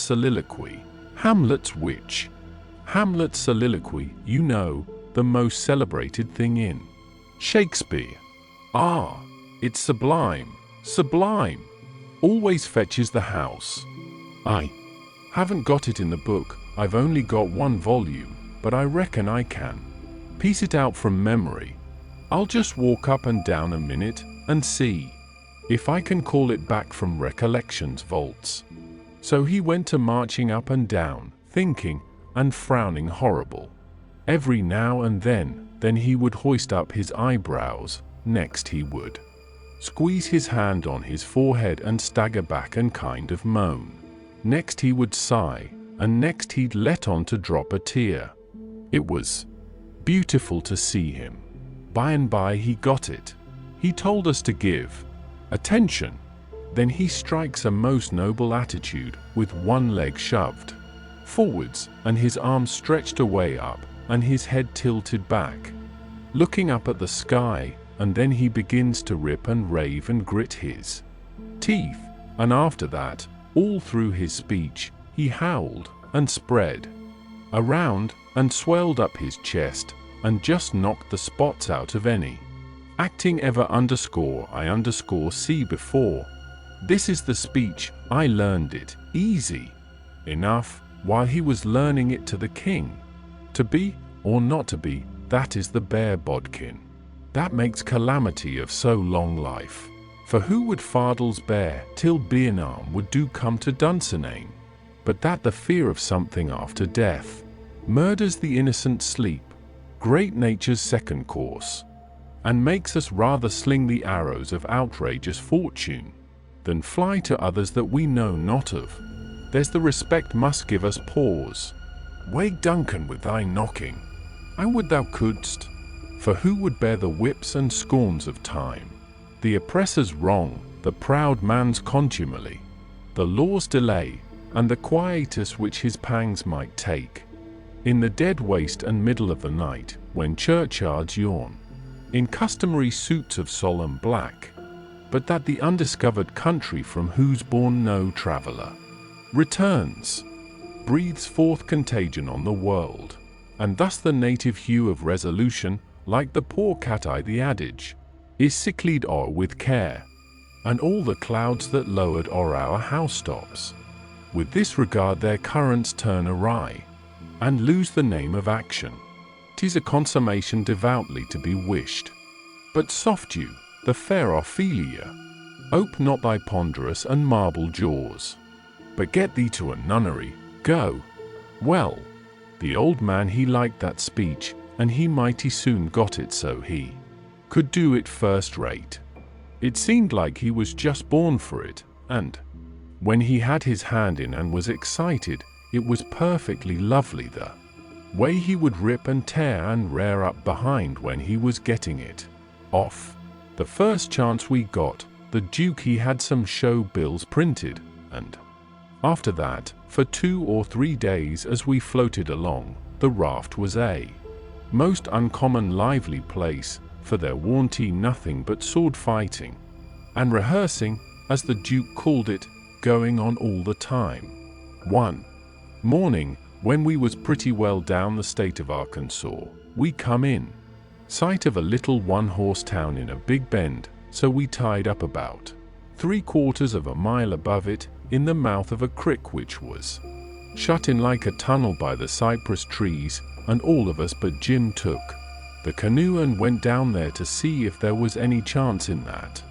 soliloquy. Hamlet's witch. Hamlet's soliloquy, you know, the most celebrated thing in Shakespeare. Ah, it's sublime, sublime. Always fetches the house. I haven't got it in the book, I've only got one volume, but I reckon I can piece it out from memory. I'll just walk up and down a minute and see if I can call it back from recollection's vaults. So he went to marching up and down, thinking and frowning horrible. Every now and then he would hoist up his eyebrows, next he would squeeze his hand on his forehead and stagger back and kind of moan. Next he would sigh, and next he'd let on to drop a tear. It was beautiful to see him. By and by he got it. He told us to give attention. Then he strikes a most noble attitude, with one leg shoved forwards, and his arms stretched away up, and his head tilted back, looking up at the sky, and then he begins to rip and rave and grit his teeth, and after that, all through his speech, he howled, and spread around, and swelled up his chest, and just knocked the spots out of any acting ever _I_see before. This is the speech, I learned it, easy enough, while he was learning it to the king. To be, or not to be, that is the bare bodkin. That makes calamity of so long life. For who would fardels bear, till Beanarm would do come to Dunsinane? But that the fear of something after death murders the innocent sleep, great nature's second course, and makes us rather sling the arrows of outrageous fortune, than fly to others that we know not of. There's the respect must give us pause. Wake Duncan with thy knocking. I would thou couldst. For who would bear the whips and scorns of time, the oppressor's wrong, the proud man's contumely, the law's delay, and the quietus which his pangs might take, in the dead waste and middle of the night, when churchyards yawn, in customary suits of solemn black, but that the undiscovered country from whose bourne no traveller returns, breathes forth contagion on the world, and thus the native hue of resolution, like the poor cat-eye the adage, is sicklied o'er with care, and all the clouds that lowered o'er our housetops, with this regard their currents turn awry, and lose the name of action. 'Tis a consummation devoutly to be wished. But soft you, the fair Ophelia, ope not thy ponderous and marble jaws, but get thee to a nunnery, go. Well, the old man he liked that speech, and he mighty soon got it so he could do it first rate. It seemed like he was just born for it, and when he had his hand in and was excited, it was perfectly lovely the way he would rip and tear and rear up behind when he was getting it off. The first chance we got, the Duke he had some show bills printed, and after that, for 2 or 3 days as we floated along, the raft was a most uncommon lively place, for there warn't nothing but sword fighting, and rehearsing, as the Duke called it, going on all the time. One morning, when we was pretty well down the state of Arkansas, we come in sight of a little one-horse town in a big bend, so we tied up about 3/4 of a mile above it, in the mouth of a creek which was shut in like a tunnel by the cypress trees, and all of us but Jim took the canoe and went down there to see if there was any chance in that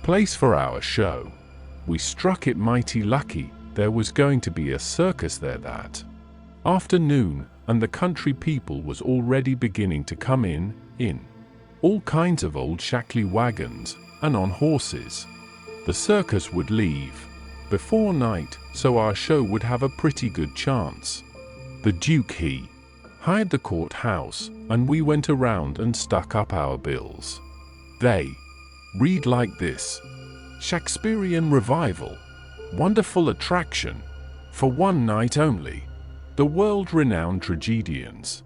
place for our show. We struck it mighty lucky. There was going to be a circus there that afternoon, and the country people was already beginning to come in all kinds of old shackly wagons, and on horses. The circus would leave before night, so our show would have a pretty good chance. The Duke he hired the courthouse, and we went around and stuck up our bills. They read like this: Shakespearean Revival, wonderful attraction, for one night only. The world-renowned tragedians,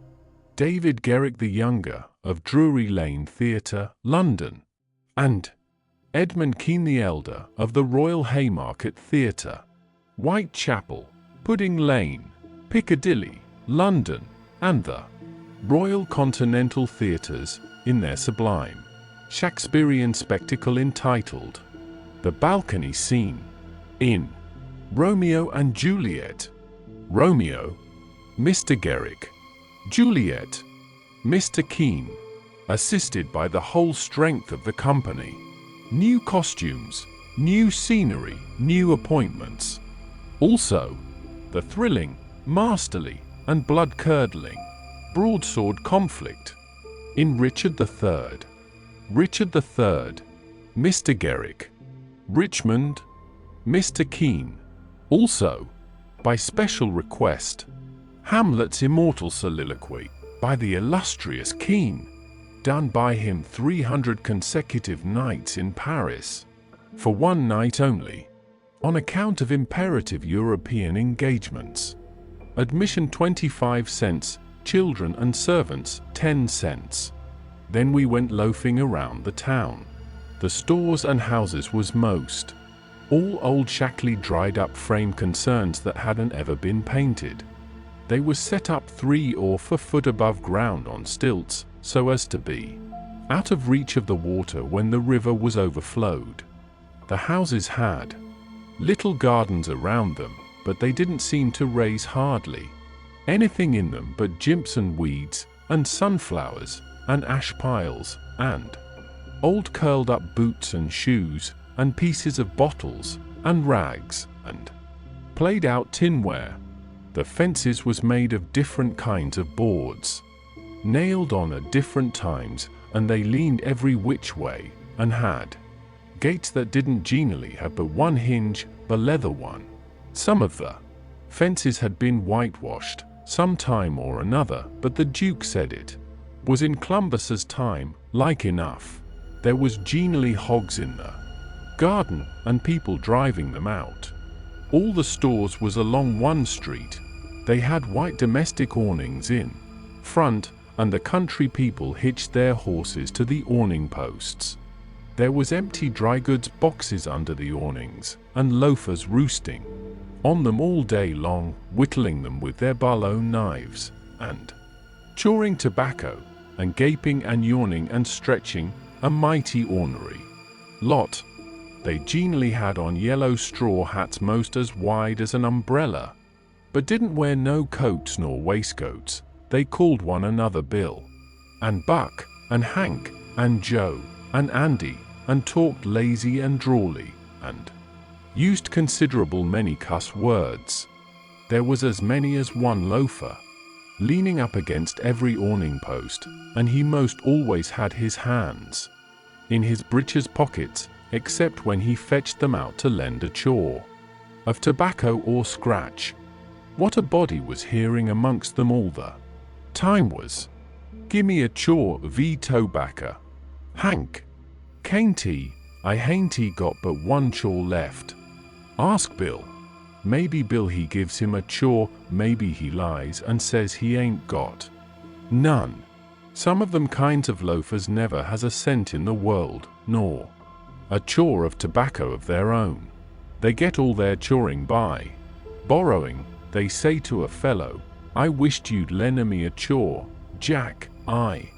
David Garrick the Younger, of Drury Lane Theatre, London, and Edmund Kean the Elder, of the Royal Haymarket Theatre, Whitechapel, Pudding Lane, Piccadilly, London, and the Royal Continental Theatres in their sublime Shakespearean spectacle entitled The Balcony Scene in Romeo and Juliet. Romeo, Mr. Garrick; Juliet, Mr. Keene, assisted by the whole strength of the company. New costumes, new scenery, new appointments. Also, the thrilling, masterly, and blood-curdling broadsword conflict in Richard III. Richard III, Mr. Garrick; Richmond, Mr. Keene. Also, by special request, Hamlet's immortal soliloquy by the illustrious Keene, done by him 300 consecutive nights in Paris, for one night only, on account of imperative European engagements. Admission 25 cents, children and servants 10 cents. Then we went loafing around the town. The stores and houses was most all old shackly dried up frame concerns that hadn't ever been painted. They were set up 3 or 4 foot above ground on stilts, so as to be out of reach of the water when the river was overflowed. The houses had little gardens around them, but they didn't seem to raise hardly anything in them but Jimpson weeds, and sunflowers, and ash piles, and old curled up boots and shoes, and pieces of bottles, and rags, and played out tinware. The fences was made of different kinds of boards, nailed on at different times, and they leaned every which way, and had gates that didn't generally have but one hinge, the leather one. Some of the fences had been whitewashed some time or another, but the Duke said it was in Clumbus's time, like enough. There was generally hogs in the garden, and people driving them out. All the stores was along one street. They had white domestic awnings in front, and the country people hitched their horses to the awning posts. There was empty dry goods boxes under the awnings, and loafers roosting on them all day long, whittling them with their Barlow knives, and chawing tobacco, and gaping and yawning and stretching, a mighty ornery lot. They generally had on yellow straw hats most as wide as an umbrella, but didn't wear no coats nor waistcoats. They called one another Bill, and Buck, and Hank, and Joe, and Andy, and talked lazy and drawly, and used considerable many cuss words. There was as many as one loafer, leaning up against every awning post, and he most always had his hands in his breeches pockets, except when he fetched them out to lend a chaw of tobacco or scratch. What a body was hearing amongst them all the time was, "Gimme a chaw v tobacco, Hank. Cain't I hain't got but one chaw left. Ask Bill." Maybe Bill he gives him a chaw, maybe he lies and says he ain't got none. Some of them kinds of loafers never has a cent in the world, nor a chaw of tobacco of their own. They get all their chawing by borrowing. They say to a fellow, "I wished you'd lend me a chaw, Jack. I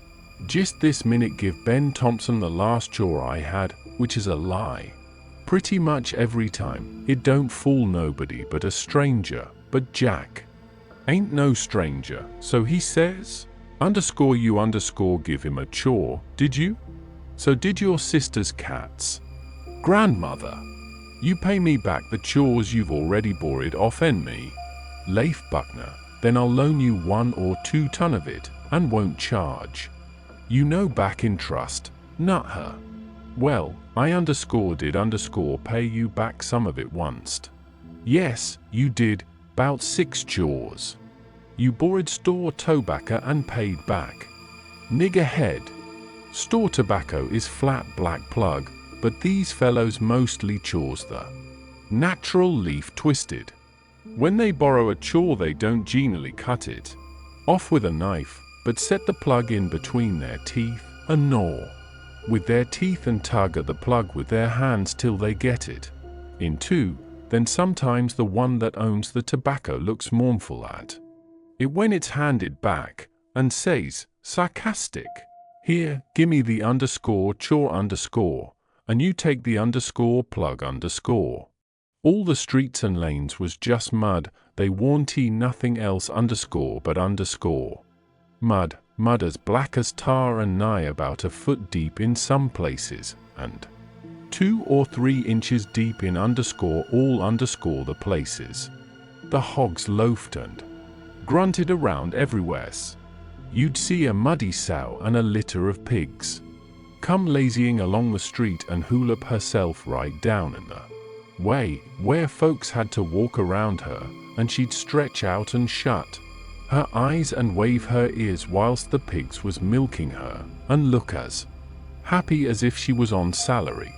just this minute give Ben Thompson the last chaw I had," which is a lie. Pretty much every time. It don't fool nobody but a stranger, but Jack ain't no stranger, so he says, "You give him a chaw, did you? So did your sister's cats. Grandmother, you pay me back the chaws you've already borrowed off me, Leif Buckner, then I'll loan you 1 or 2 ton of it, and won't charge you no back in trust, nut her." Well, I did pay you back some of it onct. Yes, you did, 'bout 6 chaws. You borrowed store tobacco and paid back. Nigger head. Store tobacco is flat black plug, but these fellows mostly chaws the natural leaf twisted. When they borrow a chaw they don't generally cut it off with a knife, but set the plug in between their teeth, and gnaw with their teeth and tug at the plug with their hands till they get it in two. then sometimes the one that owns the tobacco looks mournful at it when it's handed back, and says, sarcastic, "Here, gimme the underscore chore underscore, and you take the underscore plug underscore." All the streets and lanes was just mud, they warn't nothing else underscore but underscore. Mud, mud as black as tar and nigh about a foot deep in some places, and 2 or 3 inches deep in underscore all underscore the places. The hogs loafed and grunted around everywheres. You'd see a muddy sow and a litter of pigs come lazying along the street and hulip herself right down in the way where folks had to walk around her, and she'd stretch out and shut her eyes and wave her ears whilst the pigs was milking her, and look as happy as if she was on salary.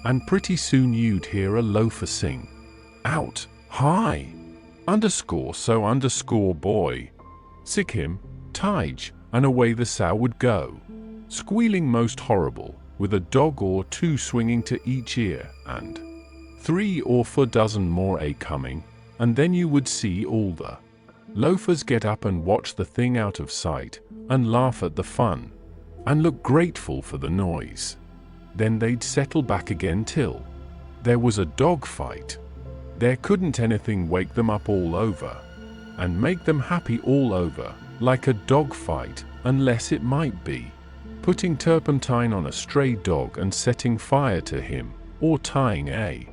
And pretty soon you'd hear a loafer sing out, "Hi! Underscore so underscore boy. Sick him, tige," and away the sow would go, squealing most horrible, with a dog or 2 swinging to each ear, and 3 or 4 dozen more coming, and then you would see all the loafers get up and watch the thing out of sight, and laugh at the fun, and look grateful for the noise. Then they'd settle back again till there was a dog fight. There couldn't anything wake them up all over, and make them happy all over, like a dog fight, unless it might be putting turpentine on a stray dog and setting fire to him, or tying a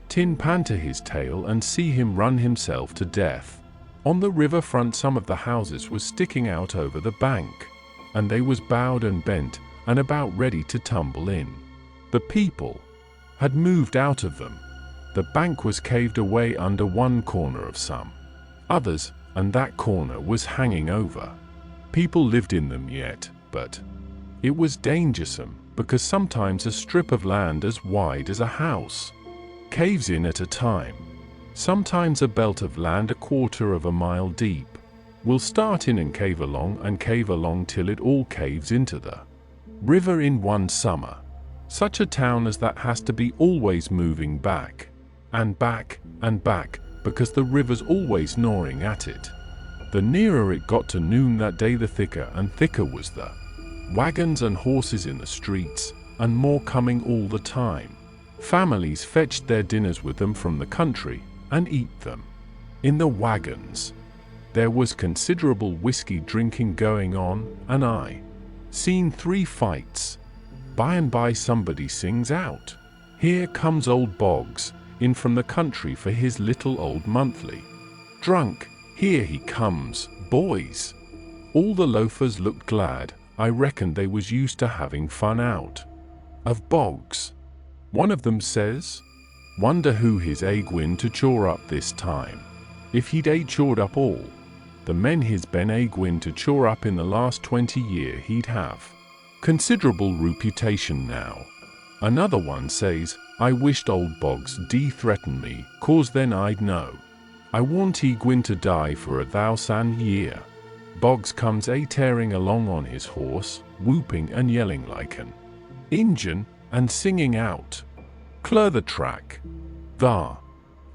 tin pan to his tail and see him run himself to death. On the river front some of the houses was sticking out over the bank, and they was bowed and bent and about ready to tumble in. The people had moved out of them. The bank was caved away under one corner of some others, and that corner was hanging over. People lived in them yet, but it was dangersome, because sometimes a strip of land as wide as a house caves in at a time. Sometimes a belt of land a quarter of a mile deep will start in and cave along till it all caves into the river in one summer. Such a town as that has to be always moving back and back and back, because the river's always gnawing at it. The nearer it got to noon that day, the thicker and thicker was the wagons and horses in the streets, and more coming all the time. Families fetched their dinners with them from the country and eat them in the wagons. There was considerable whiskey drinking going on, and I seen 3 fights. By and by somebody sings out, "Here comes old Boggs in from the country for his little old monthly. Drunk, here he comes, boys." All the loafers looked glad. I reckoned they was used to having fun out of Boggs. One of them says, "Wonder who his gwin to chore up this time. If he'd chored up all the men his ben gwin to chore up in the last 20 year, he'd have considerable reputation now." Another one says, "I wished old Boggs threaten me, 'cause then I'd know I warn't gwin to die for 1,000 year." Boggs comes tearing along on his horse, whooping and yelling like an Injun, and singing out, "Clear the track. Thar,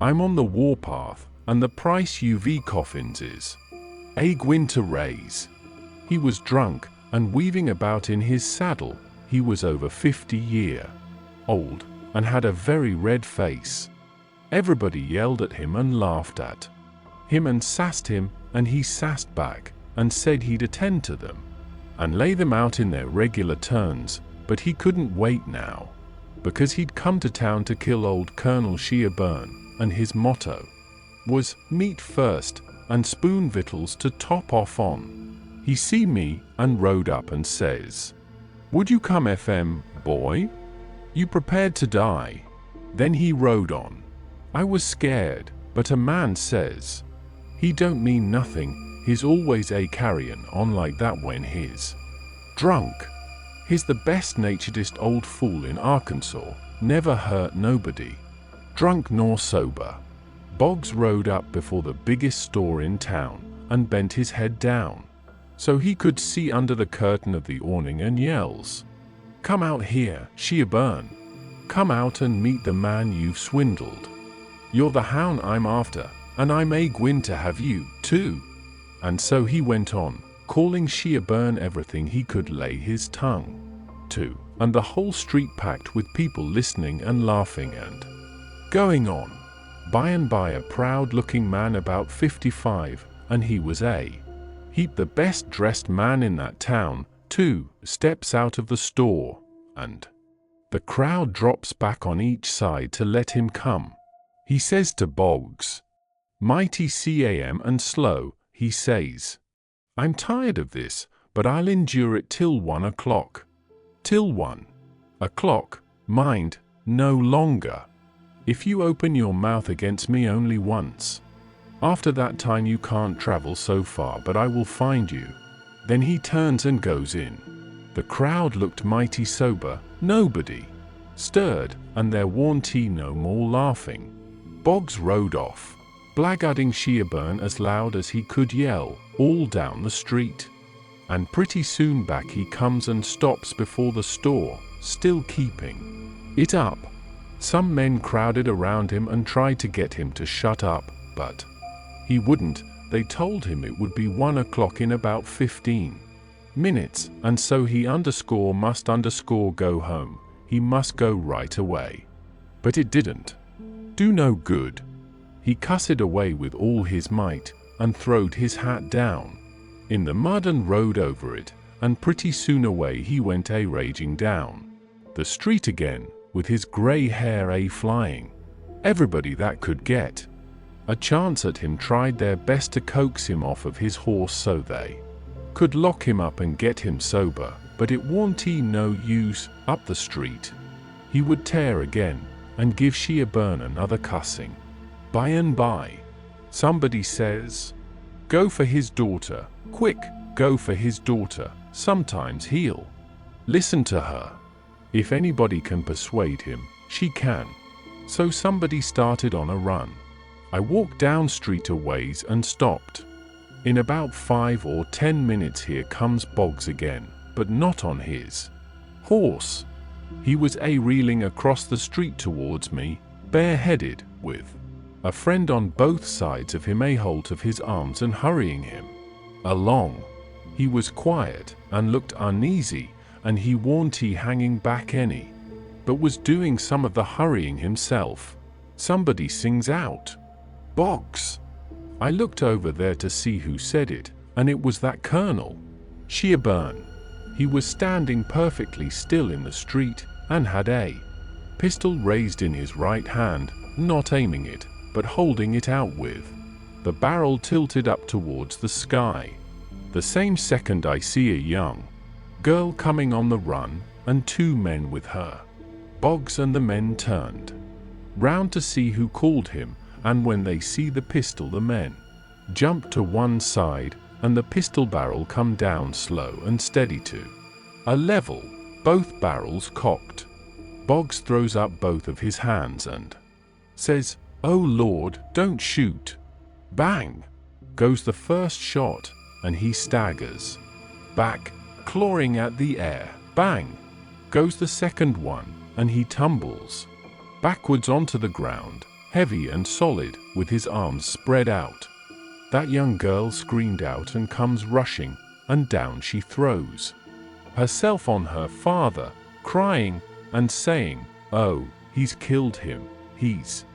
I'm on the warpath, and the price UV coffins is gwin to raise." He was drunk and weaving about in his saddle. He was over 50 year old and had a very red face. Everybody yelled at him and laughed at him and sassed him, and he sassed back and said he'd attend to them and lay them out in their regular turns, but he couldn't wait now, because he'd come to town to kill old Colonel Shearburn, and his motto was meat first and spoon victuals to top off on. He see me and rode up and says, "Would you come FM, boy? You prepared to die?" Then he rode on. I was scared, but a man says, "He don't mean nothing, he's always carryin' on like that when he's drunk. He's the best-naturedest old fool in Arkansas, never hurt nobody, drunk nor sober." Boggs rode up before the biggest store in town and bent his head down so he could see under the curtain of the awning, and yells, "Come out here, Shearburn. Come out and meet the man you've swindled." You're the hound I'm after, and I may gwin to have you, too." And so he went on, calling Shearburn everything he could lay his tongue to, and the whole street packed with people listening and laughing and going on. By and by a proud-looking man about 55, and he was a heap the best-dressed man in that town, too, steps out of the store, and the crowd drops back on each side to let him come. He says to Boggs, "Mighty cam and slow," he says. "I'm tired of this, but I'll endure it till 1 o'clock. Till 1 o'clock, mind, no longer. If you open your mouth against me only once, after that time you can't travel so far but I will find you." Then he turns and goes in. The crowd looked mighty sober, nobody stirred, and there warn't no more laughing. Boggs rode off, blackguarding Shearburn as loud as he could yell, all down the street. And pretty soon back he comes and stops before the store, still keeping it up. Some men crowded around him and tried to get him to shut up, but he wouldn't. They told him it would be 1 o'clock in about 15 minutes, and so he must go home. He must go right away. But it didn't do no good. He cussed away with all his might, and throwed his hat down in the mud and rode over it, and pretty soon away he went raging down the street again, with his grey hair flying. Everybody that could get a chance at him tried their best to coax him off of his horse so they could lock him up and get him sober, but it warn't no use. Up the street he would tear again, and give Shearburn another cussing. By and by, somebody says, "Go for his daughter, quick, go for his daughter, sometimes he'll listen to her. If anybody can persuade him, she can." So somebody started on a run. I walked down street a ways and stopped. In about 5 or 10 minutes here comes Boggs again, but not on his horse. He was reeling across the street towards me, bareheaded, with a friend on both sides of him holt of his arms and hurrying him along. He was quiet and looked uneasy, and he warn't hanging back any, but was doing some of the hurrying himself. Somebody sings out, "Boggs!" I looked over there to see who said it, and it was that Colonel Shearburn. He was standing perfectly still in the street, and had a pistol raised in his right hand, not aiming it, but holding it out with the barrel tilted up towards the sky. The same second I see a young girl coming on the run, and 2 men with her. Boggs and the men turned round to see who called him, and when they see the pistol the men jump to one side, and the pistol barrel come down slow and steady to a level, both barrels cocked. Boggs throws up both of his hands and says, "Oh Lord, don't shoot." Bang goes the first shot, and he staggers back, clawing at the air. Bang goes the second one, and he tumbles backwards onto the ground, heavy and solid, with his arms spread out. That young girl screamed out and comes rushing, and down she throws herself on her father, crying and saying, "Oh, he's killed him, he's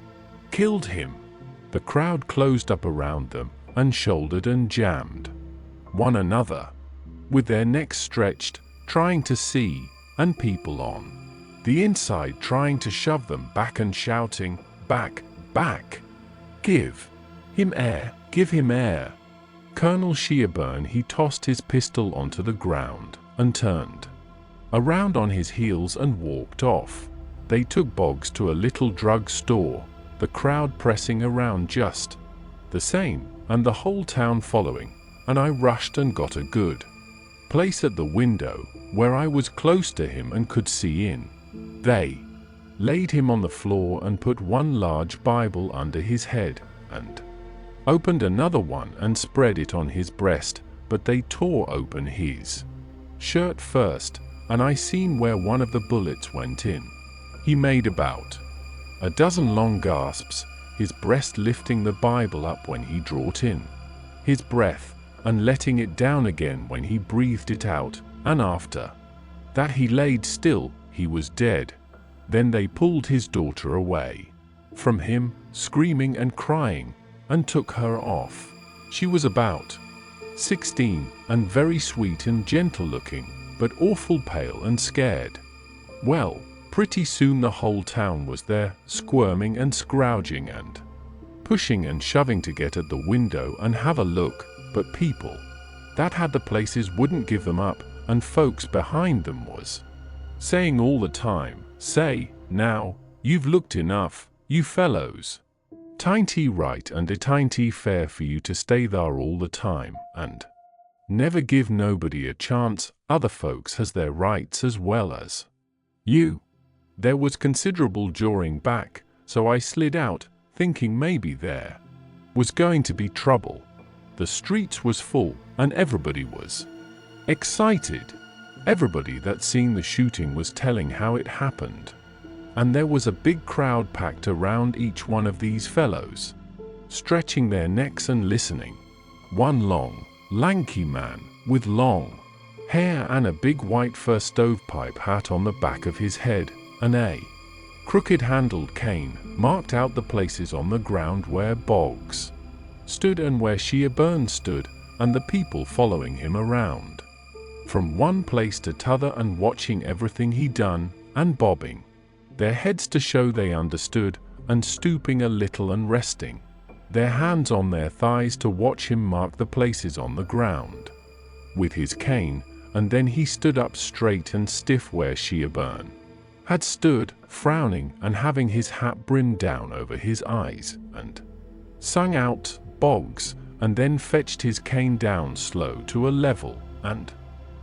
killed him." The crowd closed up around them, and shouldered and jammed one another, with their necks stretched, trying to see, and people on the inside trying to shove them back and shouting, "Back, back! Give him air, give him air!" Colonel Shearburn, he tossed his pistol onto the ground, and turned around on his heels and walked off. They took Boggs to a little drug store, the crowd pressing around just the same, and the whole town following, and I rushed and got a good place at the window, where I was close to him and could see in. They laid him on the floor and put one large Bible under his head, and opened another one and spread it on his breast, but they tore open his shirt first, and I seen where one of the bullets went in. He made about a dozen long gasps. his breast lifting the Bible up when he drawed in his breath, and letting it down again when he breathed it out, and after that he laid still, he was dead. Then they pulled his daughter away from him, screaming and crying, and took her off. She was about 16, and very sweet and gentle looking, but awful pale and scared. Well, pretty soon the whole town was there, squirming and scrounging and pushing and shoving to get at the window and have a look, but people that had the places wouldn't give them up, and folks behind them was saying all the time, "Say, now, you've looked enough, you fellows. Tainty right and a tainty fair for you to stay there all the time, and never give nobody a chance. Other folks has their rights as well as you." There was considerable jawing back, so I slid out, thinking maybe there was going to be trouble. The streets was full, and everybody was excited. Everybody that seen the shooting was telling how it happened. And there was a big crowd packed around each one of these fellows, stretching their necks and listening. One long, lanky man, with long hair and a big white fur stovepipe hat on the back of his head, and a crooked-handled cane, marked out the places on the ground where Boggs stood and where Shea Burn stood, and the people following him around from one place to t'other and watching everything he done, and bobbing their heads to show they understood, and stooping a little and resting their hands on their thighs to watch him mark the places on the ground with his cane, and then he stood up straight and stiff where Shea Burn had stood, frowning and having his hat brimmed down over his eyes, and sung out, "Boggs," and then fetched his cane down slow to a level, and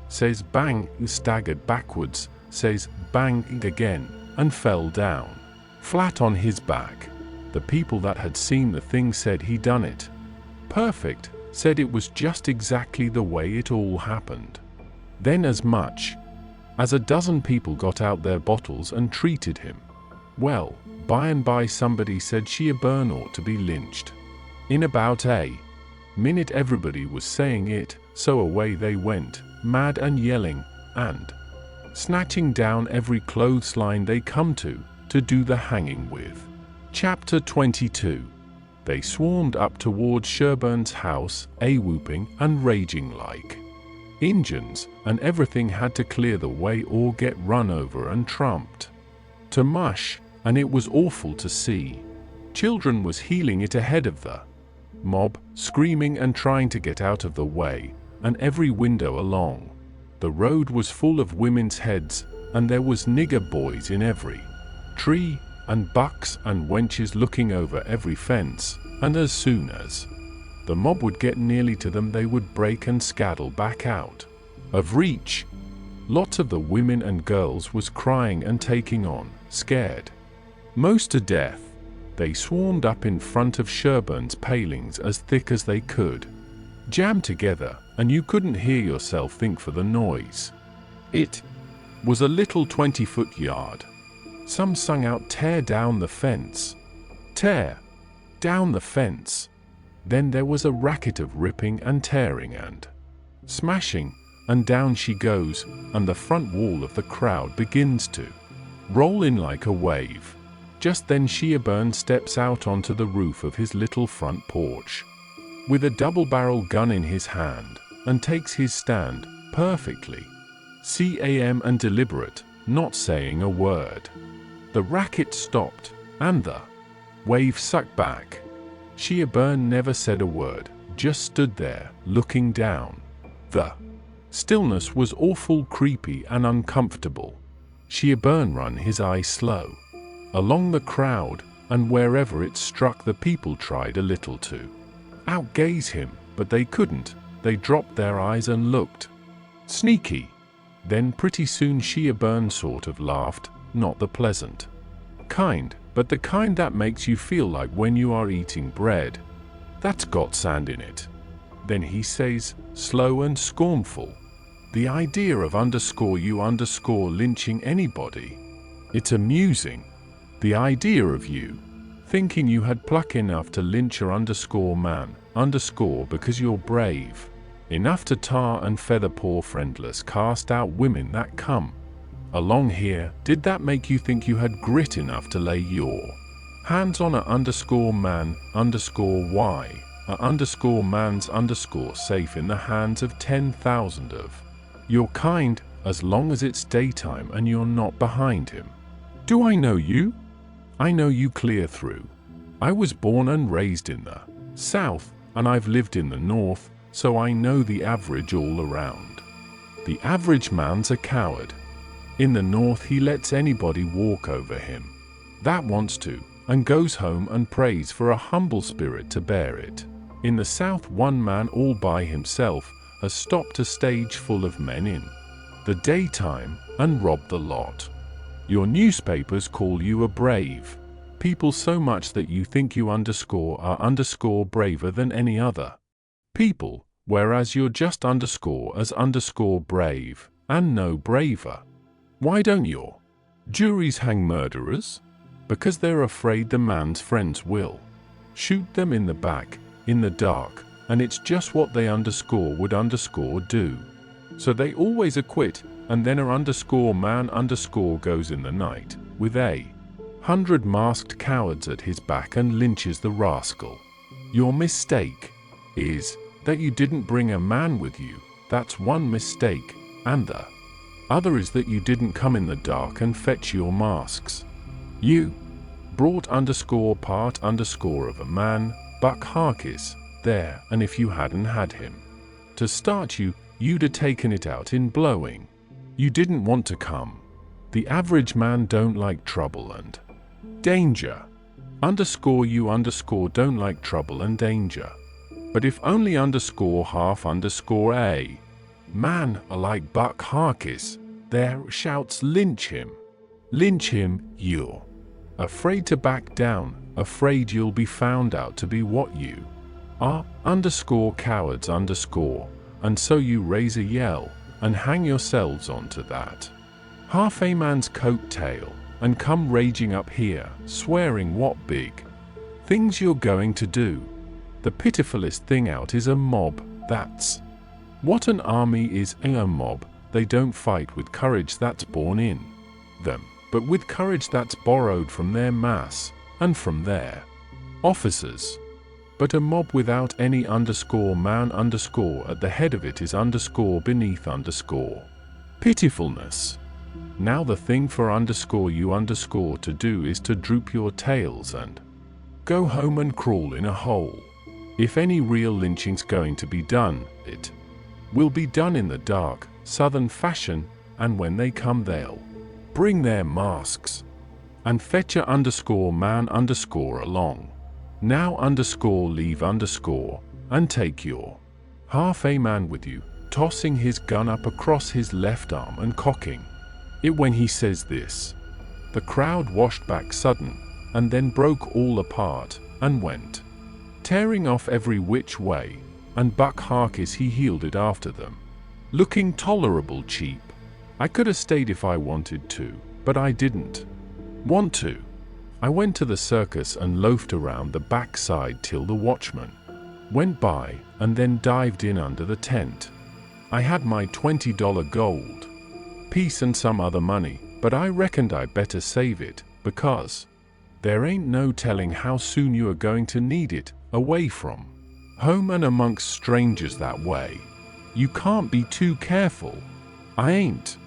says bang, staggered backwards, says bang again, and fell down flat on his back. The people that had seen the thing said he done it perfect, said it was just exactly the way it all happened. Then as much as a dozen people got out their bottles and treated him well. By and by somebody said Shea Burn ought to be lynched. In about a minute everybody was saying it, so away they went, mad and yelling, and snatching down every clothesline they come to do the hanging with. Chapter 22. They swarmed up towards Sherburn's house, a-whooping and raging like Injuns, and everything had to clear the way or get run over and trumped to mush, and it was awful to see. Children was heeling it ahead of the mob, screaming and trying to get out of the way, and every window along the road was full of women's heads, and there was nigger boys in every tree, and bucks and wenches looking over every fence, and as soon as the mob would get nearly to them they would break and scaddle back out of reach. Lots of the women and girls was crying and taking on, scared most to death. They swarmed up in front of Sherburn's palings as thick as they could, jammed together, and you couldn't hear yourself think for the noise. It was a little 20-foot yard. Some sung out, "Tear down the fence! Tear down the fence!" Then there was a racket of ripping and tearing and smashing, and down she goes, and the front wall of the crowd begins to roll in like a wave. Just then Shea Burn steps out onto the roof of his little front porch with a double-barrel gun in his hand, and takes his stand, perfectly calm and deliberate, not saying a word. The racket stopped, and the wave sucked back. Shea Burn never said a word, just stood there, looking down. The stillness was awful creepy and uncomfortable. Shea Burn run his eyes slow along the crowd, and wherever it struck the people tried a little to outgaze him, but they couldn't. They dropped their eyes and looked sneaky. Then pretty soon Shea Burn sort of laughed, not the pleasant kind, but the kind that makes you feel like when you are eating bread that's got sand in it. Then he says, slow and scornful, "The idea of _you_lynching anybody. It's amusing. The idea of you thinking you had pluck enough to lynch your underscore man, underscore because you're brave. Enough to tar and feather poor friendless cast out women that come along here. Did that make you think you had grit enough to lay your hands on a underscore man, underscore why, a underscore man's underscore safe in the hands of 10,000 of your kind, as long as it's daytime and you're not behind him? Do I know you? I know you clear through. I was born and raised in the South, and I've lived in the North, so I know the average all around. The average man's a coward. In the North he lets anybody walk over him that wants to, and goes home and prays for a humble spirit to bear it. In the South one man all by himself has stopped a stage full of men in the daytime and robbed the lot. Your newspapers call you a brave people so much that you think you underscore are underscore braver than any other people, whereas you're just underscore as underscore brave and no braver. Why don't your juries hang murderers? Because they're afraid the man's friends will shoot them in the back, in the dark, and it's just what they underscore would underscore do. So they always acquit, and then a underscore man underscore goes in the night, with 100 masked cowards at his back and lynches the rascal. Your mistake is that you didn't bring a man with you. That's one mistake, and the other is that you didn't come in the dark and fetch your masks. You brought underscore part underscore of a man, Buck Harkis, there, and if you hadn't had him to start you, you'd have taken it out in blowing. You didn't want to come. The average man don't like trouble and danger. Underscore you underscore don't like trouble and danger. But if only underscore half underscore a man like Buck Harkis, there shouts lynch him. Lynch him, you're afraid to back down, afraid you'll be found out to be what you are, underscore cowards underscore, and so you raise a yell and hang yourselves onto that half a man's coat tail and come raging up here, swearing what big things you're going to do. The pitifulest thing out is a mob. That's what an army is. A mob. They don't fight with courage that's born in them, but with courage that's borrowed from their mass and from their officers. But a mob without any underscore man underscore at the head of it is underscore beneath underscore pitifulness. Now the thing for underscore you underscore to do is to droop your tails and go home and crawl in a hole. If any real lynching's going to be done, it will be done in the dark, Southern fashion, and when they come they'll bring their masks and fetch a underscore man underscore along. Now underscore leave underscore and take your half a man with you, tossing his gun up across his left arm and cocking it when he says this. The crowd washed back sudden and then broke all apart and went tearing off every which way, and Buck Harkis he heeled it after them, looking tolerable cheap. I could have stayed if I wanted to, but I didn't want to. I went to the circus and loafed around the backside till the watchman went by and then dived in under the tent. I had my $20 gold piece and some other money, but I reckoned I better save it, because there ain't no telling how soon you are going to need it, away from home and amongst strangers that way. You can't be too careful. I ain't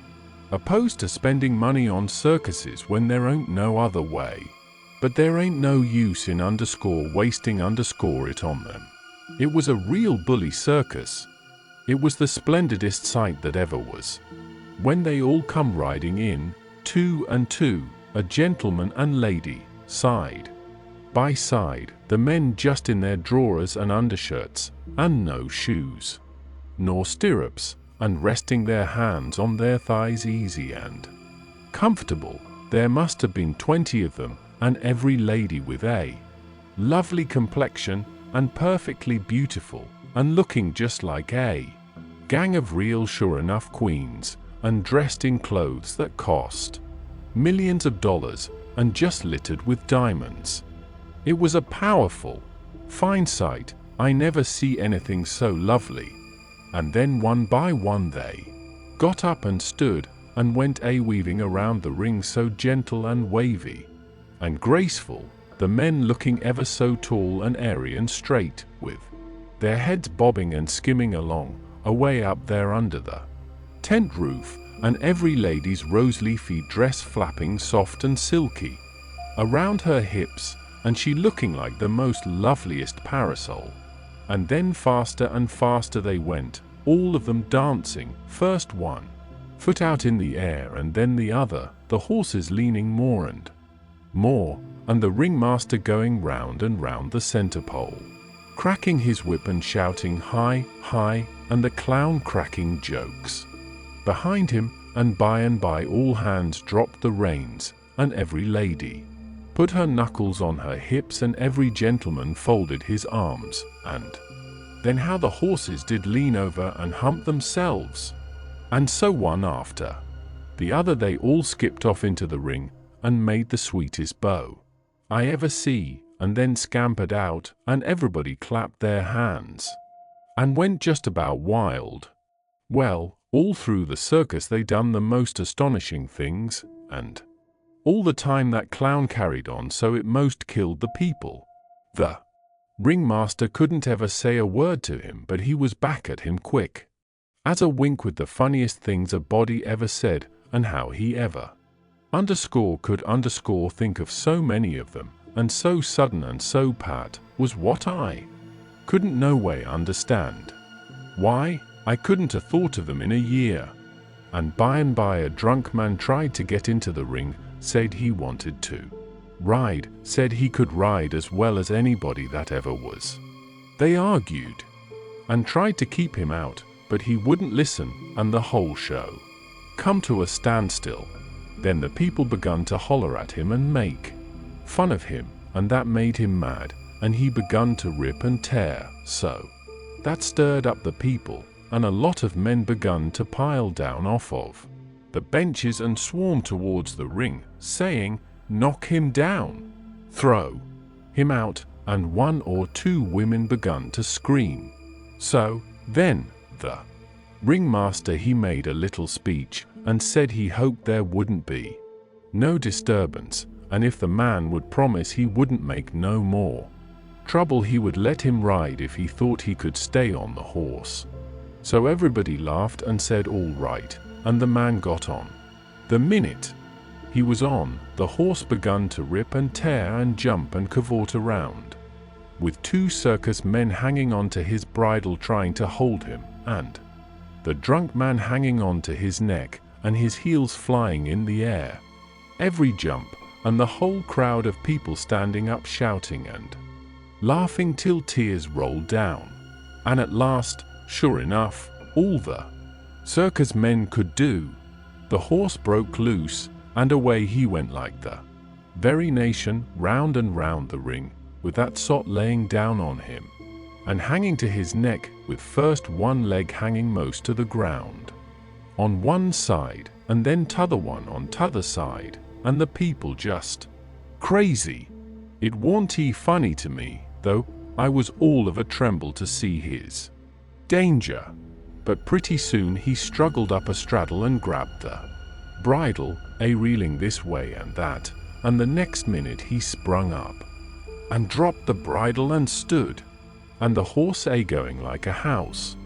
opposed to spending money on circuses when there ain't no other way, but there ain't no use in underscore wasting underscore it on them. It was a real bully circus. It was the splendidest sight that ever was. When they all come riding in, 2 and 2, a gentleman and lady, side by side, the men just in their drawers and undershirts, and no shoes, nor stirrups, and resting their hands on their thighs easy and comfortable. There must have been 20 of them, and every lady with a lovely complexion, and perfectly beautiful, and looking just like a gang of real sure enough queens, and dressed in clothes that cost millions of dollars, and just littered with diamonds. It was a powerful, fine sight. I never see anything so lovely. And then one by one they got up and stood, and went a-weaving around the ring, so gentle and wavy and graceful, the men looking ever so tall and airy and straight, with their heads bobbing and skimming along, away up there under the tent roof, and every lady's rose-leafy dress flapping soft and silky around her hips, and she looking like the most loveliest parasol. And then faster and faster they went, all of them dancing, first one foot out in the air and then the other, the horses leaning more and more, and the ringmaster going round and round the center pole, cracking his whip and shouting hi, hi, and the clown cracking jokes behind him, and by all hands dropped the reins, and every lady put her knuckles on her hips, and every gentleman folded his arms, and then how the horses did lean over and hump themselves. And so one after the other they all skipped off into the ring, and made the sweetest bow I ever see, and then scampered out, and everybody clapped their hands, and went just about wild. Well, all through the circus they done the most astonishing things, and all the time that clown carried on so it most killed the people. The ringmaster couldn't ever say a word to him, but he was back at him quick as a wink with the funniest things a body ever said, and how he ever could think of so many of them, and so sudden and so pat, was what I couldn't no way understand. Why, I couldn't have thought of them in a year. And by a drunk man tried to get into the ring, said he wanted to ride, said he could ride as well as anybody that ever was. They argued and tried to keep him out, but he wouldn't listen, and the whole show come to a standstill. Then the people begun to holler at him and make fun of him, and that made him mad, and he begun to rip and tear, so that stirred up the people, and a lot of men begun to pile down off of the benches and swarm towards the ring, saying, "Knock him down, throw him out," and one or two women begun to scream. So then the ringmaster he made a little speech, and said he hoped there wouldn't be no disturbance, and if the man would promise he wouldn't make no more trouble, he would let him ride if he thought he could stay on the horse. So everybody laughed and said all right, and the man got on. The minute he was on, the horse begun to rip and tear and jump and cavort around, with two circus men hanging on to his bridle trying to hold him, and the drunk man hanging on to his neck, and his heels flying in the air every jump, and the whole crowd of people standing up shouting and laughing till tears rolled down. And at last, sure enough, all the circus men could do, the horse broke loose, and away he went like the very nation, round and round the ring, with that sot laying down on him, and hanging to his neck, with first one leg hanging most to the ground on one side, and then t'other one on t'other side, and the people just crazy. It warn't funny to me, though I was all of a tremble to see his danger. But pretty soon he struggled up a straddle and grabbed the bridle, reeling this way and that, and the next minute he sprung up and dropped the bridle and stood, and the horse going like a house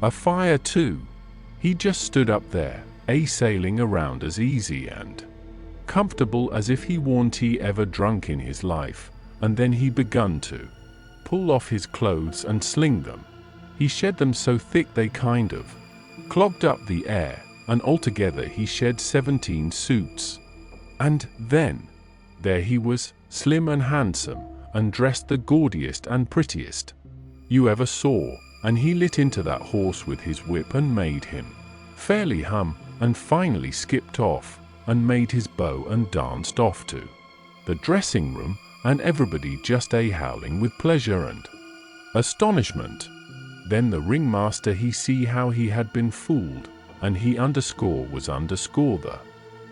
afire too. He just stood up there, sailing around as easy and comfortable as if he warn't ever drunk in his life, and then he begun to pull off his clothes and sling them. He shed them so thick they kind of clogged up the air, and altogether he shed 17 suits. And then there he was, slim and handsome, and dressed the gaudiest and prettiest you ever saw, and he lit into that horse with his whip and made him fairly hum, and finally skipped off and made his bow and danced off to the dressing room, and everybody just howling with pleasure and astonishment. Then the ringmaster he see how he had been fooled, and he was the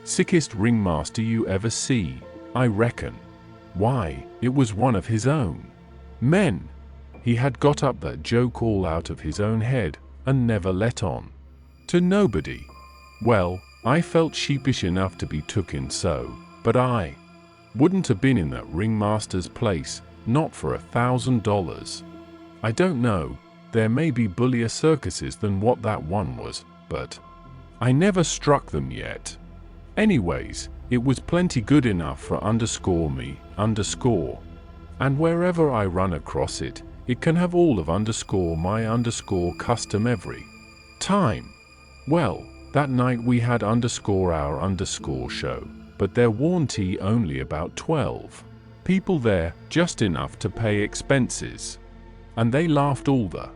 sickest ringmaster you ever see, I reckon. Why, it was one of his own men. He had got up that joke all out of his own head and never let on to nobody. Well, I felt sheepish enough to be took in so, but I wouldn't have been in that ringmaster's place, not for $1,000. I don't know, there may be bullier circuses than what that one was, but I never struck them yet. Anyways, it was plenty good enough for _me_, and wherever I run across it, it can have all of _my_ custom every time. Well, that night we had our _show, but there warn't only about 12 people there, just enough to pay expenses. And they laughed all the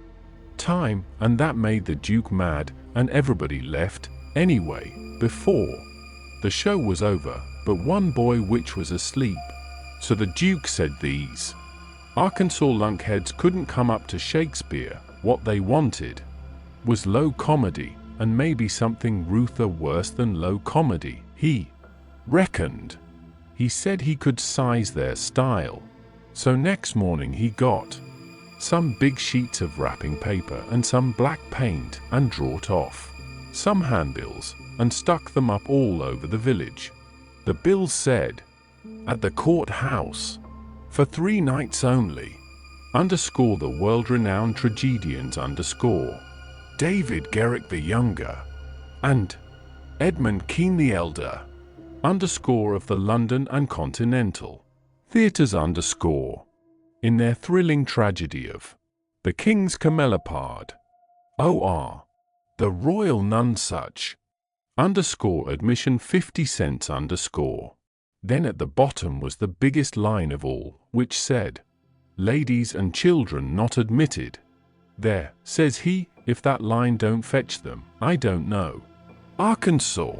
time, and that made the Duke mad, and everybody left anyway before the show was over, but one boy which was asleep. So the Duke said these Arkansas lunkheads couldn't come up to Shakespeare. What they wanted was low comedy, and maybe something ruther worse than low comedy, he reckoned. He said he could size their style. So next morning he got some big sheets of wrapping paper and some black paint and drawed off some handbills and stuck them up all over the village. The bills said, "At the courthouse, for 3 nights only, the world-renowned tragedians David Garrick the Younger and Edmund Kean the Elder of the London and Continental Theatres in their thrilling tragedy of The King's Camelopard, or The Royal Nonsuch, admission 50 cents Then at the bottom was the biggest line of all, which said, "Ladies and children not admitted." There, says he, if that line don't fetch them, I don't know. Arkansas.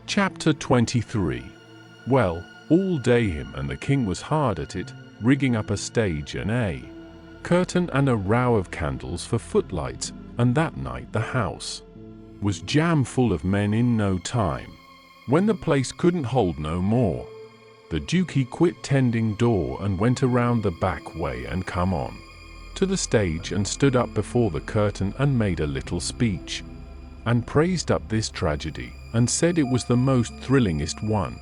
Chapter 23. Well, all day him and the king was hard at it, rigging up a stage and a curtain and a row of candles for footlights, and that night the house was jam full of men in no time. When the place couldn't hold no more, the Duke he quit tending door and went around the back way and come on to the stage and stood up before the curtain and made a little speech, and praised up this tragedy, and said it was the most thrillingest one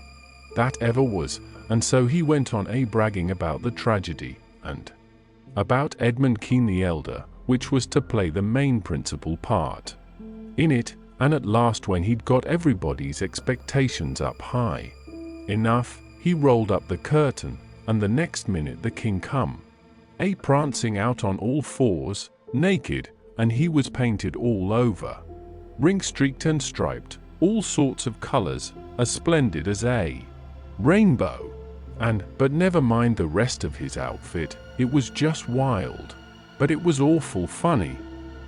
that ever was, and so he went on bragging about the tragedy, and about Edmund Kean the Elder, which was to play the main principal part in it, and at last when he'd got everybody's expectations up high enough, he rolled up the curtain, and the next minute the king come prancing out on all fours, naked, and he was painted all over, ring-streaked and striped, all sorts of colors, as splendid as a rainbow. But never mind the rest of his outfit, it was just wild. But it was awful funny.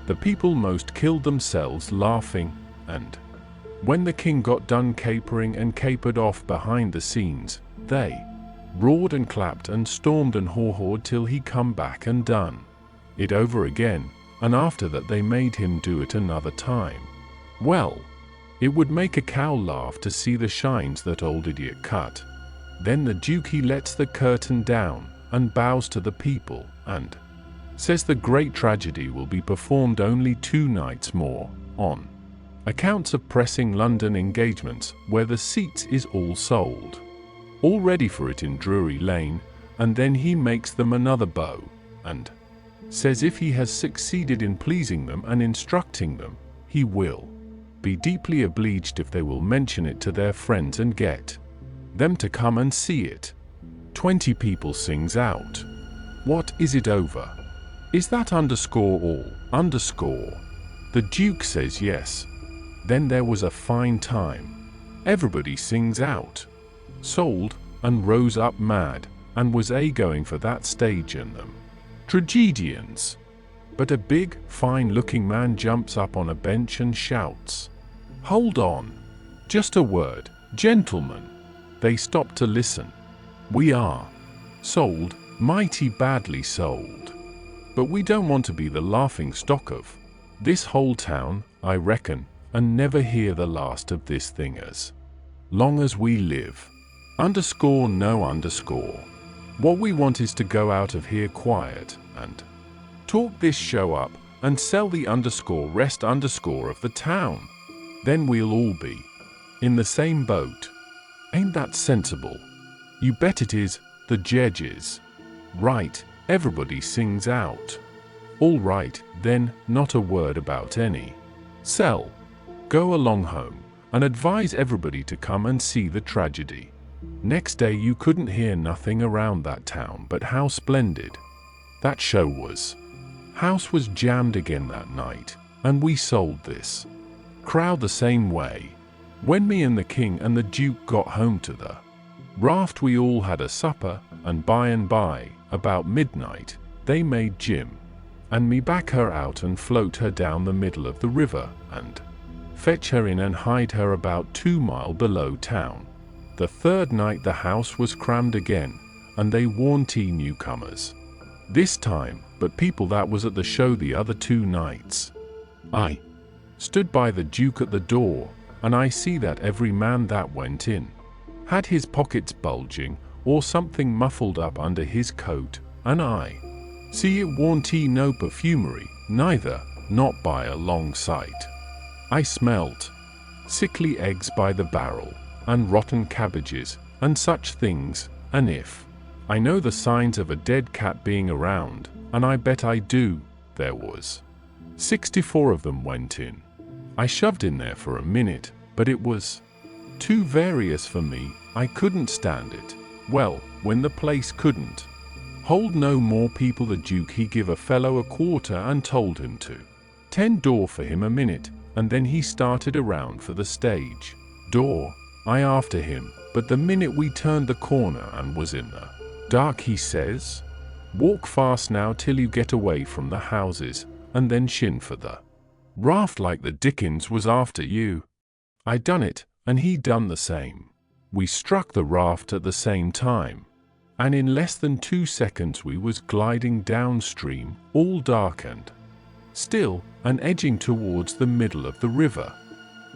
The people most killed themselves laughing, and when the king got done capering and capered off behind the scenes, they roared and clapped and stormed and haw-hawed till he come back and done it over again, and after that they made him do it another time. Well, it would make a cow laugh to see the shines that old idiot cut. Then the Duke he lets the curtain down and bows to the people and says the great tragedy will be performed only 2 nights more, on accounts of pressing London engagements where the seats is all sold, all ready for it in Drury Lane, and then he makes them another bow, and says if he has succeeded in pleasing them and instructing them, he will be deeply obliged if they will mention it to their friends and get them to come and see it. 20 people sings out, "What, is it over? Is that all? The Duke says yes. Then there was a fine time. Everybody sings out, "Sold," and rose up mad, and was going for that stage and them tragedians. But a big, fine-looking man jumps up on a bench and shouts, "Hold on! Just a word, gentlemen." They stop to listen. "We are sold, mighty badly sold. But we don't want to be the laughing stock of this whole town, I reckon, and never hear the last of this thing as long as we live. No. What we want is to go out of here quiet and talk this show up and sell the _rest_ of the town. Then we'll all be in the same boat. Ain't that sensible? You bet it is, the judges. Right, everybody sings out. All right, then, not a word about any sell. Go along home and advise everybody to come and see the tragedy. Next day you couldn't hear nothing around that town but how splendid that show was. House was jammed again that night, and we sold this crowd the same way. When me and the king and the duke got home to the raft, we all had a supper, and by, about midnight, they made Jim and me back her out and float her down the middle of the river and fetch her in and hide her about 2 miles below town. The third night the house was crammed again, and they warned newcomers this time, but people that was at the show the other 2 nights. I stood by the duke at the door, and I see that every man that went in had his pockets bulging or something muffled up under his coat, and I see it warn't no perfumery, neither, not by a long sight. I smelt sickly eggs by the barrel, and rotten cabbages, and such things, and if I know the signs of a dead cat being around, and I bet I do, there was 64 of them went in. I shoved in there for a minute, but it was too various for me. I couldn't stand it. Well, when the place couldn't hold no more people, the duke he give a fellow a quarter and told him to tend door for him a minute, and then he started around for the stage door. I after him, but the minute we turned the corner and was in the dark, he says, "Walk fast now till you get away from the houses, and then shin for the raft like the Dickens was after you." I done it, and he done the same. We struck the raft at the same time, and in less than 2 seconds we was gliding downstream, all dark and still, and edging towards the middle of the river.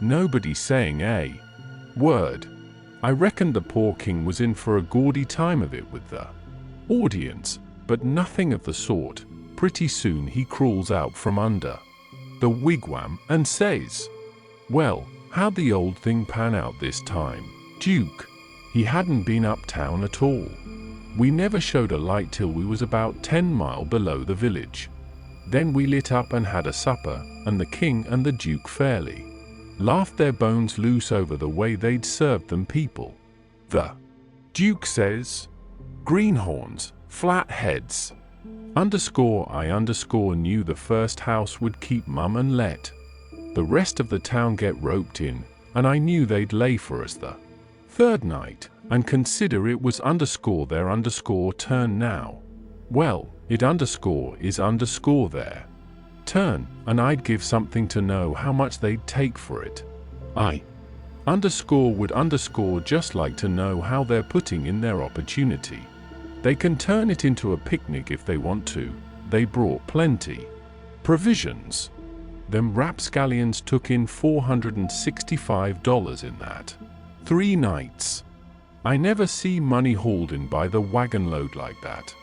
Nobody saying a word. I reckoned the poor king was in for a gaudy time of it with the audience, but nothing of the sort. Pretty soon he crawls out from under the wigwam and says, "Well, how'd the old thing pan out this time, Duke?" He hadn't been uptown at all. We never showed a light till we was about 10 miles below the village. Then we lit up and had a supper, and the king and the duke fairly laughed their bones loose over the way they'd served them people. The duke says, "Greenhorns, flat heads." I knew the first house would keep mum and let the rest of the town get roped in, and I knew they'd lay for us the third night, and consider it was their turn now. Well, it is their turn, and I'd give something to know how much they'd take for it. I would just like to know how they're putting in their opportunity. They can turn it into a picnic if they want to. They brought plenty provisions. Them rapscallions took in $465 in that 3 nights. I never see money hauled in by the wagon load like that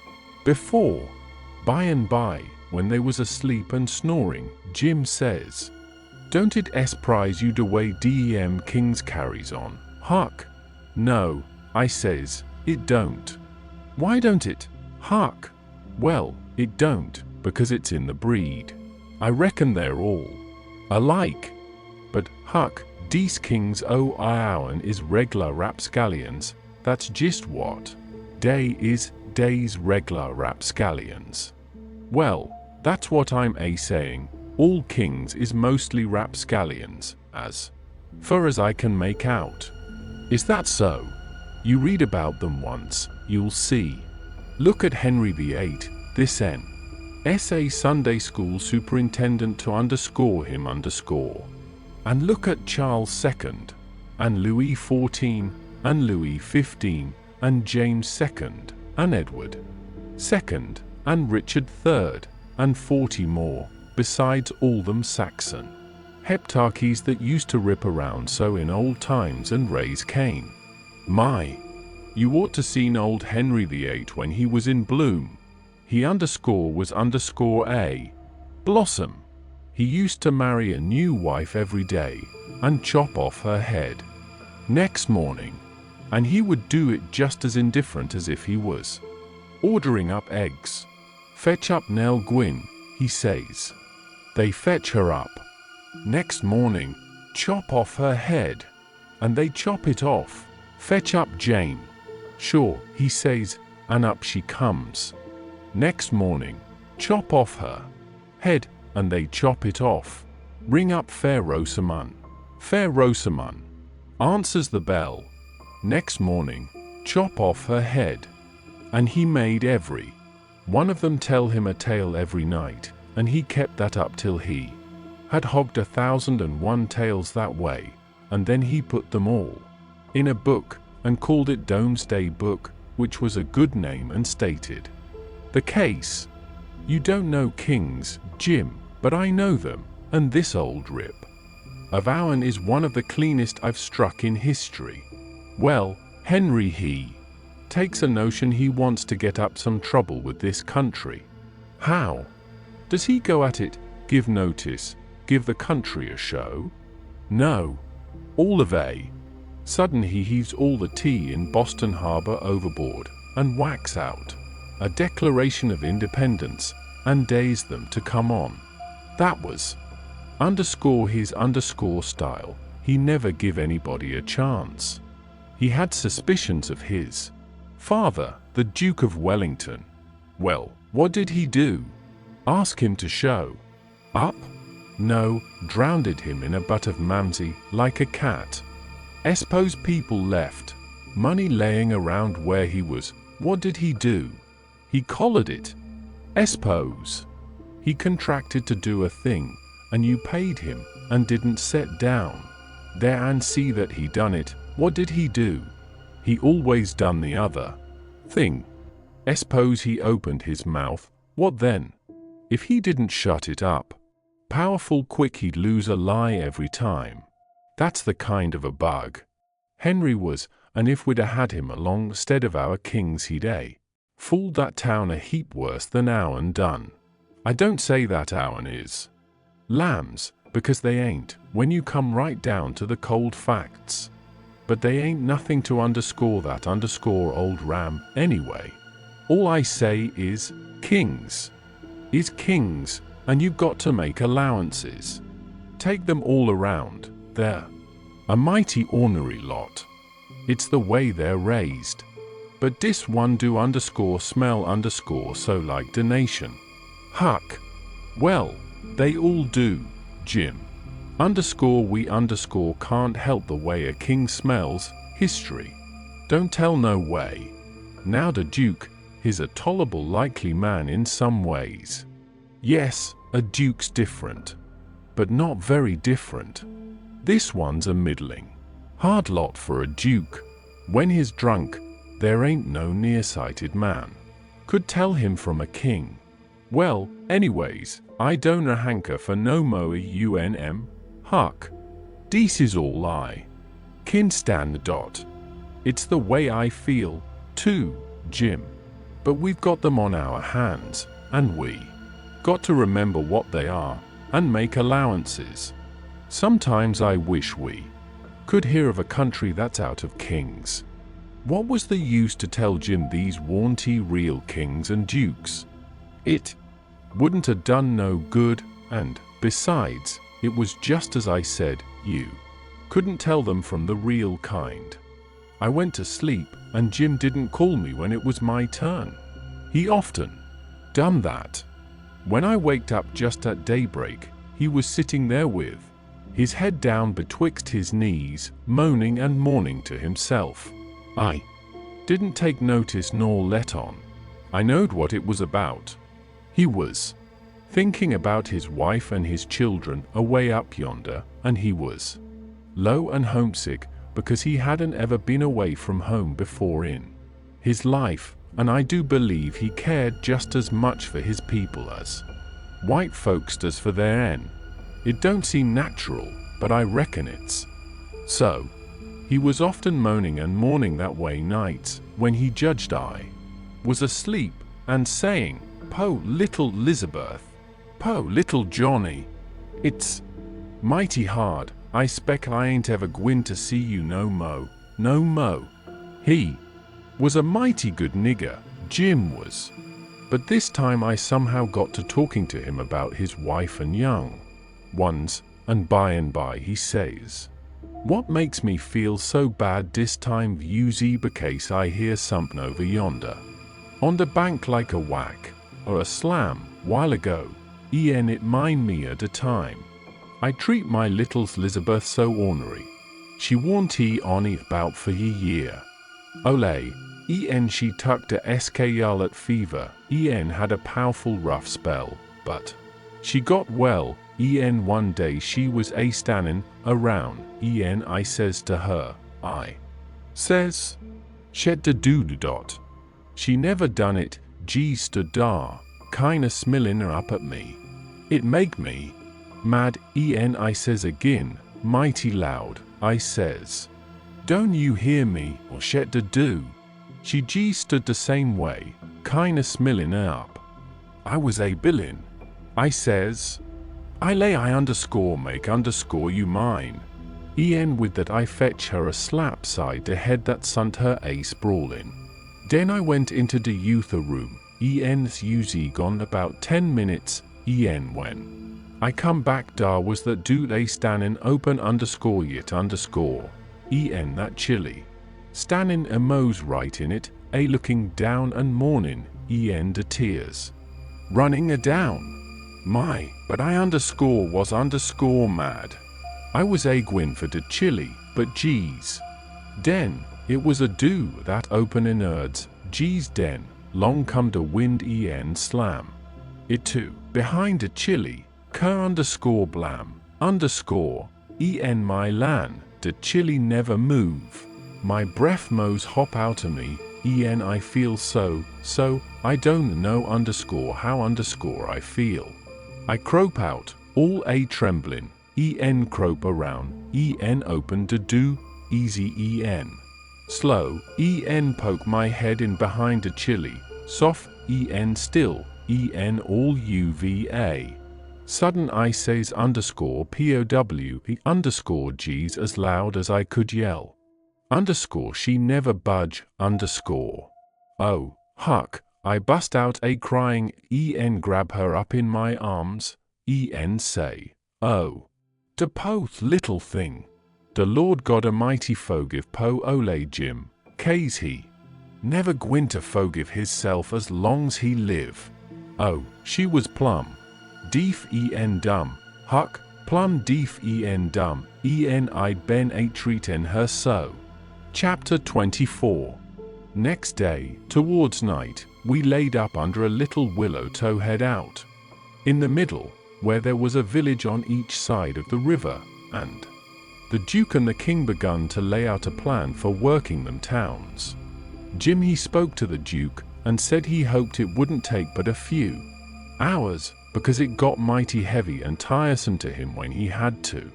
before. By and by, when they was asleep and snoring, Jim says, "Don't it surprise you the way dem Kings carries on, Huck?" "No," I says, "it don't." "Why don't it, Huck?" "Well, it don't, because it's in the breed. I reckon they're all alike. But, Huck, dese Kings o' our'n is reg'lar rapscallions. That's just what dey is, dey's reg'lar rapscallions." "Well, that's what I'm saying. All kings is mostly rapscallions, as far as I can make out." "Is that so? You read about them once, you'll see. Look at Henry VIII, this N.S.A. Sunday School Superintendent to him. And look at Charles II, and Louis XIV, and Louis XV, and James II, and Edward II, and Richard III, and 40 more, besides all them Saxon heptarchies that used to rip around so in old times and raise Cain. My, You ought to seen old Henry VIII when he was in bloom. He was a blossom. He used to marry a new wife every day and chop off her head next morning, and he would do it just as indifferent as if he was ordering up eggs. Fetch up Nell Gwyn, he says. They fetch her up. Next morning, chop off her head, and they chop it off. Fetch up Jane. Sure, he says, and up she comes. Next morning, chop off her head, and they chop it off. Ring up Fair Rosamund. Fair Rosamund answers the bell. Next morning, chop off her head. And he made every one of them tell him a tale every night, and he kept that up till he had hogged 1,001 tales that way, and then he put them all in a book and called it Domesday Book, which was a good name, and stated the case. You don't know kings, Jim, but I know them, and this old rip of ourn is one of the cleanest I've struck in history. Well, Henry, he takes a notion he wants to get up some trouble with this country. How does he go at it? Give notice, give the country a show? No. All of a sudden he heaves all the tea in Boston Harbor overboard and whacks out a Declaration of Independence and days them to come on. That was his style. He never give anybody a chance. He had suspicions of his father, the Duke of Wellington. Well, what did he do? Ask him to show up? No, drowned him in a butt of Mamsie like a cat. Suppose people left money laying around where he was. What did he do? He collared it. Suppose he contracted to do a thing, and you paid him and didn't set down there and see that he done it. What did he do? He always done the other thing. Suppose he opened his mouth. What then? If he didn't shut it up powerful quick, he'd lose a lie every time. That's the kind of a bug Henry was, and if we'd a had him along 'stead of our kings, he'd fooled that town a heap worse than ourn done. I don't say that ourn is lambs, because they ain't, when you come right down to the cold facts. But they ain't nothing to underscore old ram anyway. All I say is, kings is kings, and you've got to make allowances. Take them all around, they're a mighty ornery lot. It's the way they're raised. But dis one do smell so like the nation. Huck. Well, they all do, Jim. We can't help the way a king smells. History don't tell no way. Now the Duke, he's a tolerable likely man in some ways. Yes, a duke's different, but not very different. This one's a middling hard lot for a duke. When he's drunk, there ain't no nearsighted man could tell him from a king. Well, anyways, I don't hanker for no more Huck. Dis is all I can stand. It's the way I feel, too, Jim. But we've got them on our hands, and we got to remember what they are, and make allowances. Sometimes I wish we could hear of a country that's out of kings. What was the use to tell Jim these warn't real kings and dukes? It wouldn't have done no good, and, besides, it was just as I said, you couldn't tell them from the real kind. I went to sleep, and Jim didn't call me when it was my turn. He often done that. When I waked up just at daybreak, he was sitting there with his head down betwixt his knees, moaning and mourning to himself. I didn't take notice nor let on. I knowed what it was about. He was thinking about his wife and his children away up yonder, and he was low and homesick because he hadn't ever been away from home before in his life, and I do believe he cared just as much for his people as white folks does for their own. It don't seem natural, but I reckon it's so. He was often moaning and mourning that way nights, when he judged I was asleep, and saying, "Po, little Elizabeth, po, little Johnny, it's mighty hard, I spec I ain't ever gwine to see you no mo, no mo." He was a mighty good nigger, Jim was. But this time I somehow got to talking to him about his wife and young ones, and by he says, "What makes me feel so bad this time views because I hear something over yonder on the bank like a whack or a slam while ago, it mind me at a time. I treat my little Elizabeth so ornery. She warn't he on about for ye year. Ole, she tucked a scarlet fever, had a powerful rough spell, but she got well, one day she was a-stannin' around, I says to her, I says, "Shed the doo-dot." She never done it, stood dar, kinda smillin' her up at me. It make me mad, I says agin, mighty loud, I says, "Don't you hear me, or shed the do?" She stood the same way, kinda smillin' her up. I was a-billin', I says, "I lay I underscore make underscore you mine." With that I fetch her a slap side the head that sunt her sprawlin'. Den I went into the youth room, usually gone about 10 minutes, when I come back dar was that dude a-stannin' open underscore yet underscore, that chilly. Stannin' a mose right in it, looking down and mournin', the tears running down. My, but I underscore was underscore mad. I was a-gwin for the chili, but den, it was a do that open in erds, den, long come the wind slam. It too, behind a chili, cur underscore blam, underscore, my lan, the chili never move. My breath mose hop out of me, I feel so, I don't know underscore how underscore I feel. I crope out, all a-tremblin', crope around, open the do, easy slow, poke my head in behind a chili, soft, still, all uva. Sudden I says underscore POW, underscore G's as loud as I could yell. Underscore she never budge, underscore. Oh, Huck, I bust out a-crying, grab her up in my arms, say, "Oh, the poth little thing. The Lord God Almighty forgive po ole Jim, case he never gwine to forgive hisself as long's he live." Oh, she was plumb deef dumb, Huck, plumb deef dumb, I'd been a-treatin' her so. Chapter 24. Next day, towards night, we laid up under a little willow towhead out in the middle, where there was a village on each side of the river, and the Duke and the King begun to lay out a plan for working them towns. Jim he spoke to the Duke, and said he hoped it wouldn't take but a few hours, because it got mighty heavy and tiresome to him when he had to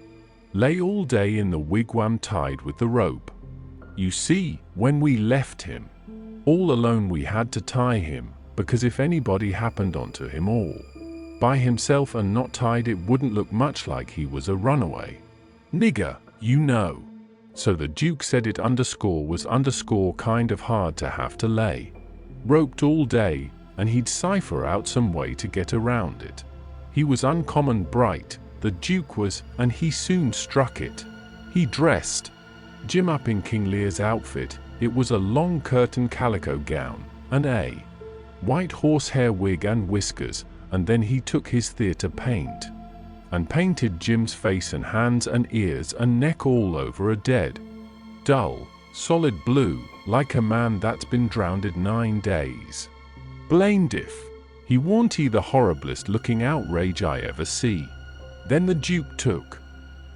lay all day in the wigwam tied with the rope. You see, when we left him all alone we had to tie him, because if anybody happened onto him all by himself and not tied it wouldn't look much like he was a runaway nigger, you know. So the Duke said it underscore was underscore kind of hard to have to lay roped all day, and he'd cipher out some way to get around it. He was uncommon bright, the Duke was, and he soon struck it. He dressed Jim up in King Lear's outfit. It was a long curtain calico gown, and a white horsehair wig and whiskers, and then he took his theatre paint and painted Jim's face and hands and ears and neck all over a dead, dull, solid blue, like a man that's been drowned 9 days. Blamed if he warn't he the horriblest looking outrage I ever see. Then the Duke took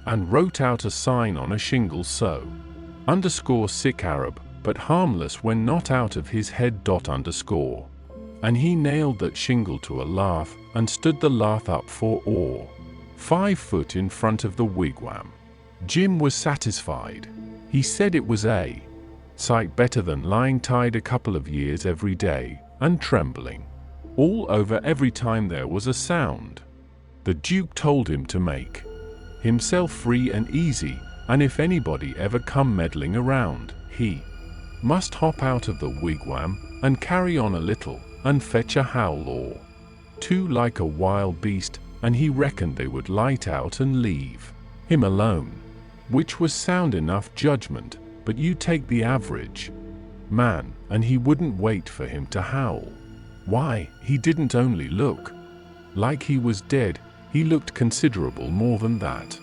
and wrote out a sign on a shingle so, underscore sick Arab, but harmless when not out of his head underscore. And he nailed that shingle to a lath, and stood the lath up 4 or 5 foot in front of the wigwam. Jim was satisfied. He said it was a sight better than lying tied a couple of years every day, and trembling all over every time there was a sound. The Duke told him to make himself free and easy, and if anybody ever come meddling around, he must hop out of the wigwam and carry on a little, and fetch a howl or two like a wild beast, and he reckoned they would light out and leave him alone, which was sound enough judgment, but you take the average man, and he wouldn't wait for him to howl. Why, he didn't only look like he was dead, he looked considerable more than that.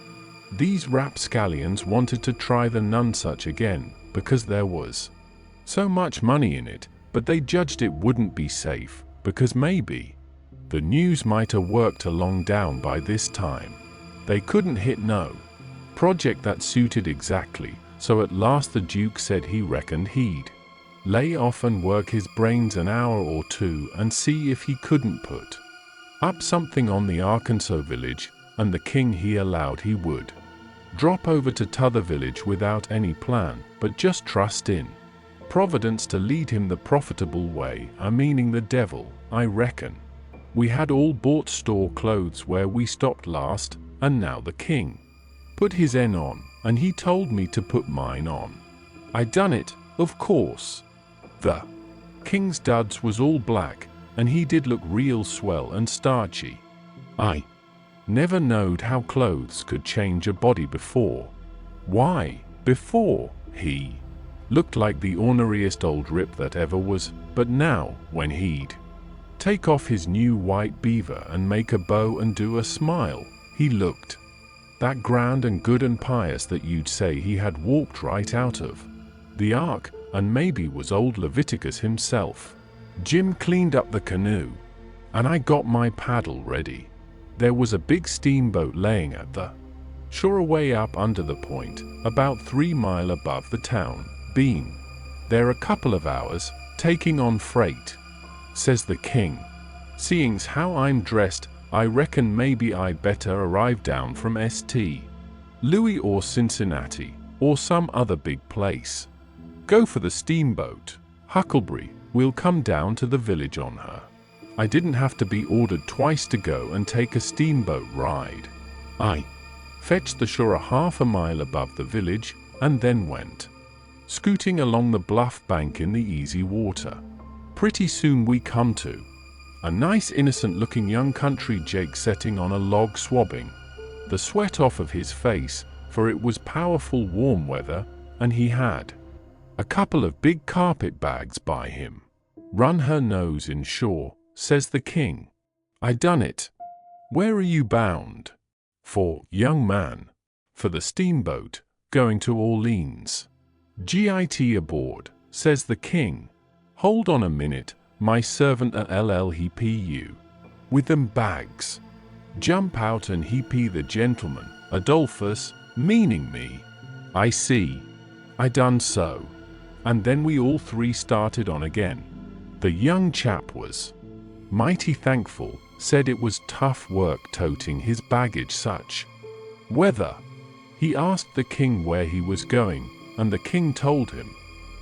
These rapscallions wanted to try the Nonsuch again, because there was so much money in it, but they judged it wouldn't be safe, because maybe the news might have worked along down by this time. They couldn't hit no project that suited exactly, so at last the Duke said he reckoned he'd lay off and work his brains an hour or two and see if he couldn't put up something on the Arkansas village, and the king he allowed he would drop over to t'other village without any plan, but just trust in Providence to lead him the profitable way, meaning the devil, I reckon. We had all bought store clothes where we stopped last, and now the king put his N on, and he told me to put mine on. I done it, of course. The king's duds was all black, and he did look real swell and starchy. I never knowed how clothes could change a body before. Why, before, he looked like the orneriest old rip that ever was, but now, when he'd take off his new white beaver and make a bow and do a smile, he looked that grand and good and pious that you'd say he had walked right out of the ark, and maybe was old Leviticus himself. Jim cleaned up the canoe, and I got my paddle ready. There was a big steamboat laying at the shore away up under the point, about 3 miles above the town. Been there a couple of hours, taking on freight, says the king. Seeing's how I'm dressed, I reckon maybe I'd better arrive down from St. Louis or Cincinnati, or some other big place. Go for the steamboat. Huckleberry, we'll come down to the village on her. I didn't have to be ordered twice to go and take a steamboat ride. I fetched the shore a half a mile above the village, and then went scooting along the bluff bank in the easy water. Pretty soon we come to a nice innocent-looking young country Jake sitting on a log swabbing the sweat off of his face, for it was powerful warm weather, and he had a couple of big carpet bags by him. Run her nose in shore, says the king. I done it. Where are you bound? For, young man. For the steamboat, going to Orleans. Git aboard, says the king. Hold on a minute, my servant a LLHPU. With them bags. Jump out and he the gentleman, Adolphus, meaning me. I see. I done so. And then we all three started on again. The young chap was mighty thankful, said it was tough work toting his baggage such weather. He asked the king where he was going, and the king told him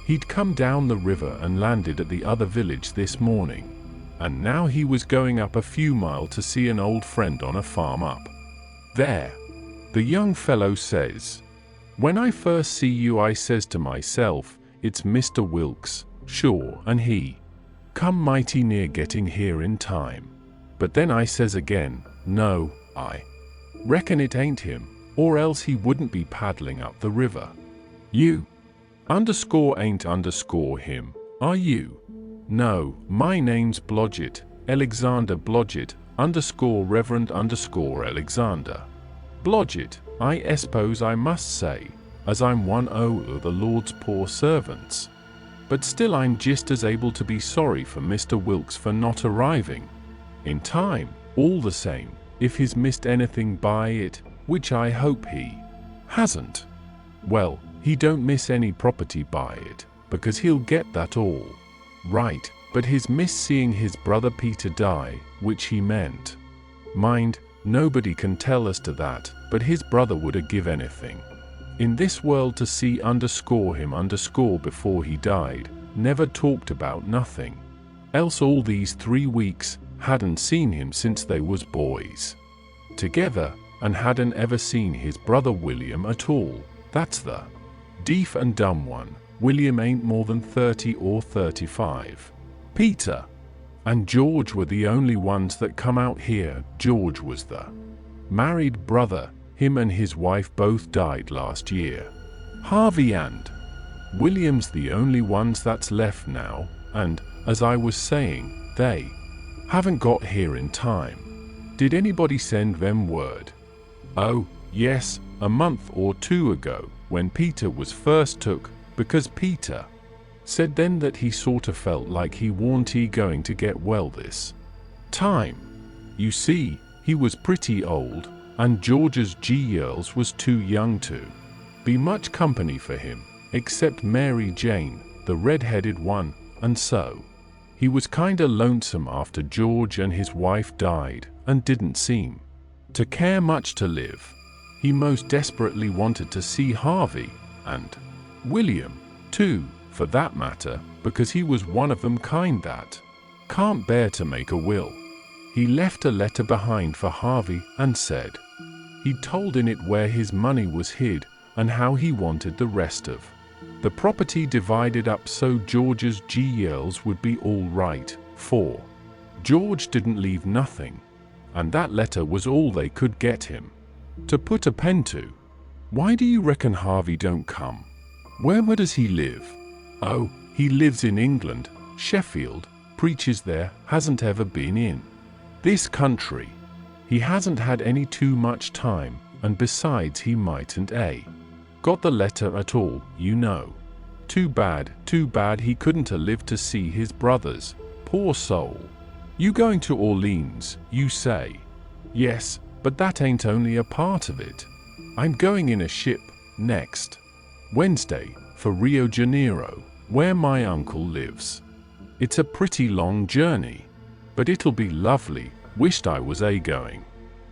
he'd come down the river and landed at the other village this morning, and now he was going up a few miles to see an old friend on a farm up there. The young fellow says, when I first see you I says to myself, it's Mr. Wilkes, sure, and he come mighty near getting here in time. But then I says again, no, I reckon it ain't him, or else he wouldn't be paddling up the river. You ain't him, are you? No, my name's Blodgett, Alexander Blodgett, Reverend Alexander Blodgett, I suppose I must say, as I'm one o' the Lord's poor servants. But still I'm just as able to be sorry for Mr. Wilkes for not arriving in time, all the same, if he's missed anything by it, which I hope he hasn't. Well, he don't miss any property by it, because he'll get that all right, but he's missed seeing his brother Peter die, which he meant. Mind, nobody can tell us to that, but his brother would a give anything In this world to see _him_ before he died, never talked about nothing. Else all these 3 weeks, hadn't seen him since they was boys together, and hadn't ever seen his brother William at all. That's the deaf and dumb one. William ain't more than 30 or 35. Peter and George were the only ones that come out here. George was the married brother. Him and his wife both died last year. Harvey and William's the only ones that's left now, and, as I was saying, they haven't got here in time. Did anybody send them word? Oh, yes, a month or 2 ago, when Peter was first took, because Peter said then that he sorta felt like he warn't going to get well this time. You see, he was pretty old, and George's girls was too young to be much company for him, except Mary Jane, the red-headed one, and so he was kinda lonesome after George and his wife died, and didn't seem to care much to live. He most desperately wanted to see Harvey, and William, too, for that matter, because he was one of them kind that can't bear to make a will. He left a letter behind for Harvey and said he'd told in it where his money was hid and how he wanted the rest of the property divided up so George's girls would be all right, for George didn't leave nothing, and that letter was all they could get him to put a pen to. Why do you reckon Harvey don't come? Where does he live? Oh, he lives in England, Sheffield, preaches there, hasn't ever been in this country. He hasn't had any too much time, and besides he mightn't got the letter at all, you know. Too bad he couldn't live to see his brothers, poor soul. You going to Orleans, you say? Yes, but that ain't only a part of it. I'm going in a ship, next Wednesday, for Rio de Janeiro, where my uncle lives. It's a pretty long journey, but it'll be lovely. Wished I was going.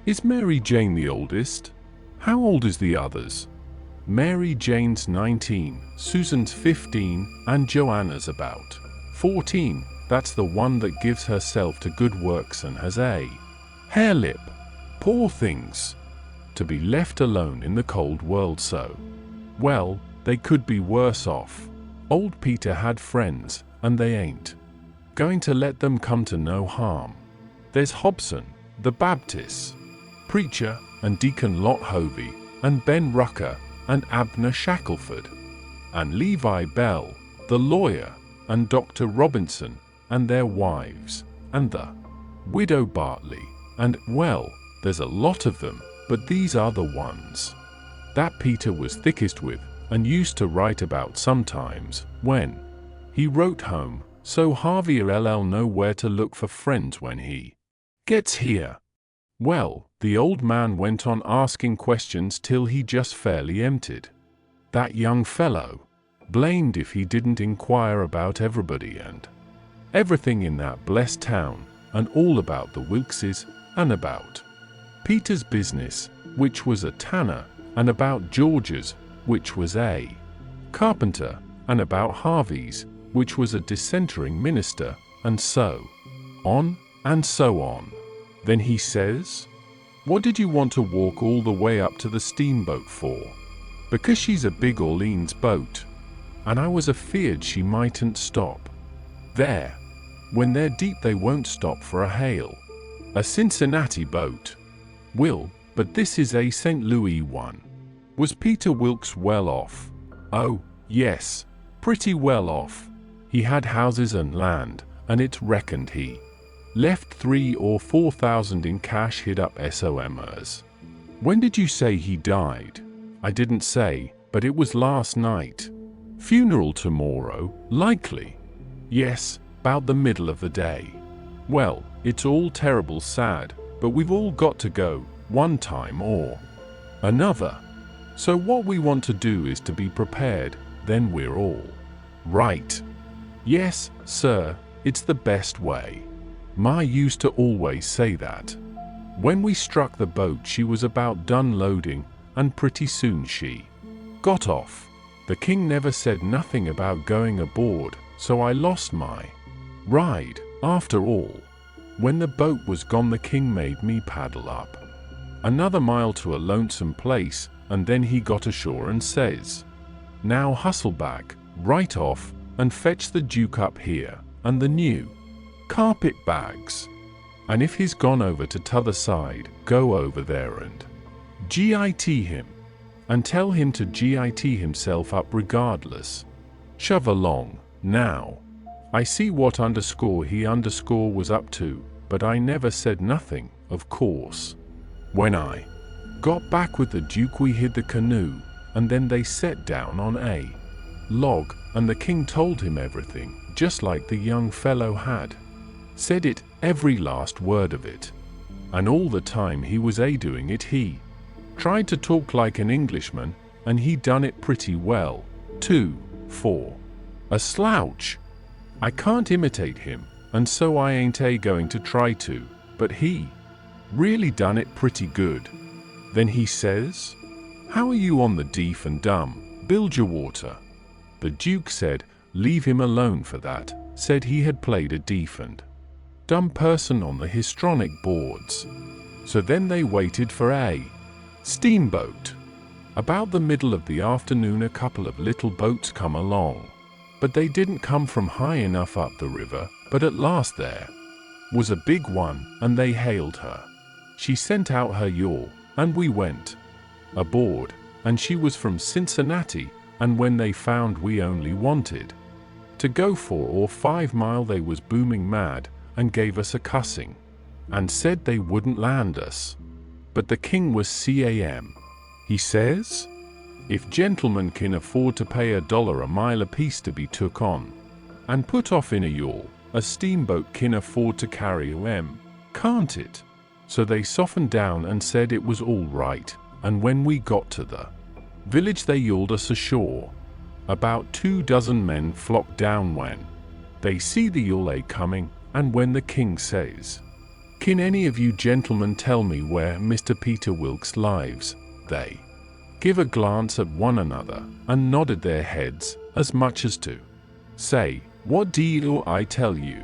Is Mary Jane the oldest? How old is the others? Mary Jane's 19, Susan's 15, and Joanna's about 14. That's the one that gives herself to good works and has a hare lip. Poor things. To be left alone in the cold world so. Well, they could be worse off. Old Peter had friends, and they ain't going to let them come to no harm. There's Hobson, the Baptist preacher, and Deacon Lot Hovey, and Ben Rucker, and Abner Shackelford, and Levi Bell, the lawyer, and Dr. Robinson, and their wives, and the widow Bartley, and, well, there's a lot of them, but these are the ones that Peter was thickest with, and used to write about sometimes, when he wrote home, so Harvey'll know where to look for friends when he gets here. Well, the old man went on asking questions till he just fairly emptied. That young fellow, blamed if he didn't inquire about everybody and everything in that blessed town, and all about the Wilkses, and about Peter's business, which was a tanner, and about George's, which was a carpenter, and about Harvey's, which was a dissentering minister, and so on, and so on. Then he says, "What did you want to walk all the way up to the steamboat for?" "Because she's a big Orleans boat, and I was afeared she mightn't stop there. When they're deep they won't stop for a hail. A Cincinnati boat will, but this is a St. Louis one." Was Peter Wilkes well off? Oh, yes, pretty well off. He had houses and land, and it's reckoned he left 3,000 or 4,000 in cash hid up somers. When did you say he died? I didn't say, but it was last night. Funeral tomorrow, likely. Yes, about the middle of the day. Well, it's all terrible sad, but we've all got to go, one time or another. So what we want to do is to be prepared, then we're all right. Yes, sir, it's the best way. Ma used to always say that. When we struck the boat she was about done loading, and pretty soon she got off. The king never said nothing about going aboard, so I lost my ride. After all, when the boat was gone, the king made me paddle up another mile to a lonesome place, and then he got ashore and says, "Now hustle back, right off, and fetch the Duke up here, and the new carpet bags. And if he's gone over to t'other side, go over there and git him, and tell him to git himself up regardless. Shove along, now." I see what he was up to, but I never said nothing, of course. When I got back with the Duke, we hid the canoe, and then they sat down on a log, and the king told him everything, just like the young fellow had said it, every last word of it. And all the time he was doing it, he tried to talk like an Englishman, and he done it pretty well, too, for a slouch. I can't imitate him, and so I ain't going to try to, but he really done it pretty good. Then he says, "How are you on the deaf and dumb, Bilgewater?" The Duke said, "Leave him alone for that," said he had played a deaf and dumb person on the histrionic boards. So then they waited for a steamboat. About the middle of the afternoon, a couple of little boats come along, but they didn't come from high enough up the river. But at last there was a big one, and they hailed her. She sent out her yawl, and we went aboard, and she was from Cincinnati, and when they found we only wanted to go 4 or 5 miles, they was booming mad, and gave us a cussing, and said they wouldn't land us. But the king was calm. He says, "If gentlemen can afford to pay $1 a mile apiece to be took on and put off in a yawl, a steamboat can afford to carry 'em, can't it?" So they softened down and said it was all right, and when we got to the village they yawled us ashore. About 24 men flocked down when they see the yawl coming, and when the king says, "Can any of you gentlemen tell me where Mr. Peter Wilkes lives?" they give a glance at one another, and nodded their heads, as much as to say, "What do I tell you?"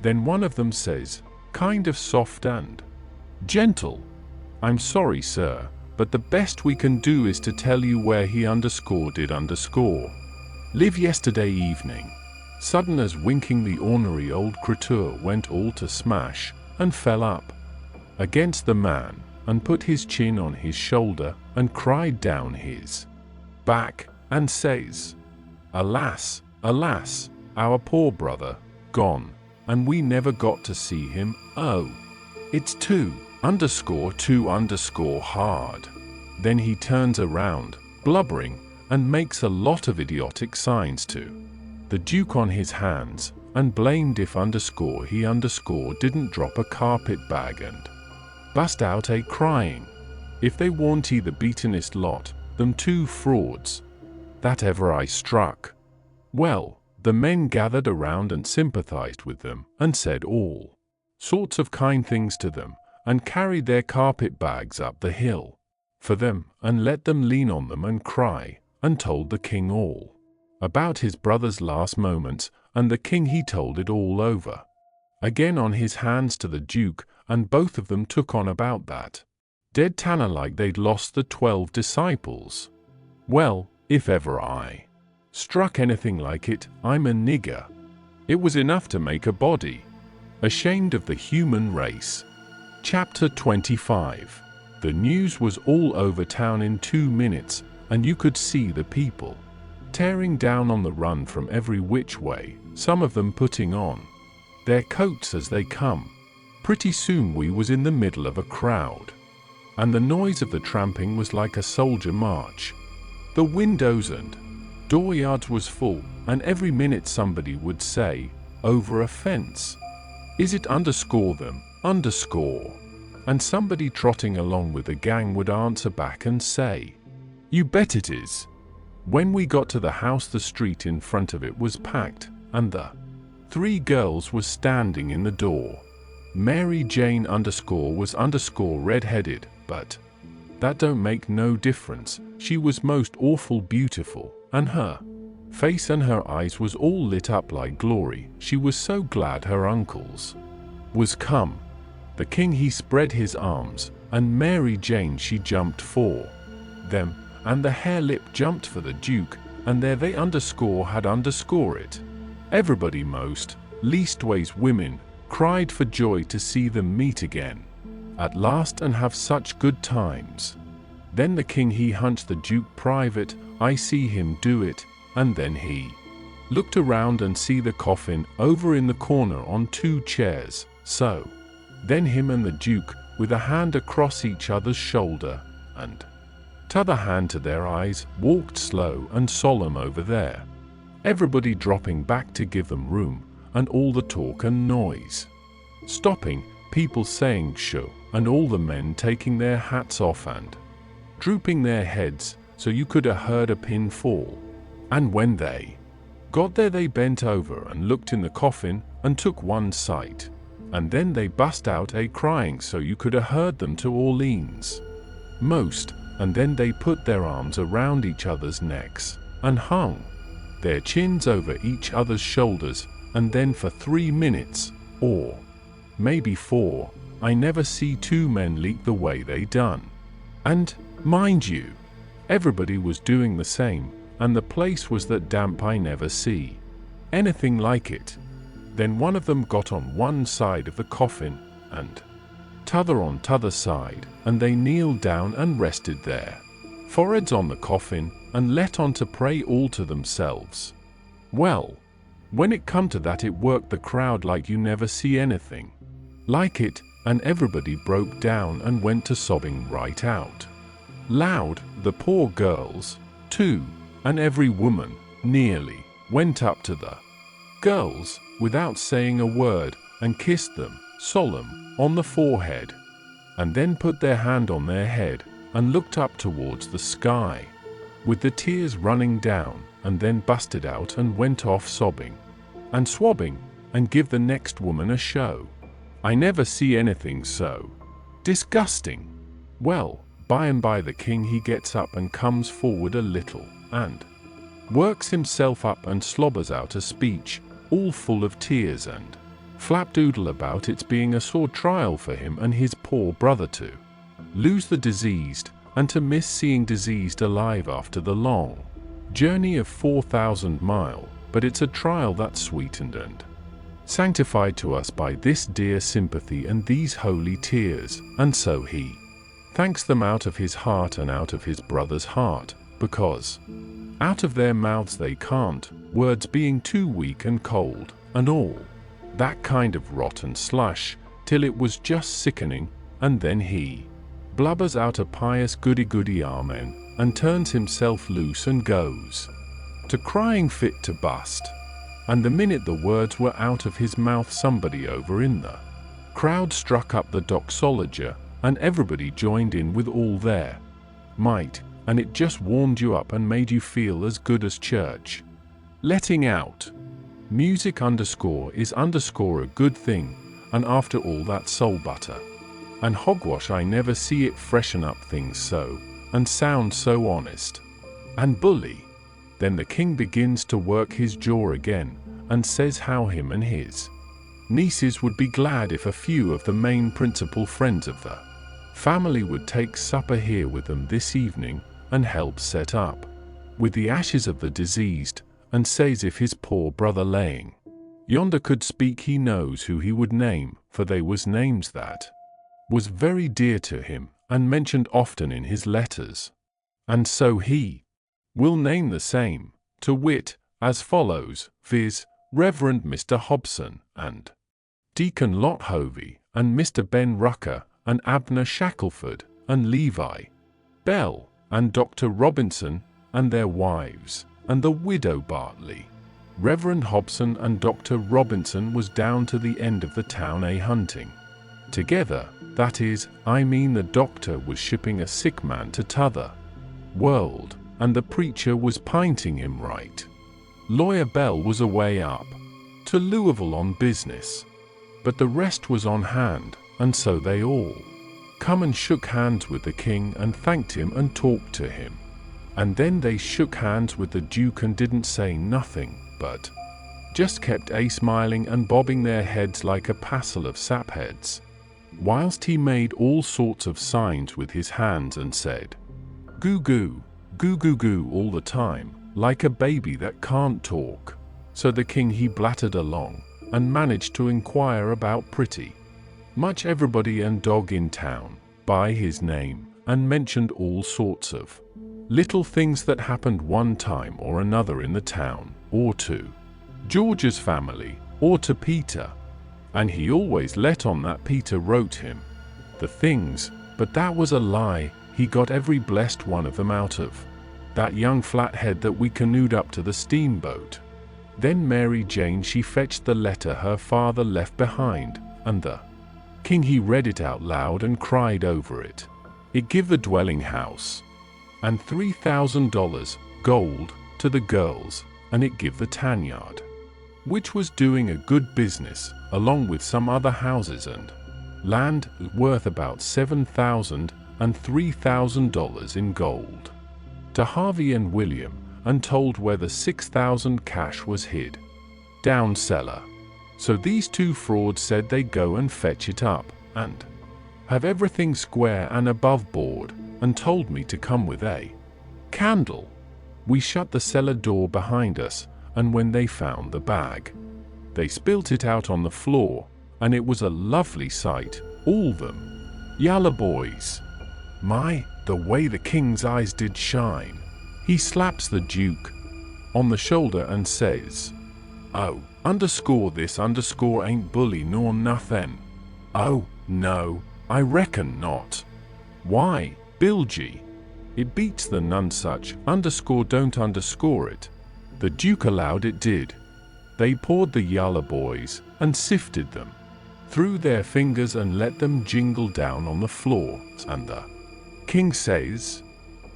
Then one of them says, kind of soft and gentle, "I'm sorry, sir, but the best we can do is to tell you where he _did_ live yesterday evening." Sudden as winking, the ornery old creature went all to smash, and fell up against the man, and put his chin on his shoulder, and cried down his back, and says, "Alas, alas, our poor brother, gone, and we never got to see him. Oh, it's too hard." Then he turns around, blubbering, and makes a lot of idiotic signs to the Duke on his hands, and blamed if he didn't drop a carpet bag and bust out crying. If they warn't the beatenest lot, them 2 frauds, that ever I struck. Well, the men gathered around and sympathized with them, and said all sorts of kind things to them, and carried their carpet bags up the hill for them, and let them lean on them and cry, and told the king all about his brother's last moments, and the king he told it all over again on his hands to the Duke, and both of them took on about that dead tanner like they'd lost the 12 disciples. Well, if ever I struck anything like it, I'm a nigger. It was enough to make a body ashamed of the human race. Chapter 25. The news was all over town in 2 minutes, and you could see the people tearing down on the run from every which way, some of them putting on their coats as they come. Pretty soon we was in the middle of a crowd, and the noise of the tramping was like a soldier march. The windows and dooryards was full, and every minute somebody would say, "Over a fence. Is it _them, _?" And somebody trotting along with the gang would answer back and say, "You bet it is." When we got to the house, the street in front of it was packed, and the 3 girls were standing in the door. Mary Jane was _red-headed, but that don't make no difference. She was most awful beautiful, and her face and her eyes was all lit up like glory. She was so glad her uncles was come. The king he spread his arms, and Mary Jane she jumped for them, and the hare lip jumped for the duke, and there they had underscore it. Everybody most, leastways women, cried for joy to see them meet again at last and have such good times. Then the king he hunched the duke private, I see him do it, and then he looked around and see the coffin over in the corner on 2 chairs, so. Then him and the duke, with a hand across each other's shoulder, and t'other hand to their eyes, walked slow and solemn over there. Everybody dropping back to give them room, and all the talk and noise stopping, people saying "Sho," and all the men taking their hats off and drooping their heads, so you could have heard a pin fall. And when they got there they bent over and looked in the coffin, and took one sight, and then they bust out a-crying so you could have heard them to Orleans most, and then they put their arms around each other's necks, and hung their chins over each other's shoulders, and then for 3 minutes, or maybe 4, I never see 2 men leak the way they done. And, mind you, everybody was doing the same, and the place was that damp I never see anything like it. Then one of them got on one side of the coffin, and t'other on t'other side, and they kneeled down and rested there, foreheads on the coffin, and let on to pray all to themselves. Well, when it come to that, it worked the crowd like you never see anything like it, and everybody broke down and went to sobbing right out loud, the poor girls, too, and every woman, nearly, went up to the girls, without saying a word, and kissed them, solemn, on the forehead, and then put their hand on their head, and looked up towards the sky, with the tears running down, and then busted out and went off sobbing, and swabbing, and give the next woman a show. I never see anything so disgusting. Well, by and by the king he gets up and comes forward a little, and works himself up and slobbers out a speech, all full of tears and flapdoodle about its being a sore trial for him and his poor brother to lose the diseased, and to miss seeing diseased alive after the long journey of 4,000 mile, but it's a trial that's sweetened and sanctified to us by this dear sympathy and these holy tears, and so he thanks them out of his heart and out of his brother's heart, because out of their mouths they can't, words being too weak and cold, and all that kind of rot and slush, till it was just sickening, and then he blubbers out a pious goody-goody amen, and turns himself loose and goes to crying fit to bust. And the minute the words were out of his mouth, somebody over in the crowd struck up the doxology, and everybody joined in with all their might, and it just warmed you up and made you feel as good as church letting out. Music is a good thing, and after all that soul butter and hogwash, I never see it freshen up things so, and sound so honest and bully. Then the king begins to work his jaw again, and says how him and his nieces would be glad if a few of the main principal friends of the family would take supper here with them this evening, and help set up with the ashes of the diseased, and says if his poor brother laying yonder could speak, he knows who he would name, for they was names that was very dear to him, and mentioned often in his letters. And so he will name the same, to wit, as follows, viz., Reverend Mr. Hobson, and Deacon Lot Hovey, and Mr. Ben Rucker, and Abner Shackelford, and Levi Bell, and Dr. Robinson, and their wives, and the widow Bartley. Reverend Hobson and Dr. Robinson was down to the end of the town hunting together, that is, I mean the doctor was shipping a sick man to t'other world, and the preacher was pinting him right. Lawyer Bell was away up to Louisville on business, but the rest was on hand, and so they all come and shook hands with the king and thanked him and talked to him. And then they shook hands with the Duke and didn't say nothing, but just kept smiling and bobbing their heads like a passel of sapheads, whilst he made all sorts of signs with his hands and said, "Goo goo, goo goo goo," all the time, like a baby that can't talk. So the king he blattered along, and managed to inquire about pretty much everybody and dog in town, by his name, and mentioned all sorts of little things that happened one time or another in the town, or to George's family, or to Peter. And he always let on that Peter wrote him the things, but that was a lie. He got every blessed one of them out of that young flathead that we canoed up to the steamboat. Then Mary Jane she fetched the letter her father left behind, and the king he read it out loud and cried over it. It give the dwelling house and $3,000 gold to the girls, and it give the tanyard, which was doing a good business, along with some other houses and land worth about $7,000 and $3,000 in gold, to Harvey and William, and told where the $6,000 cash was hid, down cellar. So these two frauds said they'd go and fetch it up, and have everything square and above board, and told me to come with a candle. We shut the cellar door behind us, and when they found the bag, they spilt it out on the floor, and it was a lovely sight, all them yaller boys. My, the way the king's eyes did shine. He slaps the Duke on the shoulder and says, "Oh, underscore this underscore ain't bully nor nothin'." "Oh, no, I reckon not." "Why, Bilgy, it beats the nonsuch underscore don't underscore it." The Duke allowed it did. They poured the yaller boys and sifted them through their fingers and let them jingle down on the floor, and the king says,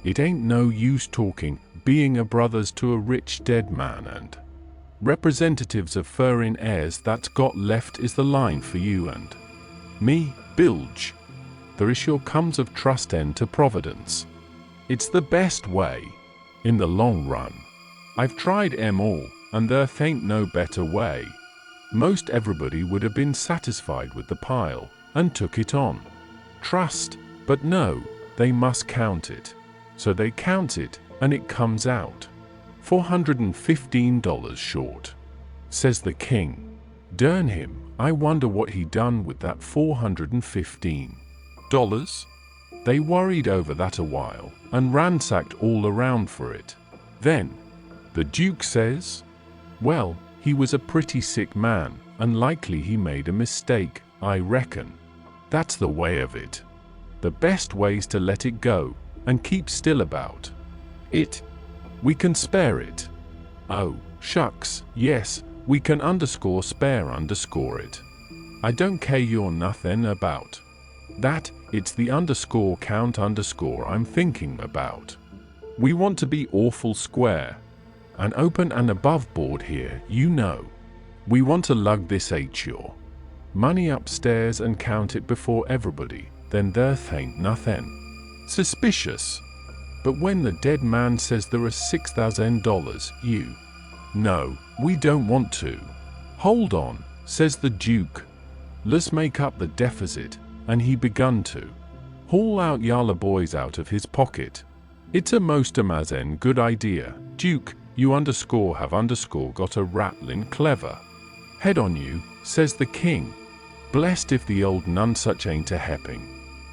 "It ain't no use talking, being a brothers to a rich dead man and representatives of furrin heirs that's got left is the line for you and me, Bilge. There is sure comes of trust end to Providence. It's the best way, in the long run. I've tried 'em all, and there ain't no better way." Most everybody would have been satisfied with the pile, and took it on trust, but no, they must count it. So they count it, and it comes out $415 short. Says the king, "Darn him, I wonder what he done with that $415. They worried over that a while, and ransacked all around for it. Then the Duke says, "Well, he was a pretty sick man, and likely he made a mistake, I reckon. That's the way of it. The best way's to let it go, and keep still about it. We can spare it." "Oh, shucks, yes, we can underscore spare underscore it. I don't care you're nothing about that, it's the underscore count underscore I'm thinking about. We want to be awful square and open and above board here, you know. We want to lug this your money upstairs and count it before everybody, then there ain't nothing suspicious. But when the dead man says there are $6,000, you know, we don't want to." "Hold on," says the Duke. "Let's make up the deficit," and he begun to haul out yaller boys out of his pocket. "It's a most amazin' good idea, Duke, you underscore have underscore got a rattlin' clever head on you," says the king. "Blessed if the old nonsuch ain't a hepping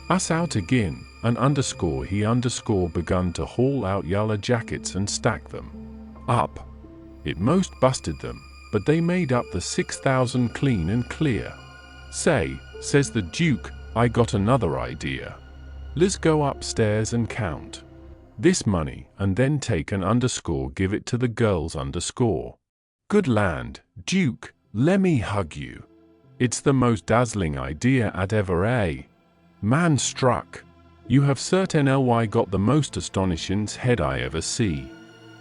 us out agin," and underscore he underscore begun to haul out yaller jackets and stack them up. It most busted them, but they made up the 6,000 clean and clear. "Say," says the Duke, "I got another idea. Let's go upstairs and count this money, and then take an underscore give it to the girls underscore." "Good land, Duke, lemme hug you. It's the most dazzling idea I'd ever man struck. You have certainly got the most astonishing head I ever see.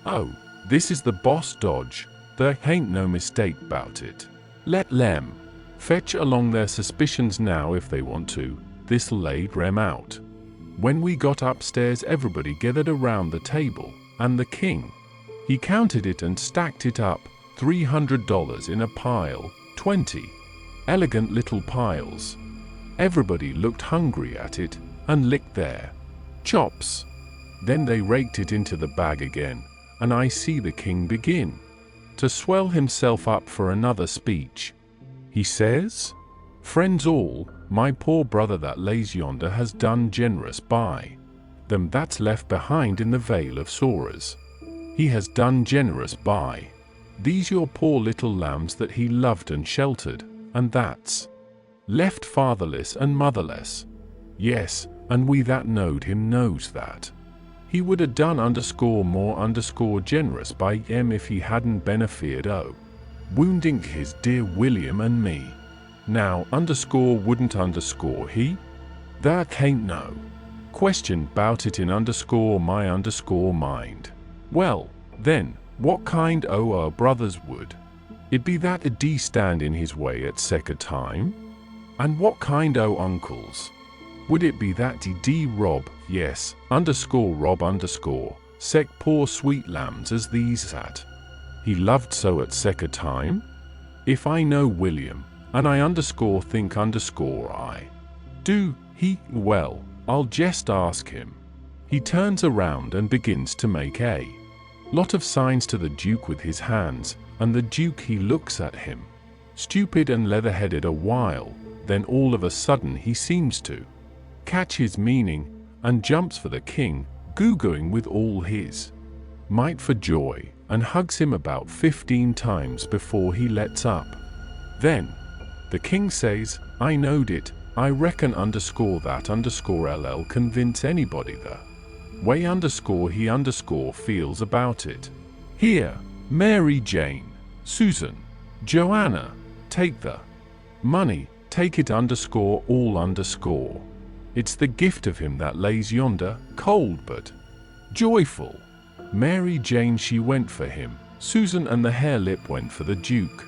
Oh, this is the boss dodge, there ain't no mistake about it. Let them fetch along their suspicions now if they want to. this'll laid Rem out. When we got upstairs, everybody gathered around the table, and the king, he counted it and stacked it up, $300 in a pile, 20 elegant little piles. Everybody looked hungry at it, and licked their chops. Then they raked it into the bag again, and I see the king begin to swell himself up for another speech. He says, "Friends all, my poor brother that lays yonder has done generous by them that's left behind in the vale of sorrows. He has done generous by these your poor little lambs that he loved and sheltered, and that's left fatherless and motherless. Yes, and we that knowed him knows that he would have done more generous by them if he hadn't been afeard wounding his dear William and me. Now wouldn't he? There can't no question bout it in my mind. Well, then, what kind o' our brothers would it be that a stand in his way at second time? And what kind o' uncles would it be that d rob, yes, rob sec poor sweet lambs as these at he loved so at second time? If I know William, and I think I do, well, I'll just ask him." He turns around and begins to make a lot of signs to the Duke with his hands, and the Duke he looks at him, stupid and leather-headed a while, then all of a sudden he seems to catch his meaning, and jumps for the king, goo-gooing with all his might for joy, and hugs him about 15 times before he lets up. Then the king says, "I knowed it, I reckon that LL convince anybody the way he feels about it. Here, Mary Jane, Susan, Joanna, take the money, take it all. It's the gift of him that lays yonder, cold but joyful." Mary Jane she went for him, Susan and the hare lip went for the Duke.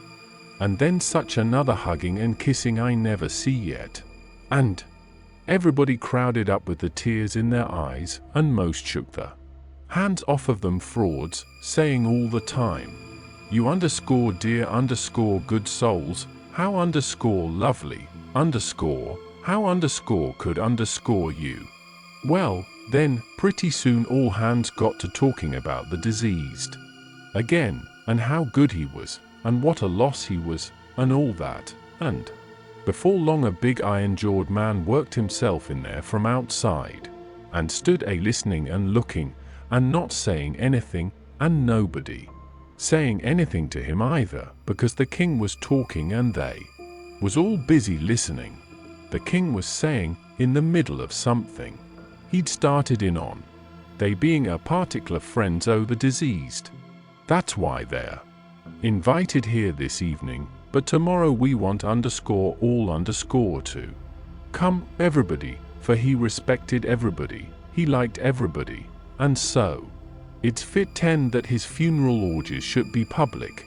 And then such another hugging and kissing I never see yet. And everybody crowded up with the tears in their eyes, and most shook the hands off of them frauds, saying all the time, "You dear good souls, how lovely, how could you." Well, then, pretty soon all hands got to talking about the deceased again, and how good he was, and what a loss he was, and all that, and before long a big iron-jawed man worked himself in there from outside, and stood listening and looking, and not saying anything, and nobody saying anything to him either, because the king was talking and they was all busy listening. The king was saying, in the middle of something he'd started in on, they being a particular friends o' the deceased. That's why they're invited here this evening, but tomorrow we want all to come, everybody, for he respected everybody, he liked everybody, and so it's fit that his funeral orgies should be public.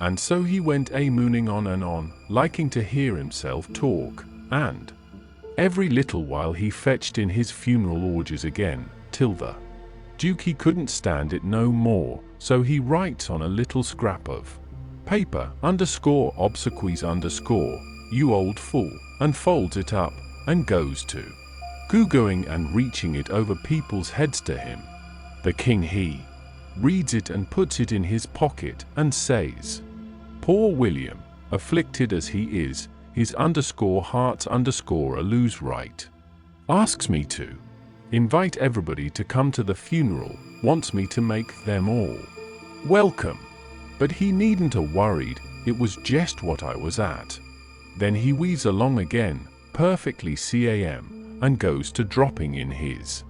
And so he went mooning on and on, liking to hear himself talk, and every little while he fetched in his funeral orgies again, till the Duke he couldn't stand it no more, so he writes on a little scrap of paper, obsequies you old fool, and folds it up, and goes to goo-gooing and reaching it over people's heads to him. The king he reads it and puts it in his pocket, and says, "Poor William, afflicted as he is, his heart's a lose right. Asks me to invite everybody to come to the funeral, wants me to make them all welcome. But he needn't have worried, it was just what I was at." Then he weaves along again, perfectly calm, and goes to dropping in his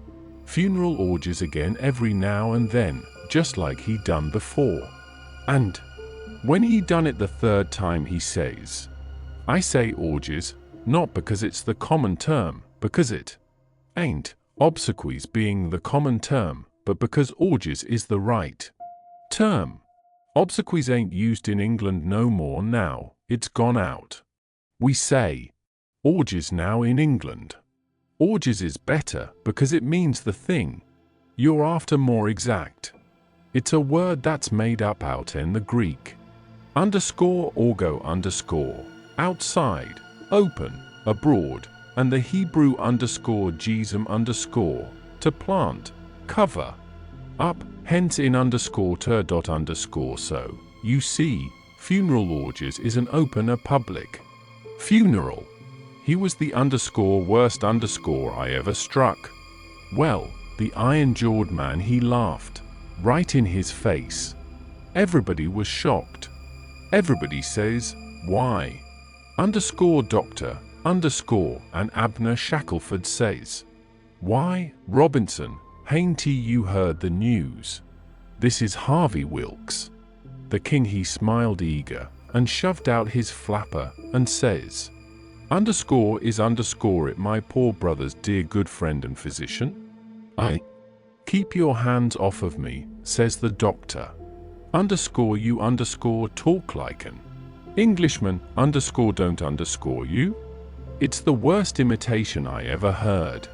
funeral orgies again every now and then, just like he done before. And when he done it the third time he says, I say orgies, not because it's the common term, because it ain't, obsequies being the common term, but because orgies is the right term. Obsequies ain't used in England no more now, it's gone out. We say orgies now in England. Orgies is better because it means the thing you're after more exact. It's a word that's made up out in the Greek. Underscore orgo underscore, outside, open, abroad, and the Hebrew underscore jesum underscore, to plant, cover, up, hence in underscore ter dot underscore. So, you see, funeral orgies is an open a public funeral. He was the underscore worst underscore I ever struck. Well, the iron-jawed man, he laughed right in his face. Everybody was shocked. Everybody says, why? Underscore doctor, underscore, and Abner Shackelford says, why, Robinson, hain't you heard the news? This is Harvey Wilkes. The king, he smiled eager, and shoved out his flapper, and says, underscore is underscore it, my poor brother's dear good friend and physician? Keep your hands off of me, says the doctor. Underscore you underscore talk like an Englishman, underscore don't underscore you? It's the worst imitation I ever heard.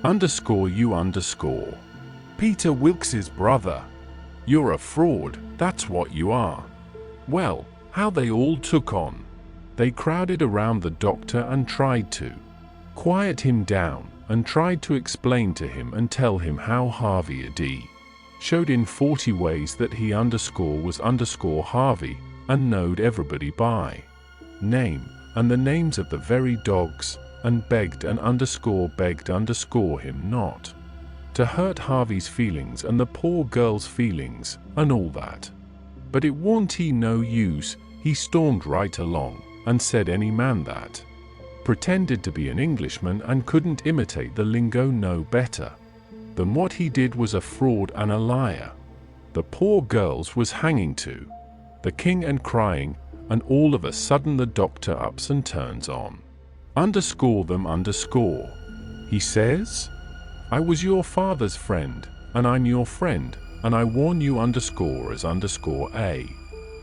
Underscore you underscore Peter Wilkes's brother. You're a fraud, that's what you are. Well, how they all took on. They crowded around the doctor and tried to quiet him down, and tried to explain to him and tell him how Harvey A.D. showed in 40 ways that he underscore was underscore Harvey, and knowed everybody by name, and the names of the very dogs, and begged and underscore begged underscore him not to hurt Harvey's feelings and the poor girl's feelings, and all that. But it warn't he no use, he stormed right along, and said any man that pretended to be an Englishman and couldn't imitate the lingo no better than what he did was a fraud and a liar. The poor girls was hanging to the king and crying, and all of a sudden the doctor ups and turns on underscore them underscore. He says, I was your father's friend, and I'm your friend, and I warn you underscore as underscore a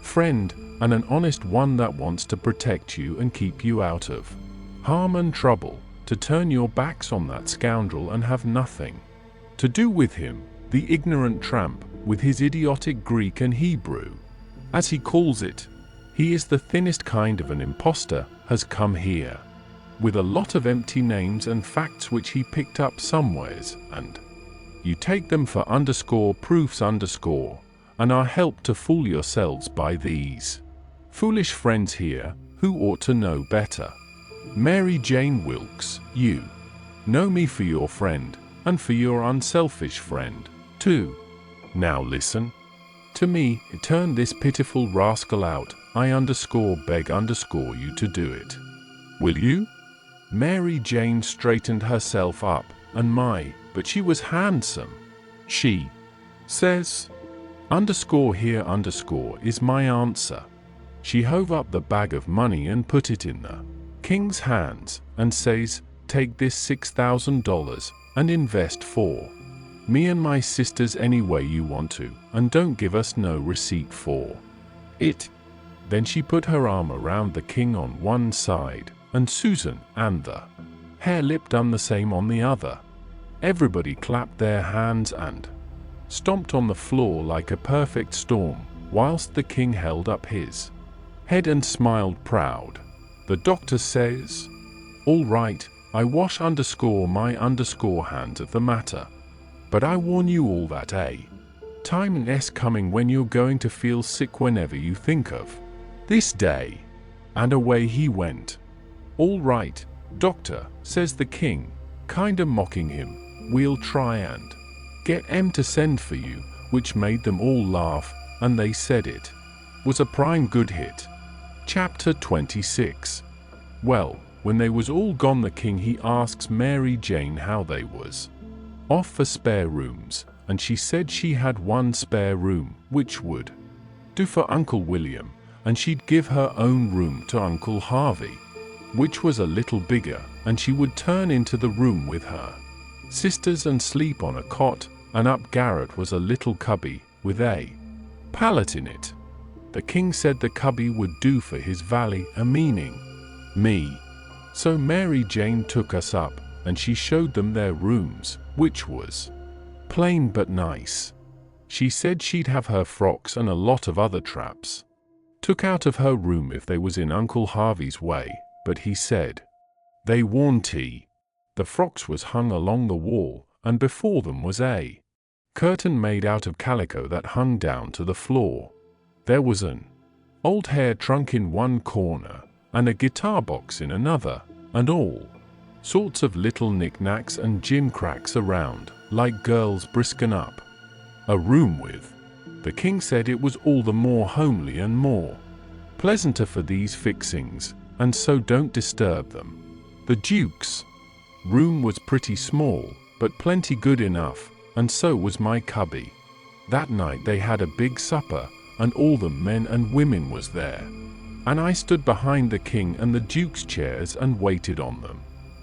friend, and an honest one that wants to protect you and keep you out of harm and trouble, to turn your backs on that scoundrel and have nothing to do with him, the ignorant tramp, with his idiotic Greek and Hebrew, as he calls it. He is the thinnest kind of an impostor, has come here with a lot of empty names and facts which he picked up somewheres, and you take them for underscore proofs underscore, and are helped to fool yourselves by these foolish friends here, who ought to know better. Mary Jane Wilkes, you know me for your friend, and for your unselfish friend, too. Now listen to me, turn this pitiful rascal out, I underscore beg underscore you to do it. Will you? Mary Jane straightened herself up, and but she was handsome. She says, underscore here underscore is my answer. She hove up the bag of money and put it in the king's hands, and says, take this $6,000 and invest for me and my sisters any way you want to, and don't give us no receipt for it. Then she put her arm around the king on one side, and Susan and the hare-lip done the same on the other. Everybody clapped their hands and stomped on the floor like a perfect storm, whilst the king held up his head and smiled proud. The doctor says, all right, I wash underscore my underscore hands of the matter. But I warn you all that time is coming when you're going to feel sick whenever you think of this day. And away he went. All right, doctor, says the king, kinda mocking him, we'll try and get em to send for you, which made them all laugh, and they said it was a prime good hit. Chapter 26. Well, when they was all gone, the king he asks Mary Jane how they was off for spare rooms, and she said she had one spare room, which would do for Uncle William, and she'd give her own room to Uncle Harvey, which was a little bigger, and she would turn into the room with her sisters and sleep on a cot, and up garret was a little cubby with a pallet in it. The king said the cubby would do for his valet, a meaning me. So Mary Jane took us up, and she showed them their rooms, which was plain but nice. She said she'd have her frocks and a lot of other traps took out of her room if they was in Uncle Harvey's way, but he said they warn't. The frocks was hung along the wall, and before them was a curtain made out of calico that hung down to the floor. There was an old hair trunk in one corner, and a guitar box in another, and all sorts of little knickknacks and gimcracks around, like girls brisken up a room with. The king said it was all the more homely and more pleasanter for these fixings, and so don't disturb them. The duke's room was pretty small, but plenty good enough, and so was my cubby. That night they had a big supper, and all the men and women was there. And I stood behind the king and the duke's chairs and waited on them.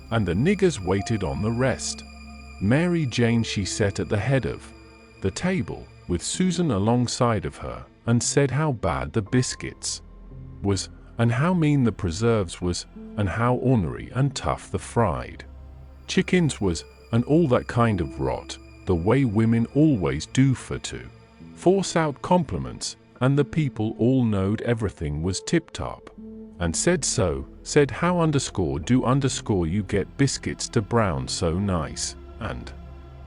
And the niggers waited on the rest. Mary Jane she sat at the head of the table, with Susan alongside of her, and said how bad the biscuits was, and how mean the preserves was, and how ornery and tough the fried chickens was, and all that kind of rot, the way women always do for to force out compliments, and the people all knowed everything was tip-top. And said how do you get biscuits to brown so nice, and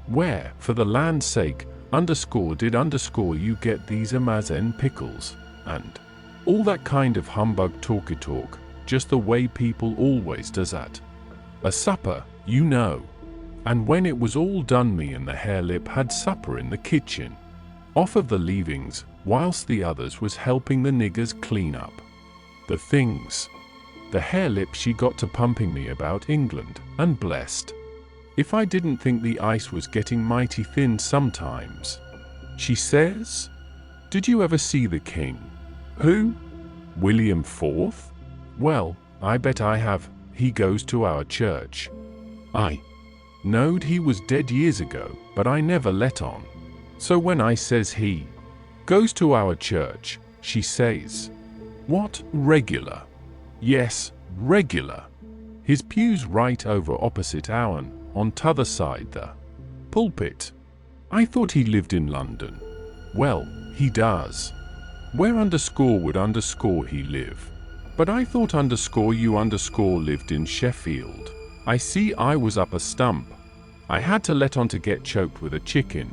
where, for the land's sake, did you get these Amazen pickles, and all that kind of humbug talky-talk, just the way people always does at a supper, you know. And when it was all done, me and the hare-lip had supper in the kitchen, off of the leavings, whilst the others was helping the niggers clean up the things. The hare-lip she got to pumping me about England, and blessed if I didn't think the ice was getting mighty thin sometimes. She says, "Did you ever see the king?" "Who? William IV? Well, I bet I have. He goes to our church." I knowed he was dead years ago, but I never let on. So when I says he goes to our church, she says, "What, regular?" "Yes, regular. His pew's right over opposite our'n, on t'other side the pulpit." I thought he lived in London. Well, he does. Where would he live? But I thought you lived in Sheffield. I see I was up a stump. I had to let on to get choked with a chicken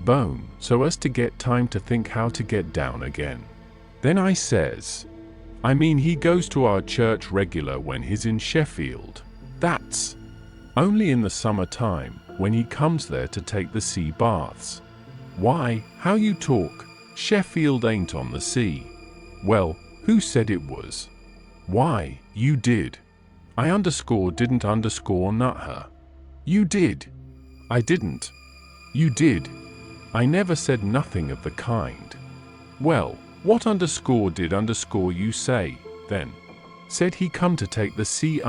bone, so as to get time to think how to get down again. Then I says, "I mean he goes to our church regular when he's in Sheffield. That's only in the summer time, when he comes there to take the sea baths." "Why, how you talk, Sheffield ain't on the sea." "Well, who said it was?" "Why, you did." I didn't nut her. "You did." "I didn't." "You did." "I never said nothing of the kind." "Well, what did you say, then?" "Said he come to take the sea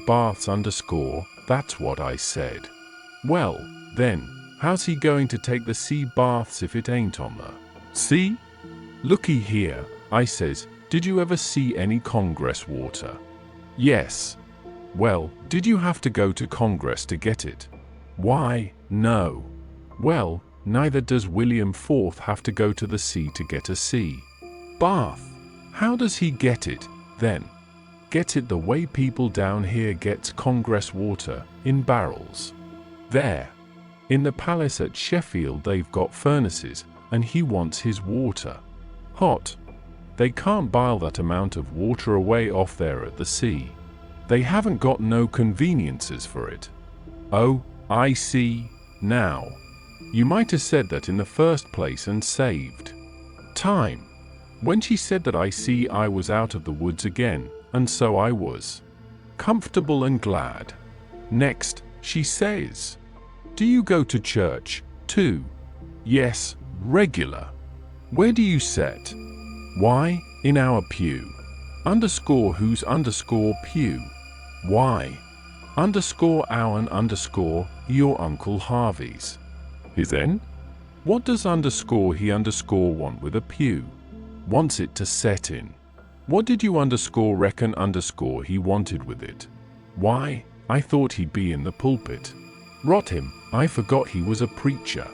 baths that's what I said." "Well, then, how's he going to take the sea baths if it ain't on the sea?" "Looky here," I says, "did you ever see any Congress water?" "Yes." "Well, did you have to go to Congress to get it?" "Why, no." "Well, neither does William IV have to go to the sea to get a sea bath. How does he get it, then?" "Gets it the way people down here gets Congress water, in barrels. There. In the palace at Sheffield they've got furnaces, and he wants his water hot. They can't bile that amount of water away off there at the sea. They haven't got no conveniences for it." "Oh, I see, now. You might have said that in the first place and saved time." When she said that, I was out of the woods again, and so I was comfortable and glad. Next, she says, "Do you go to church, too?" "Yes, regular." "Where do you sit?" "Why, in our pew." Whose pew? "Why, our your Uncle Harvey's." "His en? What does he want with a pew?" "Wants it to set in." "What did you reckon he wanted with it?" "Why, I thought he'd be in the pulpit. Rot him, I forgot he was a preacher.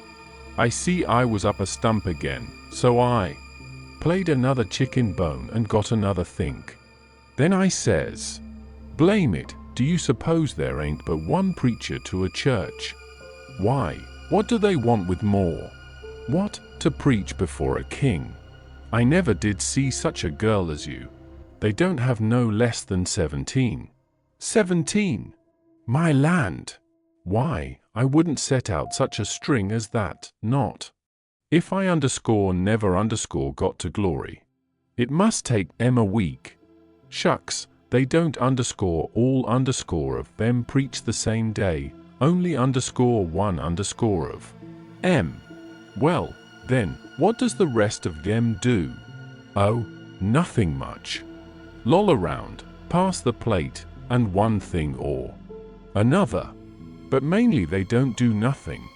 I see I was up a stump again, so I played another chicken bone and got another think. Then I says, blame it, do you suppose there ain't but one preacher to a church? Why, what do they want with more? What, to preach before a king? I never did see such a girl as you. They don't have no less than 17. 17! My land! Why, I wouldn't set out such a string as that, not if I never got to glory. It must take a week. Shucks, they don't all of them preach the same day, only one of M. Well, then, what does the rest of them do? Oh, nothing much. Loll around, pass the plate, and one thing or another. But mainly they don't do nothing.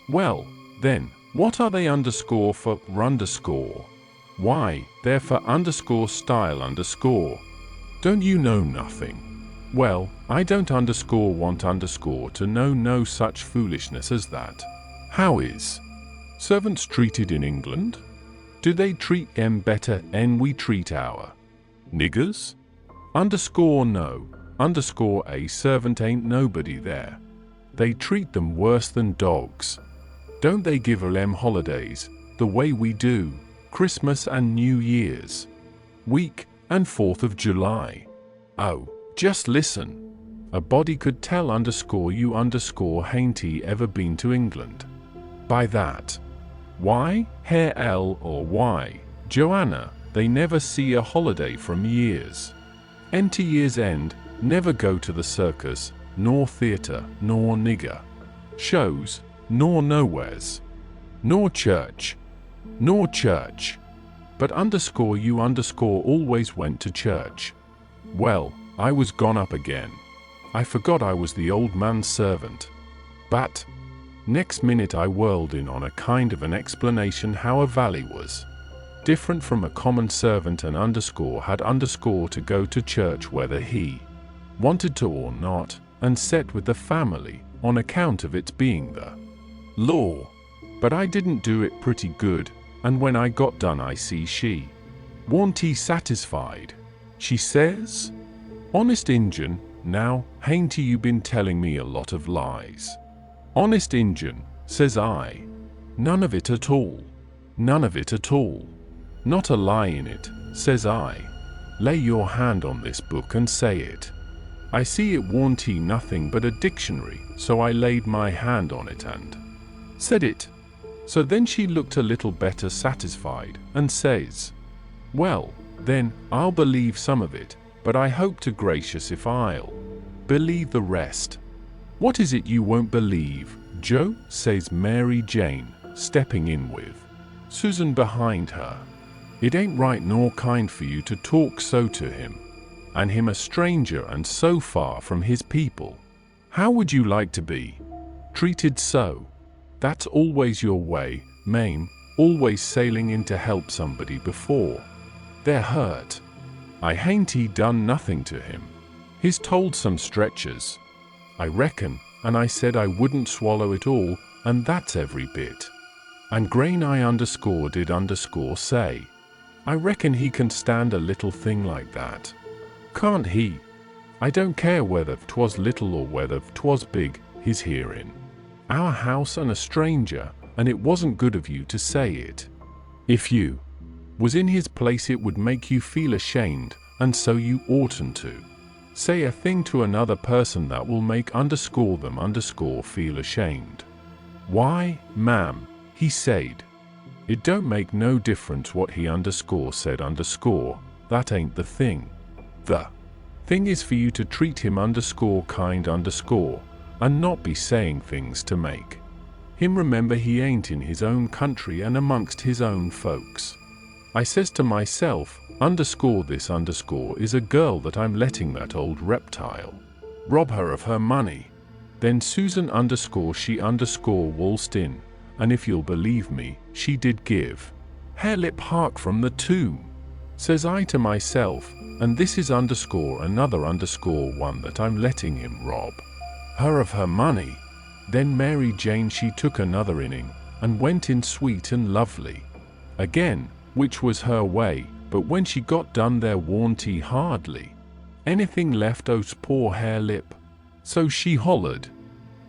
Well, then, what are they for underscore? Why, they're for style. Don't you know nothing? Well, I don't want to know no such foolishness as that. How is servants treated in England? Do they treat em better en we treat our niggers? No, a servant ain't nobody there. They treat them worse than dogs. Don't they give em holidays, the way we do, Christmas and New Year's week, and 4th of July? Oh, just listen. A body could tell you hain't he ever been to England. By that. Why, Herr L or why, Joanna, they never see a holiday from years. To year's end, never go to the circus, nor theatre, nor nigger shows, nor nowheres, nor church. But you always went to church. Well, I was gone up again. I forgot I was the old man's servant. But next minute I whirled in on a kind of an explanation how a valley was different from a common servant and had to go to church whether he wanted to or not, and set with the family on account of its being the law. But I didn't do it pretty good, and when I got done I see she warn't he satisfied. She says, honest Injun, now, hain't you been telling me a lot of lies? Honest Injun, says I. None of it at all. None of it at all. Not a lie in it, says I. Lay your hand on this book and say it. I see it warn't he nothing but a dictionary, so I laid my hand on it and said it. So then she looked a little better satisfied, and says, well, then, I'll believe some of it, but I hope to gracious if I'll believe the rest. What is it you won't believe, Joe? Says Mary Jane, stepping in with Susan behind her. It ain't right nor kind for you to talk so to him, and him a stranger and so far from his people. How would you like to be treated so? That's always your way, Mame, always sailing in to help somebody before they're hurt. I hain't he done nothing to him. He's told some stretchers, I reckon, and I said I wouldn't swallow it all, and that's every bit. And Grain I did say, I reckon he can stand a little thing like that. Can't he? I don't care whether 'twas little or whether 'twas big, his hearing our house and a stranger, and it wasn't good of you to say it. If you was in his place it would make you feel ashamed, and so you oughtn't to say a thing to another person that will make them feel ashamed. Why, ma'am, he said, it don't make no difference what he said that ain't the thing. The thing is for you to treat him kind and not be saying things to make him remember he ain't in his own country and amongst his own folks. I says to myself, this is a girl that I'm letting that old reptile rob her of her money. Then Susan she waltzed in, and if you'll believe me, she did give hair lip hark from the tomb. Says I to myself, and this is another one that I'm letting him rob her of her money. Then Mary Jane she took another inning, and went in sweet and lovely again, which was her way, but when she got done there warn't he hardly anything left o's poor hare lip. So she hollered,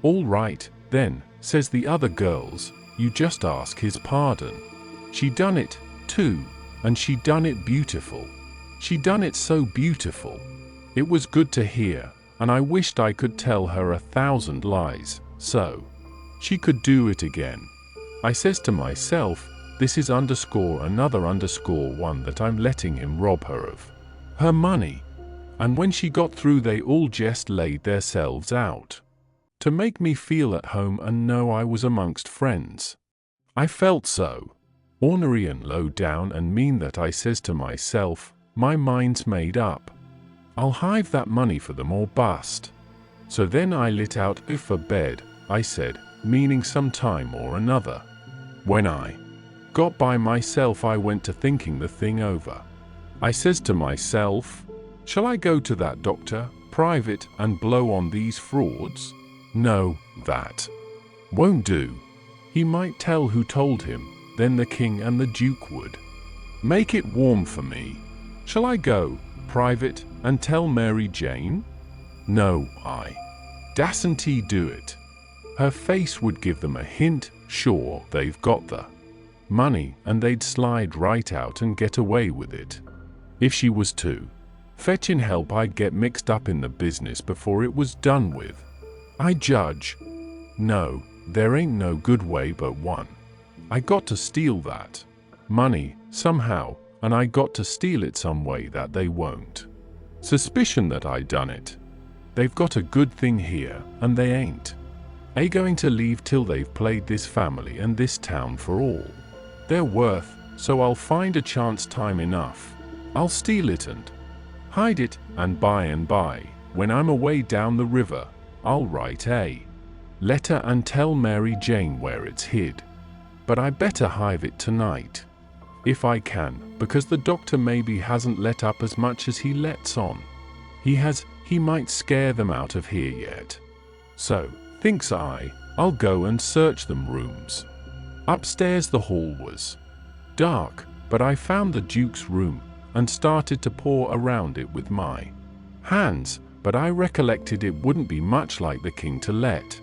"All right, then," says the other girls, "you just ask his pardon." She done it, too, and she done it beautiful. She done it so beautiful. It was good to hear, and I wished I could tell her 1,000 lies, so she could do it again. I says to myself, this is _another_1 that I'm letting him rob her of her money. And when she got through they all just laid theirselves out to make me feel at home and know I was amongst friends. I felt so ornery and low down and mean that I says to myself, my mind's made up. I'll hive that money for them or bust. So then I lit out for bed, I said, meaning some time or another. When I got by myself I went to thinking the thing over. I says to myself, shall I go to that doctor, private, and blow on these frauds? No, that won't do. He might tell who told him, then the king and the duke would make it warm for me. Shall I go, private, and tell Mary Jane? No, I dasn't do it. Her face would give them a hint, sure, they've got the money, and they'd slide right out and get away with it. If she was to fetch in help I'd get mixed up in the business before it was done with. I judge. No, there ain't no good way but one. I got to steal that money, somehow, and I got to steal it some way that they won't suspicion that I done it. They've got a good thing here, and they ain't going to leave till they've played this family and this town for all they're worth, so I'll find a chance time enough. I'll steal it and hide it, and by, when I'm away down the river, I'll write a letter and tell Mary Jane where it's hid. But I better hive it tonight, if I can, because the doctor maybe hasn't let up as much as he lets on. He might scare them out of here yet. So, thinks I'll go and search them rooms. Upstairs the hall was dark, but I found the Duke's room and started to paw around it with my hands, but I recollected it wouldn't be much like the king to let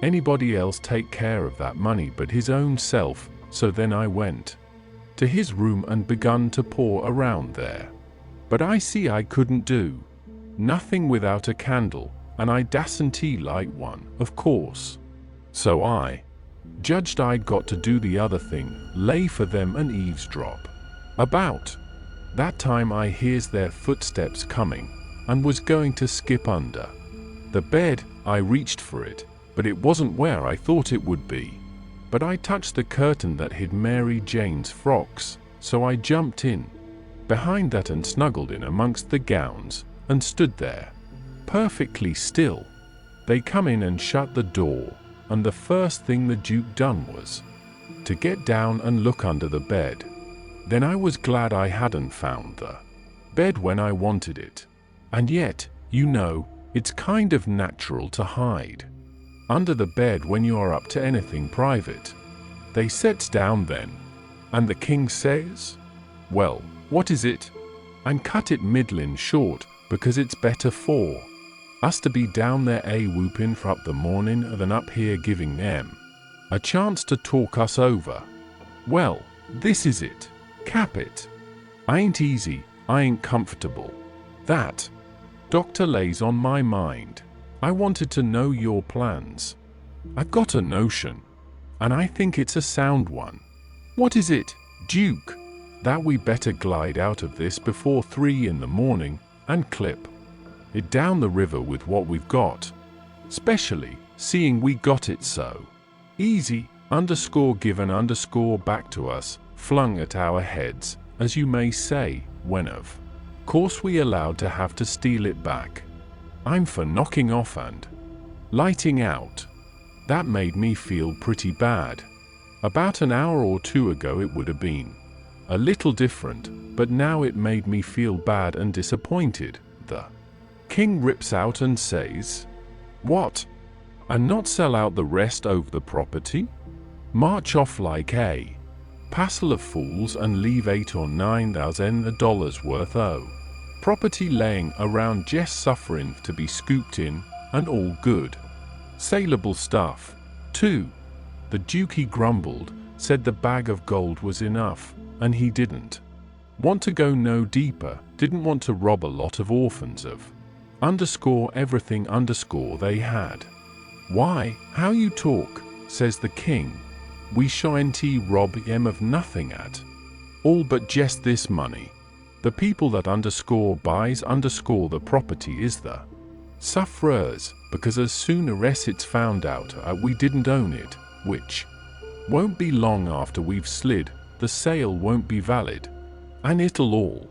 anybody else take care of that money but his own self, so then I went to his room and begun to paw around there. But I see I couldn't do nothing without a candle, and I dasn't light one, of course. So I judged I'd got to do the other thing, lay for them and eavesdrop. About that time I hears their footsteps coming, and was going to skip under the bed. I reached for it, but it wasn't where I thought it would be. But I touched the curtain that hid Mary Jane's frocks, so I jumped in behind that and snuggled in amongst the gowns, and stood there, perfectly still. They come in and shut the door, and the first thing the Duke done was to get down and look under the bed. Then I was glad I hadn't found the bed when I wanted it. And yet, you know, it's kind of natural to hide under the bed when you are up to anything private. They sets down then, and the king says, "Well, what is it?" and cut it middlin' short, because it's better for us to be down there whoopin' for up the morning than up here giving them a chance to talk us over. Well, this is it. Cap it. I ain't easy, I ain't comfortable. That doctor lays on my mind. I wanted to know your plans. I've got a notion, and I think it's a sound one. What is it, Duke? That we better glide out of this before 3 in the morning, and clip it down the river with what we've got. Specially, seeing we got it so easy, given back to us, flung at our heads, as you may say, when of course we allowed to have to steal it back. I'm for knocking off and lighting out. That made me feel pretty bad. About an hour or two ago it would have been a little different, but now it made me feel bad and disappointed. The king rips out and says, "What? and not sell out the rest over the property? March off like a passel of fools and leave $8,000 or $9,000 worth o' property laying around just suffering to be scooped in, and all good, saleable stuff, too. The Duke, he grumbled, said the bag of gold was enough, and he didn't want to go no deeper, didn't want to rob a lot of orphans of everything they had. Why, how you talk, says the king. We shan't rob him of nothing at all but just this money. The people that buys the property is the sufferers, because as soon as it's found out we didn't own it, which won't be long after we've slid, the sale won't be valid, and it'll all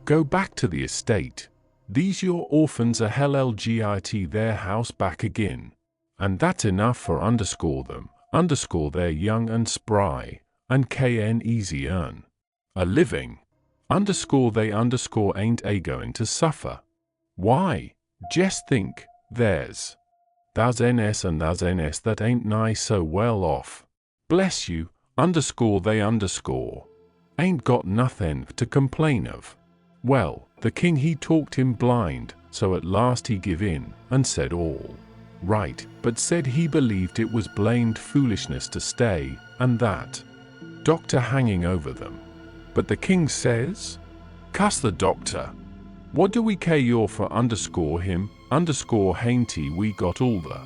go back to the estate. These your orphans are hellgit their house back again, and that's enough for them, they're young and spry, and can easy earn a living, they ain't going to suffer. Why, just think, there's ns and ns that ain't nigh so well off. Bless you, they ain't got nothing to complain of. Well, the king, he talked him blind, so at last he give in and said all right, but said he believed it was blamed foolishness to stay, and that doctor hanging over them. But the king says, cuss the doctor. What do we care for him, hain't we got all the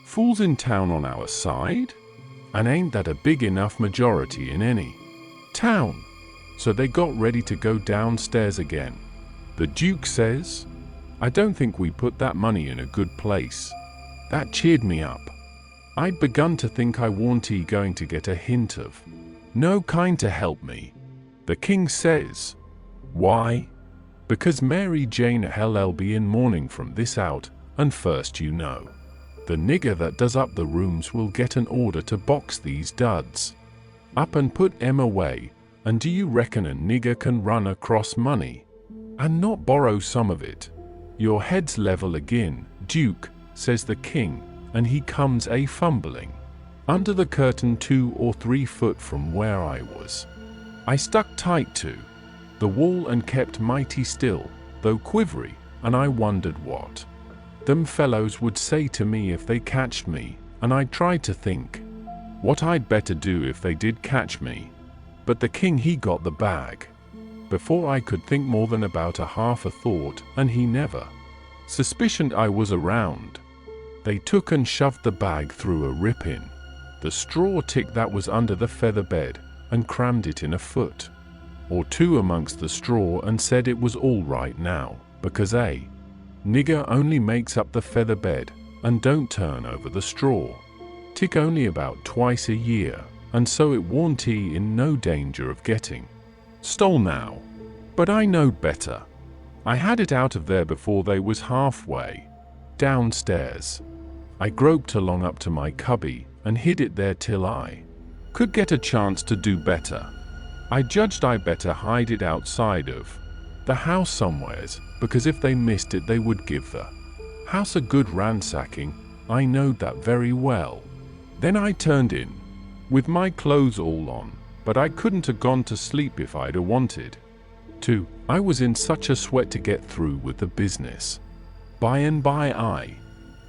fools in town on our side? And ain't that a big enough majority in any town? So they got ready to go downstairs again. The Duke says, I don't think we put that money in a good place. That cheered me up. I'd begun to think I warn't going to get a hint of no kind to help me. The king says, why? Because Mary Jane be in mourning from this out, and first the nigger that does up the rooms will get an order to box these duds up and put 'em away. And do you reckon a nigger can run across money and not borrow some of it? Your head's level again, Duke, says the king, and he comes fumbling under the curtain 2 or 3 foot from where I was. I stuck tight to the wall and kept mighty still, though quivery, and I wondered what them fellows would say to me if they catched me, and I tried to think what I'd better do if they did catch me. But the king, he got the bag before I could think more than about a half a thought, and he never suspicioned I was around. They took and shoved the bag through a rip in the straw tick that was under the feather bed, and crammed it in a foot or 2 amongst the straw, and said it was all right now, because a nigger only makes up the feather bed and don't turn over the straw tick only about twice a year, and so it warn't in no danger of getting stole now. But I knowed better. I had it out of there before they was halfway downstairs. I groped along up to my cubby and hid it there till I could get a chance to do better. I judged I better hide it outside of the house somewheres, because if they missed it they would give the house a good ransacking. I knowed that very well. Then I turned in, with my clothes all on, but I couldn't have gone to sleep if I'd a wanted to. I was in such a sweat to get through with the business. By and by I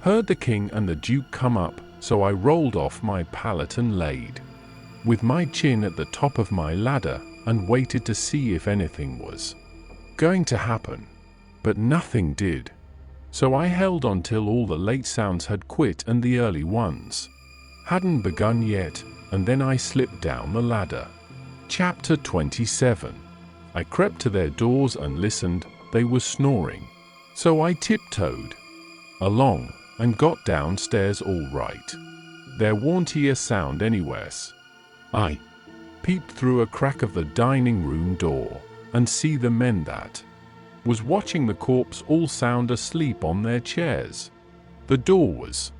heard the king and the Duke come up, so I rolled off my pallet and laid with my chin at the top of my ladder and waited to see if anything was going to happen. But nothing did. So I held on till all the late sounds had quit and the early ones hadn't begun yet, and then I slipped down the ladder. Chapter 27. I crept to their doors and listened. They were snoring. So I tiptoed along and got downstairs all right. There warn't a sound anywheres. I peeped through a crack of the dining room door and see the men that was watching the corpse all sound asleep on their chairs. The door was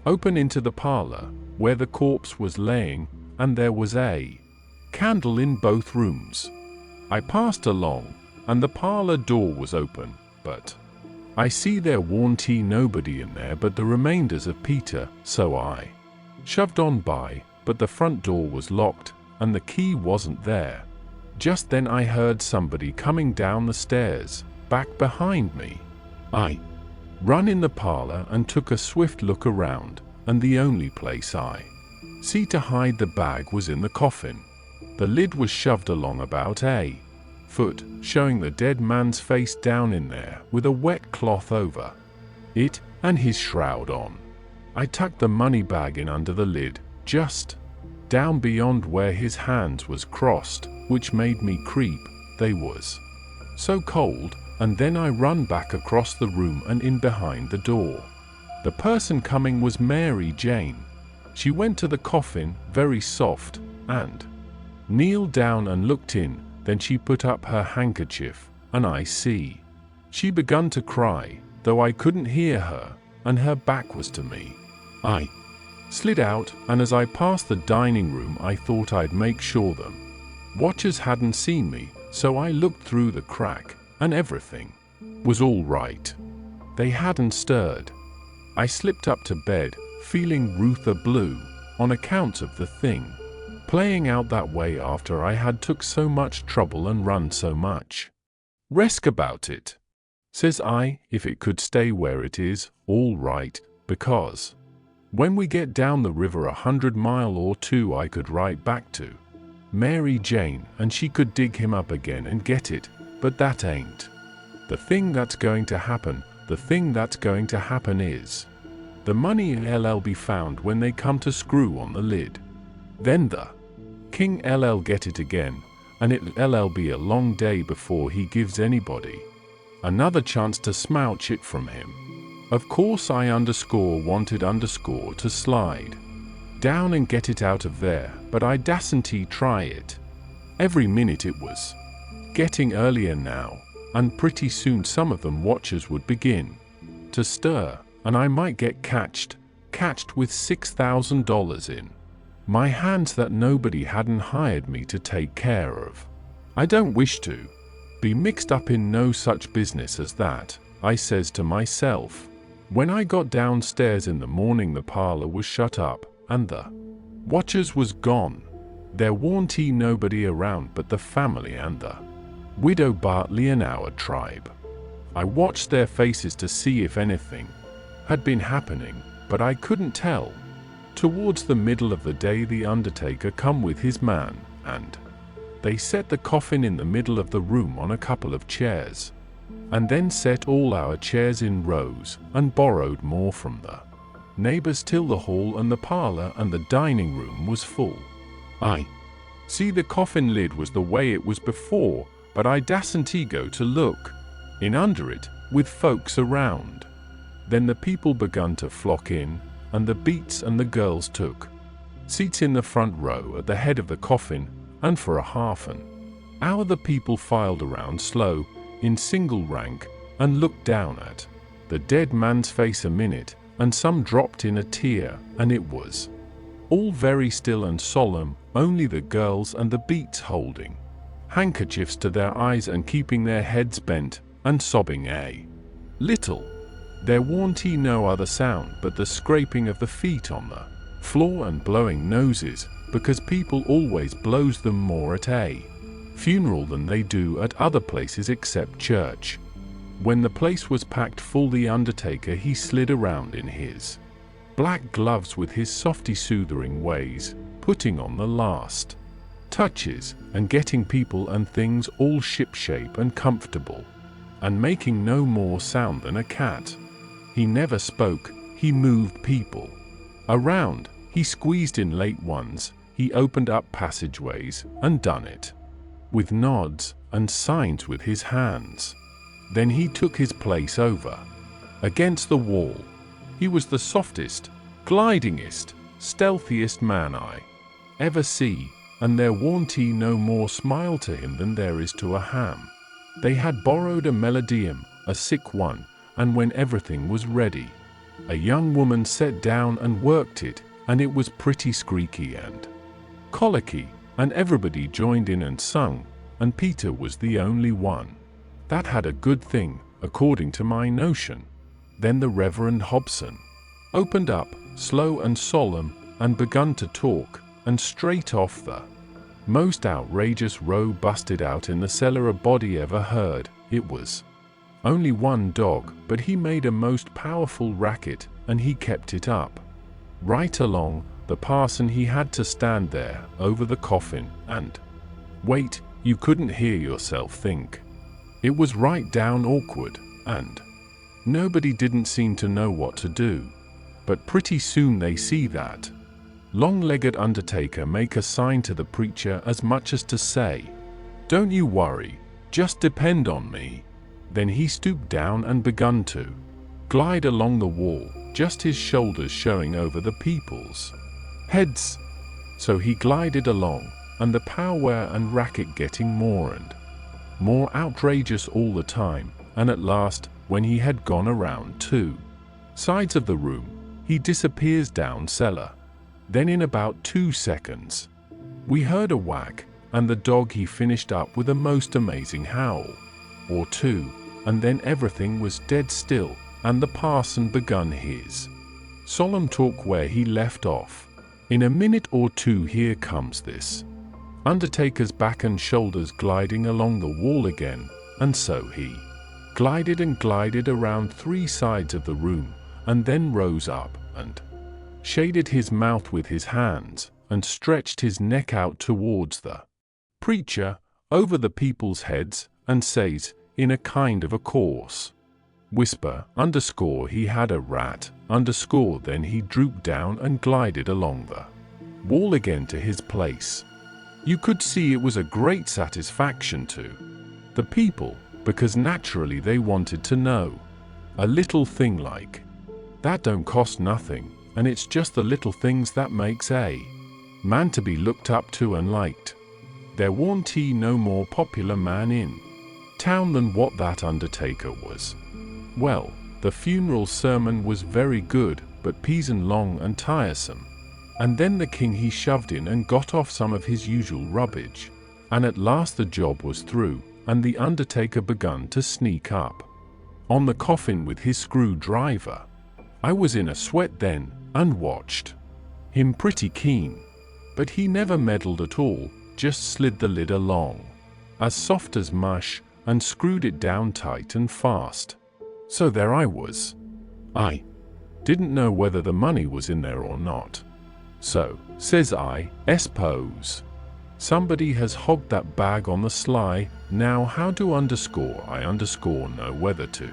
open into the parlor where the corpse was laying, and there was a candle in both rooms. I passed along, and the parlor door was open, but I see there warn't nobody in there but the remainders of Peter, so I shoved on by, but the front door was locked, and the key wasn't there. Just then I heard somebody coming down the stairs, back behind me. I run in the parlor and took a swift look around, and the only place I see to hide the bag was in the coffin. The lid was shoved along about a foot, showing the dead man's face down in there with a wet cloth over it and his shroud on. I tucked the money bag in under the lid, just down beyond where his hands was crossed, which made me creep, they was so cold, and then I run back across the room and in behind the door. The person coming was Mary Jane. She went to the coffin, very soft, and kneeled down and looked in. Then she put up her handkerchief, and I see she begun to cry, though I couldn't hear her, and her back was to me. I slid out, and as I passed the dining room I thought I'd make sure them watchers hadn't seen me, so I looked through the crack, and everything was all right. They hadn't stirred. I slipped up to bed, feeling Ruther blue, on account of the thing playing out that way after I had took so much trouble and run so much risk about it. Says I, if it could stay where it is, all right, because when we get down the river 100 mile or 2 I could write back to Mary Jane and she could dig him up again and get it, but that ain't the thing that's going to happen. The thing that's going to happen is the money LL be found when they come to screw on the lid. Then the King LL get it again, and it LL be a long day before he gives anybody another chance to smouch it from him. Of course I wanted to slide down and get it out of there, but I dasn't try it. Every minute it was getting earlier now, and pretty soon some of them watchers would begin to stir, and I might get catched with $6,000 in my hands that nobody hadn't hired me to take care of. I don't wish to be mixed up in no such business as that, I says to myself. When I got downstairs in the morning the parlor was shut up, and the watchers was gone. There warn't nobody around but the family and the widow Bartley and our tribe. I watched their faces to see if anything had been happening, but I couldn't tell. Towards the middle of the day the undertaker come with his man, and they set the coffin in the middle of the room on a couple of chairs, and then set all our chairs in rows, and borrowed more from the neighbors till the hall and the parlor and the dining room was full. I see the coffin lid was the way it was before, but I dasn't go to look in under it, with folks around. Then the people begun to flock in, and the beats and the girls took seats in the front row at the head of the coffin, and for a half an hour the people filed around slow, in single rank, and looked down at the dead man's face a minute, and some dropped in a tear, and it was all very still and solemn, only the girls and the beats holding handkerchiefs to their eyes and keeping their heads bent, and sobbing a little. There warn't no other sound but the scraping of the feet on the floor and blowing noses, because people always blows them more at a funeral than they do at other places except church. When the place was packed full the undertaker he slid around in his black gloves with his softy soothing ways, putting on the last touches, and getting people and things all shipshape and comfortable, and making no more sound than a cat. He never spoke, he moved people around, he squeezed in late ones, he opened up passageways, and done it with nods and signs with his hands. Then he took his place over against the wall. He was the softest, glidingest, stealthiest man I ever see, and there warn't no more smile to him than there is to a ham. They had borrowed a melodeum, a sick one, and when everything was ready, a young woman sat down and worked it, and it was pretty squeaky and colicky, and everybody joined in and sung, and Peter was the only one that had a good thing, according to my notion. Then the Reverend Hobson opened up, slow and solemn, and begun to talk, and straight off the most outrageous row busted out in the cellar a body ever heard. It was only one dog, but he made a most powerful racket, and he kept it up. Right along, the parson he had to stand there, over the coffin, and wait, you couldn't hear yourself think. It was right down awkward, and nobody didn't seem to know what to do. But pretty soon they see that long-legged undertaker make a sign to the preacher as much as to say, "Don't you worry, just depend on me." Then he stooped down and begun to glide along the wall, just his shoulders showing over the people's heads. So he glided along, and the powwow and racket getting more and more outrageous all the time, and at last, when he had gone around 2 sides of the room, he disappears down cellar. Then in about 2 seconds, we heard a whack, and the dog he finished up with a most amazing howl or two, and then everything was dead still, and the parson begun his solemn talk where he left off. In a minute or two here comes this undertaker's back and shoulders gliding along the wall again, and so he glided and glided around 3 sides of the room, and then rose up, and shaded his mouth with his hands, and stretched his neck out towards the preacher, over the people's heads, and says, in a kind of a coarse whisper, underscore he had a rat, underscore then he drooped down and glided along the wall again to his place. You could see it was a great satisfaction to the people, because naturally they wanted to know. A little thing like that don't cost nothing, and it's just the little things that makes a man to be looked up to and liked. There warn't no more popular man in town than what that undertaker was. Well, the funeral sermon was very good, but peasin' long and tiresome. And then the king he shoved in and got off some of his usual rubbish, and at last the job was through, and the undertaker begun to sneak up on the coffin with his screwdriver. I was in a sweat then, and watched him pretty keen, but he never meddled at all, just slid the lid along as soft as mush, and screwed it down tight and fast. So there I was. I didn't know whether the money was in there or not. So, says I, "S'pose somebody has hogged that bag on the sly, now how do I know whether to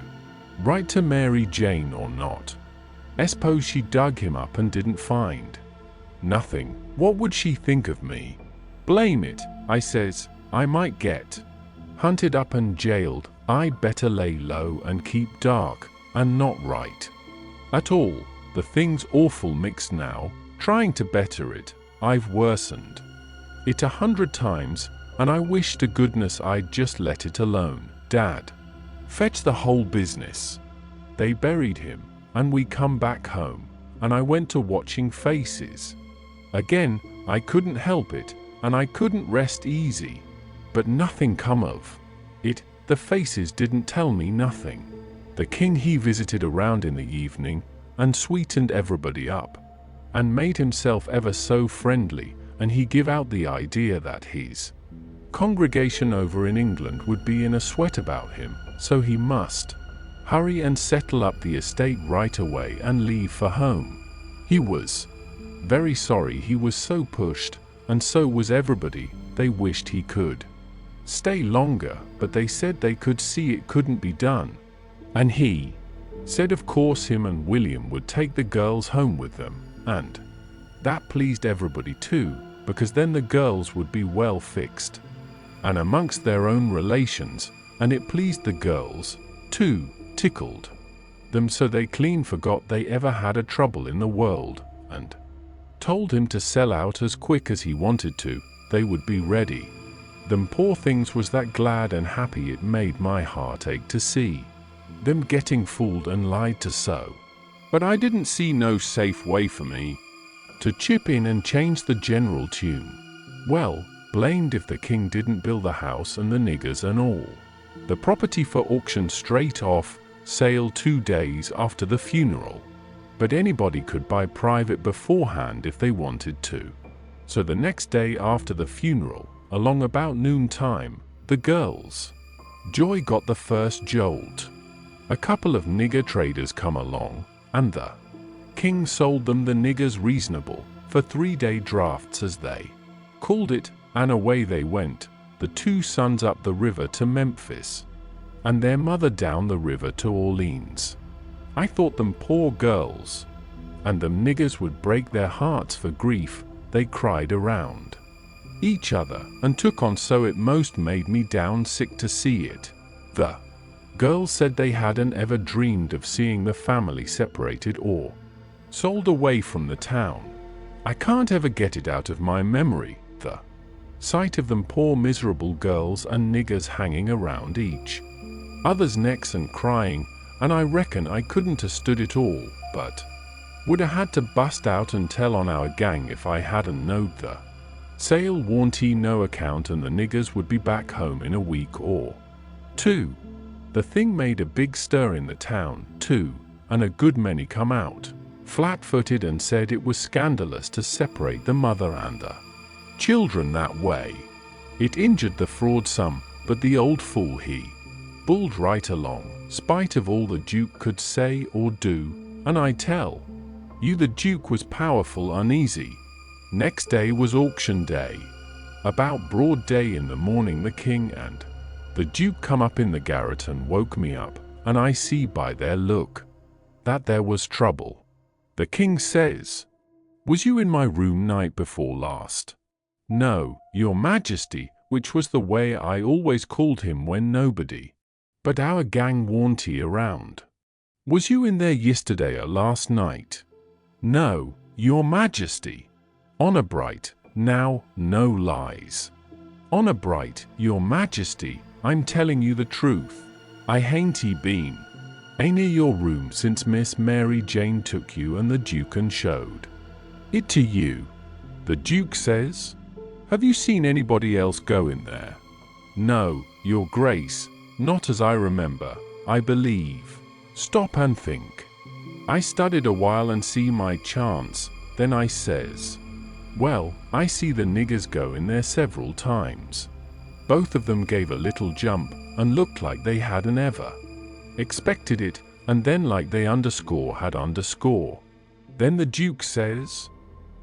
write to Mary Jane or not? S'pose she dug him up and didn't find nothing, what would she think of me? Blame it, I says, I might get hunted up and jailed. I'd better lay low and keep dark, and not write at all. The thing's awful mixed now. Trying to better it, I've worsened it 100 times, and I wish to goodness I'd just let it alone. Dad fetch the whole business. They buried him, and we come back home, and I went to watching faces. Again, I couldn't help it, and I couldn't rest easy. But nothing come of it. The faces didn't tell me nothing. The king he visited around in the evening, and sweetened everybody up, and made himself ever so friendly, and he give out the idea that his congregation over in England would be in a sweat about him, so he must hurry and settle up the estate right away and leave for home. He was very sorry he was so pushed, and so was everybody. They wished he could stay longer, but they said they could see it couldn't be done. And he said of course him and William would take the girls home with them, and that pleased everybody too, because then the girls would be well fixed and amongst their own relations, and it pleased the girls too, tickled them so they clean forgot they ever had a trouble in the world, and told him to sell out as quick as he wanted to, they would be ready. Them poor things was that glad and happy it made my heart ache to see them getting fooled and lied to so. But I didn't see no safe way for me to chip in and change the general tune. Well, blamed if the king didn't build the house and the niggers and all. The property for auction straight off, sale 2 days after the funeral. But anybody could buy private beforehand if they wanted to. So the next day after the funeral, along about noontime, the girls' joy got the first jolt. A couple of nigger traders come along, and the king sold them the niggers reasonable, for 3-day drafts as they called it, and away they went, the 2 sons up the river to Memphis, and their mother down the river to Orleans. I thought them poor girls, and them niggers would break their hearts for grief, they cried around each other, and took on so it most made me down sick to see it. The girls said they hadn't ever dreamed of seeing the family separated or sold away from the town. I can't ever get it out of my memory, the sight of them poor miserable girls and niggers hanging around each other's necks and crying, and I reckon I couldn't have stood it all, but would have had to bust out and tell on our gang if I hadn't knowed the sale warranty no account and the niggers would be back home in a week or 2. The thing made a big stir in the town, too, and a good many come out, flat-footed, and said it was scandalous to separate the mother and the children that way. It injured the fraud some, but the old fool he bulled right along, spite of all the Duke could say or do, and I tell you the Duke was powerful uneasy. Next day was auction day. About broad day in the morning the king and the Duke come up in the garret and woke me up, and I see by their look that there was trouble. The king says, "Was you in my room night before last?" "No, your majesty," which was the way I always called him when nobody but our gang warnty around. "Was you in there yesterday or last night?" "No, your majesty." "Honor bright, now, no lies." "Honor bright, your majesty, I'm telling you the truth. I hain't been near your room since Miss Mary Jane took you and the Duke and showed it to you." The Duke says, "Have you seen anybody else go in there?" "No, your grace, not as I remember, I believe." Stop and think. I studied a while and see my chance, then I says, "Well, I see the niggers go in there several times." Both of them gave a little jump and looked like they hadn't ever expected it, and then like they had underscore. Then the Duke says,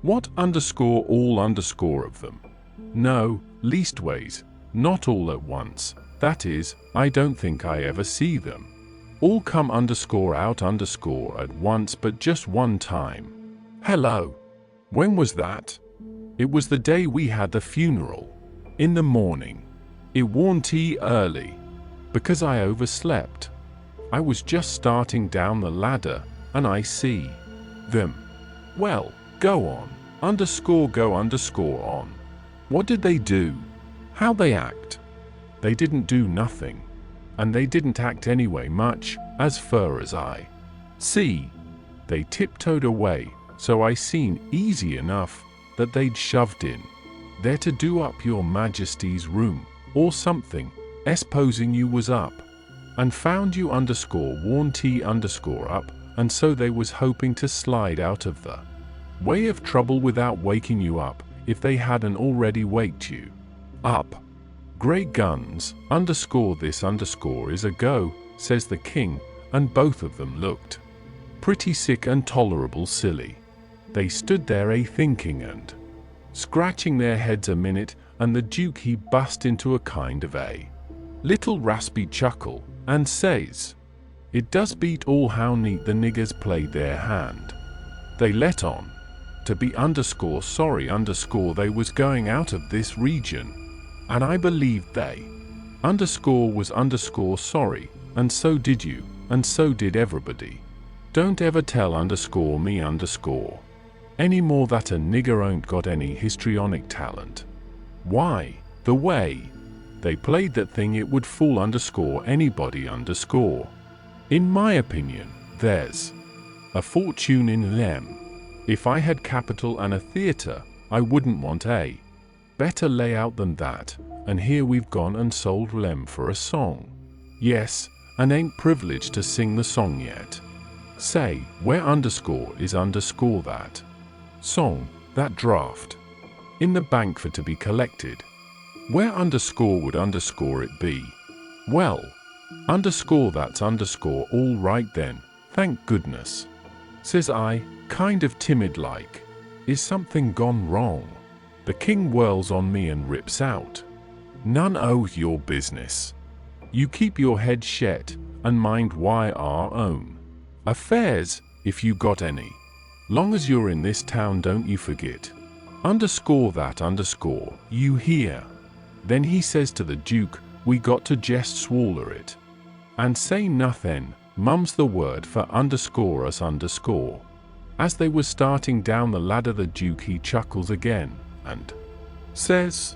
"What underscore all underscore of them?" "No, leastways, not all at once. That is, I don't think I ever see them all come underscore out underscore at once, but just one time." "Hello. When was that?" "It was the day we had the funeral. In the morning. It warn't early, because I overslept. I was just starting down the ladder, and I see them." "Well, go on, go underscore on. What did they do? How they act?" "They didn't do nothing. And they didn't act anyway much, as far as I see. They tiptoed away, so I seen easy enough that they'd shoved in there to do up your majesty's room, or something, supposing you was up, and found you underscore warnty underscore up, and so they was hoping to slide out of the way of trouble without waking you up, if they hadn't already waked you up." "Grey guns, underscore this underscore is a go," says the king, and both of them looked pretty sick and tolerable silly. They stood there thinking and scratching their heads a minute, and the Duke he bust into a kind of a little raspy chuckle, and says, "It does beat all how neat the niggers played their hand. They let on to be underscore sorry underscore they was going out of this region, and I believed they underscore was underscore sorry, and so did you, and so did everybody. Don't ever tell underscore me underscore any more that a nigger ain't got any histrionic talent. Why, the way they played that thing, it would fool underscore anybody underscore. In my opinion, there's a fortune in them. If I had capital and a theatre, I wouldn't want a better layout than that, and here we've gone and sold Lem for a song." Yes, and ain't privileged to sing the song yet. Say, where underscore is underscore that song, that draft, in the bank for to be collected? Where underscore would underscore it be? Well, underscore that's underscore all right then, thank goodness. Says I, kind of timid like. Is something gone wrong? The king whirls on me and rips out. None o' your business. You keep your head shet, and mind why our own affairs, if you got any. Long as you're in this town don't you forget. Underscore that underscore, you hear? Then he says to the Duke, we got to jest swaller it. And say nothin', mum's the word for underscore us underscore. As they were starting down the ladder the Duke he chuckles again, and says,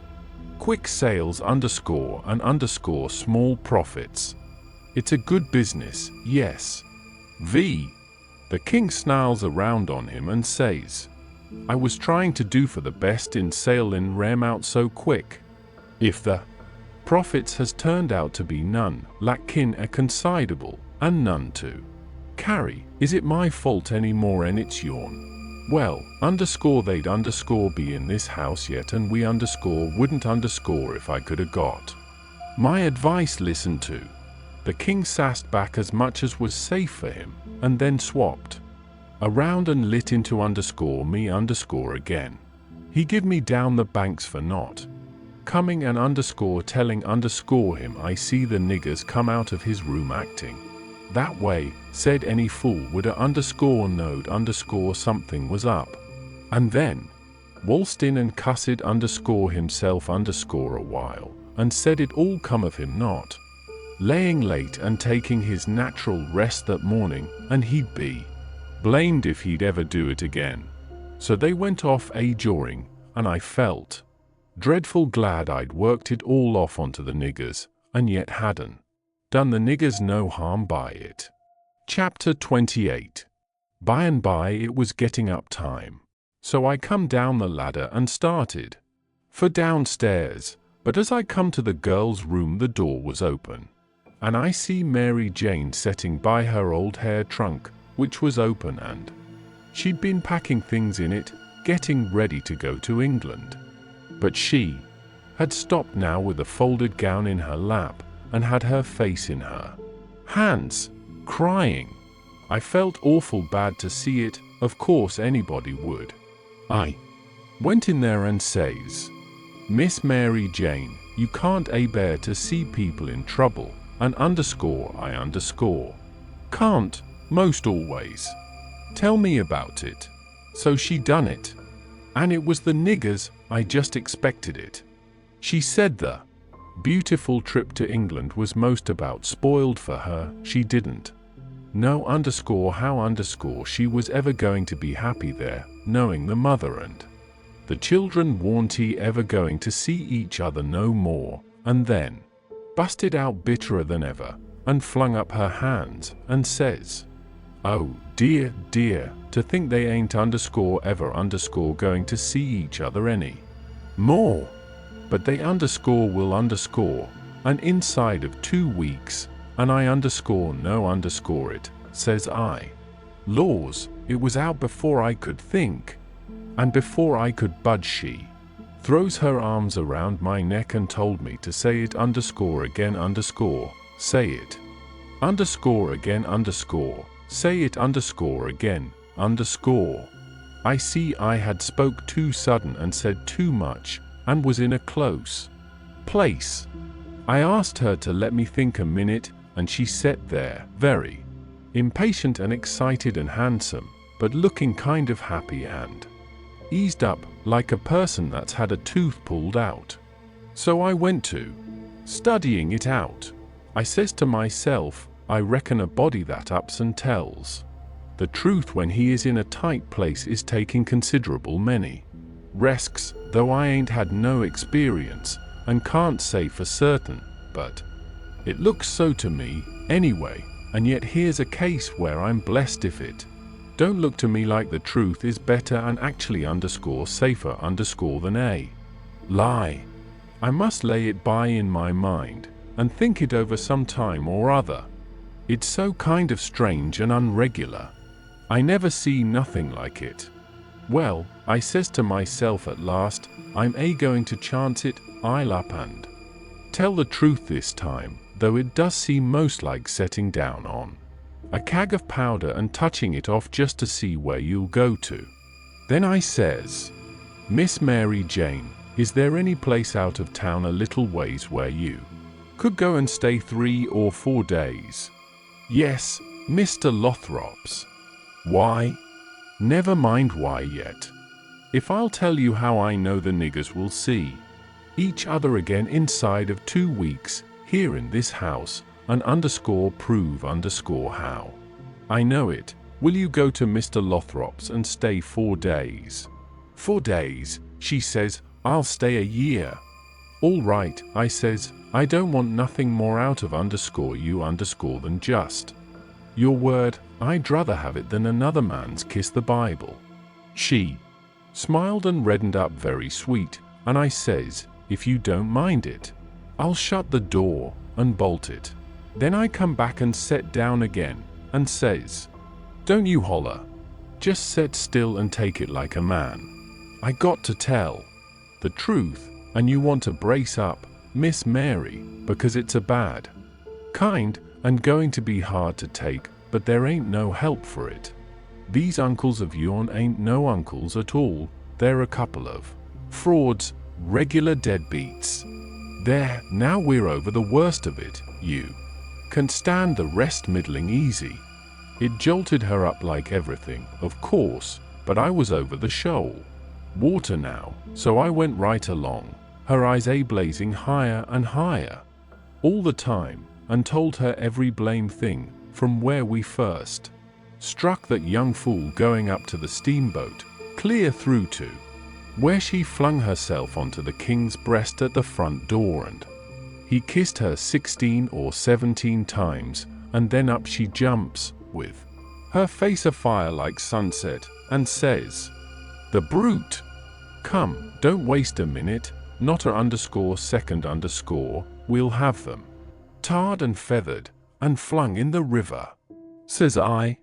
quick sales underscore and underscore small profits. It's a good business, yes. The king snarls around on him and says, I was trying to do for the best in sale in rem out so quick. If the profits has turned out to be none, lakin a considerable, and none to carry, is it my fault any more and it's yourn? Well, underscore they'd underscore be in this house yet and we underscore wouldn't underscore if I could have got my advice listened to. The king sassed back as much as was safe for him, and then swapped around and lit into underscore me underscore again. He give me down the banks for not coming and underscore telling underscore him I see the niggers come out of his room acting that way, said any fool would a underscore knowed underscore something was up. And then waltzed in and cussed underscore himself underscore a while, and said it all come of him not laying late and taking his natural rest that morning, and he'd be blamed if he'd ever do it again. So they went off a-jawing, and I felt dreadful glad I'd worked it all off onto the niggers, and yet hadn't done the niggers no harm by it. Chapter 28. By and by it was getting up time. So I come down the ladder and started for downstairs, but as I come to the girl's room the door was open, and I see Mary Jane setting by her old hair trunk, which was open and she'd been packing things in it, getting ready to go to England. But she had stopped now with a folded gown in her lap, and had her face in her hands, crying. I felt awful bad to see it, of course anybody would. I went in there and says, Miss Mary Jane, you can't a-bear to see people in trouble, and underscore I underscore can't, most always. Tell me about it. So she done it. And it was the niggers, I just expected it. She said the beautiful trip to England was most about spoiled for her, she didn't know underscore how underscore she was ever going to be happy there, knowing the mother and the children warn't ever going to see each other no more, and then busted out bitterer than ever, and flung up her hands, and says, oh dear, dear, to think they ain't underscore ever underscore going to see each other any more. But they underscore will underscore, and inside of 2 weeks, and I underscore no underscore it, says I. Laws, it was out before I could think, and before I could budge she throws her arms around my neck and told me to say it underscore again underscore, say it underscore again underscore, say it underscore again underscore. I see I had spoke too sudden and said too much, and was in a close place. I asked her to let me think a minute, and she sat there, very impatient and excited and handsome, but looking kind of happy and eased up, like a person that's had a tooth pulled out. So I went to studying it out. I says to myself, I reckon a body that ups and tells the truth when he is in a tight place is taking considerable many risks, though I ain't had no experience, and can't say for certain, but it looks so to me, anyway, and yet here's a case where I'm blessed if it don't look to me like the truth is better and actually underscore safer underscore than a lie. I must lay it by in my mind, and think it over some time or other. It's so kind of strange and unregular. I never see nothing like it. Well, I says to myself at last, I'm going to chance it, I'll up and tell the truth this time, though it does seem most like setting down on a keg of powder and touching it off just to see where you'll go to. Then I says, Miss Mary Jane, is there any place out of town a little ways where you could go and stay 3 or 4 days? Yes, Mr. Lothrop's. Why? Never mind why yet. If I'll tell you how I know the niggers will see each other again inside of 2 weeks, here in this house, and prove how I know it. Will you go to Mr. Lothrop's and stay 4 days? 4 days, she says, I'll stay a year. All right, I says, I don't want nothing more out of you than just your word. I'd rather have it than another man's kiss the Bible. She smiled and reddened up very sweet, and I says, if you don't mind it, I'll shut the door and bolt it. Then I come back and set down again, and says, don't you holler. Just set still and take it like a man. I got to tell the truth, and you want to brace up, Miss Mary, because it's a bad kind, and going to be hard to take, but there ain't no help for it. These uncles of yourn ain't no uncles at all, they're a couple of frauds, regular deadbeats. There, now we're over the worst of it, you can stand the rest middling easy. It jolted her up like everything, of course, but I was over the shoal water now, so I went right along, her eyes blazing higher and higher all the time, and told her every blame thing, from where we first struck that young fool going up to the steamboat, clear through to where she flung herself onto the king's breast at the front door, and he kissed her 16 or 17 times, and then up she jumps, with her face afire like sunset, and says, the brute! Come, don't waste a minute, not a second, we'll have them tarred and feathered, and flung in the river. Says I,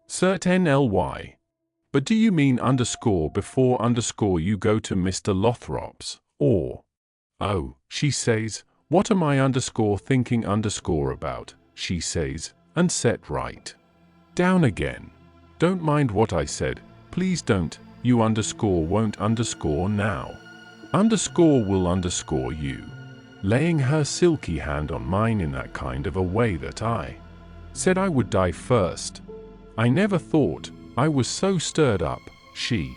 certainly. But do you mean before you go to Mr. Lothrop's, or? Oh, she says, what am I thinking about, she says, and set right down again. Don't mind what I said, please don't, you won't now. Will you. Laying her silky hand on mine in that kind of a way that I said I would die first. I never thought I was so stirred up, she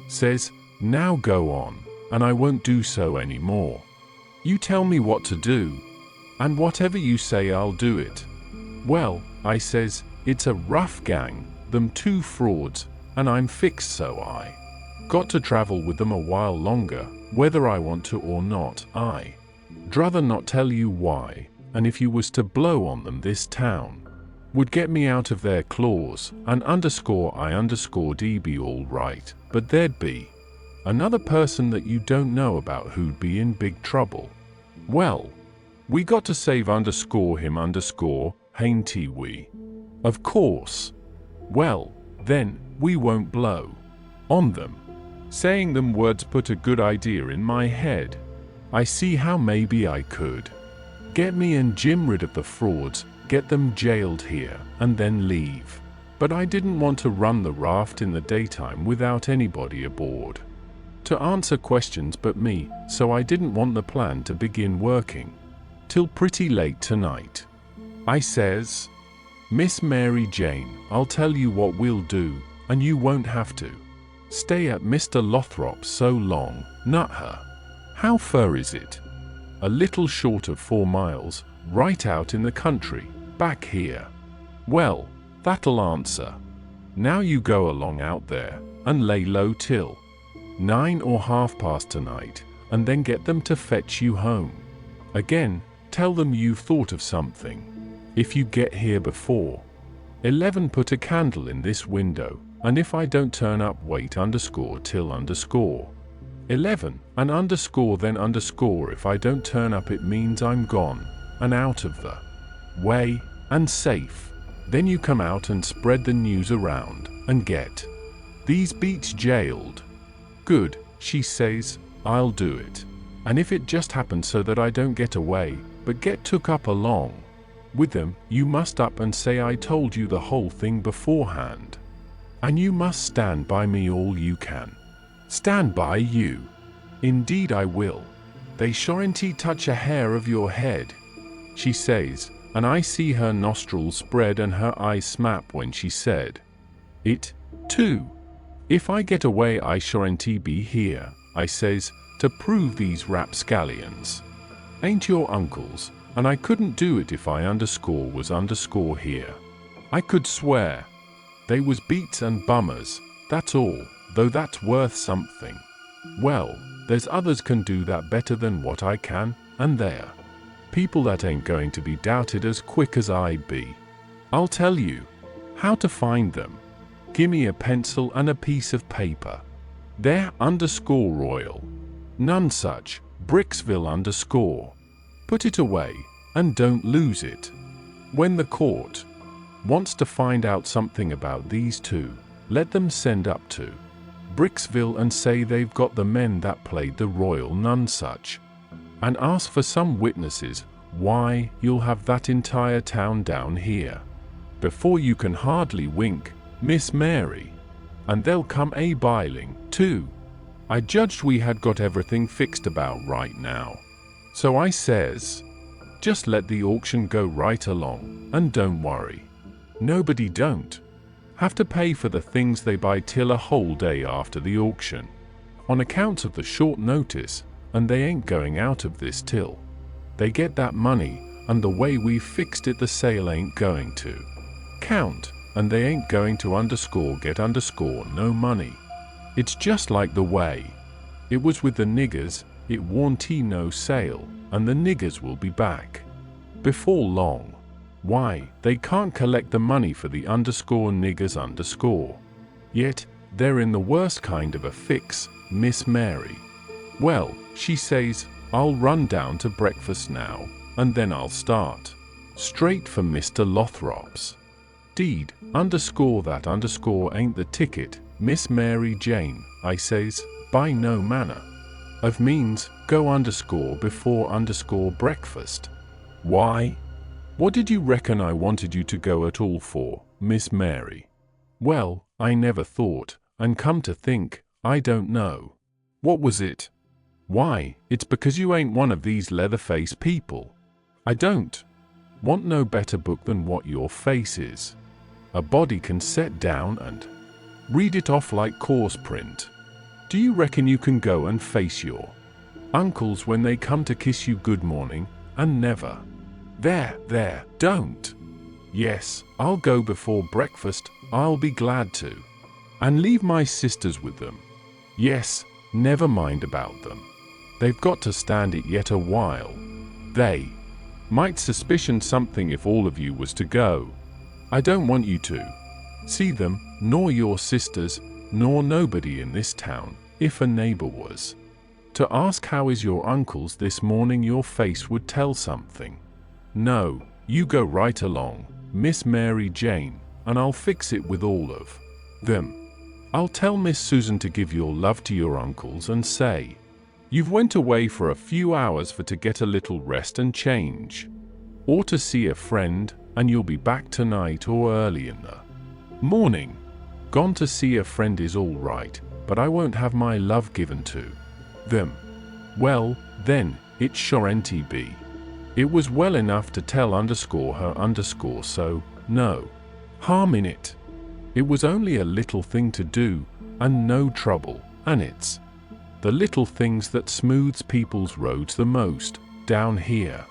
says, now go on, and I won't do so any more. You tell me what to do, and whatever you say I'll do it. Well, I says, it's a rough gang, them 2 frauds, and I'm fixed, so I got to travel with them a while longer, whether I want to or not. I'd rather not tell you why, and if you was to blow on them, this town would get me out of their claws, and I'd be all right, but there'd be another person that you don't know about who'd be in big trouble. Well, we got to save him, hain't we? Of course. Well, then, we won't blow on them. Saying them words put a good idea in my head. I see how maybe I could get me and Jim rid of the frauds, get them jailed here, and then leave. But I didn't want to run the raft in the daytime without anybody aboard to answer questions but me, so I didn't want the plan to begin working till pretty late tonight. I says, Miss Mary Jane, I'll tell you what we'll do, and you won't have to stay at Mr. Lothrop's so long, nut her. How far is it? A little short of 4 miles, right out in the country, back here. Well, that'll answer. Now you go along out there, and lay low till 9 or past tonight, and then get them to fetch you home. Again, tell them you've thought of something. If you get here before 11, put a candle in this window, and if I don't turn up, wait till 11, and then if I don't turn up, it means I'm gone. and out of the way and safe. Then you come out and spread the news around and get these beats jailed. Good, she says, I'll do it. And if it just happens so that I don't get away, but get took up along with them, you must up and say I told you the whole thing beforehand. And you must stand by me all you can. Stand by you. Indeed I will. They shan't touch a hair of your head, she says, and I see her nostrils spread and her eyes smap when she said it, too. If I get away I shan't be here, I says, to prove these rapscallions ain't your uncles, and I couldn't do it if I was here. I could swear they was beats and bummers, that's all, though that's worth something. Well, there's others can do that better than what I can, and they're people that ain't going to be doubted as quick as I be. I'll tell you how to find them. Gimme a pencil and a piece of paper. They're _royal. None such, Bricksville _. Put it away, and don't lose it. When the court wants to find out something about these two, let them send up to Bricksville and say they've got the men that played the royal Nonsuch, and ask for some witnesses. Why, you'll have that entire town down here before you can hardly wink, Miss Mary. And they'll come a-biling, too. I judged we had got everything fixed about right now. So I says, just let the auction go right along, and don't worry. Nobody don't have to pay for the things they buy till a whole day after the auction, on account of the short notice, and they ain't going out of this till they get that money, and the way we've fixed it the sale ain't going to count, and they ain't going to get no money. It's just like the way it was with the niggers, it won't no sale, and the niggers will be back before long. Why, they can't collect the money for the niggers . Yet, they're in the worst kind of a fix, Miss Mary. Well, she says, I'll run down to breakfast now, and then I'll start straight for Mr. Lothrop's. Deed, that ain't the ticket, Miss Mary Jane, I says, by no manner of means, go before breakfast. Why? What did you reckon I wanted you to go at all for, Miss Mary? Well, I never thought, and come to think, I don't know. What was it? Why, it's because you ain't one of these leather-face people. I don't want no better book than what your face is. A body can set down and read it off like coarse print. Do you reckon you can go and face your uncles when they come to kiss you good morning, and never? There, don't. Yes, I'll go before breakfast, I'll be glad to. And leave my sisters with them. Yes, never mind about them. They've got to stand it yet a while. They might suspicion something if all of you was to go. I don't want you to see them, nor your sisters, nor nobody in this town. If a neighbor was to ask how is your uncles this morning, your face would tell something. No, you go right along, Miss Mary Jane, and I'll fix it with all of them. I'll tell Miss Susan to give your love to your uncles and say you've went away for a few hours for to get a little rest and change, or to see a friend, and you'll be back tonight or early in the morning. Gone to see a friend is all right, but I won't have my love given to them. Well, then, it shan't be. It was well enough to tell her so, no harm in it. It was only a little thing to do, and no trouble, and it's the little things that smooths people's roads the most, down here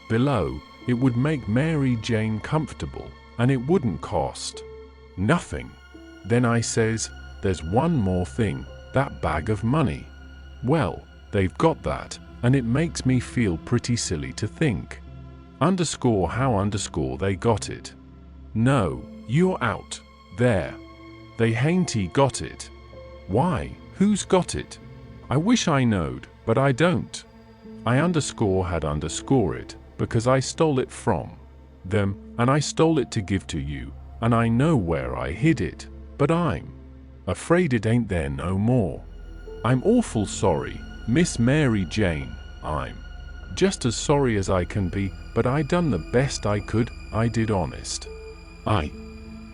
below. It would make Mary Jane comfortable, and it wouldn't cost nothing. Then I says, there's one more thing, that bag of money. Well, they've got that, and it makes me feel pretty silly to think how they got it. No, you're out. There. They hain't got it. Why, who's got it? I wish I knowed, but I don't. I had it. because I stole it from them, and I stole it to give to you, and I know where I hid it, but I'm afraid it ain't there no more. I'm awful sorry, Miss Mary Jane, I'm just as sorry as I can be, but I done the best I could, I did honest. I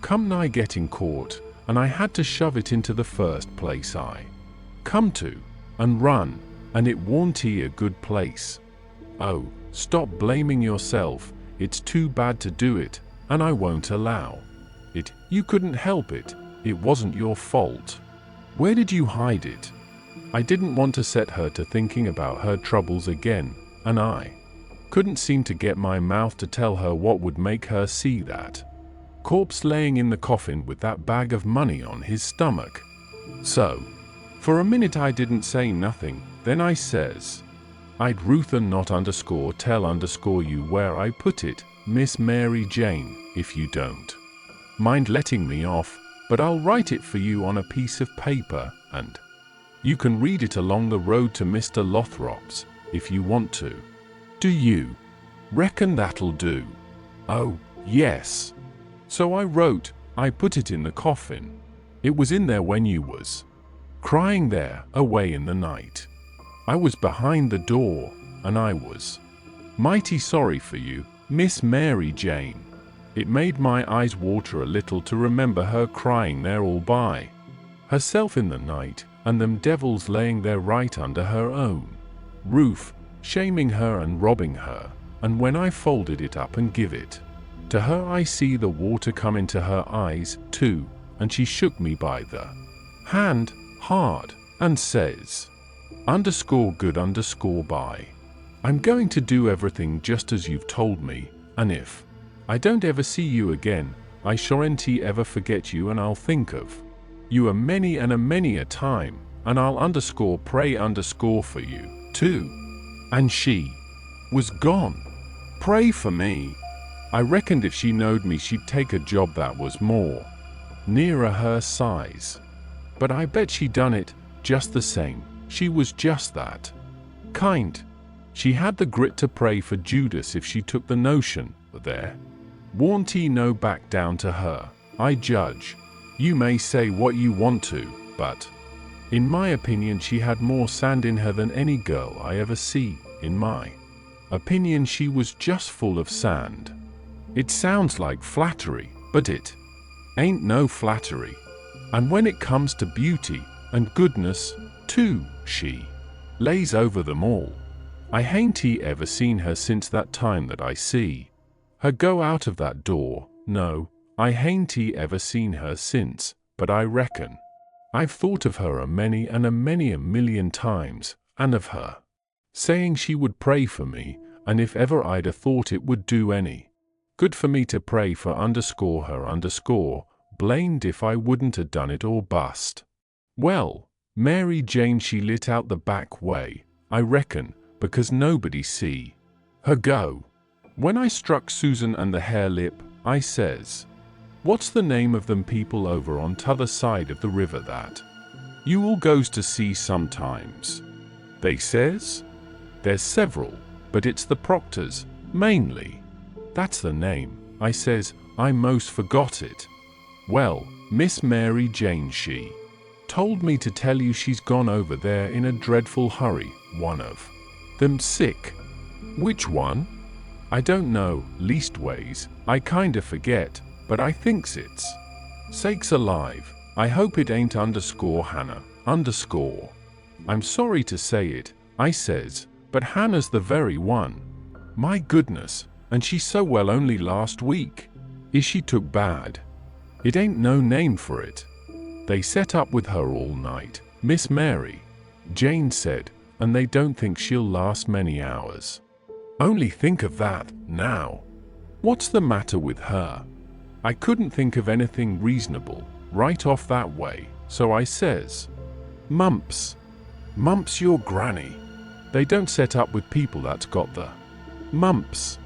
come nigh getting caught, and I had to shove it into the first place I come to, and run, and it warn't a good place. Oh, stop blaming yourself, it's too bad to do it, and I won't allow it. You couldn't help it, it wasn't your fault. Where did you hide it? I didn't want to set her to thinking about her troubles again, and I couldn't seem to get my mouth to tell her what would make her see that corpse laying in the coffin with that bag of money on his stomach. So, for a minute I didn't say nothing, then I says, I'd ruther not tell you where I put it, Miss Mary Jane, if you don't mind letting me off, but I'll write it for you on a piece of paper, and you can read it along the road to Mr. Lothrop's, if you want to. Do you reckon that'll do? Oh, yes. So I wrote, I put it in the coffin. It was in there when you was crying there, away in the night. I was behind the door, and I was mighty sorry for you, Miss Mary Jane. It made my eyes water a little to remember her crying there all by herself in the night, and them devils laying there right under her own roof, shaming her and robbing her, and when I folded it up and give it to her I see the water come into her eyes too, and she shook me by the hand hard, and says, _good_bye. I'm going to do everything just as you've told me, and if I don't ever see you again, I shan't ever forget you, and I'll think of you a many a time, and I'll pray for you, too. And she was gone. Pray for me. I reckoned if she knowed me she'd take a job that was more nearer her size. But I bet she done it just the same. She was just that kind. She had the grit to pray for Judas if she took the notion, but there warn't no back down to her, I judge. You may say what you want to, but in my opinion she had more sand in her than any girl I ever see. In my opinion she was just full of sand. It sounds like flattery, but it ain't no flattery. And when it comes to beauty and goodness, too, she lays over them all. I hain't ever seen her since that time that I see her go out of that door. No, I hain't ever seen her since, but I reckon I've thought of her a many a million times, and of her saying she would pray for me, and if ever I'd a thought it would do any good for me to pray for her, blamed if I wouldn't a done it or bust. Well, Mary Jane she lit out the back way, I reckon, because nobody see her go. When I struck Susan and the hare lip, I says, what's the name of them people over on t'other side of the river that you all goes to see sometimes? They says, there's several, but it's the Proctors, mainly. That's the name, I says, I most forgot it. Well, Miss Mary Jane she told me to tell you she's gone over there in a dreadful hurry, one of them sick. Which one? I don't know, leastways, I kinda forget, but I thinks it's sakes alive, I hope it ain't Hannah, I'm sorry to say it, I says, but Hannah's the very one. My goodness, and she so well only last week. Is she took bad? It ain't no name for it. They set up with her all night, Miss Mary Jane said, and they don't think she'll last many hours. Only think of that, now. What's the matter with her? I couldn't think of anything reasonable, right off that way, so I says, mumps. Mumps your granny. They don't set up with people that's got the mumps.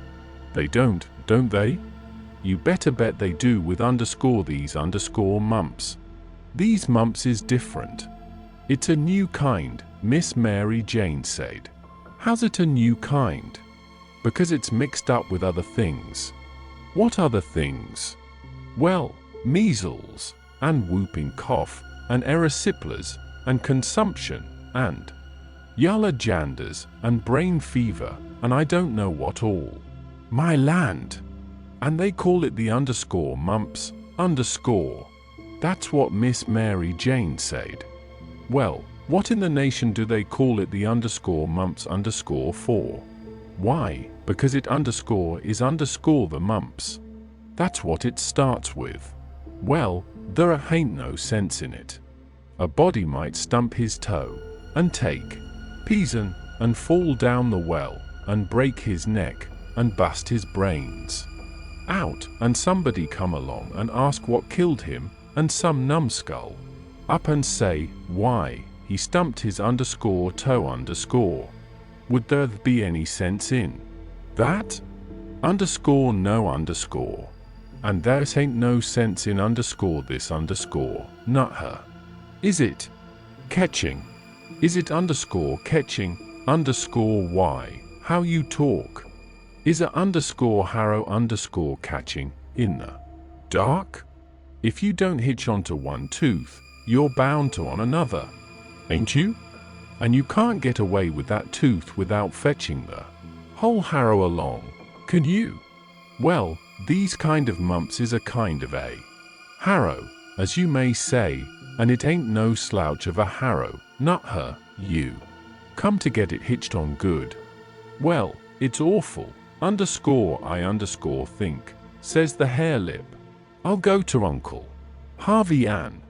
They don't they? You better bet they do with these mumps. These mumps is different. It's a new kind, Miss Mary Jane said. How's it a new kind? Because it's mixed up with other things. What other things? Well, measles, and whooping cough, and erysipelas, and consumption, and yalla janders, and brain fever, and I don't know what all. My land! And they call it the underscore mumps, underscore. That's what Miss Mary Jane said. Well, what in the nation do they call it the underscore mumps underscore for? Why, because it underscore is underscore the mumps. That's what it starts with. Well, there ain't no sense in it. A body might stump his toe, and take poison, and fall down the well, and break his neck, and bust his brains out, and somebody come along and ask what killed him, and some numbskull up and say, why, he stumped his underscore toe underscore. Would there be any sense in that? Underscore no underscore. And there ain't no sense in underscore this underscore, not her. Is it? Catching. Is it underscore catching, underscore why, how you talk? Is a underscore harrow underscore catching, in the dark? If you don't hitch onto one tooth, you're bound to on another, ain't you? And you can't get away with that tooth without fetching the whole harrow along, can you? Well, these kind of mumps is a kind of a harrow, as you may say, and it ain't no slouch of a harrow, not her, you. Come to get it hitched on good. Well, it's awful, underscore I underscore think, says the hare lip. I'll go to Uncle Harvey Ann.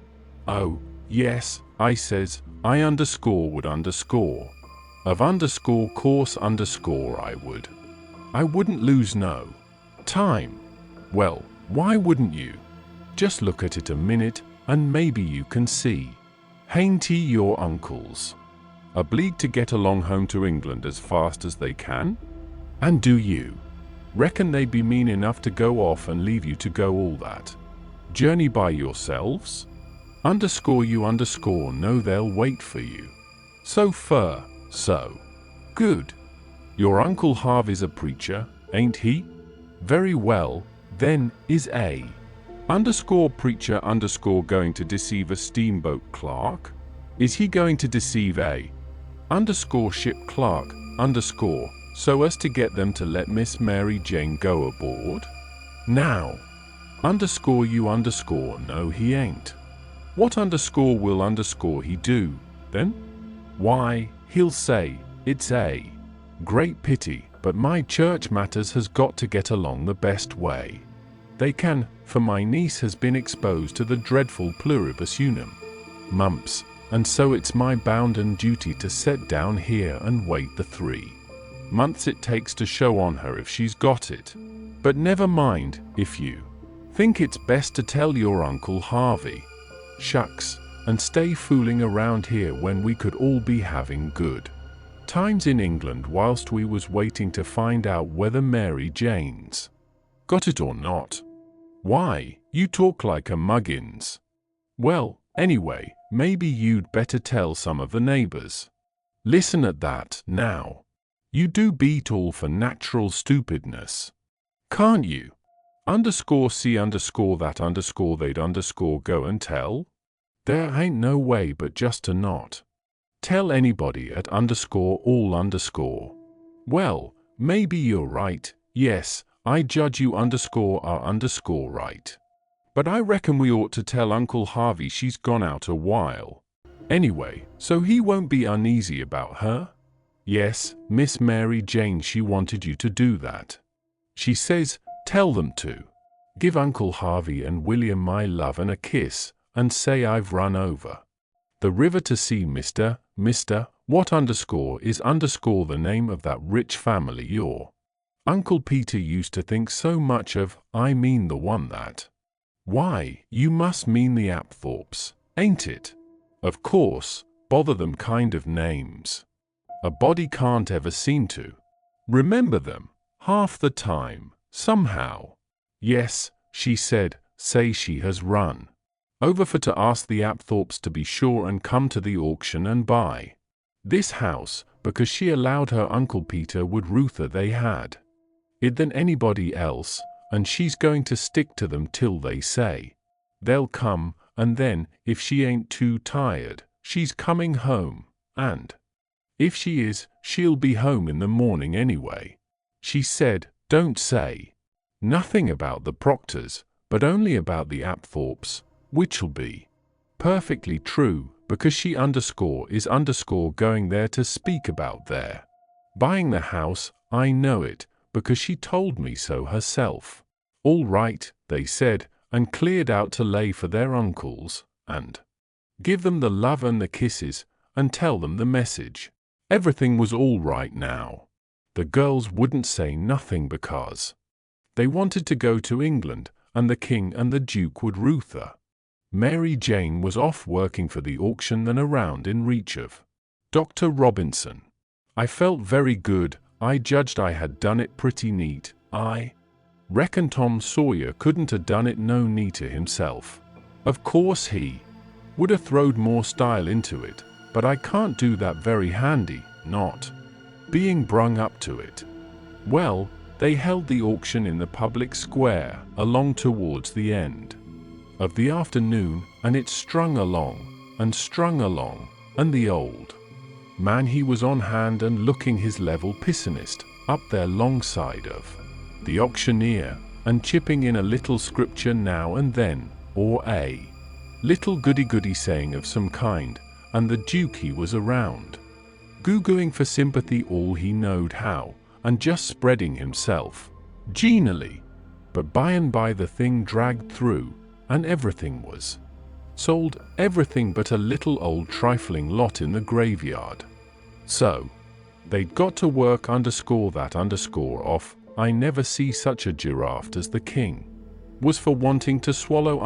Oh, yes, I says, I underscore would underscore. Of underscore course underscore I would. I wouldn't lose no time. Well, why wouldn't you? Just look at it a minute, and maybe you can see. Hain't he your uncles obliged to get along home to England as fast as they can? And do you reckon they be mean enough to go off and leave you to go all that journey by yourselves? Underscore you underscore know they'll wait for you. So fur, so good. Your Uncle Harvey's a preacher, ain't he? Very well, then, is a underscore preacher underscore going to deceive a steamboat clerk? Is he going to deceive a underscore ship clerk underscore so as to get them to let Miss Mary Jane go aboard? Now, underscore you underscore no he ain't. What underscore will underscore he do, then? Why, he'll say, it's a great pity, but my church matters has got to get along the best way they can, for my niece has been exposed to the dreadful pluribus unum mumps, and so it's my bounden duty to set down here and wait the 3 months it takes to show on her if she's got it. But never mind, if you think it's best to tell your Uncle Harvey. Shucks, and stay fooling around here when we could all be having good times in England whilst we was waiting to find out whether Mary Jane's got it or not. Why, you talk like a muggins. Well, anyway, maybe you'd better tell some of the neighbors. Listen at that, now. You do beat all for natural stupidness. Can't you? Underscore see underscore that underscore they'd underscore go and tell? There ain't no way but just to not tell anybody at underscore all underscore. Well, maybe you're right, yes, I judge you underscore are underscore right. But I reckon we ought to tell Uncle Harvey she's gone out a while. Anyway, so he won't be uneasy about her? Yes, Miss Mary Jane, she wanted you to do that. She says, tell them to give Uncle Harvey and William my love and a kiss, and say I've run over the river to see Mr. what underscore is underscore the name of that rich family your Uncle Peter used to think so much of, I mean the one that. Why, you must mean the Apthorpes, ain't it? Of course, bother them kind of names. A body can't ever seem to remember them, half the time, somehow. Yes, she said, say she has run over for to ask the Apthorpes to be sure and come to the auction and buy this house, because she allowed her Uncle Peter would ruther they had it than anybody else, and she's going to stick to them till they say they'll come, and then, if she ain't too tired, she's coming home, and if she is, she'll be home in the morning anyway. She said, don't say nothing about the Proctors, but only about the Apthorpes, which'll be perfectly true, because she is going there to speak about their buying the house. I know it, because she told me so herself. All right, they said, and cleared out to lay for their uncles, and give them the love and the kisses, and tell them the message. Everything was all right now. The girls wouldn't say nothing because they wanted to go to England, and the King and the Duke would ruther. Mary Jane was off working for the auction than around in reach of Dr. Robinson. I felt very good. I judged I had done it pretty neat. I reckon Tom Sawyer couldn't have done it no neater himself. Of course he would have throwed more style into it, but I can't do that very handy, not being brung up to it. Well, they held the auction in the public square along towards the end of the afternoon, and it strung along, and the old man he was on hand and looking his level pissinist up there long side of the auctioneer, and chipping in a little scripture now and then, or a little goody-goody saying of some kind, and the Duke he was around, goo-gooing for sympathy all he knowed how, and just spreading himself genially. But by and by the thing dragged through, and everything was sold, everything but a little old trifling lot in the graveyard. So they'd got to work that off. I never see such a giraffe as the King was for wanting to swallow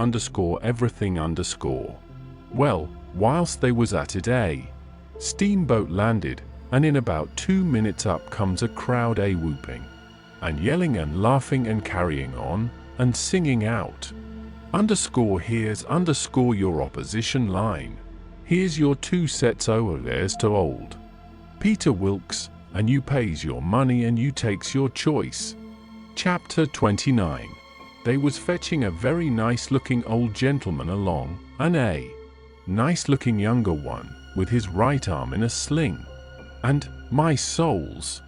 everything . Well, whilst they was at it, a steamboat landed, and in about 2 minutes up comes a crowd whooping and yelling and laughing and carrying on and singing out, here's your opposition line. Here's your 2 sets over there's to old Peter Wilkes, and you pays your money and you takes your choice. Chapter 29. They was fetching a very nice-looking old gentleman along, and a nice-looking younger one, with his right arm in a sling. And, my souls,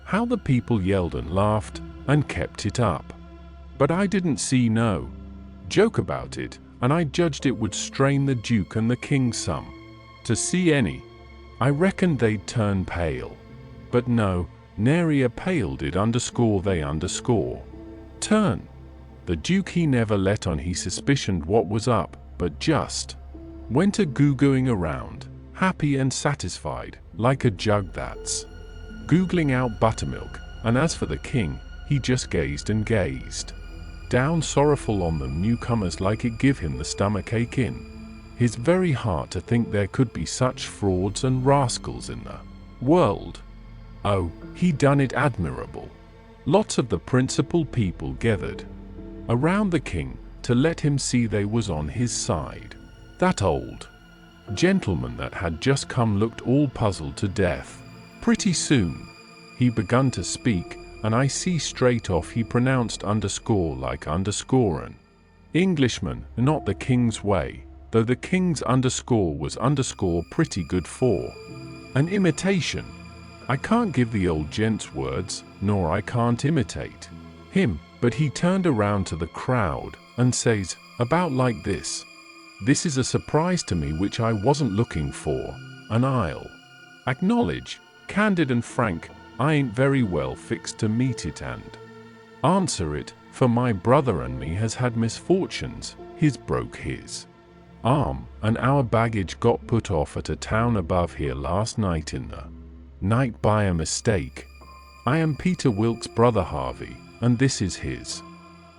how the people yelled and laughed, and kept it up. But I didn't see no joke about it, and I judged it would strain the Duke and the King some to see any. I reckoned they'd turn pale. But no, nary a pale did they turn. The Duke he never let on he suspicioned what was up, but just went a goo-gooing around, happy and satisfied, like a jug that's googling out buttermilk, and as for the King, he just gazed and gazed down sorrowful on them newcomers like it give him the stomach ache in his very heart to think there could be such frauds and rascals in the world. Oh, he done it admirable. Lots of the principal people gathered around the King to let him see they was on his side. That old gentleman that had just come looked all puzzled to death. Pretty soon he begun to speak, and I see straight off he pronounced like underscorin'. Englishman, not the King's way, though the King's was pretty good for an imitation. I can't give the old gent's words, nor I can't imitate him, but he turned around to the crowd and says, about like this. This is a surprise to me which I wasn't looking for, and I'll acknowledge, candid and frank, I ain't very well fixed to meet it and answer it, for my brother and me has had misfortunes. His broke his arm, and our baggage got put off at a town above here last night in the night by a mistake. I am Peter Wilkes' brother Harvey, and this is his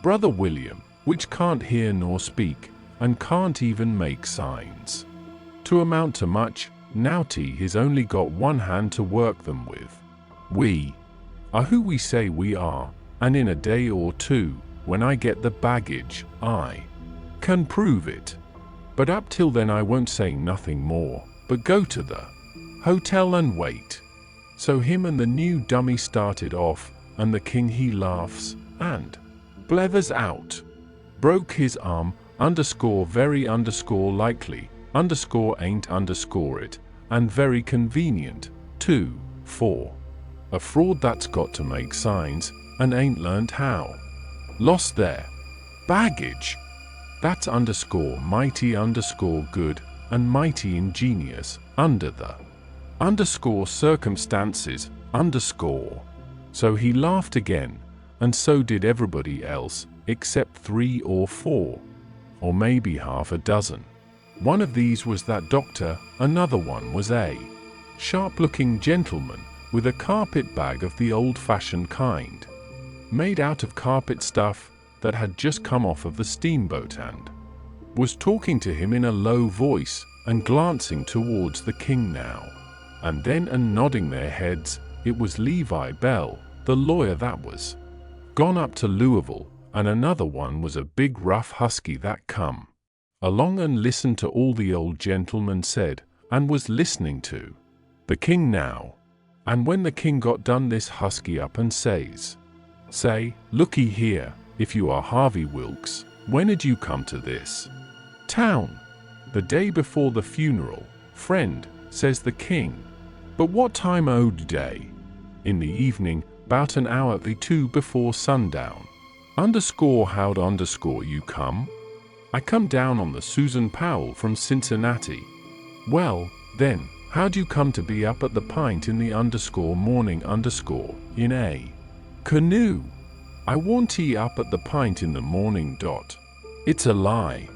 brother William, which can't hear nor speak, and can't even make signs to amount to much. Now he's only got one hand to work them with. We are who we say we are, and in a day or two, when I get the baggage, I can prove it. But up till then I won't say nothing more, but go to the hotel and wait. So him and the new dummy started off, and the king he laughs, and blethers out. Broke his arm, underscore very underscore likely, underscore ain't underscore it, and very convenient, too, for a fraud that's got to make signs, and ain't learned how. Lost their baggage. That's underscore mighty underscore good, and mighty ingenious, under the underscore circumstances, underscore. So he laughed again, and so did everybody else, except 3 or 4, or maybe half a dozen. One of these was that doctor, another one was a sharp-looking gentleman with a carpet bag of the old-fashioned kind, made out of carpet stuff that had just come off of the steamboat, and was talking to him in a low voice and glancing towards the king now and then and nodding their heads. It was Levi Bell, the lawyer that was gone up to Louisville, and another one was a big rough husky that come along and listened to all the old gentleman said, and was listening to the king now. And when the king got done, this husky up and says, "Say, looky here, if you are Harvey Wilkes, when did you come to this town?" "The day before the funeral, friend," says the king. "But what time o'd day?" "In the evening, 'bout an hour the 2 before sundown." Underscore how'd underscore you come?" "I come down on the Susan Powell from Cincinnati." "Well, then, how'd you come to be up at the Pint in the underscore morning underscore in a canoe?" "I warn't up at the Pint in the morning. It's a lie."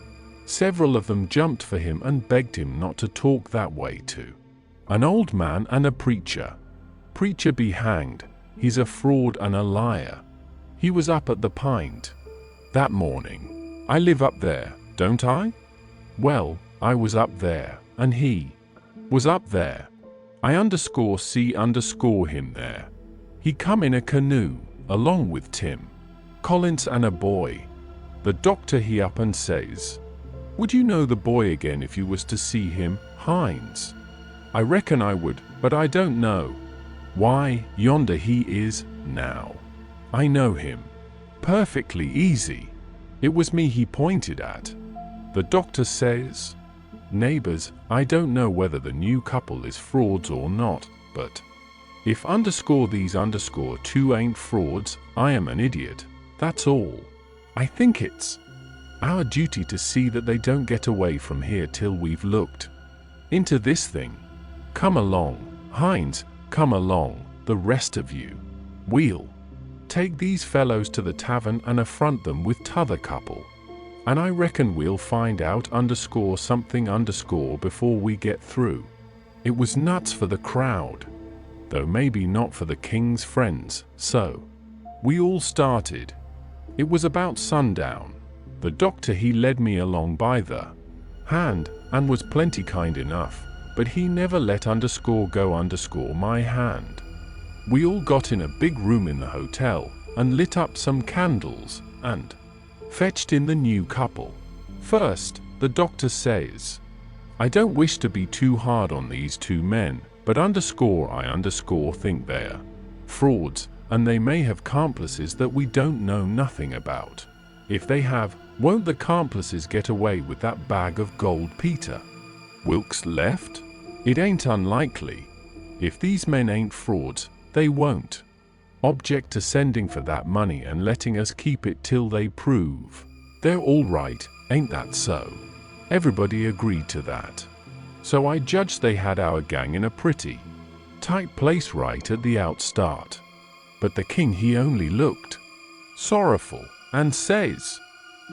Several of them jumped for him and begged him not to talk that way to an old man and a preacher. "Preacher be hanged, he's a fraud and a liar. He was up at the Pint that morning. I live up there, don't I? Well, I was up there, and he was up there. I underscore see underscore him there. He come in a canoe, along with Tim Collins and a boy. The doctor he up and says, 'Would you know the boy again if you was to see him, Hines?' I reckon I would, but I don't know. Why, yonder he is, now. I know him. Perfectly easy. It was me he pointed at." The doctor says, "Neighbors, I don't know whether the new couple is frauds or not, but if underscore these underscore 2 ain't frauds, I am an idiot, that's all. I think it's our duty to see that they don't get away from here till we've looked into this thing. Come along, Hines, come along, the rest of you. We'll take these fellows to the tavern and affront them with t'other couple. And I reckon we'll find out underscore something underscore before we get through." It was nuts for the crowd, though maybe not for the king's friends, so we all started. It was about sundown. The doctor he led me along by the hand, and was plenty kind enough, but he never let underscore go underscore my hand. We all got in a big room in the hotel, and lit up some candles, and fetched in the new couple. First, the doctor says, "I don't wish to be too hard on these 2 men, but underscore I underscore think they're frauds, and they may have accomplices that we don't know nothing about. If they have, won't the accomplices get away with that bag of gold, Peter Wilkes left? It ain't unlikely. If these men ain't frauds, they won't object to sending for that money and letting us keep it till they prove they're all right, ain't that so?" Everybody agreed to that. So I judged they had our gang in a pretty tight place right at the outstart. But the king he only looked sorrowful, and says,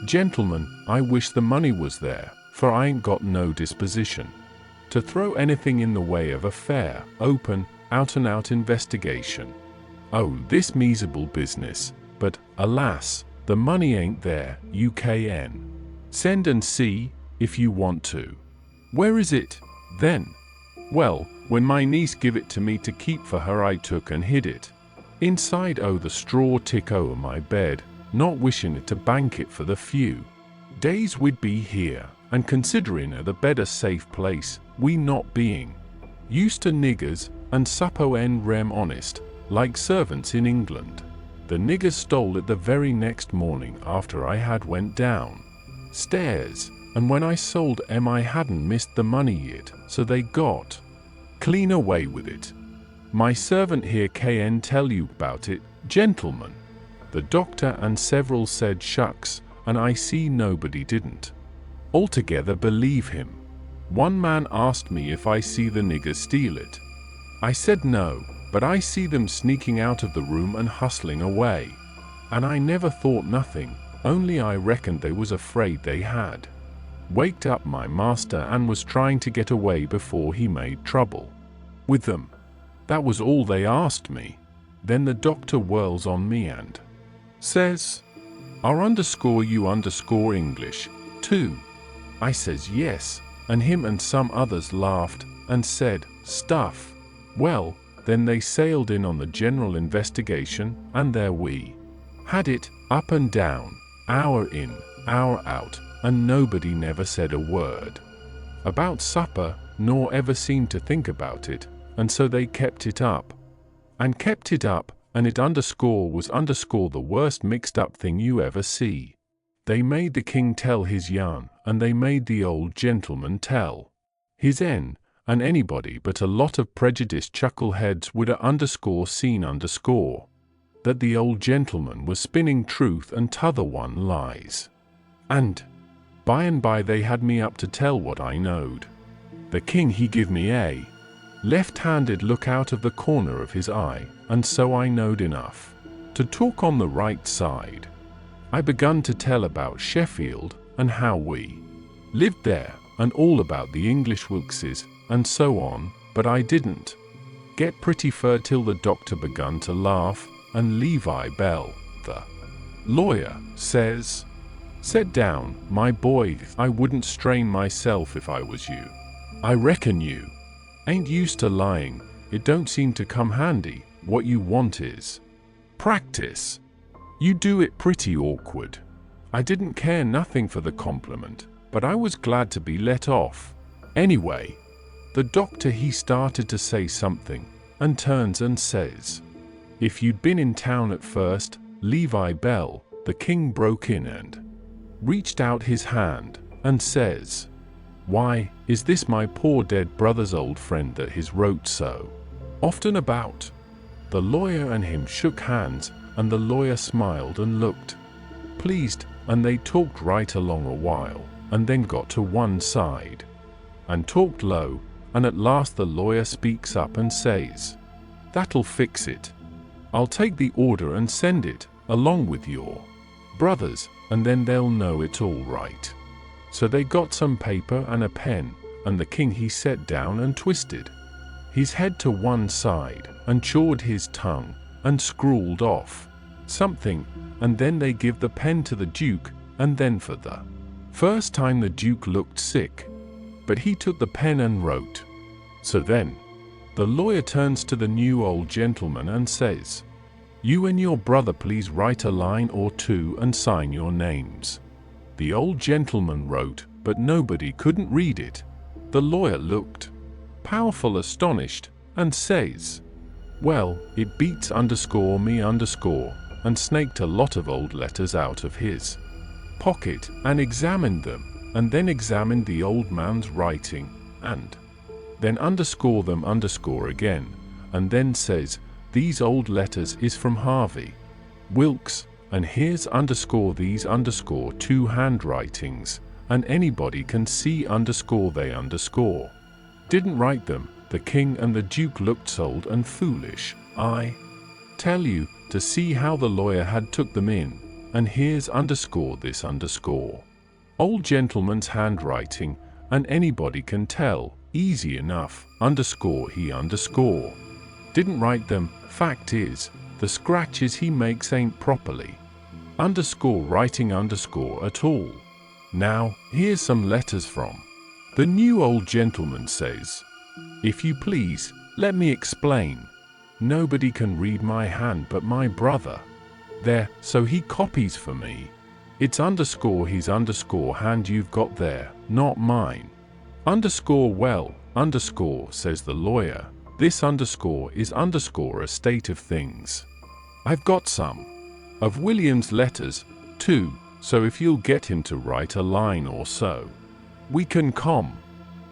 "Gentlemen, I wish the money was there, for I ain't got no disposition to throw anything in the way of a fair, open, out-and-out investigation. Oh, this miserable business, but, alas, the money ain't there, you can send and see, if you want to." "Where is it, then?" "Well, when my niece give it to me to keep for her, I took and hid it inside the straw tick o'er my bed, not wishing it to bank it for the few days we'd be here, and considering the bed a safe place, we not being used to niggers, and suppo en rem honest, like servants in England. The niggers stole it the very next morning after I had went down stairs, and when I sold I hadn't missed the money yet, so they got clean away with it. My servant here can tell you about it, gentlemen." The doctor and several said shucks, and I see nobody didn't altogether believe him. One man asked me if I see the niggers steal it. I said no, but I see them sneaking out of the room and hustling away. And I never thought nothing, only I reckoned they was afraid they had waked up my master and was trying to get away before he made trouble with them. That was all they asked me. Then the doctor whirls on me and says, "Are you English, too?" I says yes, and him and some others laughed and said, "Stuff." Well, then they sailed in on the general investigation, and there we had it, up and down, hour in, hour out, and nobody never said a word about supper, nor ever seemed to think about it, and so they kept it up, and it was the worst mixed up thing you ever see. They made the king tell his yarn, and they made the old gentleman tell his en, and anybody but a lot of prejudiced chuckleheads would seen that the old gentleman was spinning truth and t'other one lies. And by they had me up to tell what I knowed. The king he give me a left-handed look out of the corner of his eye, and so I knowed enough to talk on the right side. I begun to tell about Sheffield, and how we lived there, and all about the English Wilkses, and so on, but I didn't get pretty fur till the doctor begun to laugh, and Levi Bell, the lawyer, says, "Set down, my boy, I wouldn't strain myself if I was you. I reckon you ain't used to lying, it don't seem to come handy, what you want is practice. You do it pretty awkward." I didn't care nothing for the compliment, but I was glad to be let off. Anyway, the doctor he started to say something, and turns and says, "If you'd been in town at first, Levi Bell," the king broke in and reached out his hand, and says, "Why, is this my poor dead brother's old friend that he's wrote so often about?" The lawyer and him shook hands, and the lawyer smiled and looked pleased, and they talked right along a while, and then got to one side and talked low, and at last the lawyer speaks up and says, "That'll fix it. I'll take the order and send it along with your brothers, and then they'll know it's all right." So they got some paper and a pen, and the king he sat down and twisted his head to one side, and chawed his tongue, and scrawled off something, and then they give the pen to the duke, and then for the first time the duke looked sick, but he took the pen and wrote. So then the lawyer turns to the new old gentleman and says, "You and your brother please write a line or two and sign your names." The old gentleman wrote, but nobody couldn't read it. The lawyer looked powerful astonished, and says, "Well, it beats me and snaked a lot of old letters out of his pocket, and examined them, and then examined the old man's writing, and then them again, and then says, 'These old letters is from Harvey Wilkes, and here's these two handwritings, and anybody can see they didn't write them." The king and the duke looked sold and foolish, I tell you, to see how the lawyer had took them in, and here's this old gentleman's handwriting, and anybody can tell, easy enough, he didn't write them. Fact is, the scratches he makes ain't properly writing at all. Now, here's some letters from the new old gentleman says, "If you please, let me explain. Nobody can read my hand but my brother. There, so he copies for me. It's his hand you've got there, not mine. Well, says the lawyer, This underscore is underscore a state of things. I've got some of William's letters, too, so if you'll get him to write a line or so, we can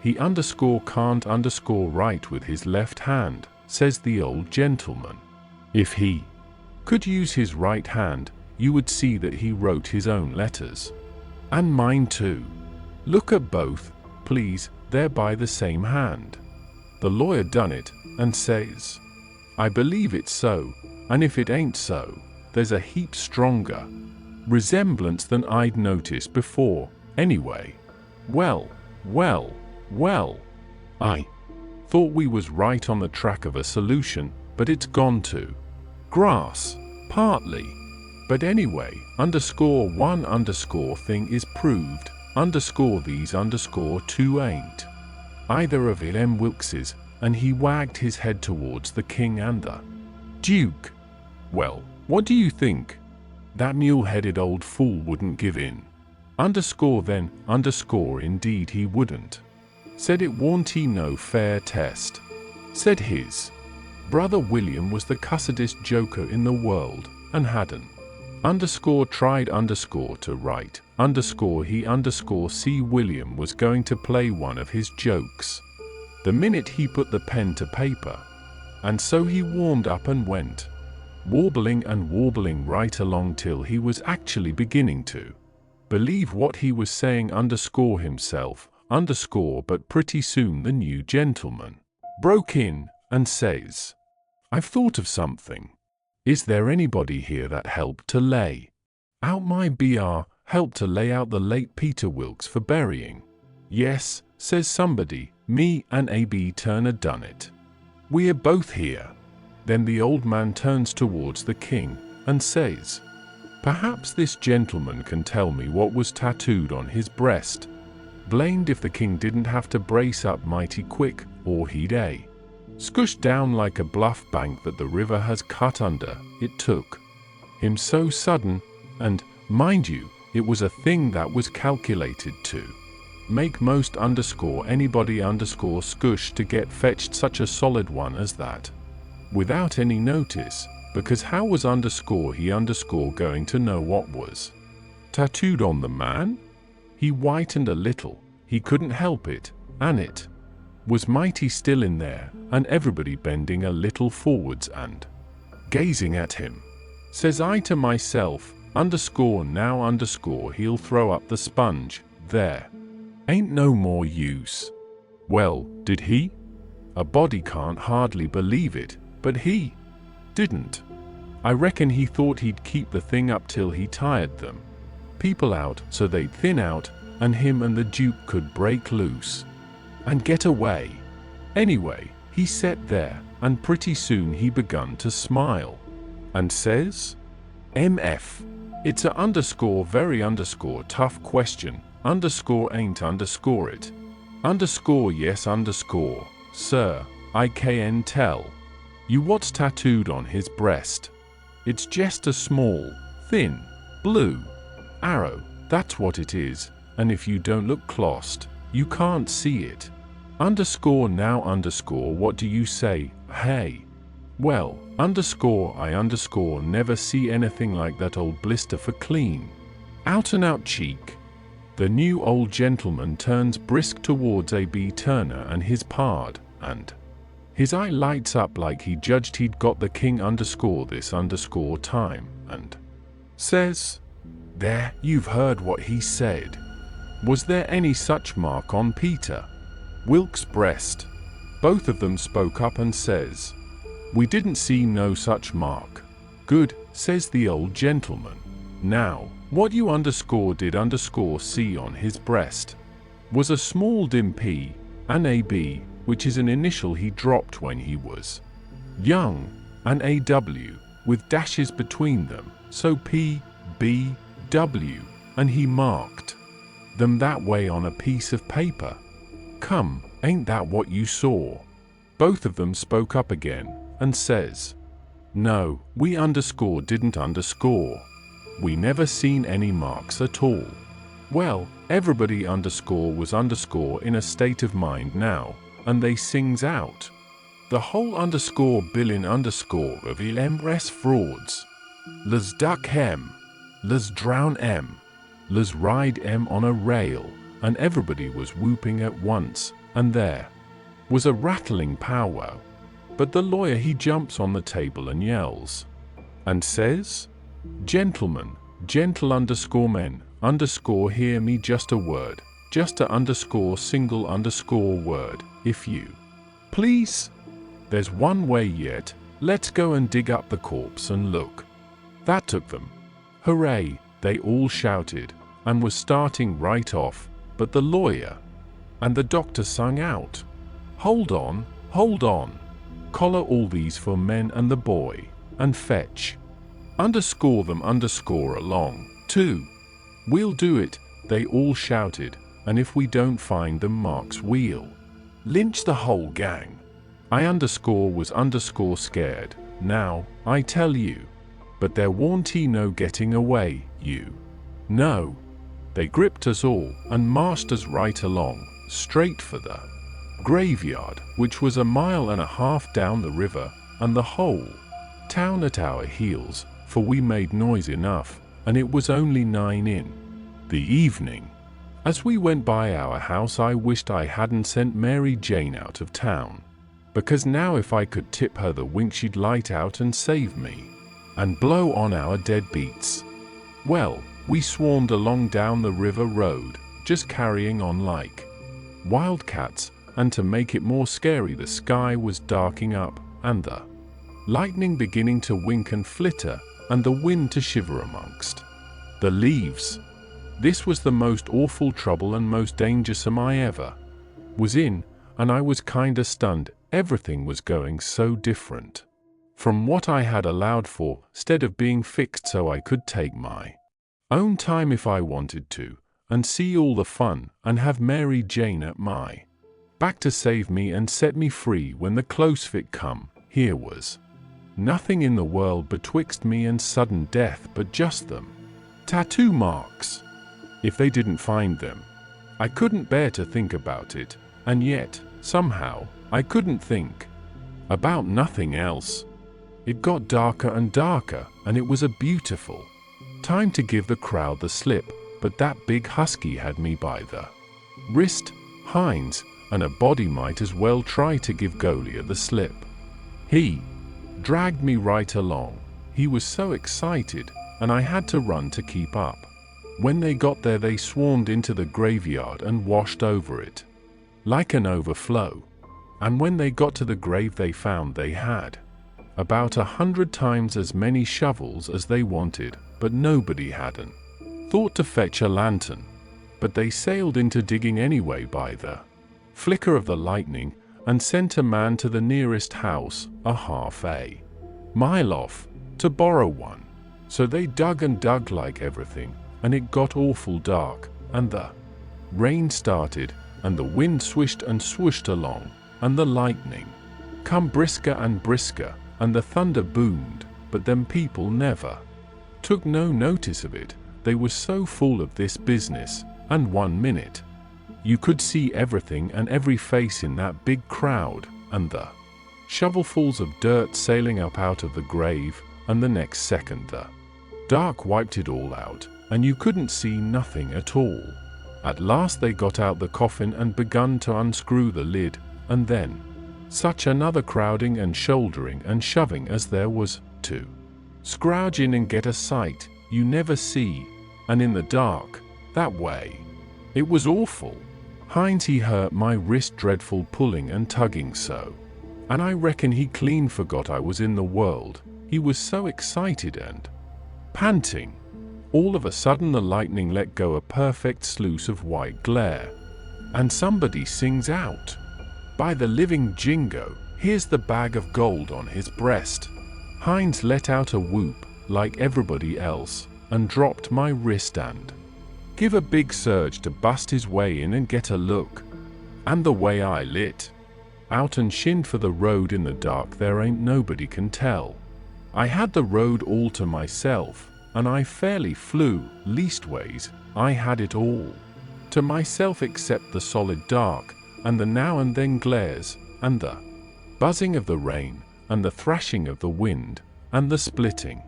He underscore can't underscore write with his left hand, says the old gentleman. If he could use his right hand, you would see that he wrote his own letters. And mine too. Look at both, please, they're by the same hand. The lawyer done it, and says, I believe it's so, and if it ain't so, there's a heap stronger resemblance than I'd noticed before, anyway. Well, I thought we was right on the track of a solution, but it's gone to grass, partly. But anyway, underscore one underscore thing is proved, underscore these underscore two ain't either of them Wilkes's, and he wagged his head towards the king and the duke. Well, what do you think? That mule-headed old fool wouldn't give in. Underscore then, underscore indeed he wouldn't. Said it warn't he no fair test. Said his brother William was the cussedest joker in the world, and hadn't underscore tried underscore to write, underscore he underscore see William was going to play one of his jokes the minute he put the pen to paper. And so he warmed up and went warbling and warbling right along till he was actually beginning to believe what he was saying underscore himself, underscore but pretty soon the new gentleman broke in and says, I've thought of something. Is there anybody here that helped to lay out my helped to lay out the late Peter Wilkes for burying? Yes, says somebody, me and A.B. Turner done it. We're both here. Then the old man turns towards the king and says, perhaps this gentleman can tell me what was tattooed on his breast. Blamed if the king didn't have to brace up mighty quick, or he'd scooshed down like a bluff bank that the river has cut under. It took him so sudden, and, mind you, it was a thing that was calculated to make most underscore anybody underscore scoosh to get fetched such a solid one as that, without any notice, because how was underscore he underscore going to know what was tattooed on the man? He whitened a little, he couldn't help it, and it was mighty still in there, and everybody bending a little forwards and gazing at him. Says I to myself, underscore now underscore he'll throw up the sponge, there ain't no more use. Well, did he? A body can't hardly believe it, but he didn't. I reckon he thought he'd keep the thing up till he tired them people out so they'd thin out, and him and the duke could break loose and get away. Anyway, he sat there, and pretty soon he begun to smile, and says, MF, it's a underscore very underscore tough question, underscore ain't underscore it. Underscore yes underscore, sir, I can tell you what's tattooed on his breast. It's just a small, thin, blue arrow, that's what it is, and if you don't look clost, you can't see it. Underscore now underscore what do you say, hey? Well, underscore I underscore never see anything like that old blister for clean out and out cheek. The new old gentleman turns brisk towards A.B. Turner and his pard, and his eye lights up like he judged he'd got the king underscore this underscore time, and says, there, you've heard what he said. Was there any such mark on Peter Wilkes' breast? Both of them spoke up and says, we didn't see no such mark. Good, says the old gentleman. Now, what you underscore did underscore see on his breast was a small dim P, an AB, which is an initial he dropped when he was young, an AW, with dashes between them, so P, B, W, and he marked them that way on a piece of paper. Come, ain't that what you saw? Both of them spoke up again, and says, no, we underscore didn't underscore. We never seen any marks at all. Well, everybody underscore was underscore in a state of mind now, and they sings out, The whole underscore billion underscore of LMRS frauds. Les duck hem. Les drown M. Les ride M on a rail, and everybody was whooping at once, and there was a rattling powwow. But the lawyer he jumps on the table and yells, and says, "Gentlemen, gentle underscore men, underscore hear me just a word, just a underscore single underscore word, if you please. There's one way yet, let's go and dig up the corpse and look." That took them. Hooray, they all shouted, and was starting right off, but the lawyer and the doctor sung out, hold on, collar all these for men and the boy, and fetch underscore them underscore along, too. We'll do it, they all shouted, and if we don't find them marks we'll lynch the whole gang. I underscore was underscore scared, now, I tell you. But there warn't no getting away, you know. They gripped us all and marched us right along, straight for the graveyard, which was 1.5 miles down the river, and the whole town at our heels, for we made noise enough, and it was only 9 in the evening. As we went by our house, I wished I hadn't sent Mary Jane out of town, because now if I could tip her the wink she'd light out and save me, and blow on our deadbeats. Well, we swarmed along down the river road, just carrying on like wildcats, and to make it more scary the sky was darking up, and the lightning beginning to wink and flitter, and the wind to shiver amongst the leaves. This was the most awful trouble and most dangersome I ever was in, and I was kinda stunned. Everything was going so different from what I had allowed for, stead of being fixed so I could take my own time if I wanted to, and see all the fun, and have Mary Jane at my back to save me and set me free when the close fit come. Here was nothing in the world betwixt me and sudden death but just them tattoo marks. If they didn't find them, I couldn't bear to think about it, and yet, somehow, I couldn't think about nothing else. It got darker and darker, and it was a beautiful time to give the crowd the slip, but that big husky had me by the wrist, Hines, and a body might as well try to give Goliath the slip. He dragged me right along. He was so excited, and I had to run to keep up. When they got there, they swarmed into the graveyard and washed over it like an overflow. And when they got to the grave, they found they had about 100 times as many shovels as they wanted, but nobody hadn't thought to fetch a lantern. But they sailed into digging anyway by the flicker of the lightning, and sent a man to the nearest house, a half-a mile off, to borrow one. So they dug and dug like everything, and it got awful dark, and the rain started, and the wind swished and swooshed along, and the lightning come brisker and brisker, and the thunder boomed, but them people never took no notice of it. They were so full of this business, and 1 minute you could see everything and every face in that big crowd, and the shovelfuls of dirt sailing up out of the grave, and the next second the dark wiped it all out, and you couldn't see nothing at all. At last they got out the coffin and begun to unscrew the lid, and then such another crowding and shouldering and shoving as there was to scrouge in and get a sight you never see, and in the dark, that way. It was awful. Hines he hurt my wrist dreadful pulling and tugging so, and I reckon he clean forgot I was in the world. He was so excited and panting. All of a sudden the lightning let go a perfect sluice of white glare, and somebody sings out, "By the living jingo, here's the bag of gold on his breast." Hines let out a whoop, like everybody else, and dropped my wrist and give a big surge to bust his way in and get a look. And the way I lit out and shinned for the road in the dark, there ain't nobody can tell. I had the road all to myself, and I fairly flew. Leastways, I had it all to myself except the solid dark, and the now and then glares, and the buzzing of the rain, and the thrashing of the wind, and the splitting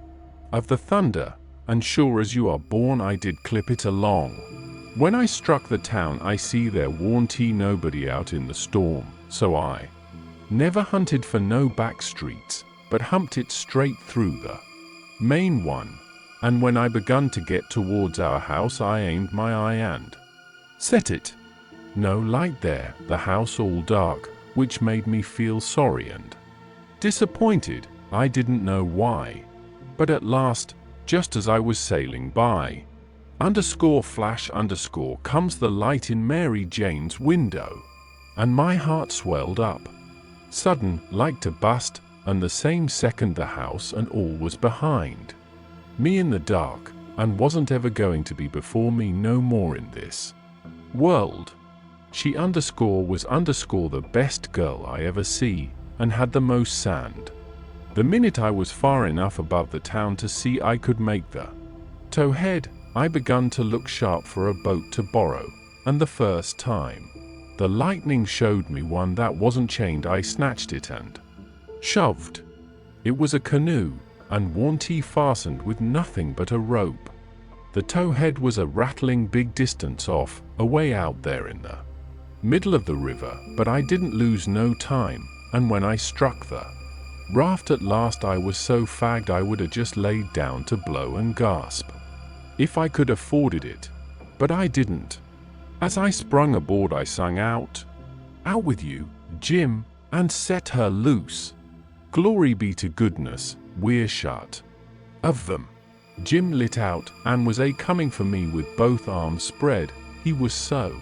of the thunder, and sure as you are born I did clip it along. When I struck the town I see there warn't nobody out in the storm, so I never hunted for no back streets, but humped it straight through the main one, and when I begun to get towards our house I aimed my eye and set it. No light there, the house all dark, which made me feel sorry and disappointed, I didn't know why. But at last, just as I was sailing by, flash comes the light in Mary Jane's window, and my heart swelled up, sudden, like to bust, and the same second the house and all was behind me in the dark, and wasn't ever going to be before me no more in this world. She was the best girl I ever see, and had the most sand. The minute I was far enough above the town to see I could make the towhead, I begun to look sharp for a boat to borrow, and the first time the lightning showed me one that wasn't chained I snatched it and shoved. It was a canoe, and warn't fastened with nothing but a rope. The towhead was a rattling big distance off, away out there in the middle of the river, but I didn't lose no time, and when I struck the raft at last I was so fagged I would have just laid down to blow and gasp if I could afforded it, but I didn't. As I sprung aboard I sung out with you, Jim, and set her loose. Glory be to goodness, we're shut of them. Jim lit out, and was coming for me with both arms spread. He was so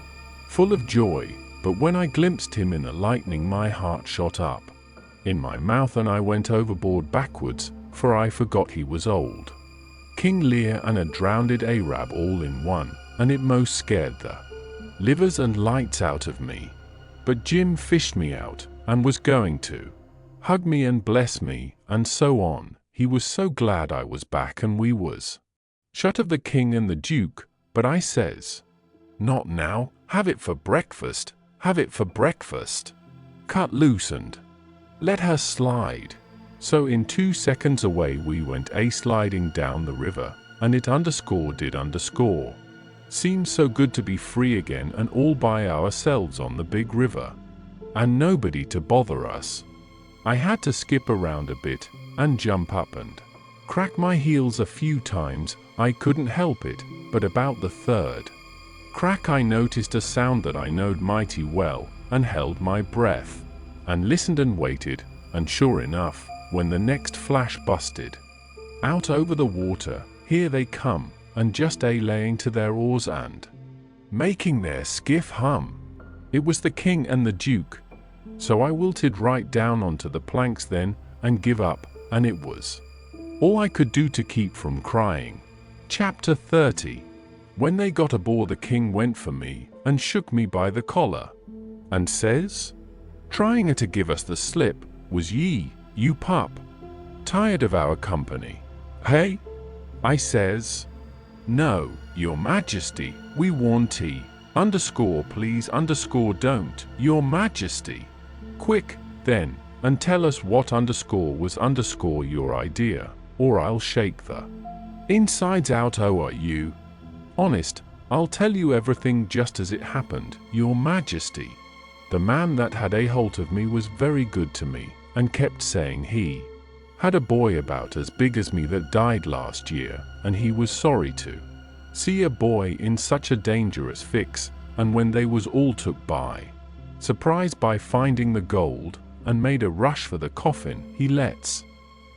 full of joy, but when I glimpsed him in the lightning my heart shot up in my mouth and I went overboard backwards, for I forgot he was old King Lear and a drowned Arab all in one, and it most scared the livers and lights out of me. But Jim fished me out, and was going to hug me and bless me, and so on. He was so glad I was back, and we was shut of the king and the duke, but I says, "Not now, have it for breakfast, have it for breakfast." Cut loose and let her slide. So in 2 seconds away we went sliding down the river, and it did. Seemed so good to be free again and all by ourselves on the big river, and nobody to bother us. I had to skip around a bit, and jump up and crack my heels a few times. I couldn't help it, but about the third crack I noticed a sound that I knowed mighty well, and held my breath, and listened and waited, and sure enough, when the next flash busted out over the water, here they come, and just laying to their oars and making their skiff hum. It was the king and the duke. So I wilted right down onto the planks then, and give up, and it was all I could do to keep from crying. Chapter 30. When they got aboard, the king went for me, and shook me by the collar, and says, trying to give us the slip, "Was ye, you pup, tired of our company, hey?" I says, "No, your majesty, we want please don't, your majesty. Quick, then, and tell us what was your idea, or I'll shake the insides out you. Honest, I'll tell you everything just as it happened, your majesty. The man that had a hold of me was very good to me, and kept saying he had a boy about as big as me that died last year, and he was sorry to see a boy in such a dangerous fix, and when they was all took by surprise by finding the gold, and made a rush for the coffin, he lets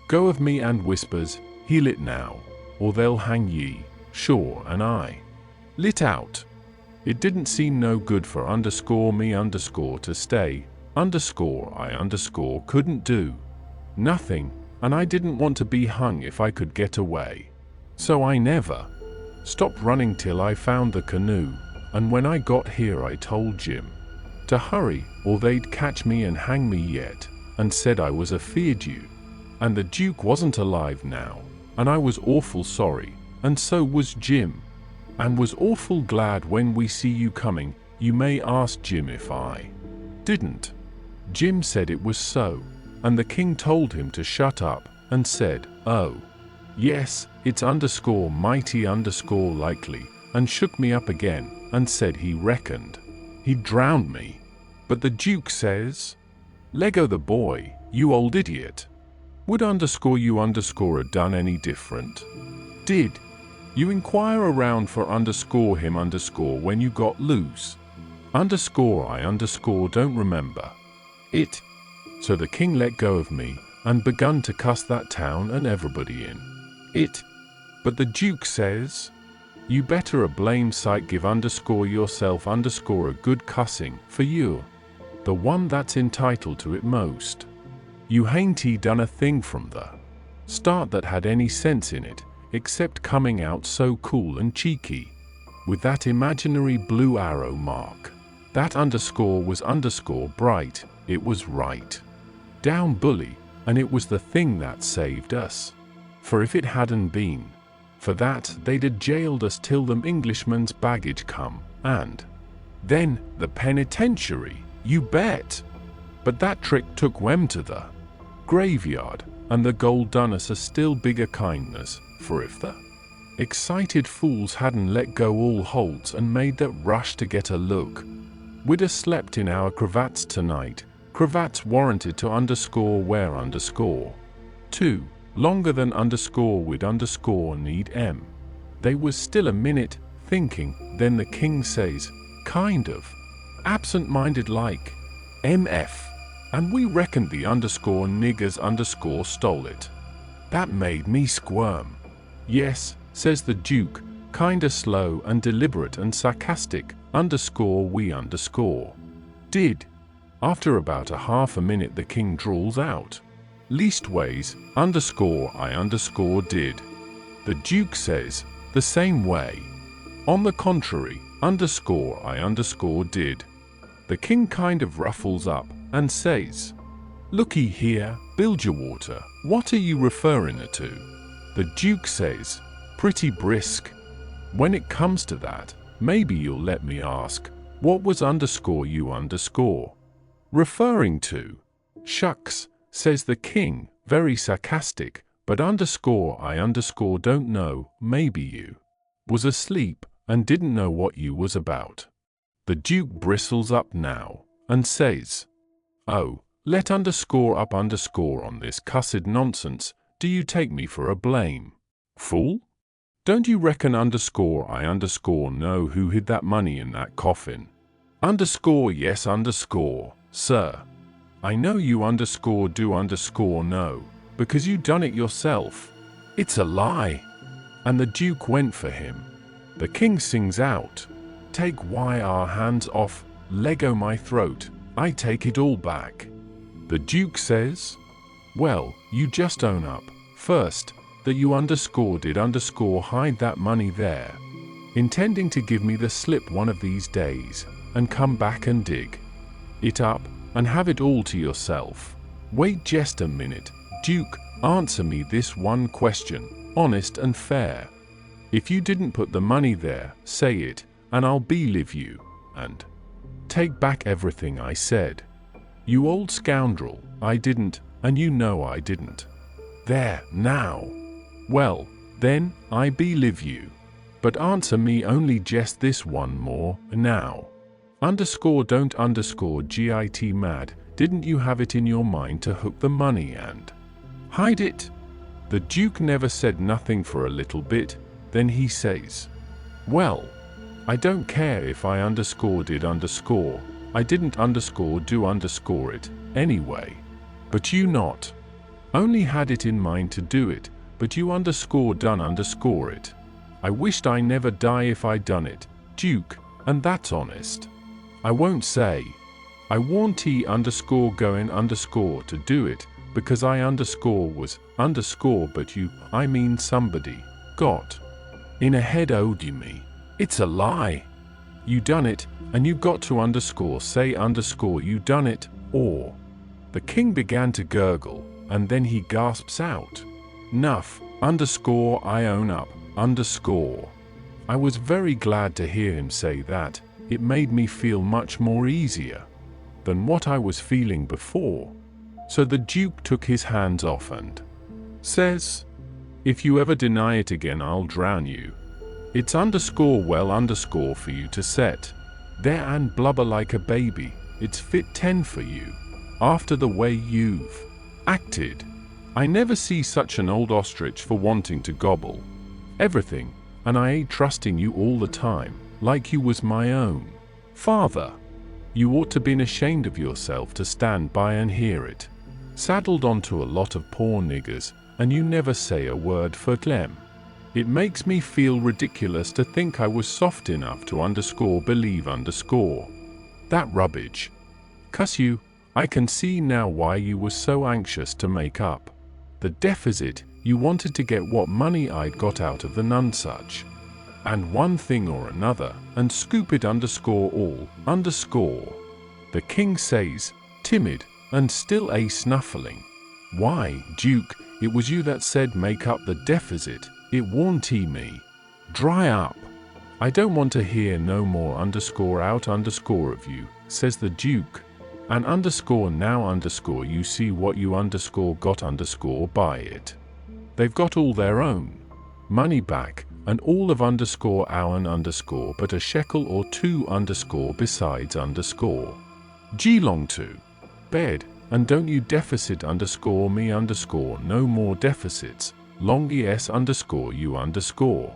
go of me and whispers, 'Heal it now, or they'll hang ye, sure,' and I lit out. It didn't seem no good for me to stay, I couldn't do nothing, and I didn't want to be hung if I could get away. So I never stopped running till I found the canoe, and when I got here I told Jim to hurry, or they'd catch me and hang me yet, and said I was afeard you, and the Duke wasn't alive now, and I was awful sorry, and so was Jim, and was awful glad when we see you coming. You may ask Jim if I didn't Jim said it was so, and the king told him to shut up and said, "Oh, yes, it's mighty likely," and shook me up again and said he reckoned he'd drowned me. But the Duke says, "Lego the boy, you old idiot. Would you have done any different? Did you inquire around for him when you got loose? I don't remember it." So the king let go of me and begun to cuss that town and everybody in it. But the Duke says, "You better a blame sight give yourself a good cussing, for you're the one that's entitled to it most. You hain't done a thing from the start that had any sense in it, except coming out so cool and cheeky with that imaginary blue arrow mark. That underscore was bright, it was right down bully, and it was the thing that saved us. For if it hadn't been for that, they'd have jailed us till them Englishmen's baggage come, and then the penitentiary, you bet. But that trick took them to the graveyard, and the gold done us a still bigger kindness, for if the excited fools hadn't let go all holds and made that rush to get a look, we'd have slept in our cravats tonight, cravats warranted to wear two longer than we'd need M. They was still a minute, thinking, then the king says, kind of absent-minded like, "MF, and we reckoned the niggers stole it." That made me squirm. "Yes," says the Duke, kinda slow and deliberate and sarcastic, we did. After about a half a minute the king drawls out, "Leastways, I did." The Duke says, "The same way. On the contrary, I did." The king kind of ruffles up and says, "Looky here, Bilgewater, what are you referring to?" The Duke says, pretty brisk, "When it comes to that, maybe you'll let me ask, what was you referring to?" "Shucks," says the king, very sarcastic, "but I don't know, maybe you was asleep and didn't know what you was about." The Duke bristles up now and says, "Oh, let up on this cussed nonsense. Do you take me for a blame fool? Don't you reckon I know who hid that money in that coffin? Yes, sir. I know you know, because you done it yourself." "It's a lie." And the Duke went for him. The king sings out, "Take our hands off, Lego my throat, I take it all back." The Duke says, "Well, you just own up, first, that you did hide that money there, intending to give me the slip one of these days, and come back and dig it up, and have it all to yourself. Wait just a minute, Duke, answer me this one question, honest and fair. If you didn't put the money there, say it, and I'll believe you, and take back everything I said." "You old scoundrel, I didn't, and you know I didn't." "There, now. Well, then, I believe you. But answer me only just this one more, now. Don't git mad, didn't you have it in your mind to hook the money and hide it?" The Duke never said nothing for a little bit, then he says, "Well, I don't care if I did I didn't do it, anyway. But you not only had it in mind to do it, but you done it. I wished I never die if I done it, Duke, and that's honest. I won't say I warn't going to do it, because I was but you, somebody, got in ahead owed you me. It's a lie. You done it, and you got to say you done it, or..." The king began to gurgle, and then he gasps out, "Nuff, I own up, I was very glad to hear him say that. It made me feel much more easier. than what I was feeling before. So the Duke took his hands off and says, "If you ever deny it again, I'll drown you. It's _well_ for you to set there and blubber like a baby. It's fit 10 for you, after the way you've acted. I never see such an old ostrich for wanting to gobble everything, and I ain't trusting you all the time, like you was my own father. You ought to been ashamed of yourself to stand by and hear it. Saddled onto a lot of poor niggers, and you never say a word for them. It makes me feel ridiculous to think I was soft enough to _believe that rubbish. Cuss you, I can see now why you was so anxious to make up the deficit. You wanted to get what money I'd got out of the nonsuch, and one thing or another, and scoop it _all. The king says, timid, and still a snuffling. Why, Duke, it was you that said make up the deficit. It warn't me. Dry up. I don't want to hear no more _out of you, says the Duke. And now you see what you got by it. They've got all their own money back, and all of ourn but a shekel or two besides Gelong to bed, and don't you deficit me no more deficits, long es you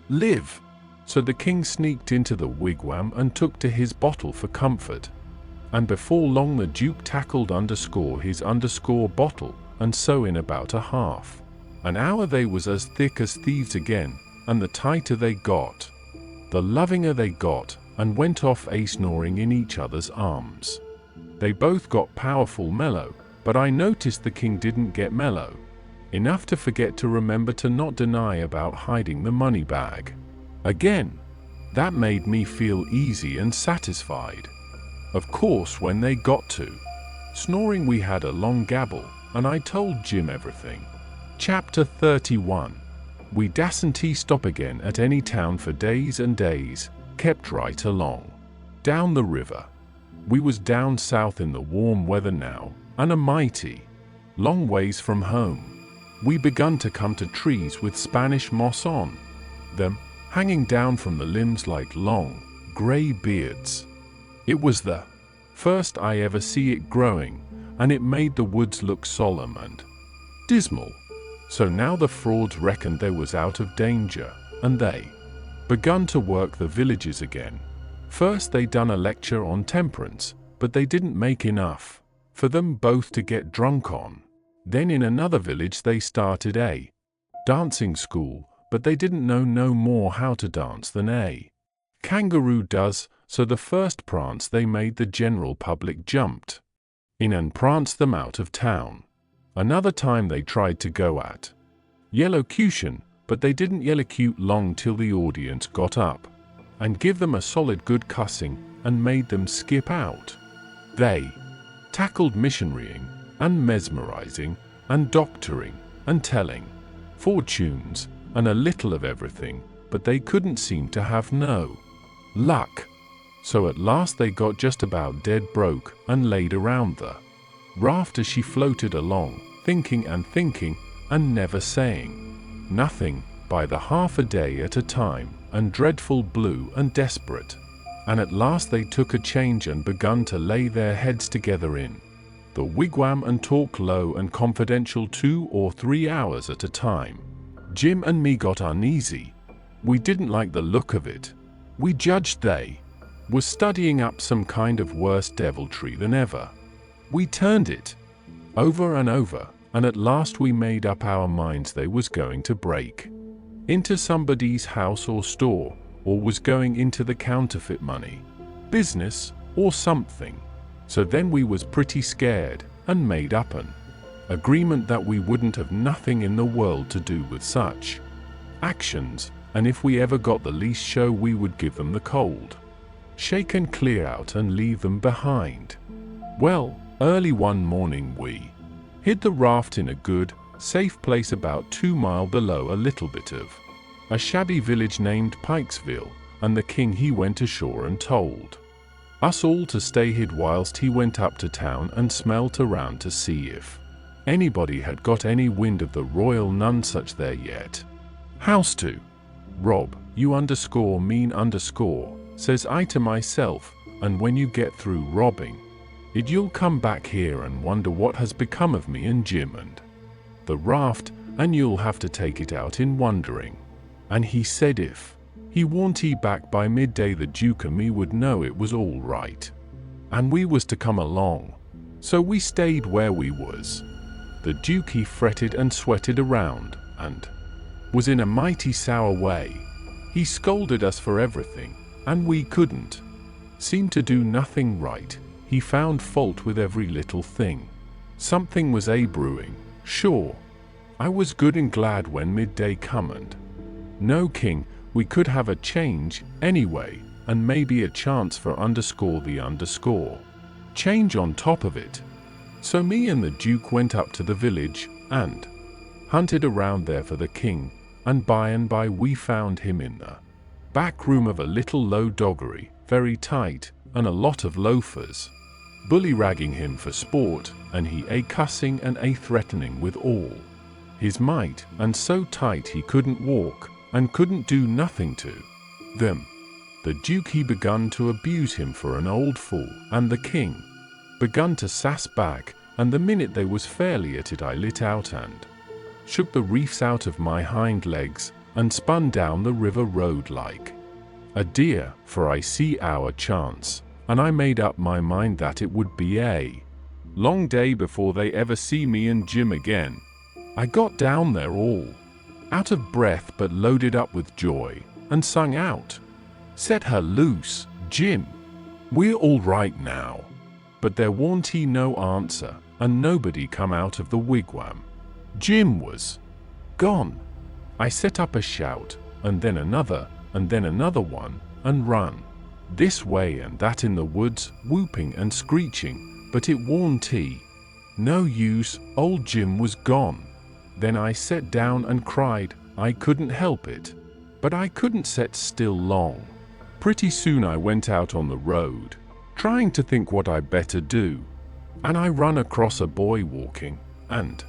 live. So the king sneaked into the wigwam and took to his bottle for comfort. And before long the Duke tackled his bottle, and so in about a half an hour they was as thick as thieves again, and the tighter they got, the lovinger they got, and went off snoring in each other's arms. They both got powerful mellow, but I noticed the king didn't get mellow enough to forget to remember to not deny about hiding the money bag. Again, that made me feel easy and satisfied. Of course, when they got to snoring, we had a long gabble, and I told Jim everything. Chapter 31. We dasn't stop again at any town for days and days, kept right along down the river. We was down south in the warm weather now, and a mighty long ways from home. We begun to come to trees with Spanish moss on them, hanging down from the limbs like long, grey beards. It was the first I ever see it growing, and it made the woods look solemn and dismal. So now the frauds reckoned they was out of danger, and they begun to work the villages again. First they done a lecture on temperance, but they didn't make enough for them both to get drunk on. Then in another village they started a dancing school, but they didn't know no more how to dance than a kangaroo does, so the first prance they made the general public jumped in and pranced them out of town. Another time they tried to go at yellowcution, but they didn't yellowcute long till the audience got up and give them a solid good cussing and made them skip out. They tackled missionarying and mesmerizing and doctoring and telling fortunes and a little of everything, but they couldn't seem to have no luck. So at last they got just about dead broke and laid around the raft as she floated along, thinking and never saying nothing, by the half a day at a time, and dreadful blue and desperate. And at last they took a change and begun to lay their heads together in the wigwam and talk low and confidential 2 or 3 hours at a time. Jim and me got uneasy. We didn't like the look of it. We judged they was studying up some kind of worse deviltry than ever. We turned it over and over, and at last we made up our minds they was going to break into somebody's house or store, or was going into the counterfeit money business or something. So then we was pretty scared and made up an agreement that we wouldn't have nothing in the world to do with such actions, and if we ever got the least show we would give them the cold shake and clear out and leave them behind. Well, early one morning we hid the raft in a good, safe place about 2 miles below a little bit of a shabby village named Pikesville, and the king he went ashore and told Us all to stay hid whilst he went up to town and smelt around to see if anybody had got any wind of the royal nonsuch there yet. House to Rob, you _mean_, says I to myself, and when you get through robbing it you'll come back here and wonder what has become of me and Jim and the raft, and you'll have to take it out in wondering. And he said if he warn't he back by midday the Duke and me would know it was all right, and we was to come along. So we stayed where we was. The Duke he fretted and sweated around, and was in a mighty sour way. He scolded us for everything, and we couldn't seem to do nothing right. He found fault with every little thing. Something was brewing, sure. I was good and glad when midday come and no king, we could have a change anyway, and maybe a chance for _the_ change on top of it. So me and the Duke went up to the village and hunted around there for the king, and by we found him in the back room of a little low doggery, very tight, and a lot of loafers bully-ragging him for sport, and he cussing and threatening with all his might, and so tight he couldn't walk, and couldn't do nothing to them. The Duke he begun to abuse him for an old fool, and the king begun to sass back, and the minute they was fairly at it I lit out and shook the reefs out of my hind legs, and spun down the river road like a deer, for I see our chance, and I made up my mind that it would be a long day before they ever see me and Jim again. I got down there all out of breath but loaded up with joy, and sung out, "Set her loose, Jim. We're all right now." But there warn't no answer, and nobody come out of the wigwam. Jim was gone. I set up a shout, and then another one, and run this way and that in the woods, whooping and screeching, but it warn't no use, old Jim was gone. Then I sat down and cried. I couldn't help it. But I couldn't set still long. Pretty soon I went out on the road, trying to think what I better do, and I run across a boy walking, and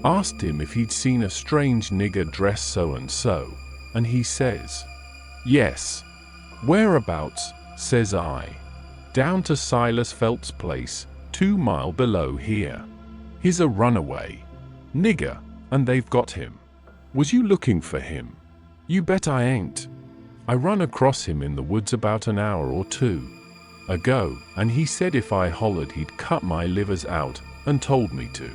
asked him if he'd seen a strange nigger dressed so and so, and he says, "Yes." "Whereabouts?" says I. "Down to Silas Phelps' place, 2 mile below here. He's a runaway nigger, and they've got him." "Was you looking for him?" "You bet I ain't. I run across him in the woods about an hour or 2 ago, and he said if I hollered he'd cut my livers out, and told me to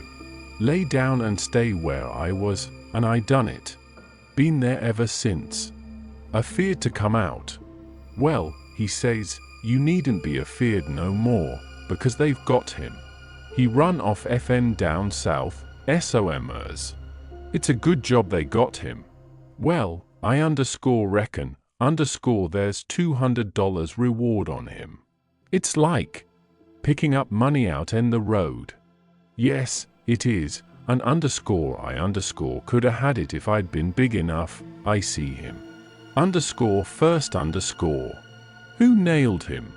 lay down and stay where I was, and I done it. Been there ever since. Afeared to come out." "Well," he says, "you needn't be afeared no more, because they've got him. He run off FN down south, SOMers. It's a good job they got him." "Well, I reckon, there's $200 reward on him. It's like picking up money out in the road." "Yes, it is, and I coulda had it if I'd been big enough. I see him. First. Who nailed him?"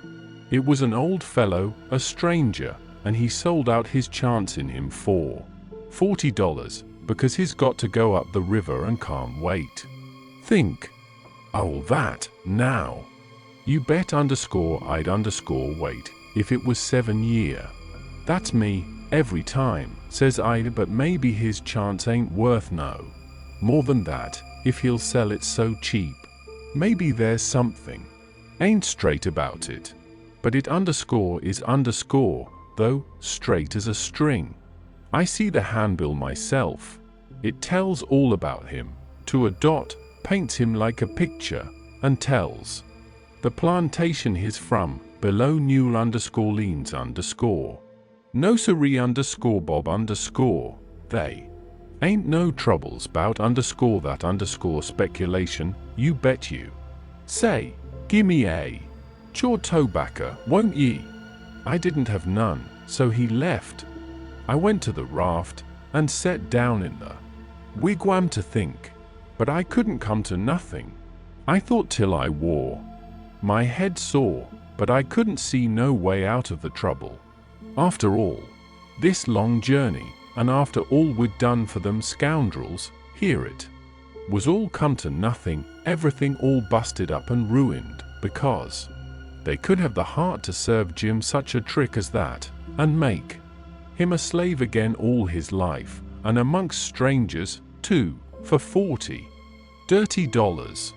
"It was an old fellow, a stranger, and he sold out his chance in him for $40, because he's got to go up the river and can't wait." "Think." "Oh, that, now." "You bet I'd wait, if it was 7 year. That's me, every time," says I, "but maybe his chance ain't worth no more than that, if he'll sell it so cheap. Maybe there's something ain't straight about it. But it is though, straight as a string. I see the handbill myself. It tells all about him, to a dot, paints him like a picture, and tells the plantation he's from, below Newell _Leans _ Nursery Bob _ They ain't no troubles bout that speculation, you bet you. Say, gimme a chaw tobacco, won't ye?" I didn't have none, so he left. I went to the raft, and sat down in the wigwam to think, but I couldn't come to nothing. I thought till I wore My head sore, but I couldn't see no way out of the trouble. After all, this long journey, and after all we'd done for them scoundrels, hear it, was all come to nothing, everything all busted up and ruined, because they could have the heart to serve Jim such a trick as that, and make him a slave again all his life, and amongst strangers, too, for $40 dirty dollars.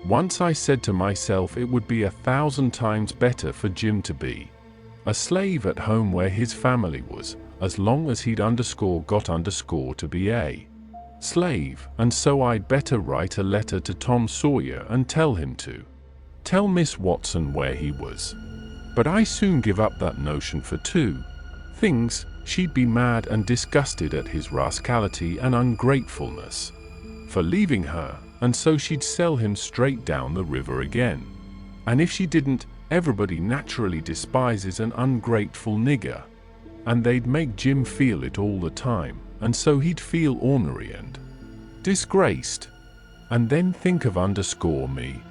Once I said to myself it would be 1,000 times better for Jim to be a slave at home where his family was, as long as he'd got to be a slave, and so I'd better write a letter to Tom Sawyer and tell him to tell Miss Watson where he was. But I soon give up that notion for two things: she'd be mad and disgusted at his rascality and ungratefulness for leaving her, and so she'd sell him straight down the river again. And if she didn't, everybody naturally despises an ungrateful nigger, and they'd make Jim feel it all the time, and so he'd feel ornery and disgraced. And then think of me,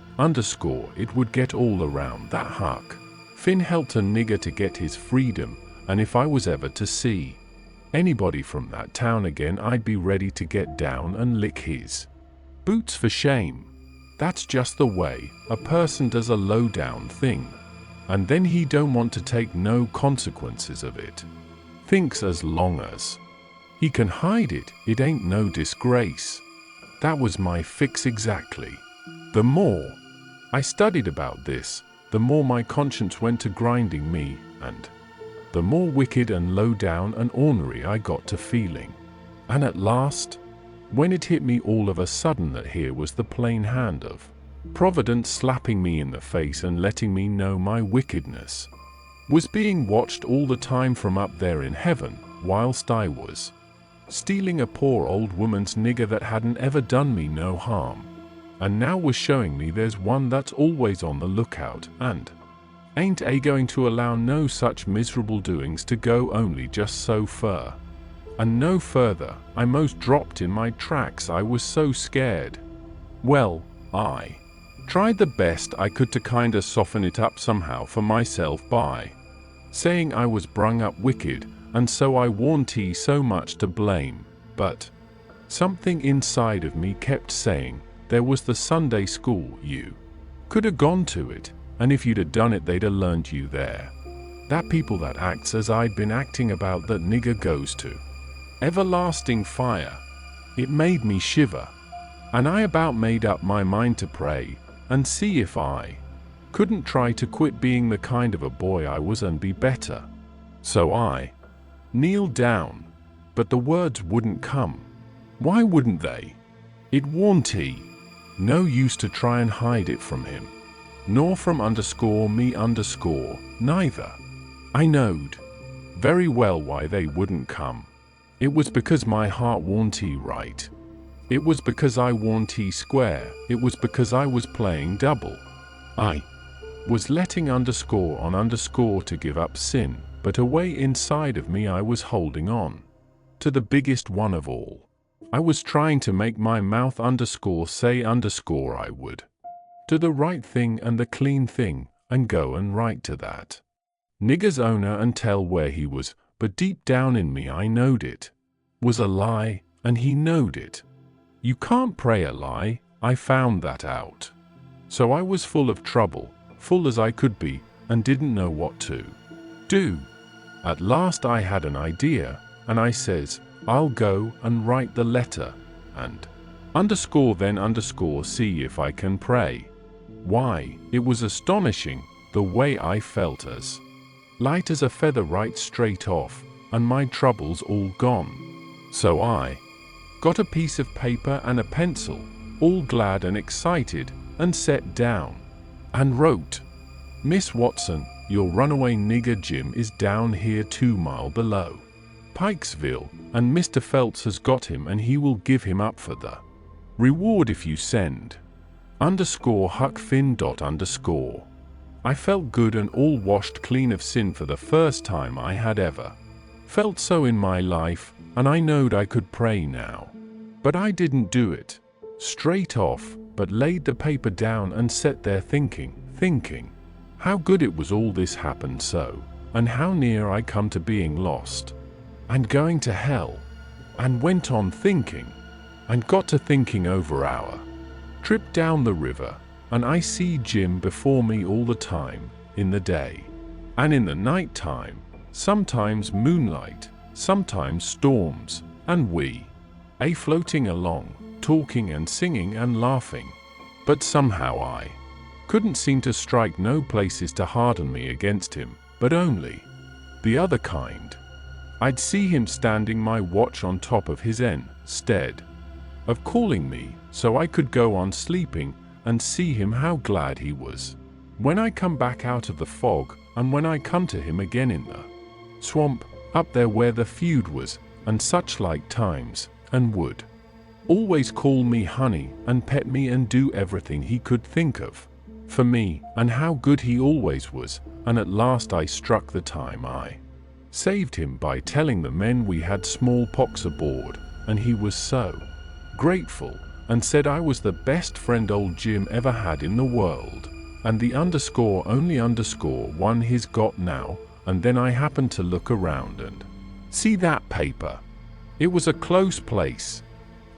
it would get all around that Huck Finn helped a nigger to get his freedom, and if I was ever to see anybody from that town again, I'd be ready to get down and lick his boots for shame. That's just the way a person does a low-down thing, and then he don't want to take no consequences of it. Thinks as long as he can hide it, it ain't no disgrace. That was my fix exactly. The more I studied about this, the more my conscience went to grinding me, and the more wicked and low-down and ornery I got to feeling. And at last, when it hit me all of a sudden that here was the plain hand of Providence slapping me in the face and letting me know my wickedness was being watched all the time from up there in heaven, whilst I was stealing a poor old woman's nigger that hadn't ever done me no harm, and now was showing me there's one that's always on the lookout and ain't going to allow no such miserable doings to go only just so far. And no further. I most dropped in my tracks, I was so scared. Well, I tried the best I could to kinda soften it up somehow for myself by saying I was brung up wicked, and so I warn't he so much to blame, but something inside of me kept saying, there was the Sunday school, you could have gone to it, and if you'd have done it they'd have learned you there. That people that acts as I'd been acting about that nigger goes to everlasting fire. It made me shiver, and I about made up my mind to pray and see if I couldn't try to quit being the kind of a boy I was and be better. So I kneeled down, but the words wouldn't come. Why wouldn't they? It warn't he. No use to try and hide it from him, nor from me neither. I knowed very well why they wouldn't come. It was because my heart warn't he right. It was because I warn't he square. It was because I was playing double. I was letting to give up sin, but away inside of me I was holding on to the biggest one of all. I was trying to make my mouth say I would do the right thing and the clean thing, and go and write to that nigger's owner and tell where he was, but deep down in me I knowed it was a lie, and he knowed it. You can't pray a lie, I found that out. So I was full of trouble, full as I could be, and didn't know what to do. At last I had an idea, and I says, I'll go and write the letter, and see if I can pray. Why, it was astonishing, the way I felt as light as a feather right straight off, and my troubles all gone. So I got a piece of paper and a pencil, all glad and excited, and sat down and wrote, Miss Watson, your runaway nigger Jim is down here 2 miles below Pikesville, and Mr. Phelps has got him and he will give him up for the reward if you send _Huck Finn. I felt good and all washed clean of sin for the first time I had ever felt so in my life, and I knowed I could pray now. But I didn't do it straight off, but laid the paper down and sat there thinking thinking how good it was all this happened so, and how near I come to being lost and going to hell, and went on thinking, and got to thinking over our trip down the river, and I see Jim before me all the time, in the day, and in the night time, sometimes moonlight, sometimes storms, and we floating along, talking and singing and laughing. But somehow I couldn't seem to strike no places to harden me against him, but only the other kind. I'd see him standing my watch on top of his stead of calling me, so I could go on sleeping, and see him how glad he was when I come back out of the fog, and when I come to him again in the swamp, up there where the feud was, and such like times, and would always call me honey, and pet me, and do everything he could think of for me, and how good he always was. And at last I struck the time I saved him by telling the men we had smallpox aboard, and he was so grateful, and said I was the best friend old Jim ever had in the world, and the __1 he's got now. And then I happened to look around and see that paper. It was a close place.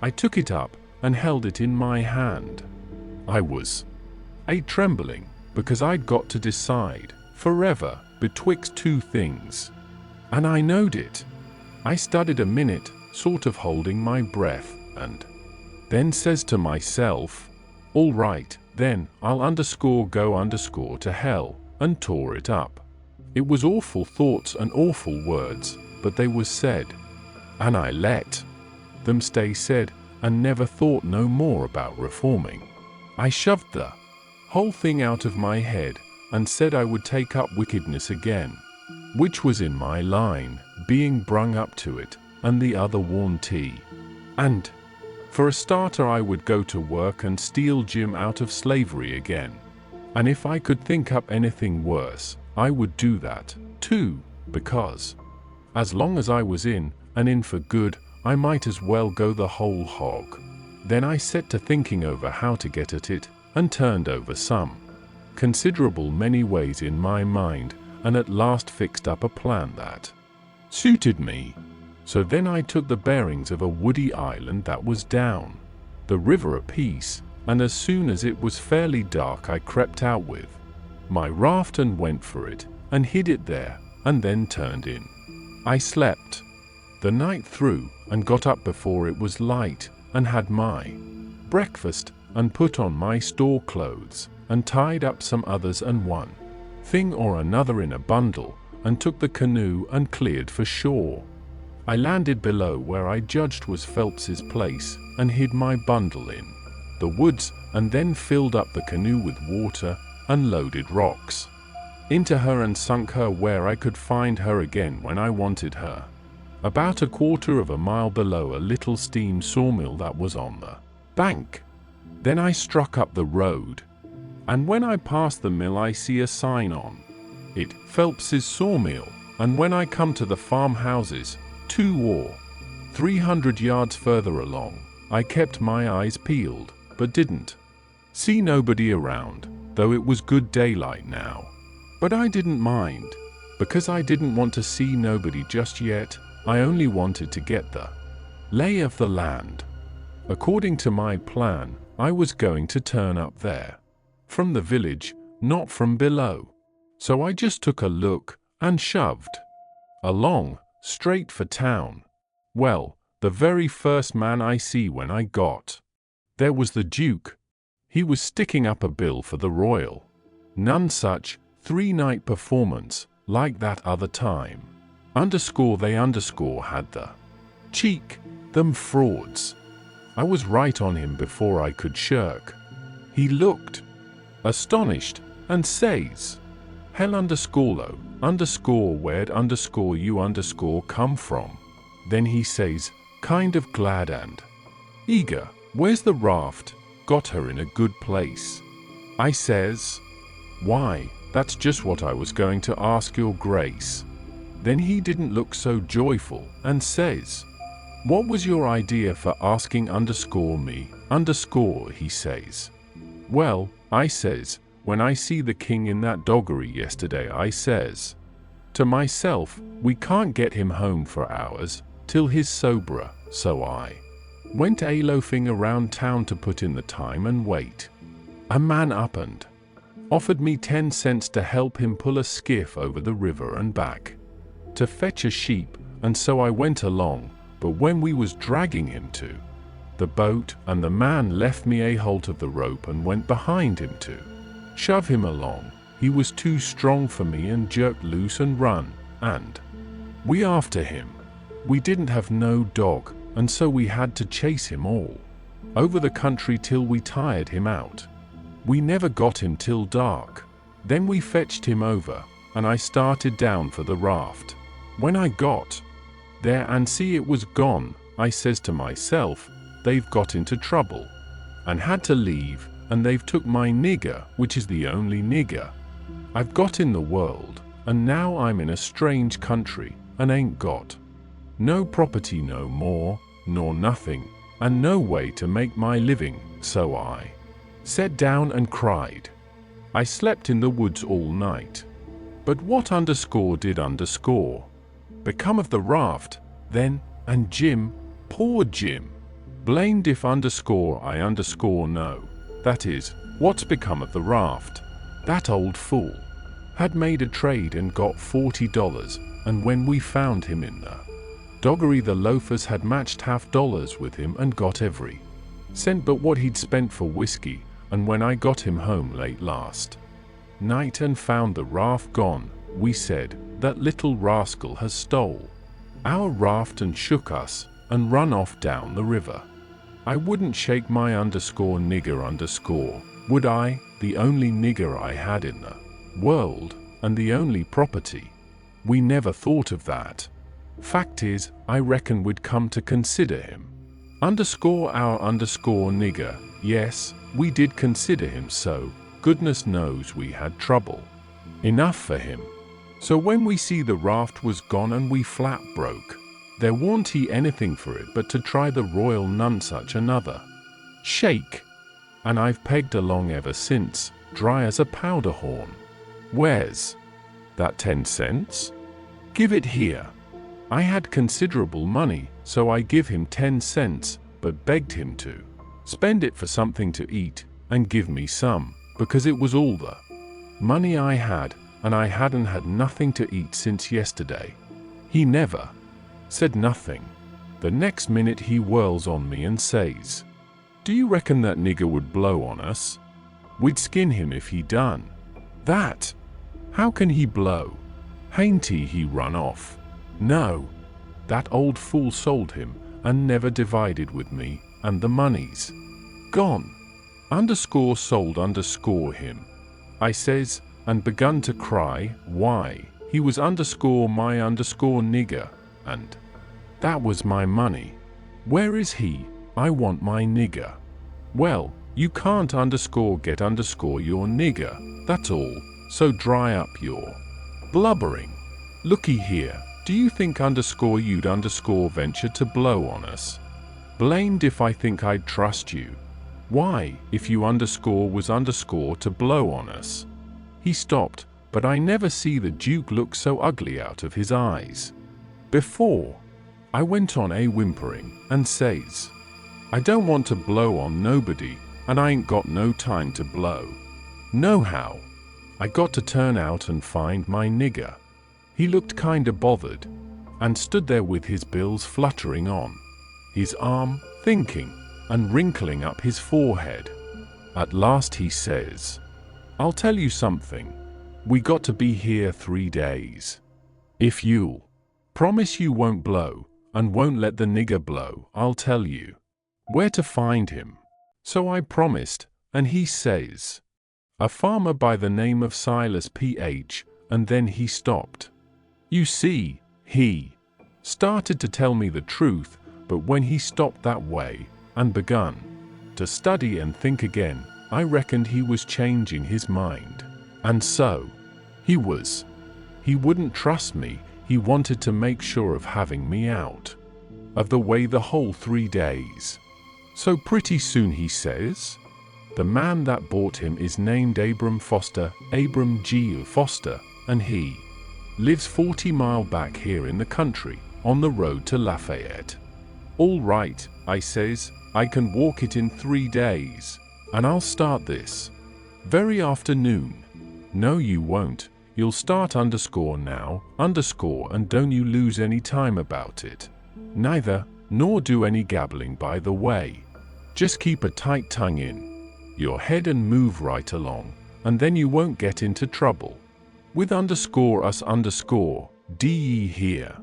I took it up and held it in my hand. I was trembling, because I'd got to decide forever betwixt two things, and I knowed it. I studied a minute, sort of holding my breath, and then says to myself, all right, then I'll go to hell, and tore it up. It was awful thoughts and awful words, but they was said, and I let them stay said, and never thought no more about reforming. I shoved the whole thing out of my head, and said I would take up wickedness again, which was in my line, being brung up to it, and the other worn tea. And for a starter I would go to work and steal Jim out of slavery again. And if I could think up anything worse, I would do that too, because as long as I was in, and in for good, I might as well go the whole hog. Then I set to thinking over how to get at it, and turned over some considerable many ways in my mind, and at last fixed up a plan that suited me. So then I took the bearings of a woody island that was down the river a piece, and as soon as it was fairly dark I crept out with my raft and went for it, and hid it there, and then turned in. I slept the night through, and got up before it was light, and had my breakfast, and put on my store clothes, and tied up some others and one thing or another in a bundle, and took the canoe and cleared for shore. I landed below where I judged was Phelps's place, and hid my bundle in the woods, and then filled up the canoe with water, and loaded rocks into her, and sunk her where I could find her again when I wanted her, about a quarter of a mile below a little steam sawmill that was on the bank. Then I struck up the road, and when I passed the mill I see a sign on it, Phelps's sawmill, and when I come to the farmhouses, 200 or 300 yards further along, I kept my eyes peeled, but didn't see nobody around, though it was good daylight now. But I didn't mind, because I didn't want to see nobody just yet. I only wanted to get the lay of the land. According to my plan, I was going to turn up there from the village, not from below. So I just took a look, and shoved along, straight for town. Well, the very first man I see when I got there was the Duke. He was sticking up a bill for the Royal. None such 3-night performance like that other time. They had the cheek, them frauds. I was right on him before I could shirk. He looked astonished, and says, hell _lo, where'd _you come from? Then he says, kind of glad and eager, where's the raft? Got her in a good place. I says, why, that's just what I was going to ask your grace. Then he didn't look so joyful, and says, what was your idea for asking me? He says. Well, I says, when I see the king in that doggery yesterday, I says to myself, we can't get him home for hours till he's soberer, so I went a-loafing around town to put in the time and wait. A man up and offered me 10 cents to help him pull a skiff over the river and back to fetch a sheep, and so I went along, but when we was dragging him to the boat, and the man left me a hold of the rope and went behind him to shove him along, he was too strong for me and jerked loose and run, and we after him. We didn't have no dog, and so we had to chase him all over the country till we tired him out. We never got him till dark. Then we fetched him over, and I started down for the raft. When I got there and see it was gone, I says to myself, they've got into trouble and had to leave, and they've took my nigger, which is the only nigger I've got in the world, and now I'm in a strange country and ain't got no property no more, nor nothing, and no way to make my living, so I sat down and cried. I slept in the woods all night. But what did become of the raft, then, and Jim, poor Jim? Blamed if I know, that is, what's become of the raft. That old fool had made a trade and got $40, and when we found him in the doggery, the loafers had matched $50 with him and got every cent but what he'd spent for whiskey, and when I got him home late last night and found the raft gone, we said, that little rascal has stole our raft and shook us and run off down the river. I wouldn't shake my nigger, would I? The only nigger I had in the world, and the only property. We never thought of that. Fact is, I reckon we'd come to consider him our nigger. Yes, we did consider him so. Goodness knows we had trouble enough for him. So when we see the raft was gone and we flat broke, there warn't he anything for it but to try the Royal Nunsuch another shake. And I've pegged along ever since, dry as a powder horn. Where's that 10 cents? Give it here. I had considerable money, so I give him 10 cents, but begged him to spend it for something to eat, and give me some, because it was all the money I had, and I hadn't had nothing to eat since yesterday. He never said nothing. The next minute he whirls on me and says, "Do you reckon that nigger would blow on us? We'd skin him if he done that." "How can he blow? Hain't he run off?" "No. That old fool sold him, and never divided with me, and the money's gone. Sold him." I says, and begun to cry. Why, he was my nigger, and that was my money. Where is he? I want my nigger. Well, you can't get your nigger, that's all, so dry up your blubbering. Looky here, do you think you'd venture to blow on us? Blamed if I think I'd trust you. Why, if you was to blow on us. He stopped, but I never see the Duke look so ugly out of his eyes before. I went on whimpering, and says, "I don't want to blow on nobody, and I ain't got no time to blow. Nohow, I got to turn out and find my nigger." He looked kinda bothered, and stood there with his bills fluttering on his arm, thinking, and wrinkling up his forehead. At last he says, "I'll tell you something. We got to be here 3 days. If you'll promise you won't blow, and won't let the nigger blow, I'll tell you where to find him." So I promised, and he says, "A farmer by the name of Silas P.H., and then he stopped. You see, he started to tell me the truth, but when he stopped that way, and begun to study and think again, I reckoned he was changing his mind. And so, he wouldn't trust me, he wanted to make sure of having me out of the way the whole 3 days. So pretty soon he says, The man that bought him is named Abram Foster, Abram G. Foster, and he lives 40 miles back here in the country, on the road to Lafayette. All right, I says, I can walk it in 3 days, and I'll start this very afternoon. No, you won't. You'll start now, and don't you lose any time about it. Neither, nor do any gabbling by the way. Just keep a tight tongue in your head and move right along, and then you won't get into trouble with _us_ DE here.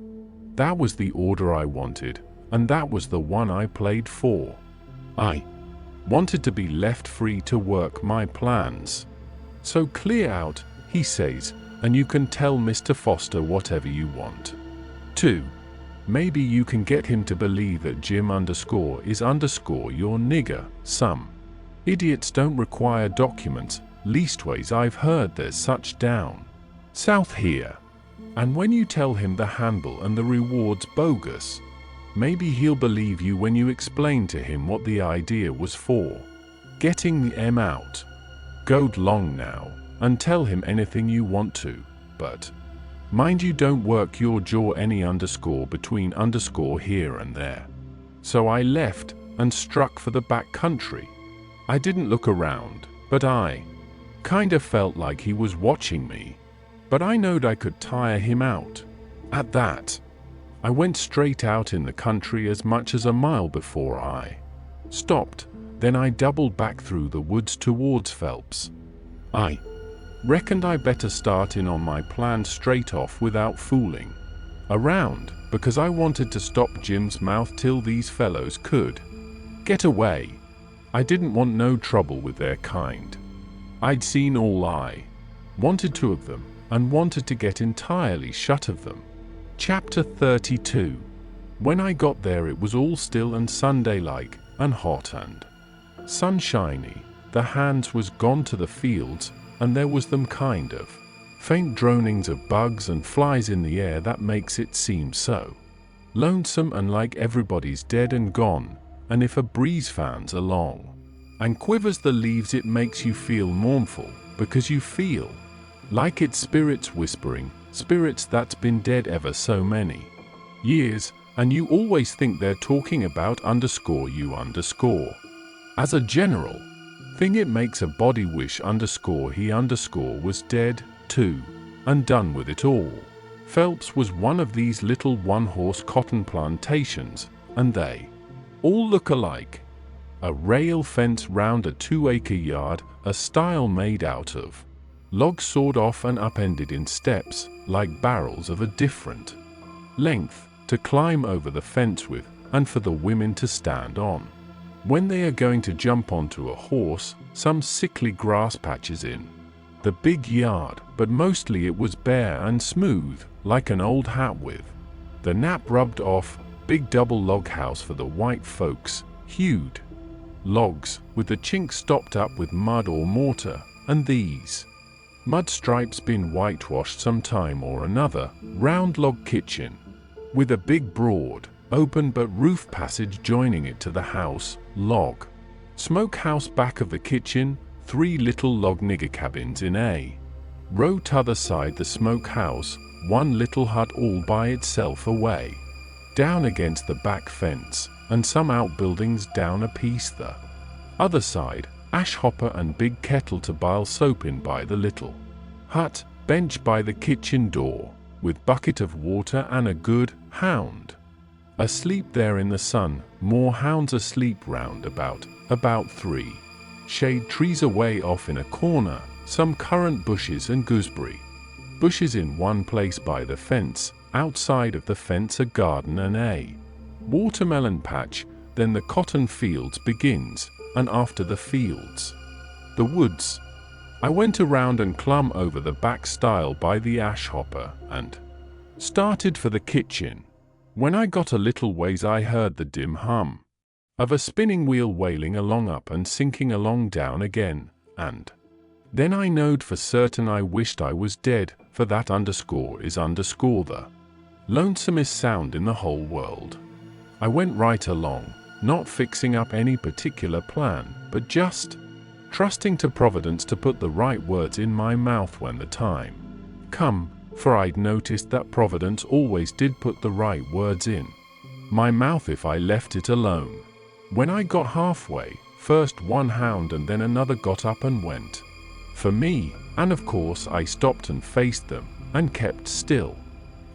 That was the order I wanted, and that was the one I played for. I wanted to be left free to work my plans. So clear out, he says, and you can tell Mr. Foster whatever you want. 2. Maybe you can get him to believe that Jim _is your nigger. Some idiots don't require documents, leastways I've heard there's such down south here. And when you tell him the handle and the reward's bogus, maybe he'll believe you when you explain to him what the idea was for. Getting the M out. Go long now, and tell him anything you want to, but mind you don't work your jaw any between here and there. So I left, and struck for the back country. I didn't look around, but I kinda felt like he was watching me. But I knowed I could tire him out. At that, I went straight out in the country as much as a mile before I stopped. Then I doubled back through the woods towards Phelps. I reckoned I better start in on my plan straight off without fooling around, because I wanted to stop Jim's mouth till these fellows could get away. I didn't want no trouble with their kind. I'd seen all I wanted to of them, and wanted to get entirely shut of them. Chapter 32. When I got there it was all still and Sunday-like, and hot and sunshiny. The hands was gone to the fields, and there was them kind of faint dronings of bugs and flies in the air that makes it seem so lonesome and like everybody's dead and gone, and if a breeze fans along and quivers the leaves it makes you feel mournful, because you feel like it's spirits whispering, spirits that's been dead ever so many years, and you always think they're talking about you. As a general thing it makes a body wish he was dead, too, and done with it all. Phelps was one of these little one-horse cotton plantations, and they all look alike. A rail fence round a 2-acre yard, a style made out of logs sawed off and upended in steps, like barrels of a different length, to climb over the fence with, and for the women to stand on when they are going to jump onto a horse. Some sickly grass patches in the big yard, but mostly it was bare and smooth, like an old hat with the nap rubbed off. Big double log house for the white folks, hewed logs, with the chinks stopped up with mud or mortar, and these mud stripes been whitewashed some time or another. Round log kitchen, with a big broad, open but roof passage joining it to the house. Log smoke house back of the kitchen. 3 little log nigger cabins in a row t'other side the smoke house. 1 little hut all by itself away down against the back fence, and some outbuildings down a piece the other side. Ash hopper and big kettle to boil soap in by the little hut. Bench by the kitchen door, with bucket of water and a good hound asleep there in the sun. More hounds asleep round about 3 shade trees away off in a corner. Some currant bushes and gooseberry bushes in one place by the fence. Outside of the fence a garden and a watermelon patch. Then the cotton fields begins, and after the fields, the woods. I went around and clumb over the back stile by the ash hopper, and started for the kitchen. When I got a little ways I heard the dim hum of a spinning wheel wailing along up and sinking along down again, and then I knowed for certain I wished I was dead, for that is the lonesomest sound in the whole world. I went right along, not fixing up any particular plan, but just trusting to Providence to put the right words in my mouth when the time come, for I'd noticed that Providence always did put the right words in my mouth if I left it alone. When I got halfway, first one hound and then another got up and went for me, and of course I stopped and faced them, and kept still.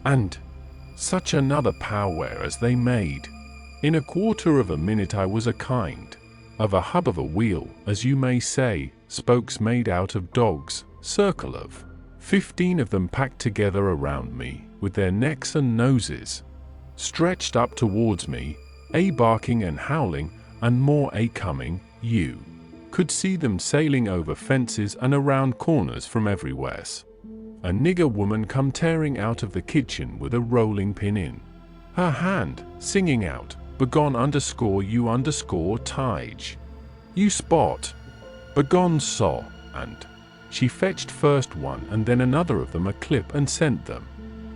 And such another powwow as they made. In a quarter of a minute I was a kind of a hub of a wheel, as you may say, spokes made out of dogs, circle of 15 of them packed together around me, with their necks and noses stretched up towards me, a barking and howling, and more a coming. You could see them sailing over fences and around corners from everywhere. A nigger woman come tearing out of the kitchen with a rolling pin in her hand, singing out, "Begone _you _tige. You spot. Begone saw." And she fetched first one and then another of them a clip and sent them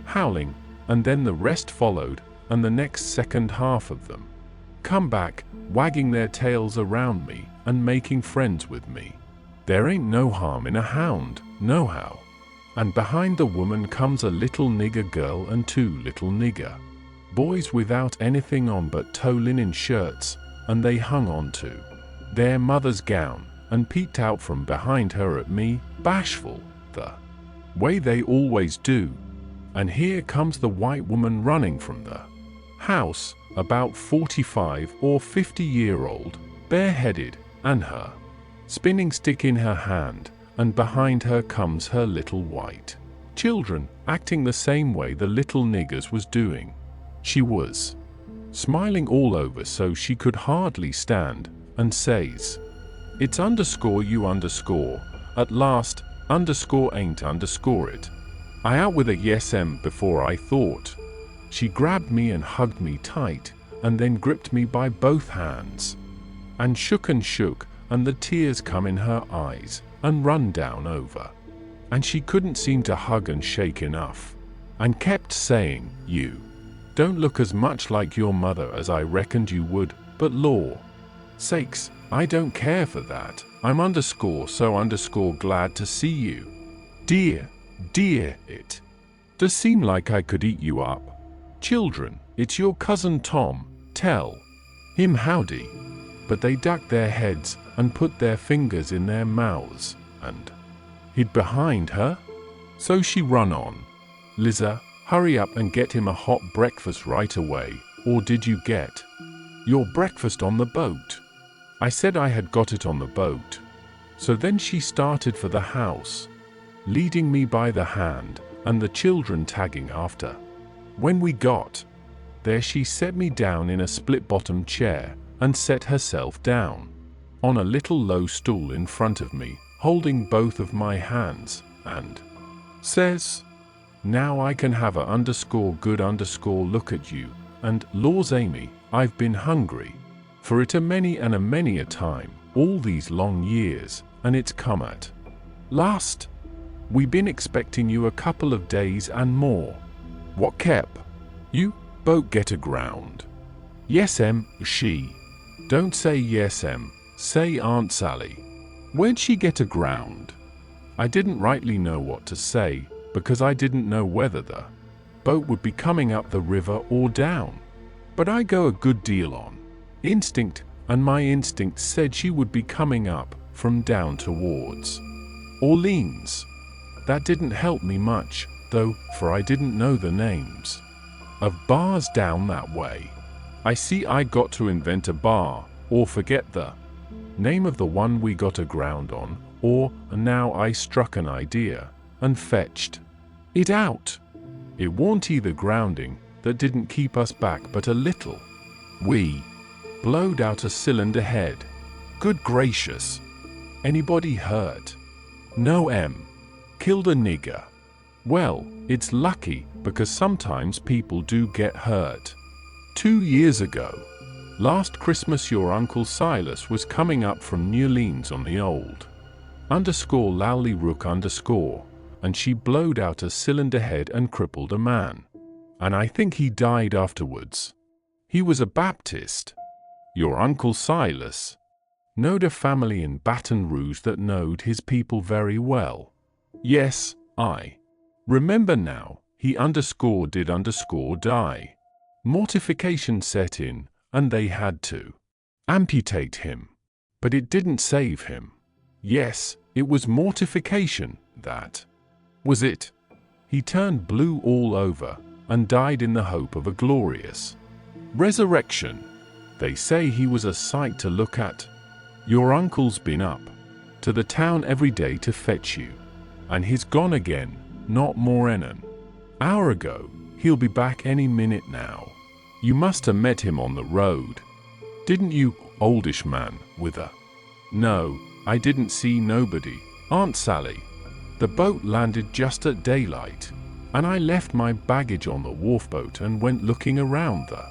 howling, and then the rest followed, and the next second half of them come back, wagging their tails around me and making friends with me. There ain't no harm in a hound, nohow. And behind the woman comes a little nigger girl and two little nigger boys without anything on but tow linen shirts, and they hung on to their mother's gown and peeked out from behind her at me, bashful, the way they always do. And here comes the white woman running from the house, about 45 or 50-year-old, bareheaded, and her spinning stick in her hand, and behind her comes her little white children, acting the same way the little niggers was doing. She was smiling all over so she could hardly stand, and says, "It's _you _ at last, _ain't _ it." I out with a yes before I thought. She grabbed me and hugged me tight, and then gripped me by both hands, and shook, and the tears come in her eyes, and run down over. And she couldn't seem to hug and shake enough, and kept saying, "You don't look as much like your mother as I reckoned you would, but law sakes, I don't care for that. I'm so glad to see you. Dear, it does seem like I could eat you up. Children, it's your cousin Tom, tell him howdy." But they ducked their heads and put their fingers in their mouths and hid behind her. So she run on, "Liza, hurry up and get him a hot breakfast right away, or did you get your breakfast on the boat?" I said I had got it on the boat. So then she started for the house, leading me by the hand, and the children tagging after. When we got there, she set me down in a split-bottom chair and set herself down on a little low stool in front of me, holding both of my hands, and says, "Now I can have a _good look at you, and laws Amy, I've been hungry for it a many a time, all these long years, and it's come at last. We been expecting you a couple of days and more. What kep you boat get aground?" "Yes, she." "Don't say yes, say Aunt Sally." "Where'd she get aground?" I didn't rightly know what to say, because I didn't know whether the boat would be coming up the river or down. But I go a good deal on instinct, and my instinct said she would be coming up from down towards Orleans. That didn't help me much, though, for I didn't know the names of bars down that way. I see I got to invent a bar, or forget the name of the one we got aground on, or now I struck an idea, and fetched it out. It warn't either grounding that didn't keep us back but a little. We blowed out a cylinder head. Good gracious! Anybody hurt? No, killed a nigger. Well, it's lucky, because sometimes people do get hurt. 2 years ago, last Christmas, your Uncle Silas was coming up from New Orleans on the old _Lowly Rook _, and she blowed out a cylinder head and crippled a man. And I think he died afterwards. He was a Baptist. Your Uncle Silas. Knowed a family in Baton Rouge that knowed his people very well. Yes, I remember now, he did die. Mortification set in, and they had to amputate him. But it didn't save him. Yes, it was mortification, that was it. He turned blue all over, and died in the hope of a glorious resurrection. They say he was a sight to look at. Your uncle's been up to the town every day to fetch you, and he's gone again, not more'n an hour ago. He'll be back any minute now. You must have met him on the road, didn't you, oldish man, with a... No, I didn't see nobody, Aunt Sally. The boat landed just at daylight, and I left my baggage on the wharfboat and went looking around the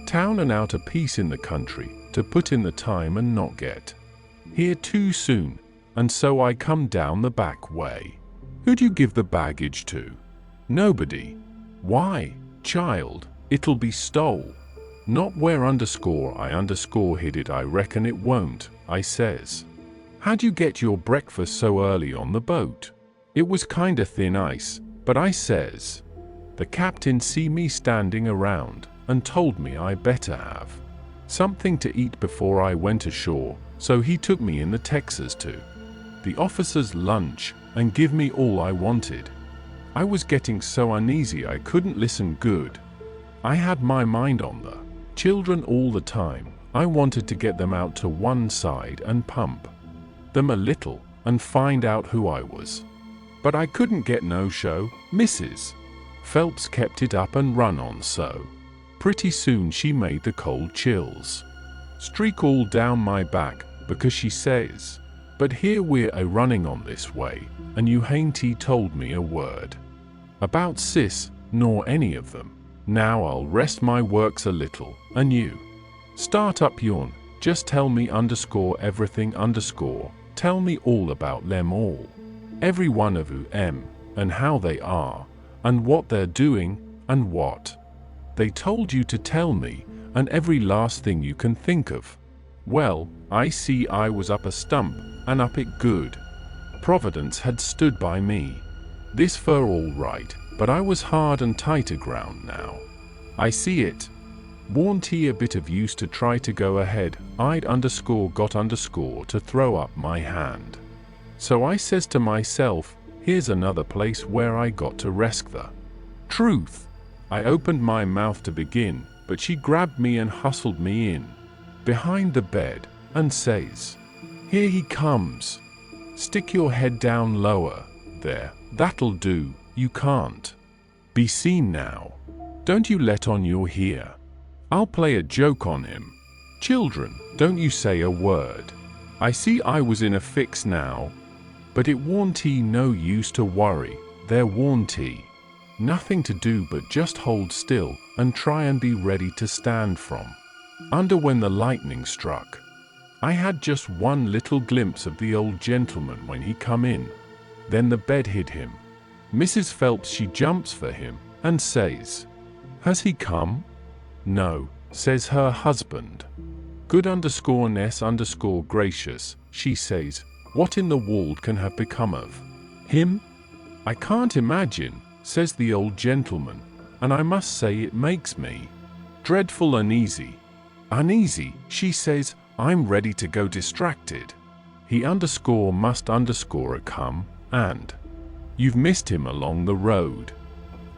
town and out a piece in the country to put in the time and not get here too soon, and so I come down the back way. Who'd you give the baggage to? Nobody. Why, child, it'll be stole. Not where I hid it, I reckon it won't, I says. How'd you get your breakfast so early on the boat? It was kinda thin ice, but I says. The captain see me standing around and told me I better have something to eat before I went ashore, so he took me in the Texas to the officer's lunch and give me all I wanted. I was getting so uneasy I couldn't listen good. I had my mind on the children all the time. I wanted to get them out to one side and pump them a little and find out who I was. But I couldn't get no show. Mrs. Phelps kept it up and run on so. Pretty soon she made the cold chills streak all down my back, because she says, "But here we're a-running on this way, and you hain't told me a word about sis, nor any of them. Now I'll rest my works a little, and you start up yourn. Just tell me everything tell me all about them all. Every one of them, and how they are, and what they're doing, and what they told you to tell me, and every last thing you can think of." Well, I see I was up a stump, and up it good. Providence had stood by me. This fur all right, but I was hard and tight aground now. I see it. Warn't he a bit of use to try to go ahead? I'd got to throw up my hand. So I says to myself, here's another place where I got to risk the truth. I opened my mouth to begin, but she grabbed me and hustled me in behind the bed and says, "Here he comes. Stick your head down lower. There, that'll do. You can't be seen now. Don't you let on you're here. I'll play a joke on him. Children, don't you say a word." I see I was in a fix now, but it warn't no use to worry. There warn't nothing to do but just hold still and try and be ready to stand from under when the lightning struck. I had just one little glimpse of the old gentleman when he come in. Then the bed hid him. Mrs. Phelps, she jumps for him and says, "Has he come?" "No," says her husband. "Good_ness_gracious," she says. "What in the world can have become of him?" "I can't imagine," says the old gentleman, "and I must say it makes me dreadful uneasy." "Uneasy," she says, "I'm ready to go distracted. He must_a come, and you've missed him along the road.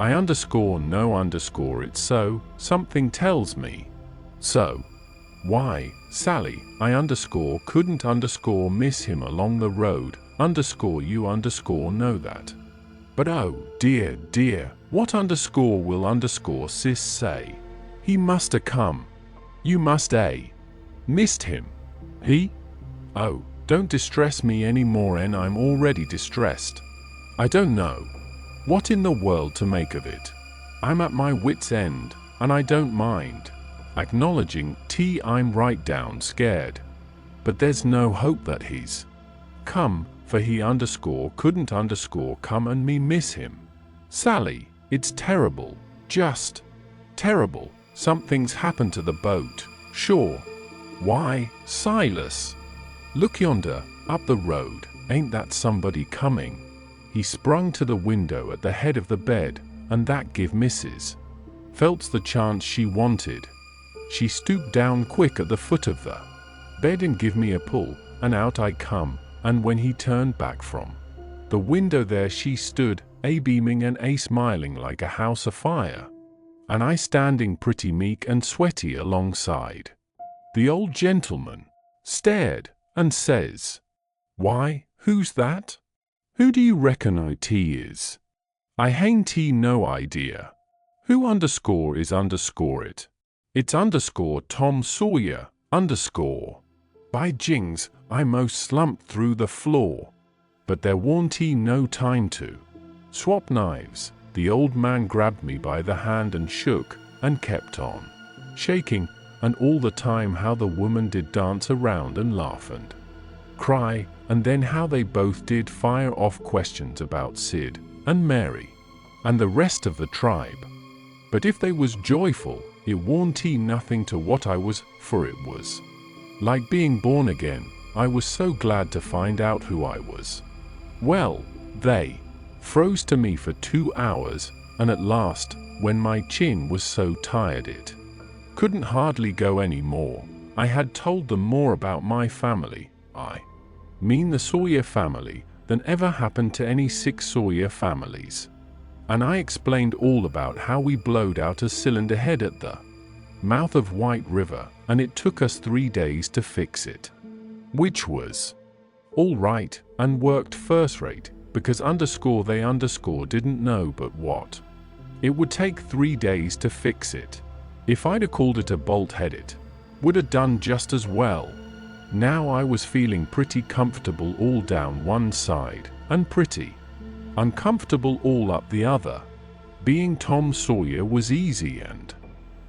I _no_ it so, something tells me so. Why, Sally, I couldn't miss him along the road, you know that. But oh, dear, dear, what will sis say? He must a come. You must missed him. He? Oh, don't distress me any more'n I'm already distressed. I don't know what in the world to make of it. I'm at my wit's end, and I don't mind acknowledging I'm right down scared. But there's no hope that he's come, for he couldn't come and me miss him. Sally, it's terrible, just terrible. Something's happened to the boat, sure." "Why, Silas," Look yonder, up the road, ain't that somebody coming? He sprung to the window at the head of the bed, and that give Mrs. Phelps the chance she wanted. She stooped down quick at the foot of the bed and give me a pull, and out I come, and when he turned back from the window there she stood, a beaming and a smiling like a house afire, and I standing pretty meek and sweaty alongside. The old gentleman stared, and says, "Why, who's that? Who do you reckon it is?" "I hain't no idea. Who underscore is underscore it? It's underscore Tom Sawyer, underscore." By jings, I most slumped through the floor. But there warn't no time to swap knives. The old man grabbed me by the hand and shook, and kept on shaking, and all the time how the woman did dance around and laugh and cry, and then how they both did fire off questions about Sid and Mary and the rest of the tribe. But if they was joyful, it warn't nothing to what I was, for it was like being born again. I was so glad to find out who I was. Well, they froze to me for 2 hours, and at last, when my chin was so tired it couldn't hardly go any more, I had told them more about my family, I mean the Sawyer family, than ever happened to any 6 Sawyer families. And I explained all about how we blowed out a cylinder head at the mouth of White River, and it took us 3 days to fix it, which was all right, and worked first rate, because they didn't know but what it would take 3 days to fix it. If I'd called it a bolt-head, it would have done just as well. Now I was feeling pretty comfortable all down one side, and pretty uncomfortable all up the other. Being Tom Sawyer was easy and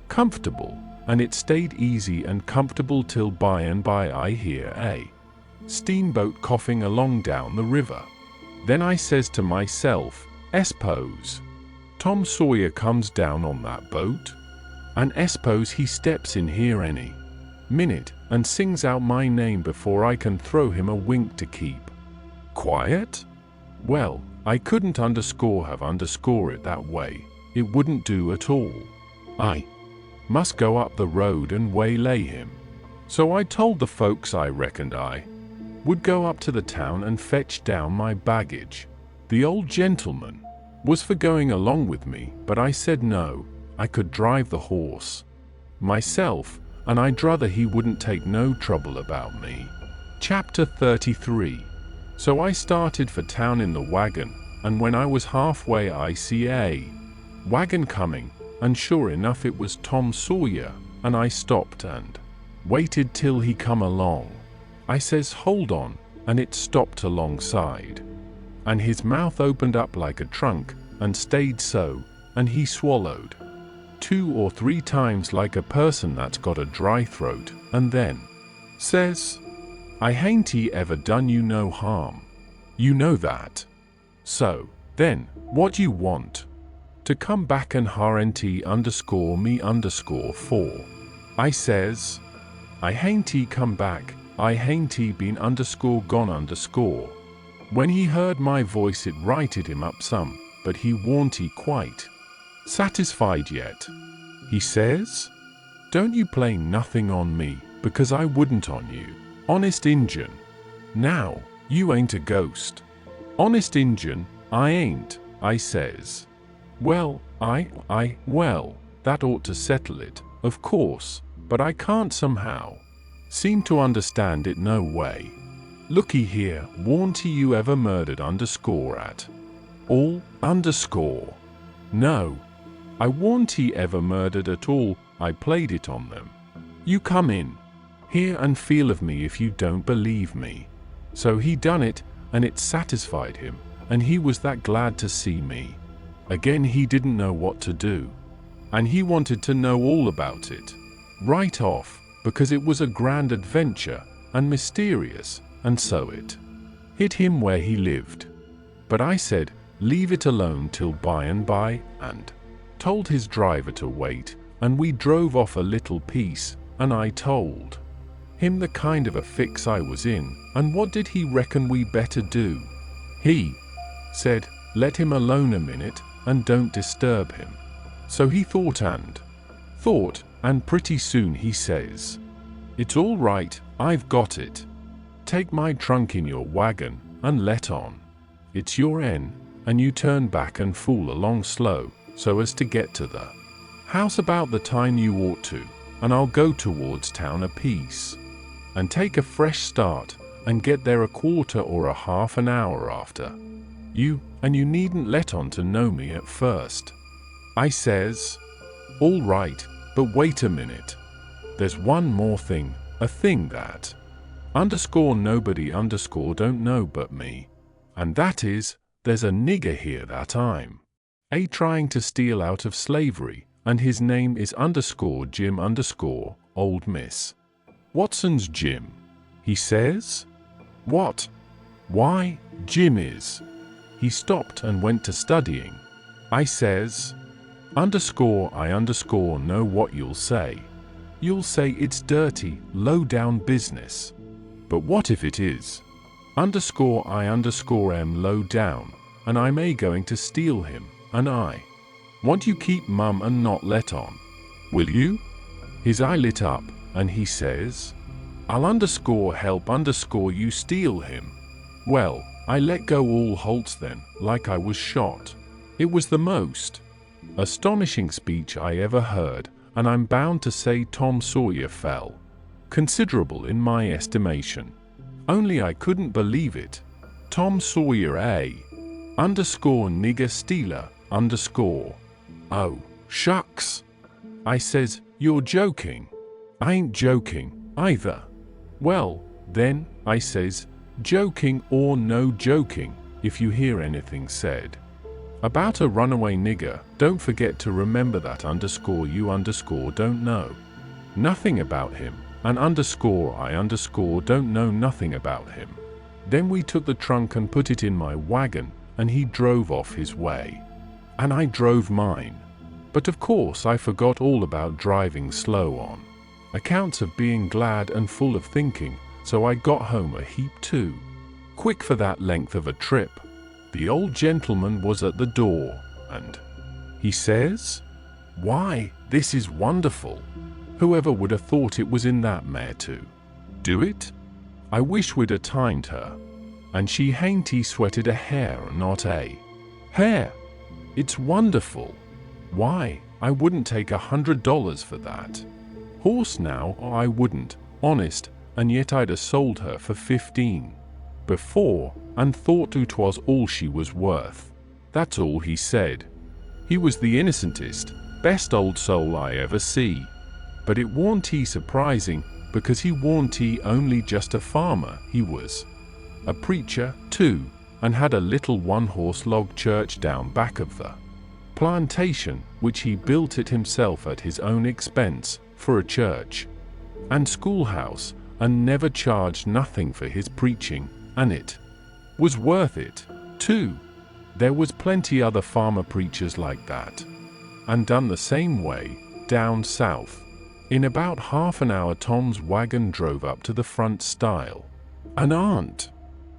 comfortable, and it stayed easy and comfortable till by and by I hear a steamboat coughing along down the river. Then I says to myself, "S'pose Tom Sawyer comes down on that boat, and s'pose he steps in here any minute and sings out my name before I can throw him a wink to keep quiet?" Well, I couldn't have it that way. It wouldn't do at all. I must go up the road and waylay him. So I told the folks I reckoned I would go up to the town and fetch down my baggage. The old gentleman was for going along with me, but I said no, I could drive the horse myself, and I'd rather he wouldn't take no trouble about me. Chapter 33. So I started for town in the wagon, and when I was halfway I see a wagon coming, and sure enough it was Tom Sawyer, and I stopped and waited till he come along. I says, "Hold on," and it stopped alongside, and his mouth opened up like a trunk, and stayed so, and he swallowed 2 or 3 times like a person that's got a dry throat, and then says, "I hain't ever done you no harm. You know that. So, then, what you want? To come back and &me for?" I says, "I hain't come back, I hain't been gone _." When he heard my voice it righted him up some, but he warn't quite satisfied yet. He says, "Don't you play nothing on me, because I wouldn't on you. Honest Injun. Now, you ain't a ghost." "Honest Injun, I ain't," I says. "Well, well, that ought to settle it, of course, but I can't somehow seem to understand it no way. Looky here, warn't you ever murdered at all, No, I warn't ever murdered at all, I played it on them. You come in here and feel of me if you don't believe me." So he done it, and it satisfied him, and he was that glad to see me. Again he didn't know what to do, and he wanted to know all about it right off, because it was a grand adventure, and mysterious, and so it hit him where he lived. But I said, leave it alone till by and by, and told his driver to wait, and we drove off a little piece, and I told him the kind of a fix I was in, and what did he reckon we better do? He said, let him alone a minute, and don't disturb him. So he thought, and pretty soon he says, it's all right, I've got it. Take my trunk in your wagon, and let on. It's your N, and you turn back and fool along slow, so as to get to the house about the time you ought to, and I'll go towards town a piece, and take a fresh start, and get there a quarter or a half an hour after. You needn't let on to know me at first. I says, all right, but wait a minute. There's one more thing, a thing that nobody don't know but me. And that is, there's a nigger here that I'm trying to steal out of slavery, and his name is Jim old Miss Watson's Jim. He says, what? Why, Jim is. He stopped and went to studying. I says, I know what you'll say. You'll say it's dirty, low-down business. But what if it is? I am low down, and I'm going to steal him, and I want you keep mum and not let on. Will you? His eye lit up, and he says, I'll help you steal him. Well, I let go all holts then, like I was shot. It was the most astonishing speech I ever heard, and I'm bound to say Tom Sawyer fell considerable in my estimation. Only I couldn't believe it. Tom Sawyer nigger stealer Oh, shucks. I says, you're joking. I ain't joking, either. Well, then, I says, joking or no joking, if you hear anything said about a runaway nigger, don't forget to remember that you don't know nothing about him, and I don't know nothing about him. Then we took the trunk and put it in my wagon, and he drove off his way. And I drove mine. But of course I forgot all about driving slow on accounts of being glad and full of thinking, so I got home a heap too quick for that length of a trip. The old gentleman was at the door, and he says, why, this is wonderful. Whoever would have thought it was in that mare to do it? I wish we'd a timed her. And she hain't sweated a hair, not a hair. It's wonderful. Why, I wouldn't take $100 for that horse now, or I wouldn't, honest, and yet I'd a sold her for 15 before, and thought 'twas all she was worth. That's all he said. He was the innocentest, best old soul I ever see. But it warn't surprising, because he warn't only just a farmer, he was a preacher, too, and had a little one-horse log church down back of the plantation, which he built it himself at his own expense, for a church and schoolhouse, and never charged nothing for his preaching, and it was worth it, too. There was plenty other farmer preachers like that, and done the same way, down south. In about half an hour Tom's wagon drove up to the front stile. And Aunt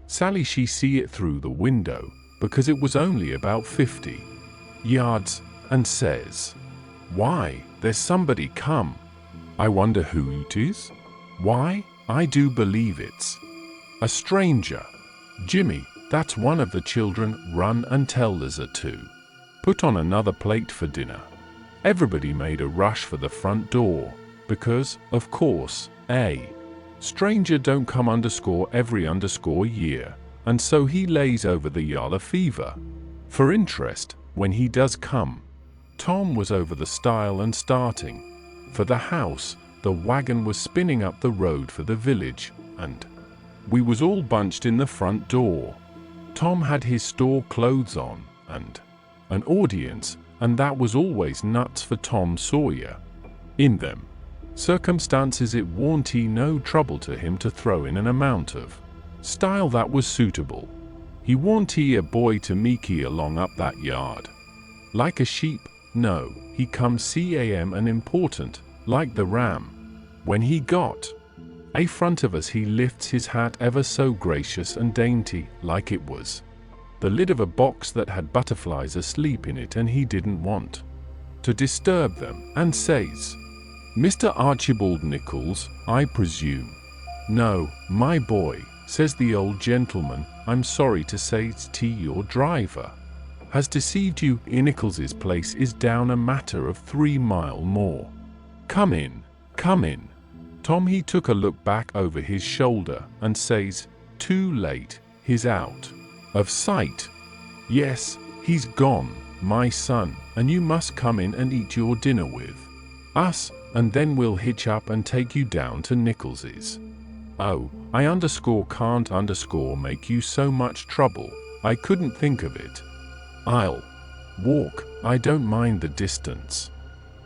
Sally she see it through the window, because it was only about 50 yards, and says, why, there's somebody come. I wonder who it is? Why, I do believe it's a stranger. Jimmy, that's one of the children, run and tell Liza to put on another plate for dinner. Everybody made a rush for the front door, because, of course, a stranger don't come every year, and so he lays over the yellow fever for interest when he does come. Tom was over the stile and starting for the house. The wagon was spinning up the road for the village, and we was all bunched in the front door. Tom had his store clothes on, and an audience, and that was always nuts for Tom Sawyer. In them circumstances it warn't no trouble to him to throw in an amount of style that was suitable. He warn't a boy to meeky along up that yard like a sheep. No, he come cam and important, like the ram. When he got A front of us he lifts his hat ever so gracious and dainty, like it was the lid of a box that had butterflies asleep in it and he didn't want to disturb them, and says, "Mr. Archibald Nichols, I presume?" "No, my boy," says the old gentleman, "I'm sorry to say your driver has deceived you. Nichols's place is down a matter of 3 mile more. Come in, come in." Tom he took a look back over his shoulder and says, "Too late, he's out of sight. Yes, he's gone, my son, and you must come in and eat your dinner with us, and then we'll hitch up and take you down to Nichols's." "Oh, I can't make you so much trouble. I couldn't think of it. I'll walk. I don't mind the distance."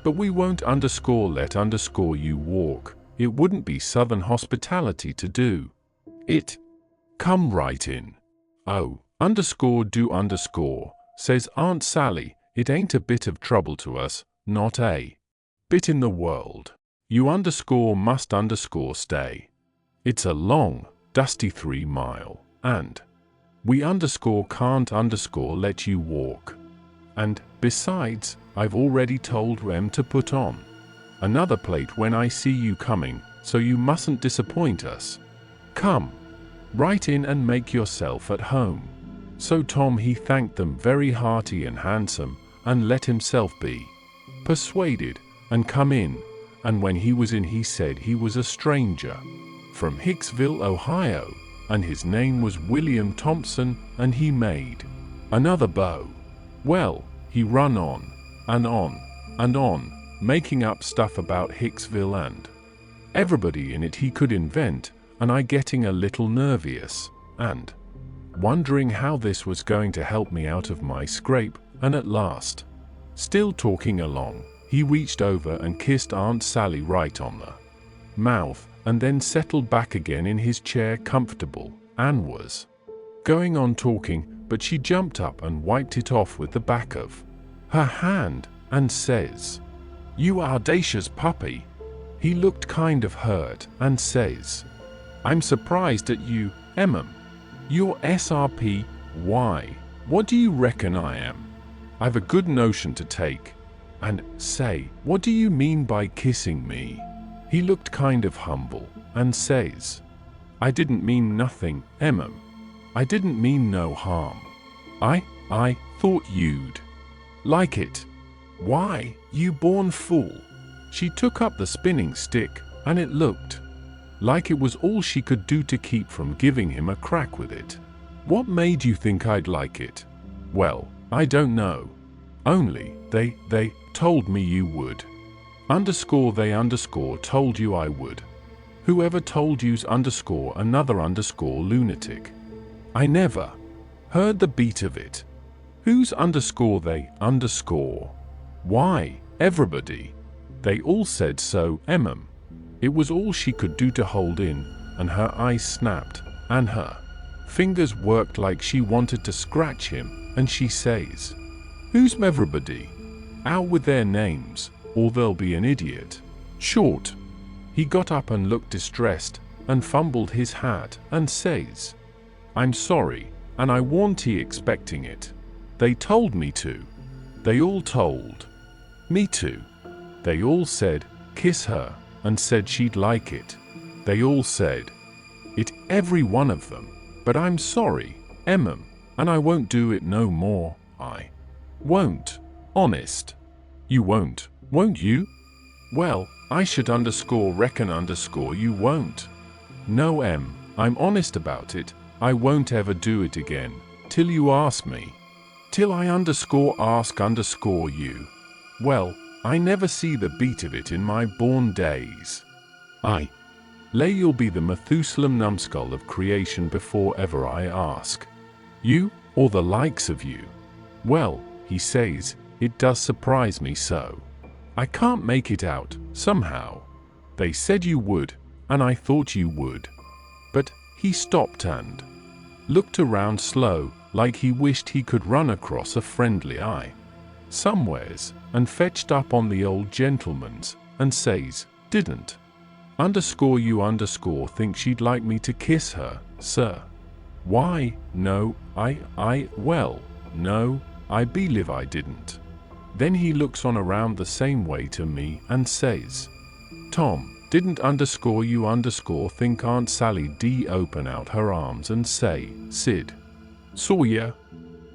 "But we won't let you walk. It wouldn't be Southern hospitality to do it. Come right in." "Oh, do," says Aunt Sally. "It ain't a bit of trouble to us, not a bit in the world. You must stay. It's a long, dusty 3 mile, and we can't let you walk. And, besides, I've already told Rem to put on another plate when I see you coming, so you mustn't disappoint us. Come right in and make yourself at home." So Tom he thanked them very hearty and handsome, and let himself be persuaded, and come in, and when he was in he said he was a stranger from Hicksville, Ohio, and his name was William Thompson, and he made another bow. Well, he run on, and on, and on, making up stuff about Hicksville and everybody in it he could invent, and I getting a little nervous, and wondering how this was going to help me out of my scrape, and at last, still talking along, he reached over and kissed Aunt Sally right on the mouth, and then settled back again in his chair comfortable, and was going on talking, but she jumped up and wiped it off with the back of her hand, and says, "You audacious puppy." He looked kind of hurt, and says, "I'm surprised at you, Emmem. You're SRP, why, what do you reckon I am? I've a good notion to take. And, say, what do you mean by kissing me?" He looked kind of humble, and says, "I didn't mean nothing, Emmem. I didn't mean no harm. I thought you'd like it. Why, you born fool." She took up the spinning stick, and it looked like it was all she could do to keep from giving him a crack with it. "What made you think I'd like it?" "Well, I don't know. Only, they told me you would. They told you I would. Whoever told you's another lunatic. I never heard the beat of it. Who's they? Why, everybody. They all said so, Emmem." It was all she could do to hold in, and her eyes snapped, and her fingers worked like she wanted to scratch him, and she says, "Who's everybody? Out with their names, or they'll be an idiot. Short." He got up and looked distressed, and fumbled his hat, and says, "I'm sorry, and I warn't expecting it. They told me to. They all told me to. They all said, kiss her, and said she'd like it. They all said it, every one of them. But I'm sorry, Emmem, and I won't do it no more. I won't, honest." "You won't you?" "Well, I should reckon you won't." "No, Em, I'm honest about it. I won't ever do it again, till you ask me. Till I ask you. Well, I never see the beat of it in my born days. I lay you'll be the Methuselah numbskull of creation before ever I ask you, or the likes of you." "Well," he says, "it does surprise me so. I can't make it out, somehow. They said you would, and I thought you would." But he stopped and looked around slow, like he wished he could run across a friendly eye somewheres, and fetched up on the old gentleman's, and says, "Didn't _you_ think she'd like me to kiss her, sir. Why, no, well, no, I believe I didn't. Then he looks on around the same way to me and says, Tom, didn't _you_ think Aunt Sally D open out her arms and say, Sid, saw ya?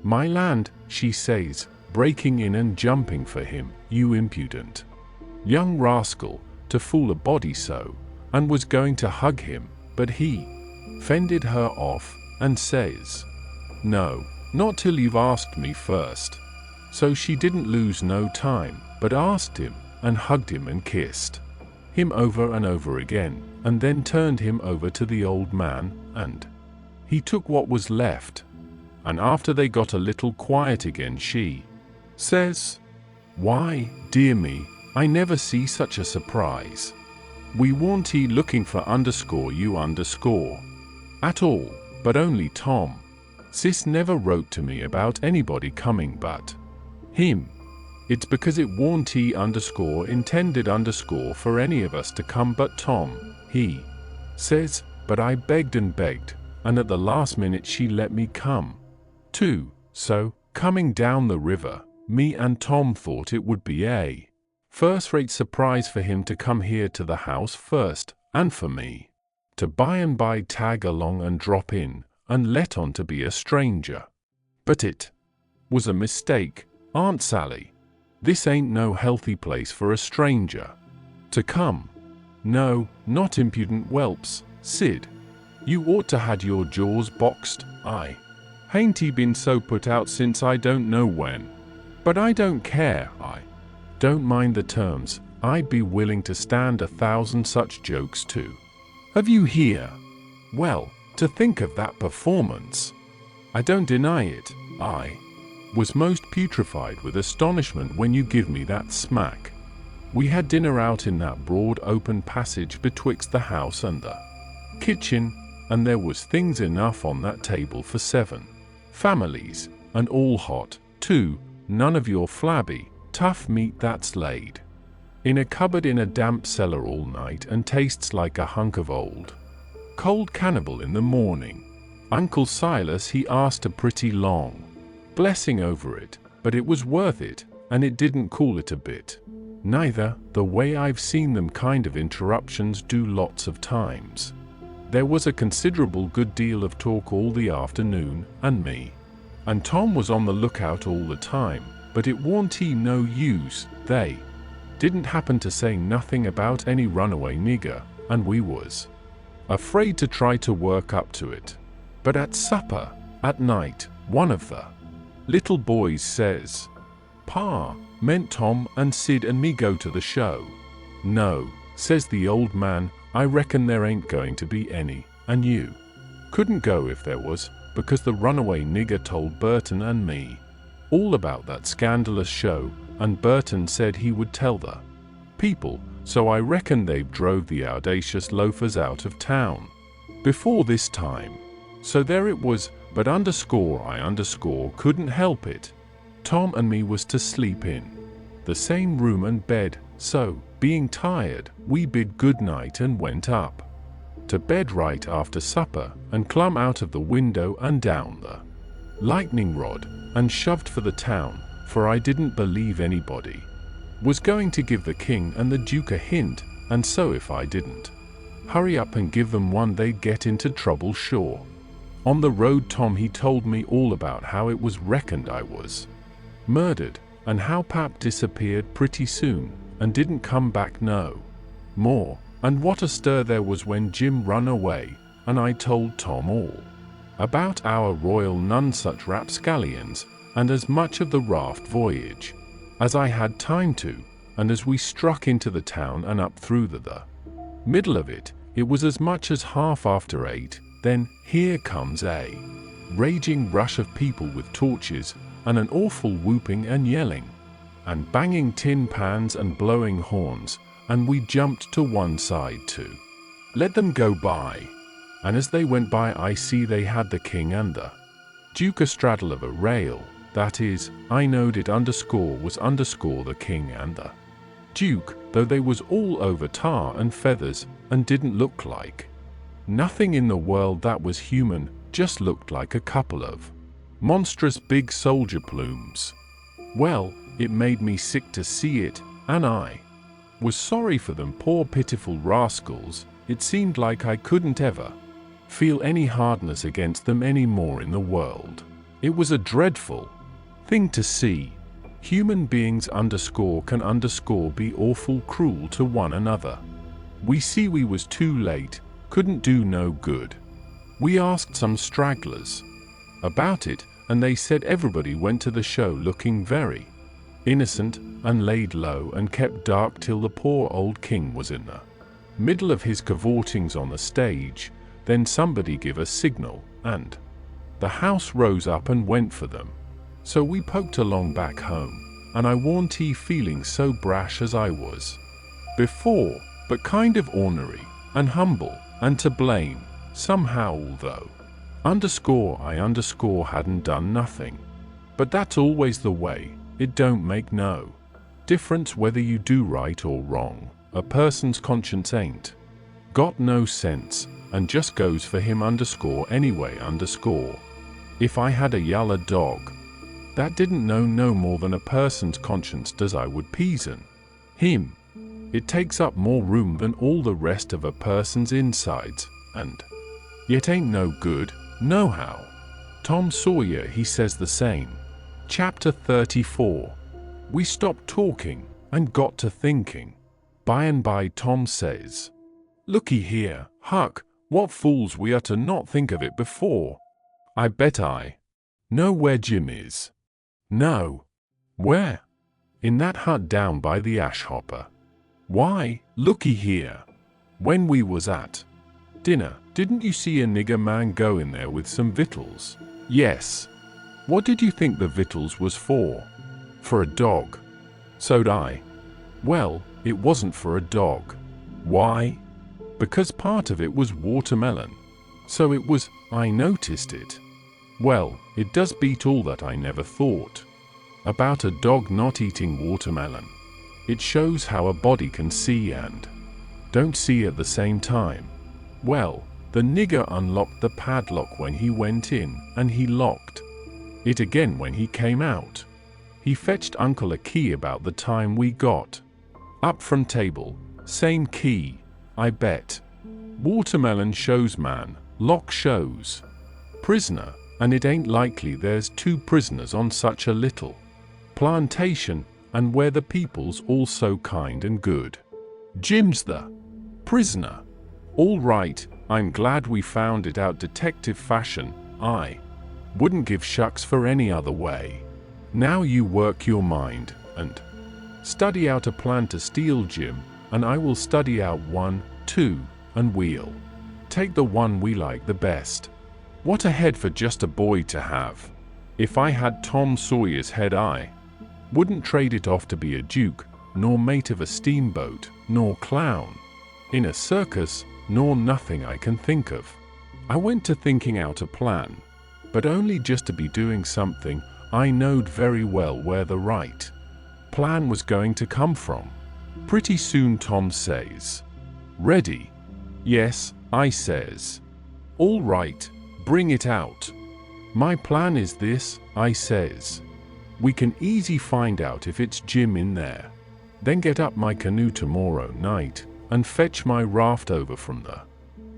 My land, she says, breaking in and jumping for him, you impudent young rascal, to fool a body so, and was going to hug him, but he fended her off and says, no, not till you've asked me first. So she didn't lose no time, but asked him, and hugged him and kissed him over and over again, and then turned him over to the old man, and he took what was left. And after they got a little quiet again, she says, why, dear me, I never see such a surprise. We weren't looking for _you_ at all, but only Tom. Sis never wrote to me about anybody coming but him. It's because it weren't intended for any of us to come but Tom, he says, but I begged and begged, and at the last minute she let me come too. So, coming down the river, me and Tom thought it would be a first-rate surprise for him to come here to the house first, and for me to by and by tag along and drop in, and let on to be a stranger. But it was a mistake, Aunt Sally. This ain't no healthy place for a stranger to come. No, not impudent whelps, Sid. You ought to had your jaws boxed. I hain't been so put out since I don't know when. But I don't care, I don't mind the terms. I'd be willing to stand 1,000 such jokes too. Have you here? Well, to think of that performance. I don't deny it, I was most putrefied with astonishment when you give me that smack. We had dinner out in that broad open passage betwixt the house and the kitchen, and there was things enough on that table for 7 families, and all hot, too, none of your flabby, tough meat that's laid in a cupboard in a damp cellar all night and tastes like a hunk of old cold cannibal in the morning. Uncle Silas he asked a pretty long blessing over it, but it was worth it, and it didn't cool it a bit. Neither, the way I've seen them kind of interruptions do lots of times. There was a considerable good deal of talk all the afternoon, and me and Tom was on the lookout all the time, but it warn't no use. They didn't happen to say nothing about any runaway nigger, and we was afraid to try to work up to it. But at supper, at night, one of the little boys says, Pa, meant Tom and Sid and me go to the show? No, says the old man, I reckon there ain't going to be any, and you couldn't go if there was, because the runaway nigger told Burton and me all about that scandalous show, and Burton said he would tell the people, so I reckon they've drove the audacious loafers out of town before this time. So there it was, but I couldn't help it. Tom and me was to sleep in the same room and bed, so, being tired, we bid good night and went up to bed right after supper, and clumb out of the window and down the lightning rod, and shoved for the town, for I didn't believe anybody was going to give the king and the duke a hint, and so if I didn't hurry up and give them one they'd get into trouble sure. On the road Tom he told me all about how it was reckoned I was murdered, and how Pap disappeared pretty soon, and didn't come back no more, and what a stir there was when Jim run away, and I told Tom all about our royal none-such rapscallions, and as much of the raft voyage as I had time to, and as we struck into the town and up through the middle of it, it was as much as 8:30, then here comes a raging rush of people with torches, and an awful whooping and yelling, and banging tin pans and blowing horns, and we jumped to one side to let them go by. And as they went by I see they had the king and the duke astraddle of a rail, that is, I knowed it was the king and the Duke, though they was all over tar and feathers and didn't look like nothing in the world that was human, just looked like a couple of monstrous big soldier plumes. Well, it made me sick to see it, and I was sorry for them, poor pitiful rascals. It seemed like I couldn't ever feel any hardness against them any more in the world. It was a dreadful thing to see. Human beings can be awful cruel to one another. We see we was too late, couldn't do no good. We asked some stragglers about it, and they said everybody went to the show looking very innocent and laid low and kept dark till the poor old king was in the middle of his cavortings on the stage. Then somebody give a signal, and the house rose up and went for them. So we poked along back home, and I warn't feeling so brash as I was before, but kind of ornery and humble and to blame somehow, although I hadn't done nothing. But that's always the way. It don't make no difference whether you do right or wrong. A person's conscience ain't got no sense and just goes for him anyway. If I had a yaller dog that didn't know no more than a person's conscience does, I would peason him. It takes up more room than all the rest of a person's insides, and yet ain't no good, nohow. Tom Sawyer, he says the same. Chapter 34. We stopped talking and got to thinking. By and by Tom says, "Looky here, Huck, what fools we are to not think of it before. I bet I know where Jim is." "No." "Where?" "In that hut down by the ash hopper." "Why, looky here. When we was at dinner, didn't you see a nigger man go in there with some victuals?" "Yes." "What did you think the victuals was for?" "For a dog." "So'd I." "Well, it wasn't for a dog." "Why?" "Because part of it was watermelon. So it was, I noticed it." "Well, it does beat all that I never thought about a dog not eating watermelon. It shows how a body can see and don't see at the same time." "Well, the nigger unlocked the padlock when he went in, and he locked it again when he came out. He fetched Uncle a key about the time we got up from table. Same key, I bet. Watermelon shows man, lock shows prisoner, and it ain't likely there's two prisoners on such a little plantation, and where the people's all so kind and good. Jim's the prisoner." "All right, I'm glad we found it out detective fashion. I wouldn't give shucks for any other way. Now you work your mind and study out a plan to steal Jim, and I will study out 1, 2, and we'll take the one we like the best." What a head for just a boy to have. If I had Tom Sawyer's head, I wouldn't trade it off to be a duke, nor mate of a steamboat, nor clown in a circus, nor nothing I can think of. I went to thinking out a plan, but only just to be doing something I knowed very well where the right plan was going to come from. Pretty soon Tom says, "Ready?" "Yes," I says. "All right, bring it out." "My plan is this," I says. "We can easy find out if it's Jim in there. Then get up my canoe tomorrow night and fetch my raft over from the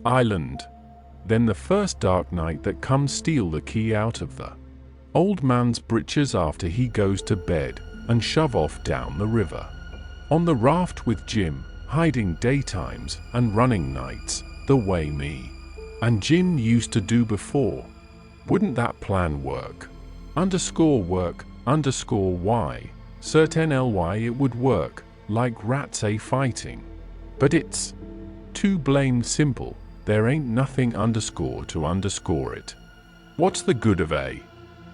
island. Then the first dark night that comes steal the key out of the old man's breeches after he goes to bed and shove off down the river on the raft with Jim, hiding daytimes and running nights, the way me and Jim used to do before. Wouldn't that plan work? _work_why. Certainly it would work, like rats fighting. But it's too blamed simple. There ain't nothing to it. What's the good of a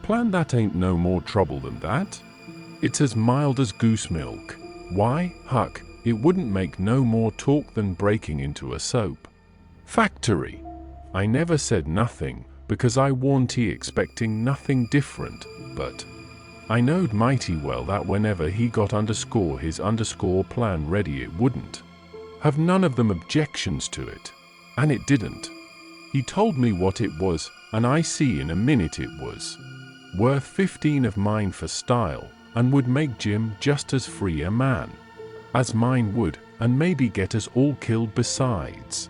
plan that ain't no more trouble than that? It's as mild as goose milk. Why, Huck, it wouldn't make no more talk than breaking into a soap factory." I never said nothing, because I warn't expecting nothing different, but I knowed mighty well that whenever he got his plan ready, it wouldn't have none of them objections to it. And it didn't. He told me what it was, and I see in a minute it was worth 15 of mine for style, and would make Jim just as free a man as mine would, and maybe get us all killed besides.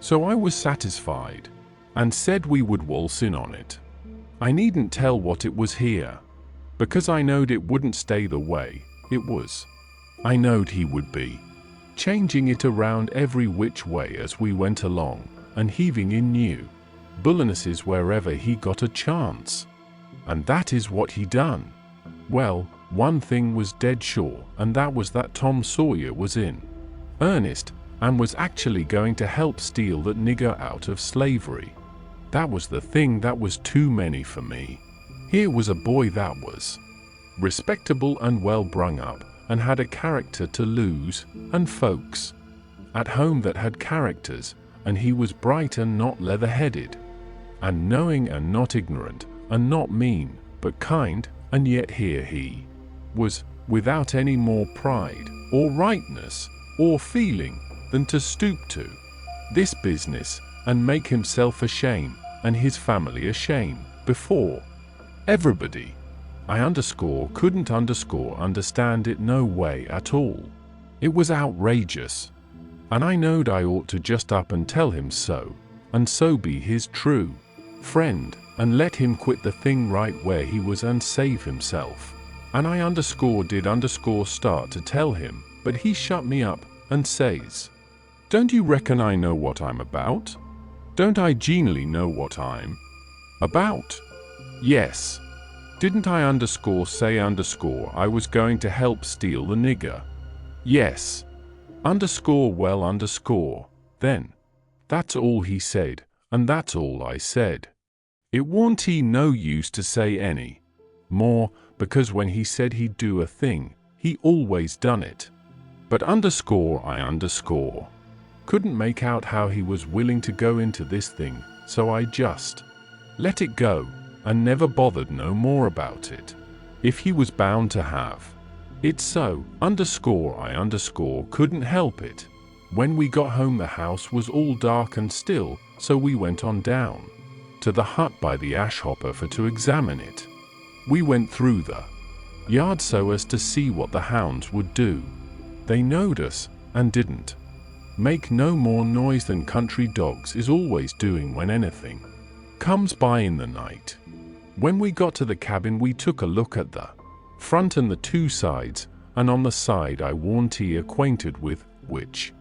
So I was satisfied, and said we would waltz in on it. I needn't tell what it was here, because I knowed it wouldn't stay the way it was. I knowed he would be changing it around every which way as we went along, and heaving in new bullinesses wherever he got a chance. And that is what he done. Well, one thing was dead sure, and that was that Tom Sawyer was in earnest, and was actually going to help steal that nigger out of slavery. That was the thing that was too many for me. Here was a boy that was respectable and well brung up, and had a character to lose, and folks at home that had characters, and he was bright and not leather-headed, and knowing and not ignorant, and not mean, but kind, and yet here he was, without any more pride, or rightness, or feeling, than to stoop to this business, and make himself ashamed, and his family ashamed, before everybody. I couldn't understand it no way at all. It was outrageous. And I knowed I ought to just up and tell him so, and so be his true friend, and let him quit the thing right where he was and save himself. And I did start to tell him, but he shut me up, and says, "Don't you reckon I know what I'm about? Don't I genially know what I'm about? Yes. Didn't I say I was going to help steal the nigger? Yes. Then. That's all he said, and that's all I said. It warn't he no use to say any more, because when he said he'd do a thing, he always done it. But I couldn't make out how he was willing to go into this thing, so I just let it go, and never bothered no more about it. If he was bound to have it so, I couldn't help it. When we got home the house was all dark and still, so we went on down to the hut by the ash hopper to examine it. We went through the yard so as to see what the hounds would do. They knowed us, and didn't make no more noise than country dogs is always doing when anything comes by in the night. When we got to the cabin, we took a look at the front and the two sides, and on the side I warn't acquainted with, which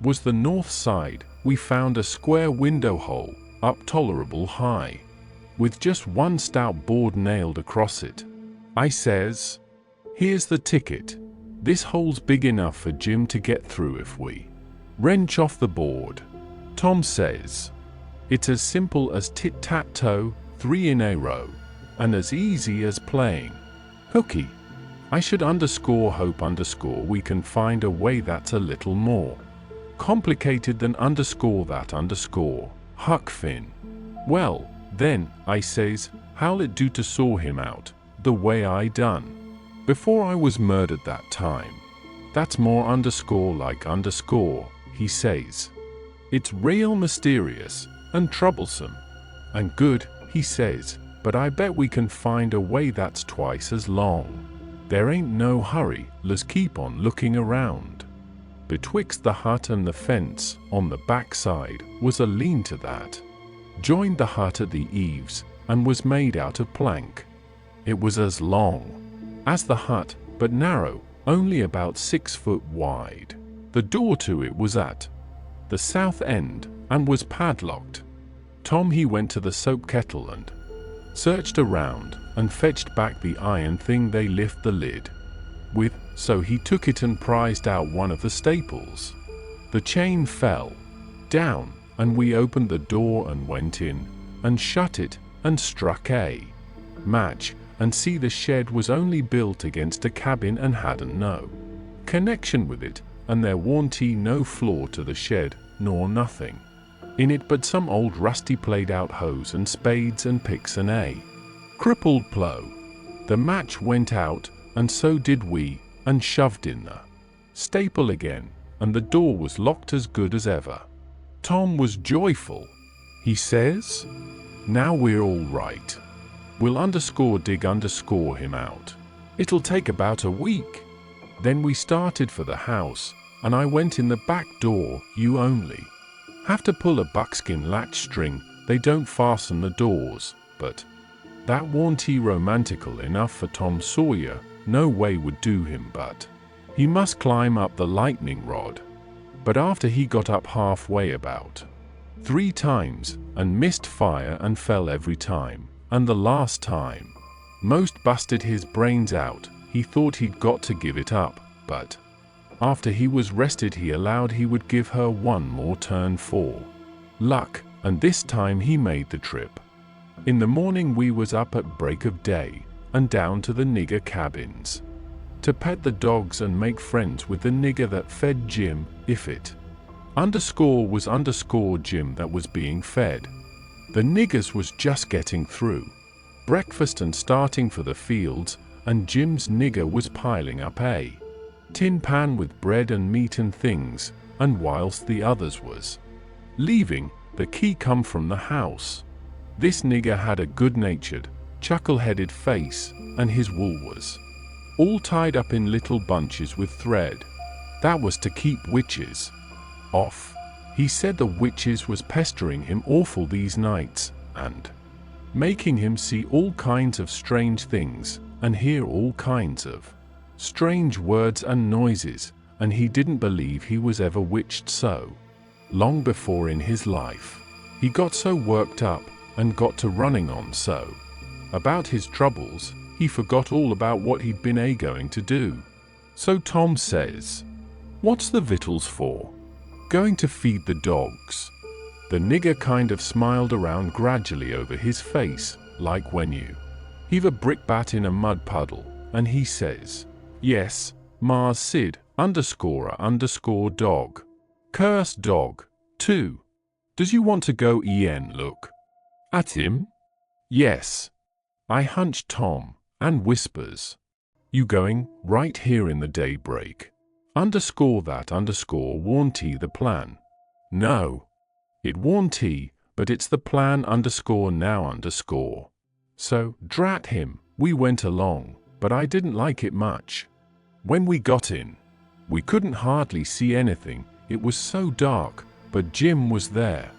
was the north side, we found a square window hole, up tolerable high, with just one stout board nailed across it. I says, "Here's the ticket. This hole's big enough for Jim to get through if we wrench off the board." Tom says, "It's as simple as tit-tat-toe, 3 in a row, and as easy as playing hooky. I should hope we can find a way that's a little more complicated than that Huck Finn." "Well, then," I says, "how'll it do to saw him out, the way I done before I was murdered that time?" "That's more like he says. "It's real mysterious, and troublesome, and good," he says, "but I bet we can find a way that's twice as long. There ain't no hurry, let's keep on looking around." Betwixt the hut and the fence, on the back side, was a lean-to that joined the hut at the eaves, and was made out of plank. It was as long as the hut, but narrow, only about 6 foot wide. The door to it was at the south end, and was padlocked. Tom he went to the soap kettle and searched around, and fetched back the iron thing they lift the lid with, so he took it and prized out one of the staples. The chain fell down, and we opened the door and went in, and shut it, and struck a match, and see the shed was only built against a cabin and hadn't no connection with it, and there warn't no floor to the shed, nor nothing in it but some old rusty played out hose and spades and picks and a crippled plough. The match went out, and so did we, and shoved in the staple again, and the door was locked as good as ever. Tom was joyful. He says, "Now we're all right. We'll dig him out. It'll take about a week." Then we started for the house, and I went in the back door. You only have to pull a buckskin latch string. They don't fasten the doors, but that warn't romantical enough for Tom Sawyer. No way would do him, but he must climb up the lightning rod. But after he got up halfway about 3 times, and missed fire and fell every time, and the last time most busted his brains out, he thought he'd got to give it up, but after he was rested he allowed he would give her one more turn for luck, and this time he made the trip. In the morning we was up at break of day, and down to the nigger cabins to pet the dogs and make friends with the nigger that fed Jim, if it was Jim that was being fed. The niggers was just getting through breakfast and starting for the fields, and Jim's nigger was piling up a tin pan with bread and meat and things, and whilst the others was leaving, the key come from the house. This nigger had a good-natured, chuckle-headed face, and his wool was all tied up in little bunches with thread. That was to keep witches off. He said the witches was pestering him awful these nights, and making him see all kinds of strange things, and hear all kinds of strange words and noises, and he didn't believe he was ever witched so long before in his life. He got so worked up, and got to running on so about his troubles, he forgot all about what he'd been going to do. So Tom says, "What's the victuals for?" "Going to feed the dogs." The nigger kind of smiled around gradually over his face, like when you heave a brickbat in a mud puddle, and he says, "Yes, Mars Sid, _dog. Cursed dog, too. Does you want to go look at him?" "Yes." I hunch Tom, and whispers, "You going right here in the daybreak? Warn't he the plan?" "No. It warn't he, but it's the plan now. So, drat him, we went along, but I didn't like it much. When we got in, we couldn't hardly see anything, it was so dark, but Jim was there,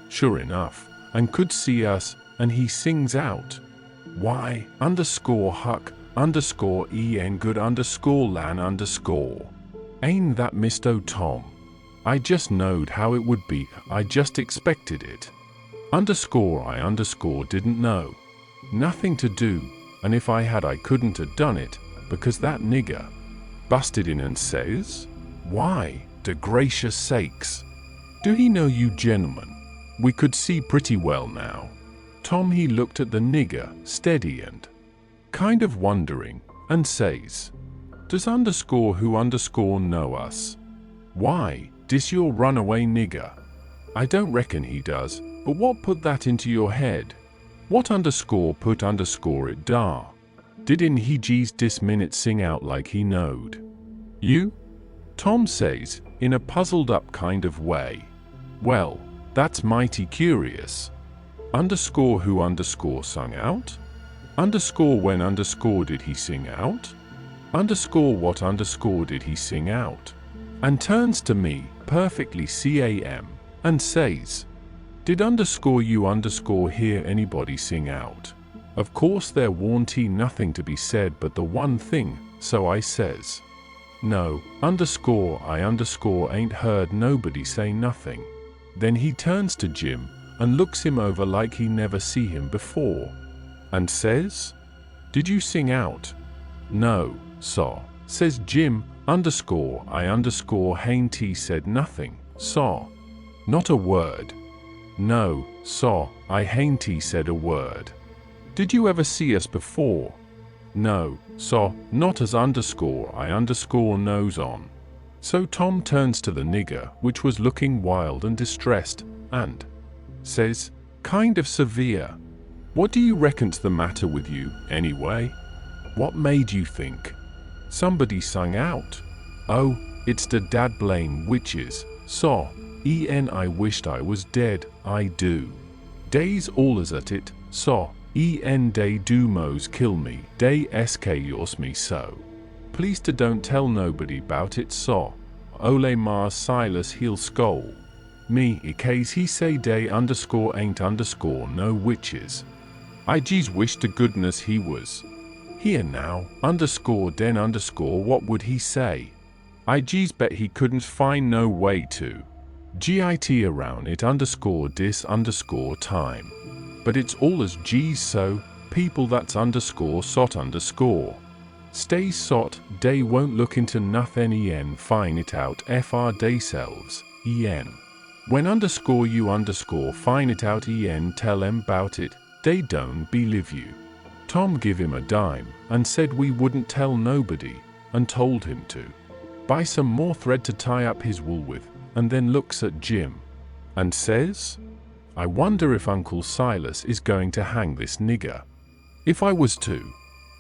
sure enough, and could see us, and he sings out, "Why, Huck, en good lan Ain't that Misto Tom? I just knowed how it would be, I just expected it. I didn't know. Nothing to do, and if I had I couldn't have done it, because that nigger busted in and says, 'Why, de gracious sakes, do he know you gentlemen?' We could see pretty well now." Tom he looked at the nigger, steady and kind of wondering, and says, "Does who know us?" "Why, dis your runaway nigger." "I don't reckon he does, but what put that into your head? What put it dar? Didn't he dis minute sing out like he knowed you?" Tom says, in a puzzled up kind of way, "Well, that's mighty curious. Who sung out? When did he sing out? What did he sing out?" And turns to me, perfectly calm, and says, "Did you hear anybody sing out?" Of course there warn't nothing to be said but the one thing, so I says, "No, I ain't heard nobody say nothing." Then he turns to Jim, and looks him over like he never see him before, and says, "Did you sing out?" "No, saw," says Jim, hain't he said nothing, saw. Not a word. "No, saw, I hain't he said a word." "Did you ever see us before?" "No, saw, not as I knows on." So Tom turns to the nigger, which was looking wild and distressed, and says, kind of severe, "What do you reckon's the matter with you, anyway? What made you think? Somebody sung out. Oh, it's the dad blame witches. So, I wished I was dead, I do. Days allers at it, so, they do mos kill me, they sk yours me so. Please to don't tell nobody bout it so. Ole Mars Silas he'll scold me in case he say they ain't no witches. I geez wish to goodness he was. Here now, then what would he say? I geez bet he couldn't find no way to git around it dis time. But it's all as geez so, people that's sot stay sot, they won't look into nothing find it out fr theyselves, When you find it out tell em bout it, they don't believe you. Tom give him a dime, and said we wouldn't tell nobody, and told him to buy some more thread to tie up his wool with, and then looks at Jim, and says, I wonder if Uncle Silas is going to hang this nigger. If I was to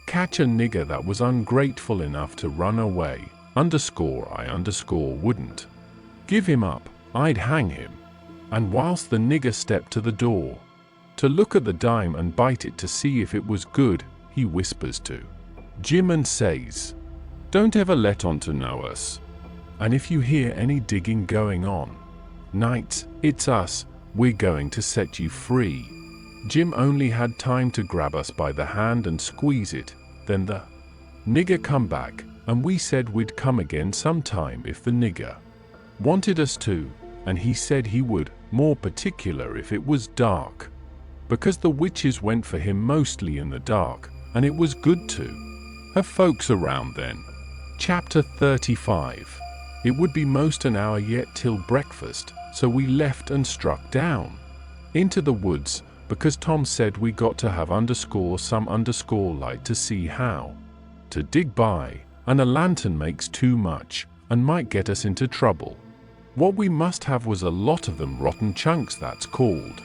catch a nigger that was ungrateful enough to run away, I wouldn't give him up, I'd hang him. And whilst the nigger stepped to the door to look at the dime and bite it to see if it was good, he whispers to Jim and says, don't ever let on to know us. And if you hear any digging going on, night, it's us, we're going to set you free. Jim only had time to grab us by the hand and squeeze it, then the nigger come back, and we said we'd come again sometime if the nigger wanted us to, and he said he would, more particular if it was dark. Because the witches went for him mostly in the dark, and it was good to have folks around then. Chapter 35. It would be most an hour yet till breakfast, so we left and struck down into the woods, because Tom said we got to have some light to see how to dig by, and a lantern makes too much, and might get us into trouble. What we must have was a lot of them rotten chunks that's called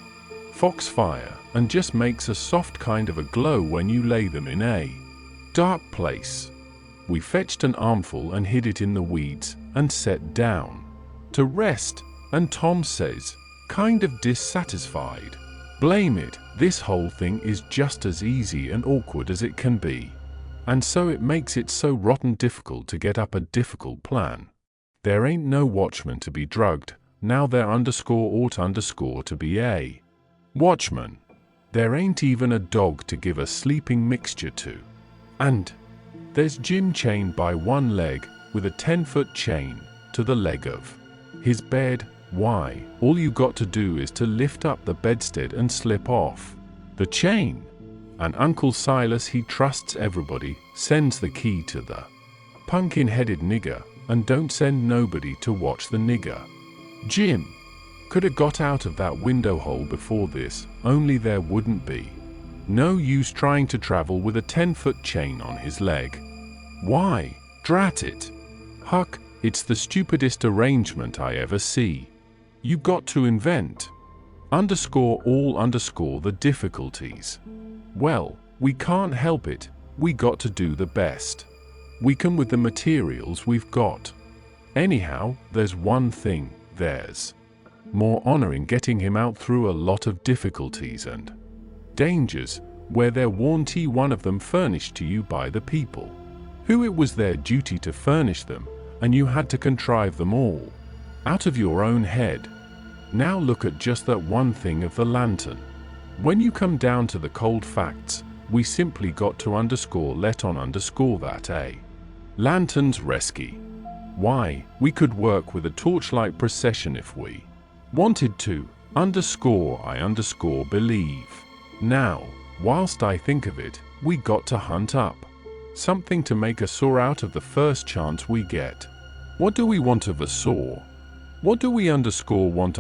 foxfire, and just makes a soft kind of a glow when you lay them in a dark place. We fetched an armful and hid it in the weeds, and sat down to rest, and Tom says, kind of dissatisfied, blame it, this whole thing is just as easy and awkward as it can be. And so it makes it so rotten difficult to get up a difficult plan. There ain't no watchman to be drugged, now there ought to be a watchman. There ain't even a dog to give a sleeping mixture to. And there's Jim chained by one leg, with a 10-foot chain, to the leg of his bed. Why, all you got to do is to lift up the bedstead and slip off the chain. And Uncle Silas, he trusts everybody, sends the key to the pumpkin-headed nigger, and don't send nobody to watch the nigger. Jim could have got out of that window hole before this, only there wouldn't be no use trying to travel with a 10-foot chain on his leg. Why, drat it, Huck, it's the stupidest arrangement I ever see. You got to invent the difficulties. Well, we can't help it, we got to do the best we can with the materials we've got. Anyhow, there's one thing, there's more honor in getting him out through a lot of difficulties and dangers, where there warn't one of them furnished to you by the people who it was their duty to furnish them, and you had to contrive them all out of your own head. Now look at just that one thing of the lantern. When you come down to the cold facts, we simply got to that a lantern's rescue. Why, we could work with a torchlight procession if we wanted to, believe. Now, whilst I think of it, we got to hunt up something to make a saw out of the first chance we get. What do we want of a saw? What do we want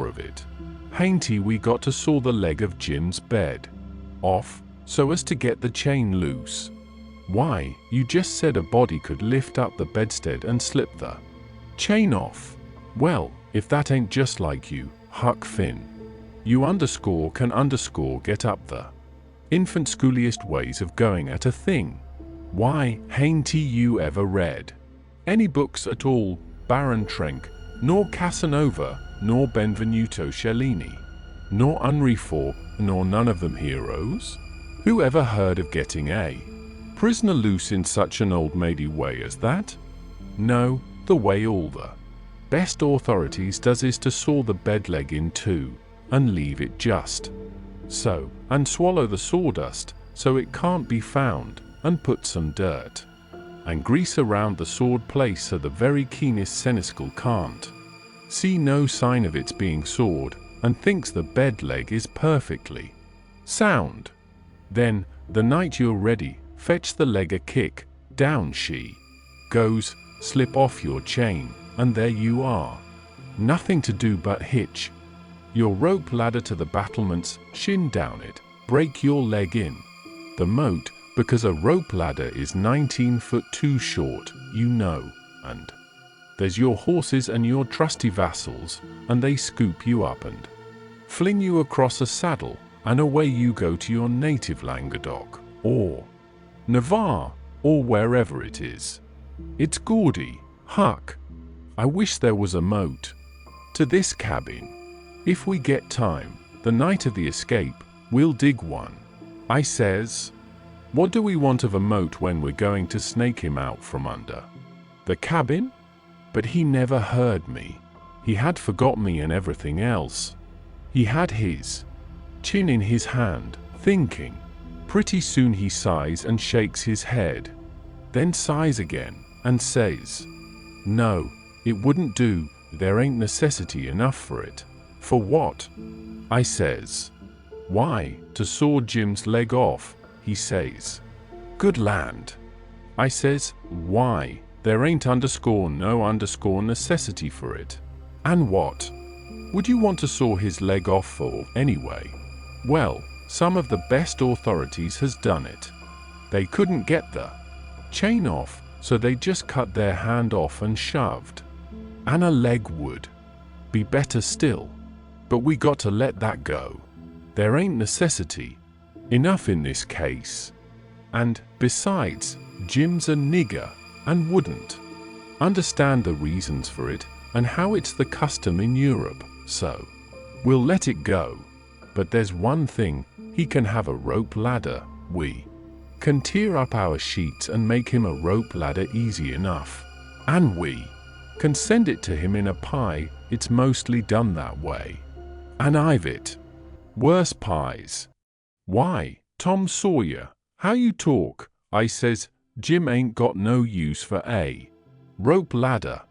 of it? Hainty, we got to saw the leg of Jim's bed off, so as to get the chain loose. Why, you just said a body could lift up the bedstead and slip the chain off. Well, if that ain't just like you, Huck Finn. You can get up the infant schooliest ways of going at a thing. Why, hain't you ever read any books at all, Baron Trenck, nor Casanova, nor Benvenuto Cellini, nor Henri IV, nor none of them heroes? Who ever heard of getting a prisoner loose in such an old-maidy way as that? No, the way all the best authorities does is to saw the bed leg in two, and leave it just so, and swallow the sawdust, so it can't be found, and put some dirt and grease around the sawed place so the very keenest seneschal can't see no sign of its being sawed, and thinks the bed leg is perfectly sound. Then, the night you're ready, fetch the leg a kick, down she goes, slip off your chain, and there you are. Nothing to do but hitch your rope ladder to the battlements, shin down it, break your leg in the moat, because a rope ladder is 19 foot too short, you know, and there's your horses and your trusty vassals, and they scoop you up and fling you across a saddle, and away you go to your native Languedoc, or Navarre, or wherever it is. It's gaudy, Huck. I wish there was a moat to this cabin. If we get time, the night of the escape, we'll dig one. I says, what do we want of a moat when we're going to snake him out from under the cabin? But he never heard me. He had forgot me and everything else. He had his chin in his hand, thinking. Pretty soon he sighs and shakes his head, then sighs again, and says, no, it wouldn't do, there ain't necessity enough for it. For what? I says. Why, to saw Jim's leg off, he says. Good land. I says, why, there ain't no necessity for it. And what would you want to saw his leg off for, anyway? Well, some of the best authorities has done it. They couldn't get the chain off, so they just cut their hand off and shoved. And a leg would be better still. But we got to let that go. There ain't necessity enough in this case. And, besides, Jim's a nigger, and wouldn't understand the reasons for it, and how it's the custom in Europe, so we'll let it go. But there's one thing, he can have a rope ladder. We can tear up our sheets and make him a rope ladder easy enough. And we can send it to him in a pie, it's mostly done that way. And I've it. Worse pies. Why, Tom Sawyer, how you talk, I says, Jim ain't got no use for a rope ladder.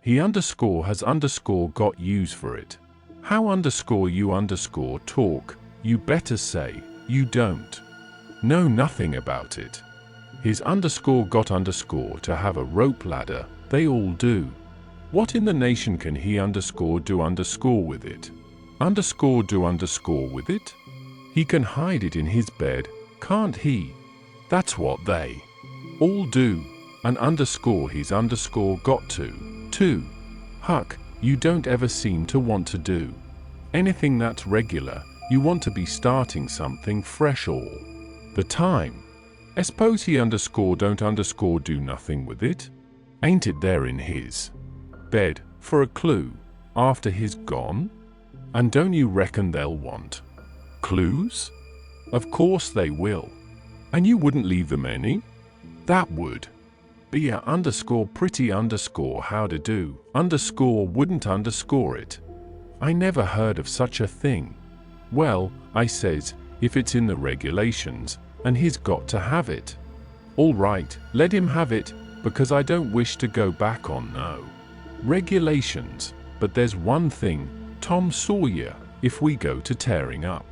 He has got use for it. How you talk, you better say, you don't know nothing about it. His got to have a rope ladder, they all do. What in the nation can he do with it? Do with it? He can hide it in his bed, can't he? That's what they all do, and he's got to, too. Huck, you don't ever seem to want to do anything that's regular, you want to be starting something fresh all the time. I suppose he don't do nothing with it? Ain't it there in his bed, for a clue, after he's gone? And don't you reckon they'll want clues? Of course they will. And you wouldn't leave them any? That would be a pretty how to do, wouldn't it. I never heard of such a thing. Well, I says, if it's in the regulations, and he's got to have it. All right, let him have it, because I don't wish to go back on no regulations. But there's one thing, Tom Sawyer, if we go to tearing up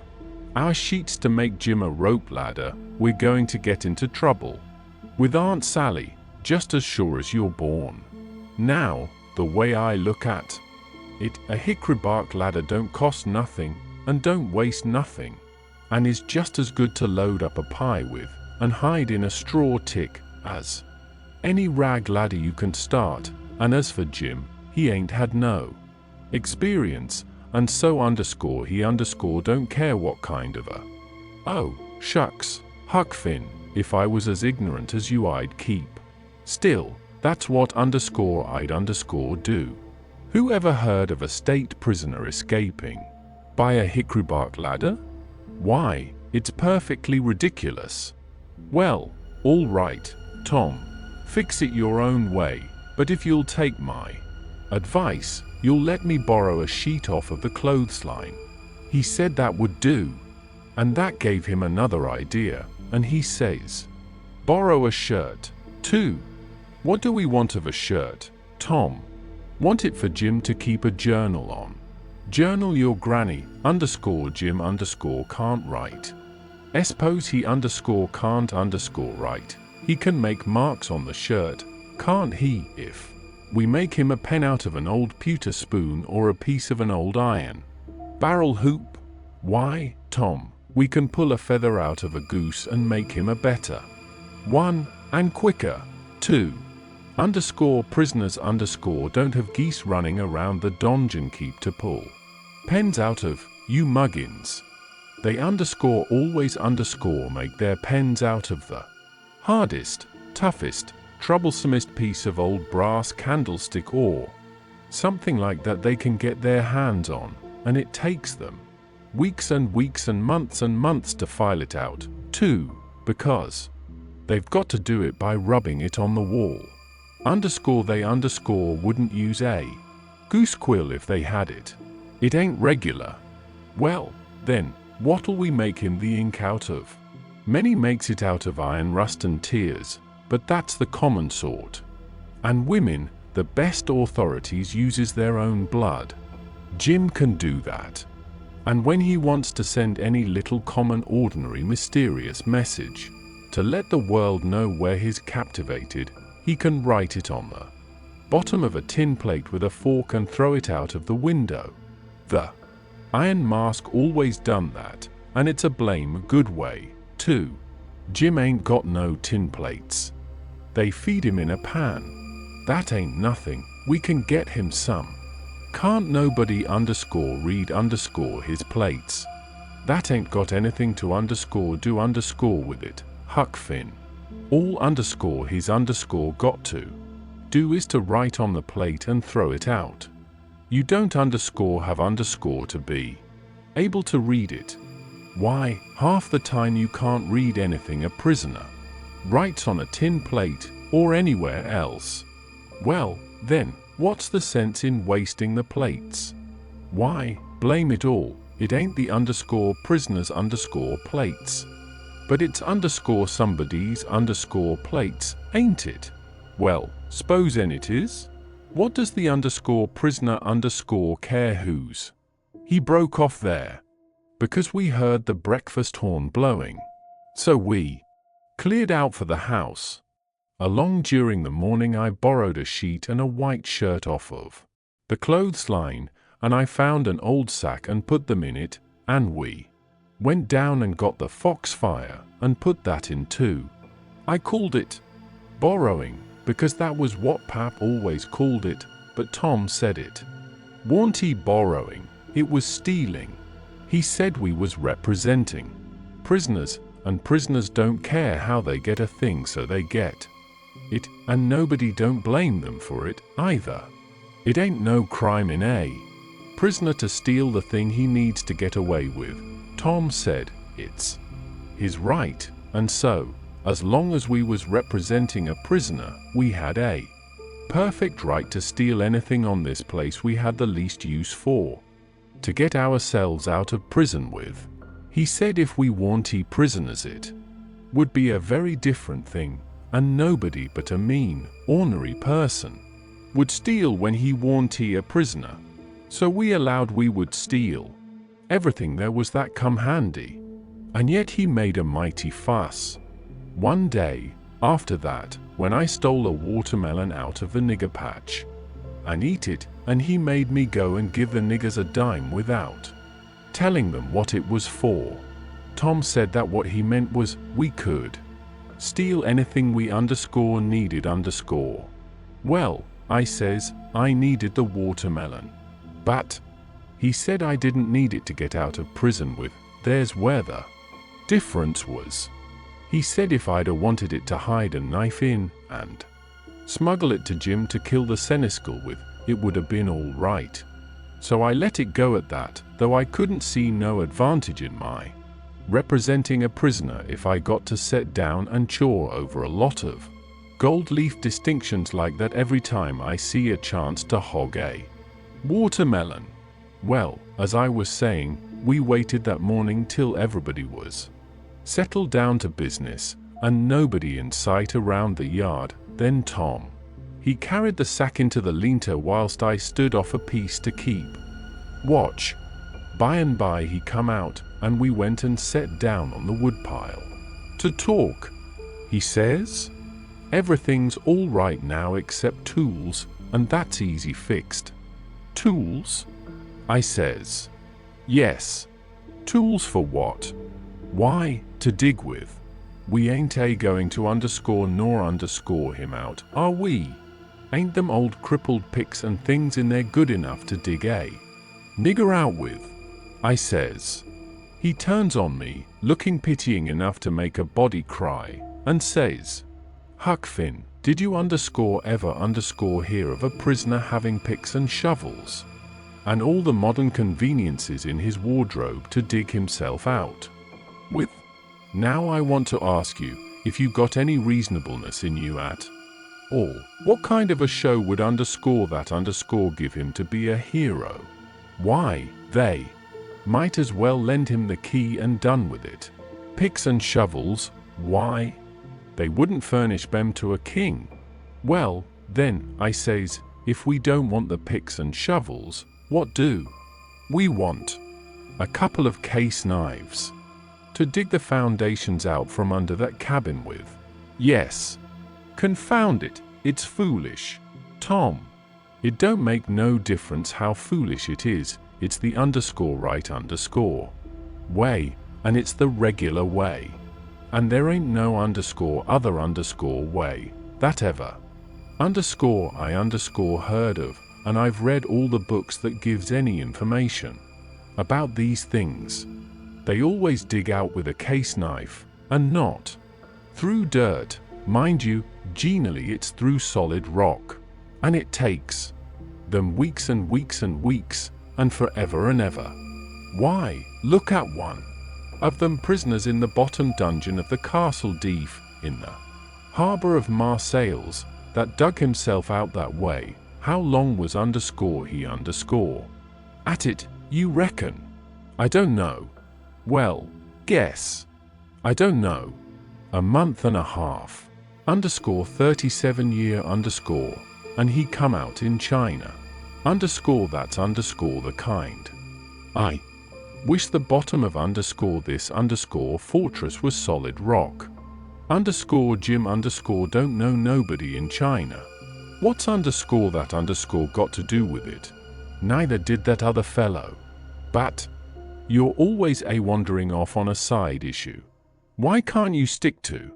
our sheets to make Jim a rope ladder, we're going to get into trouble with Aunt Sally, just as sure as you're born. Now, the way I look at it, a hickory bark ladder don't cost nothing, and don't waste nothing, and is just as good to load up a pie with, and hide in a straw tick, as any rag ladder you can start. And as for Jim, he ain't had no experience, and so he don't care what kind of a oh, shucks, Huck Finn, If I was as ignorant as you, I'd keep. Still, that's what I'd do. Who ever heard of a state prisoner escaping by a hickory-bark ladder? Why, it's perfectly ridiculous. Well, all right, Tom, fix it your own way, but if you'll take my advice, you'll let me borrow a sheet off of the clothesline. He said that would do, and that gave him another idea, and he says, borrow a shirt, too. What do we want of a shirt, Tom? Want it for Jim to keep a journal on. Journal your granny, Jim can't write. Suppose he can't write. He can make marks on the shirt, can't he, if we make him a pen out of an old pewter spoon or a piece of an old iron barrel hoop? Why, Tom, we can pull a feather out of a goose and make him a better one, and quicker, too. Prisoners don't have geese running around the donjon keep to pull pens out of, you muggins. They always make their pens out of the hardest, toughest, troublesomest piece of old brass candlestick or something like that they can get their hands on, and it takes them weeks and weeks and months to file it out, too, because they've got to do it by rubbing it on the wall. They wouldn't use a goose quill if they had it. It ain't regular. Well, then, what'll we make him the ink out of? Many makes it out of iron rust and tears, but that's the common sort. And women, the best authorities, uses their own blood. Jim can do that. And when he wants to send any little common ordinary mysterious message, to let the world know where he's captivated, he can write it on the bottom of a tin plate with a fork and throw it out of the window. The Iron Mask always done that, and it's a blame good way, too. Jim ain't got no tin plates. They feed him in a pan. That ain't nothing, we can get him some. Can't nobody read his plates. That ain't got anything to do with it, Huck Finn. All he's got to do is to write on the plate and throw it out. You don't have to be able to read it. Why, half the time you can't read anything a prisoner writes on a tin plate or anywhere else. Well, then, what's the sense in wasting the plates? Why, blame it all, it ain't the prisoners plates. But it's somebody's plates, ain't it? Well, s'posen it is? What does the prisoner care whose? He broke off there, because we heard the breakfast horn blowing. So we cleared out for the house. Along during the morning I borrowed a sheet and a white shirt off of the clothesline, and I found an old sack and put them in it, and we went down and got the foxfire and put that in too. I called it borrowing, because that was what Pap always called it, but Tom said it warn't he borrowing, it was stealing. He said we was representing prisoners, and prisoners don't care how they get a thing, so they get it, and nobody don't blame them for it either. It ain't no crime in a prisoner to steal the thing he needs to get away with. Tom said it's his right, and so, as long as we was representing a prisoner, we had a perfect right to steal anything on this place we had the least use for, to get ourselves out of prison with. He said if we warn't prisoners it would be a very different thing, and nobody but a mean, ornery person would steal when he warn't a prisoner. So we allowed we would steal everything there was that come handy. And yet he made a mighty fuss. One day, after that, when I stole a watermelon out of the nigger patch and eat it, and he made me go and give the niggers a dime without telling them what it was for. Tom said that what he meant was we could steal anything we needed . Well, I says, I needed the watermelon. But he said I didn't need it to get out of prison with. There's where the difference was. He said if I'd a wanted it to hide a knife in and smuggle it to Jim to kill the seneschal with, it would have been all right. So I let it go at that, though I couldn't see no advantage in my representing a prisoner if I got to set down and chaw over a lot of gold leaf distinctions like that every time I see a chance to hog a watermelon. Well, as I was saying, we waited that morning till everybody was settled down to business, and nobody in sight around the yard. Then Tom, he carried the sack into the lean-to whilst I stood off a piece to keep watch. By and by he come out, and we went and sat down on the woodpile to talk. He says, "Everything's all right now except tools, and that's easy fixed." Tools? I says. Yes. Tools for what? Why, to dig with. We ain't going to underscore nor underscore him out, are we? Ain't them old crippled picks and things in there good enough to dig a nigger out with? I says. He turns on me, looking pitying enough to make a body cry, and says, "Huck Finn, did you ever hear of a prisoner having picks and shovels and all the modern conveniences in his wardrobe to dig himself out with? Now I want to ask you if you got any reasonableness in you at all. What kind of a show would that give him to be a hero? Why, they might as well lend him the key and done with it. Picks and shovels, why? They wouldn't furnish them to a king." "Well, then," I says, "if we don't want the picks and shovels, what do we want? A couple of case knives to dig the foundations out from under that cabin with." "Yes." "Confound it, it's foolish, Tom." "It don't make no difference how foolish it is, it's the right way, and it's the regular way. And there ain't no other way that ever I heard of, and I've read all the books that gives any information about these things. They always dig out with a case knife, and not through dirt. Mind you, generally it's through solid rock, and it takes them weeks and weeks and weeks, and forever and ever. Why, look at one of them prisoners in the bottom dungeon of the Castle d'If in the harbour of Marseilles that dug himself out that way. How long was he at it, you reckon?" "I don't know." "Well, guess." "I don't know. A month and a half. 37 year and he come out in China. That's the kind. I wish the bottom of this fortress was solid rock. Jim don't know nobody in China. What's that got to do with it? Neither did that other fellow. But you're always wandering off on a side issue. Why can't you stick to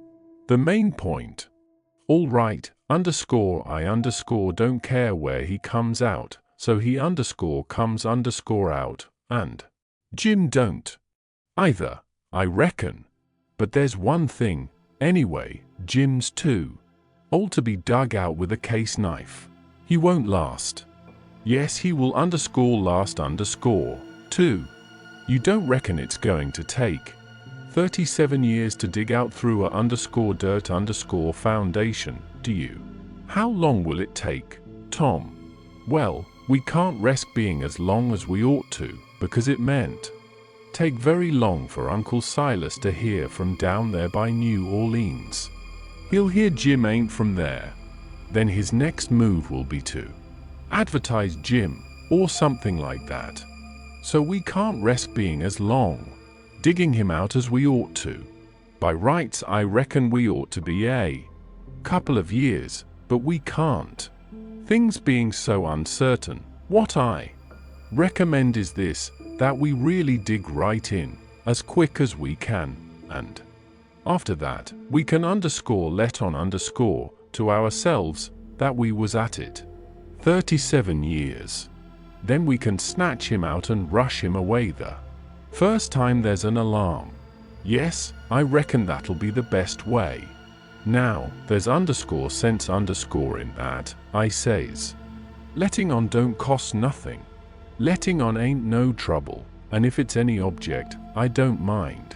the main point?" "All right, I don't care where he comes out, so he comes out, and Jim don't either, I reckon. But there's one thing, anyway, Jim's too old to be dug out with a case knife. He won't last." "Yes, he will last too. You don't reckon it's going to take 37 years to dig out through a dirt foundation, do you?" "How long will it take, Tom?" "Well, we can't risk being as long as we ought to, because it meant take very long for Uncle Silas to hear from down there by New Orleans. He'll hear Jim ain't from there. Then his next move will be to advertise Jim, or something like that. So we can't risk being as long digging him out as we ought to. By rights, I reckon we ought to be a couple of years, but we can't. Things being so uncertain, what I recommend is this, that we really dig right in, as quick as we can, and after that, we can let on to ourselves that we was at it 37 years. Then we can snatch him out and rush him away the first time there's an alarm. Yes, I reckon that'll be the best way. Now, there's underscore sense underscore in that, I says. Letting on don't cost nothing. Letting on ain't no trouble, and if it's any object, I don't mind.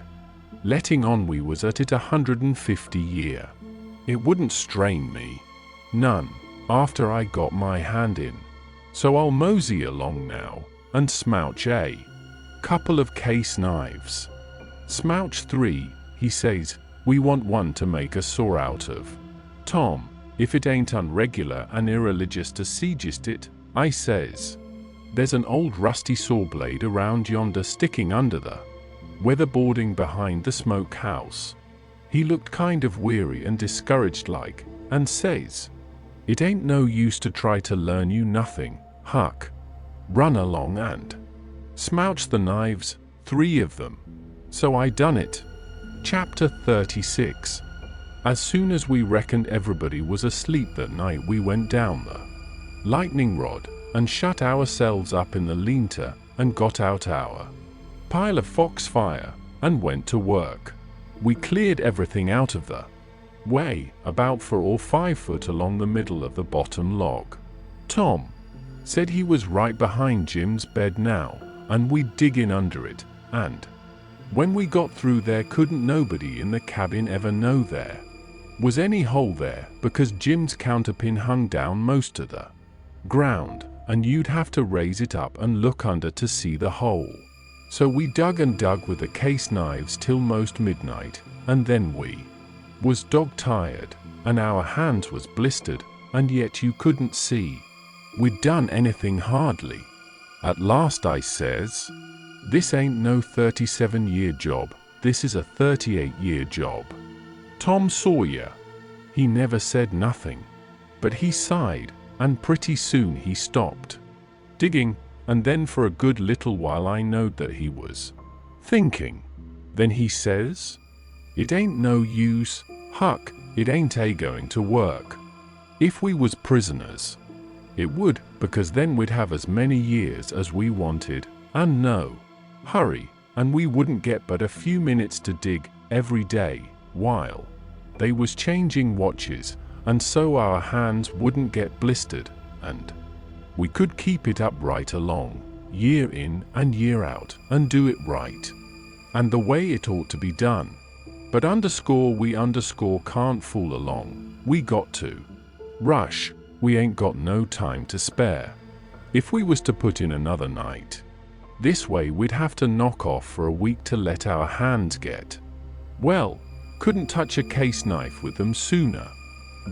Letting on we was at it 150 year. It wouldn't strain me. None, after I got my hand in. So I'll mosey along now, and smouch a couple of case knives. Smouch 3, he says, we want one to make a saw out of. Tom, if it ain't unregular and irreligious to seegist it, I says. There's an old rusty saw blade around yonder sticking under the weatherboarding behind the smoke house. He looked kind of weary and discouraged like, and says, it ain't no use to try to learn you nothing, Huck. Run along and smouch the knives, 3 of them. So I done it. Chapter 36. As soon as we reckoned everybody was asleep that night, we went down the lightning rod and shut ourselves up in the lean-to and got out our pile of foxfire and went to work. We cleared everything out of the way, about 4 or 5 foot along the middle of the bottom log. Tom said he was right behind Jim's bed now, and we'd dig in under it, and when we got through there couldn't nobody in the cabin ever know there was any hole there, because Jim's counterpin hung down most of the ground, and you'd have to raise it up and look under to see the hole. So we dug and dug with the case knives till most midnight, and then we was dog tired, and our hands was blistered, and yet you couldn't see we'd done anything hardly. At last I says, this ain't no 37-year job, this is a 38-year job. Tom Sawyer. He never said nothing, but he sighed, and pretty soon he stopped digging, and then for a good little while I knowed that he was thinking. Then he says, it ain't no use, Huck, it ain't going to work. If we was prisoners, it would, because then we'd have as many years as we wanted, and no hurry, and we wouldn't get but a few minutes to dig every day, while they was changing watches, and so our hands wouldn't get blistered, and we could keep it up right along, year in and year out, and do it right, and the way it ought to be done. But we can't fool along, we got to rush, we ain't got no time to spare. If we was to put in another night this way, we'd have to knock off for a week to let our hands get well. Couldn't touch a case knife with them sooner.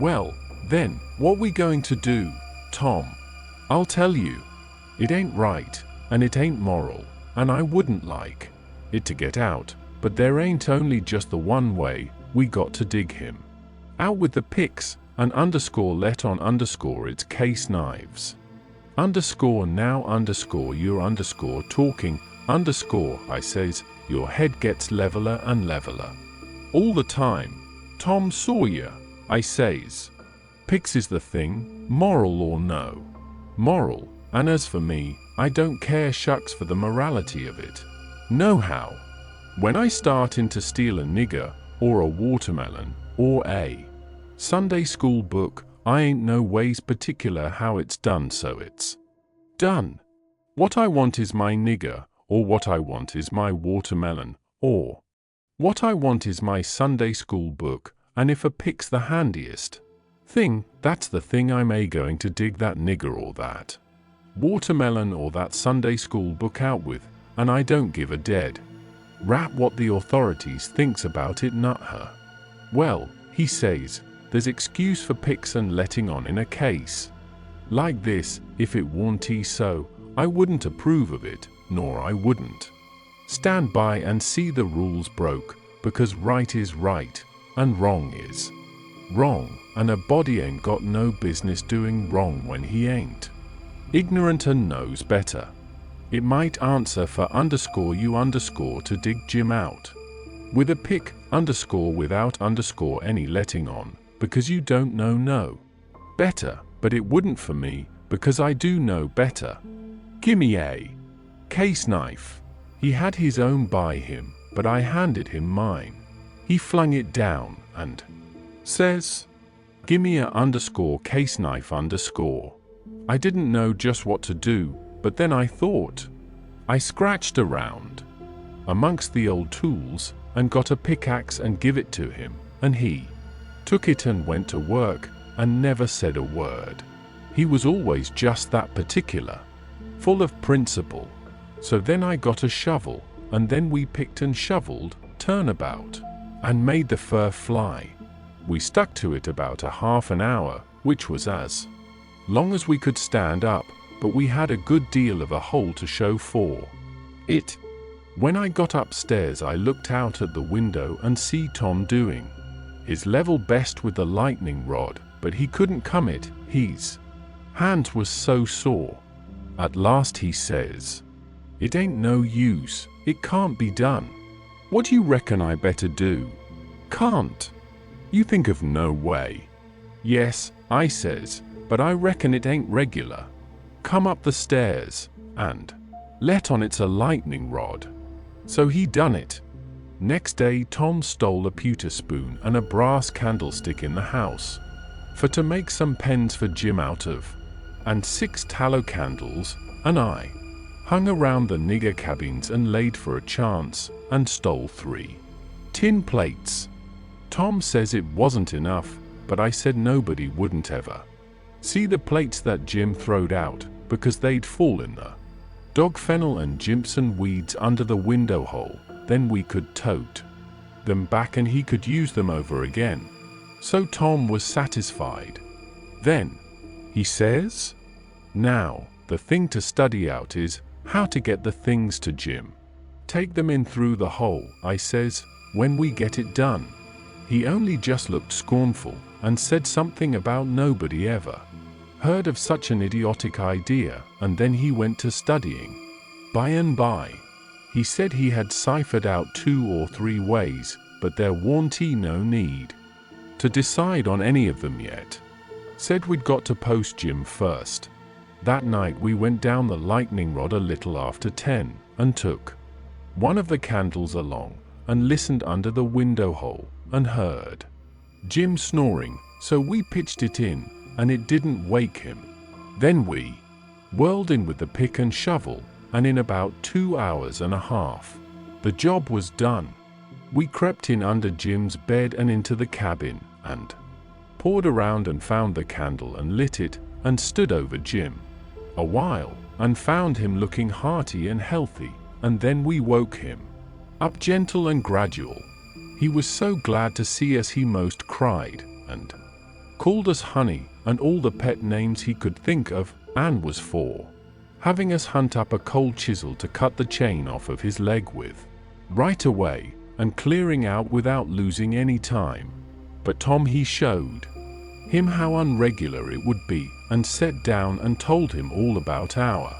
Well, then, what we going to do, Tom? I'll tell you. It ain't right, and it ain't moral, and I wouldn't like it to get out, but there ain't only just the one way. We got to dig him out with the picks, and let on its case knives. Now you're talking, I says, your head gets leveler and leveler. All the time, Tom Sawyer, I says. Picks is the thing, moral or no moral, and as for me, I don't care shucks for the morality of it. Nohow, when I startin' to steal a nigger, or a watermelon, or a Sunday school book, I ain't no ways particular how it's done, so it's done. What I want is my nigger, or what I want is my watermelon, or what I want is my Sunday school book, and if a pick's the handiest thing, that's the thing I'm going to dig that nigger or that watermelon or that Sunday school book out with, and I don't give a dead rap what the authorities thinks about it, nut her. Well, he says, there's excuse for picks and letting on in a case like this. If it warn't so, I wouldn't approve of it, nor I wouldn't stand by and see the rules broke, because right is right, and wrong is wrong, and a body ain't got no business doing wrong when he ain't ignorant and knows better. It might answer for you to dig Jim out with a pick without any letting on, because you don't know better, but it wouldn't for me, because I do know better. Gimme a case knife. He had his own by him, but I handed him mine. He flung it down and says, "Gimme a case knife _." I didn't know just what to do, but then I thought. I scratched around amongst the old tools and got a pickaxe and give it to him, and he took it and went to work and never said a word. He was always just that particular, full of principle. So then I got a shovel, and then we picked and shoveled, turnabout, and made the fur fly. We stuck to it about a half an hour, which was as long as we could stand up, but we had a good deal of a hole to show for it. When I got upstairs, I looked out at the window and see Tom doing his level best with the lightning rod, but he couldn't come it. His hand was so sore. At last he says, "It ain't no use, it can't be done. What do you reckon I better do?" "Can't. You think of no way." "Yes," I says, "but I reckon it ain't regular. Come up the stairs and let on it's a lightning rod." So he done it. Next day Tom stole a pewter spoon and a brass candlestick in the house for to make some pens for Jim out of, and 6 tallow candles, and I hung around the nigger cabins and laid for a chance and stole 3 tin plates. Tom says it wasn't enough, but I said nobody wouldn't ever see the plates that Jim throwed out because they'd fall in the dog fennel and Jimson weeds under the window hole. Then we could tote them back and he could use them over again. So Tom was satisfied. Then he says, "Now, the thing to study out is how to get the things to Jim. Take them in through the hole," I says, "when we get it done." He only just looked scornful and said something about nobody ever heard of such an idiotic idea, and then he went to studying. By and by, he said he had ciphered out 2 or 3 ways, but there warn't no need to decide on any of them yet. Said we'd got to post Jim first. That night we went down the lightning rod a little after 10 and took one of the candles along and listened under the window hole and heard Jim snoring, so we pitched it in and it didn't wake him. Then we whirled in with the pick and shovel, and in about 2 hours and a half, the job was done. We crept in under Jim's bed and into the cabin and poured around and found the candle and lit it and stood over Jim a while and found him looking hearty and healthy, and then we woke him up gentle and gradual. He was so glad to see us he most cried and called us honey and all the pet names he could think of, and was for having us hunt up a cold chisel to cut the chain off of his leg with right away and clearing out without losing any time. But Tom, he showed him how unregular it would be and sat down and told him all about our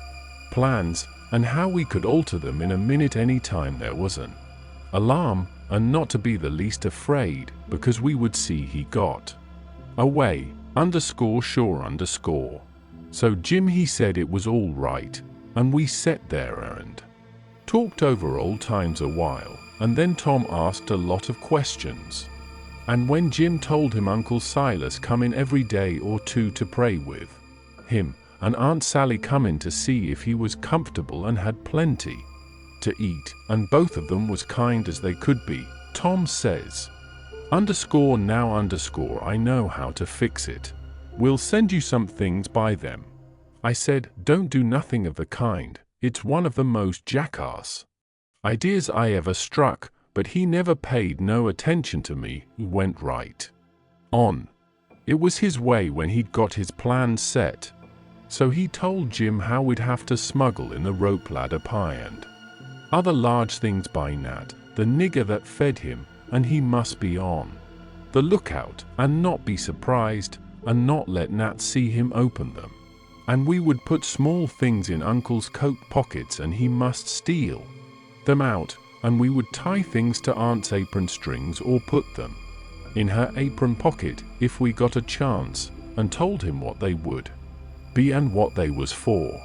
plans and how we could alter them in a minute any time there was an alarm, and not to be the least afraid because we would see he got away _sure_. So Jim, he said it was all right, and we sat there and talked over old times a while, and then Tom asked a lot of questions. And when Jim told him Uncle Silas come in every day or 2 to pray with him, and Aunt Sally come in to see if he was comfortable and had plenty to eat, and both of them was kind as they could be, Tom says, _now_ I know how to fix it. We'll send you some things by them. I said, don't do nothing of the kind. It's one of the most jackass ideas I ever struck, but he never paid no attention to me. He went right on. It was his way when he'd got his plans set. So he told Jim how we'd have to smuggle in the rope ladder pie and other large things by Nat, the nigger that fed him, and he must be on the lookout and not be surprised and not let Nat see him open them. And we would put small things in Uncle's coat pockets and he must steal them out, and we would tie things to Aunt's apron strings or put them in her apron pocket if we got a chance, and told him what they would be and what they was for,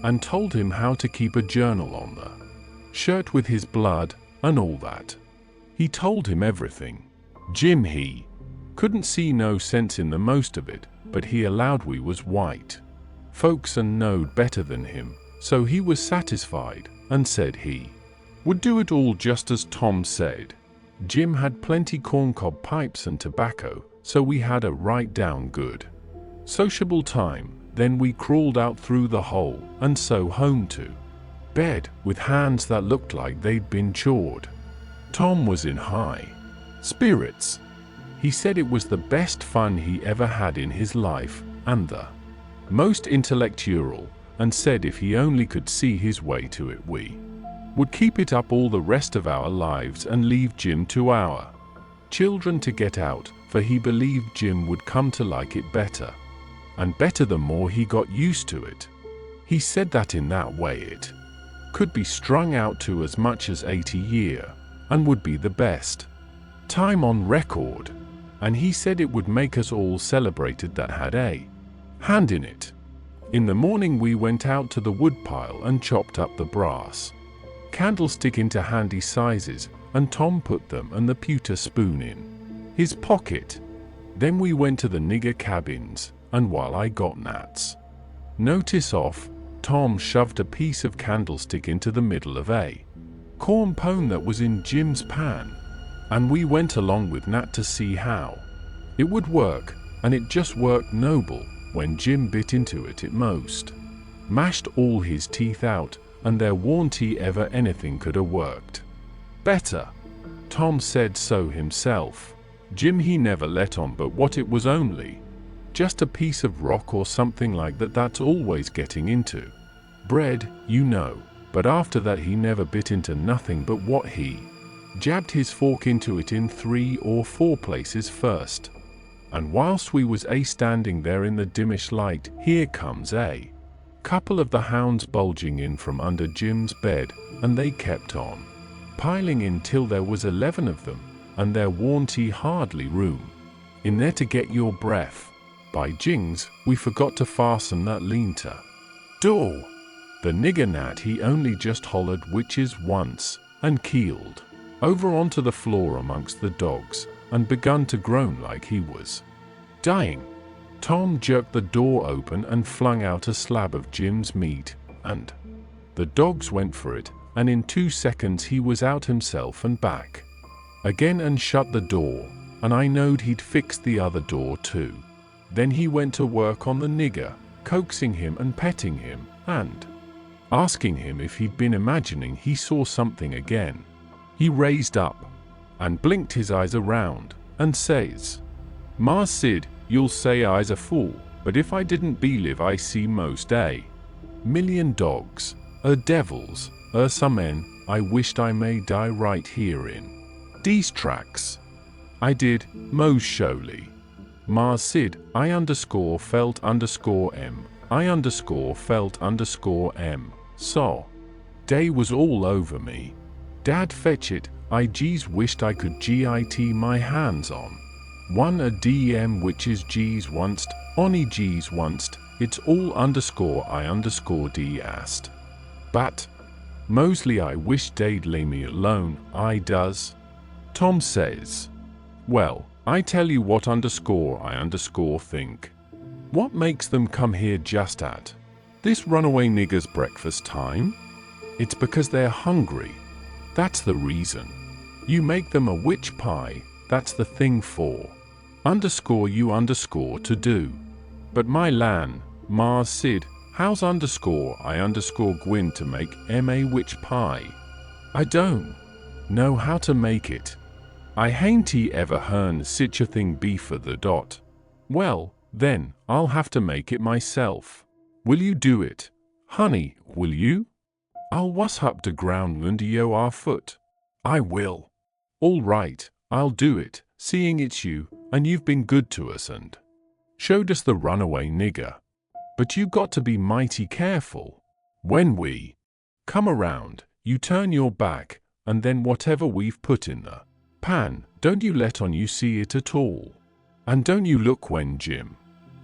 and told him how to keep a journal on the shirt with his blood and all that. He told him everything. Jim he couldn't see no sense in the most of it, but he allowed we was white folks and knowed better than him, so he was satisfied, and said he would do it all just as Tom said. Jim had plenty corncob pipes and tobacco, so we had a right down good sociable time. Then we crawled out through the hole, and so home to bed, with hands that looked like they'd been chawed. Tom was in high spirits. He said it was the best fun he ever had in his life, and the most intellectual, and said if he only could see his way to it, we would keep it up all the rest of our lives and leave Jim to our children to get out, for he believed Jim would come to like it better and better the more he got used to it. He said that in that way it could be strung out to as much as 80 year, and would be the best time on record, and he said it would make us all celebrated that had a hand in it. In the morning we went out to the woodpile and chopped up the brass candlestick into handy sizes, and Tom put them and the pewter spoon in his pocket. Then we went to the nigger cabins, and while I got Nat's notice off, Tom shoved a piece of candlestick into the middle of a corn pone that was in Jim's pan, and we went along with Nat to see how it would work, and it just worked noble. When Jim bit into it, it most mashed all his teeth out, and there warn't ever anything could have worked better. Tom said so himself. Jim he never let on but what it was only just a piece of rock or something like that, that's always getting into bread, you know. But after that he never bit into nothing but what he jabbed his fork into it in 3 or 4 places first. And whilst we was standing there in the dimmish light, here comes a couple of the hounds bulging in from under Jim's bed, and they kept on piling in till there was 11 of them, and there warn't hardly room in there to get your breath. By jings, we forgot to fasten that lean-to door. The nigger Nat he only just hollered witches once, and keeled over onto the floor amongst the dogs, and begun to groan like he was dying. Tom jerked the door open and flung out a slab of Jim's meat, and the dogs went for it, and in 2 seconds he was out himself and back again and shut the door, and I knowed he'd fixed the other door too. Then he went to work on the nigger, coaxing him and petting him, and asking him if he'd been imagining he saw something again. He raised up and blinked his eyes around, and says, "Mars Sid, you'll say I's a fool, but if I didn't believe I see most million dogs, devils, some men, I wished I may die right here in these tracks. I did, most surely. Mars Sid, I underscore felt underscore M, I underscore felt underscore M, so day was all over me. Dad fetch it, I geez wished I could git my hands on one a DM which is G's once, onny G's once, it's all underscore I underscore D asked. But Mosley I wish they'd lay me alone, I does." Tom says, "Well, I tell you what underscore I underscore think. What makes them come here just at this runaway nigger's breakfast time? It's because they're hungry. That's the reason. You make them a witch pie, that's the thing for underscore you underscore to do. But my lan, Mars Sid, how's underscore I underscore gwin to make a witch pie? I don't know how to make it. I hain't ever hearn sich a thing before the dot. Well, then, I'll have to make it myself. Will you do it, honey, will you? I'll wash up the ground under your foot. I will. All right, I'll do it, seeing it's you, and you've been good to us and showed us the runaway nigger. But you got to be mighty careful. When we come around, you turn your back, and then whatever we've put in the pan, don't you let on you see it at all. And don't you look when Jim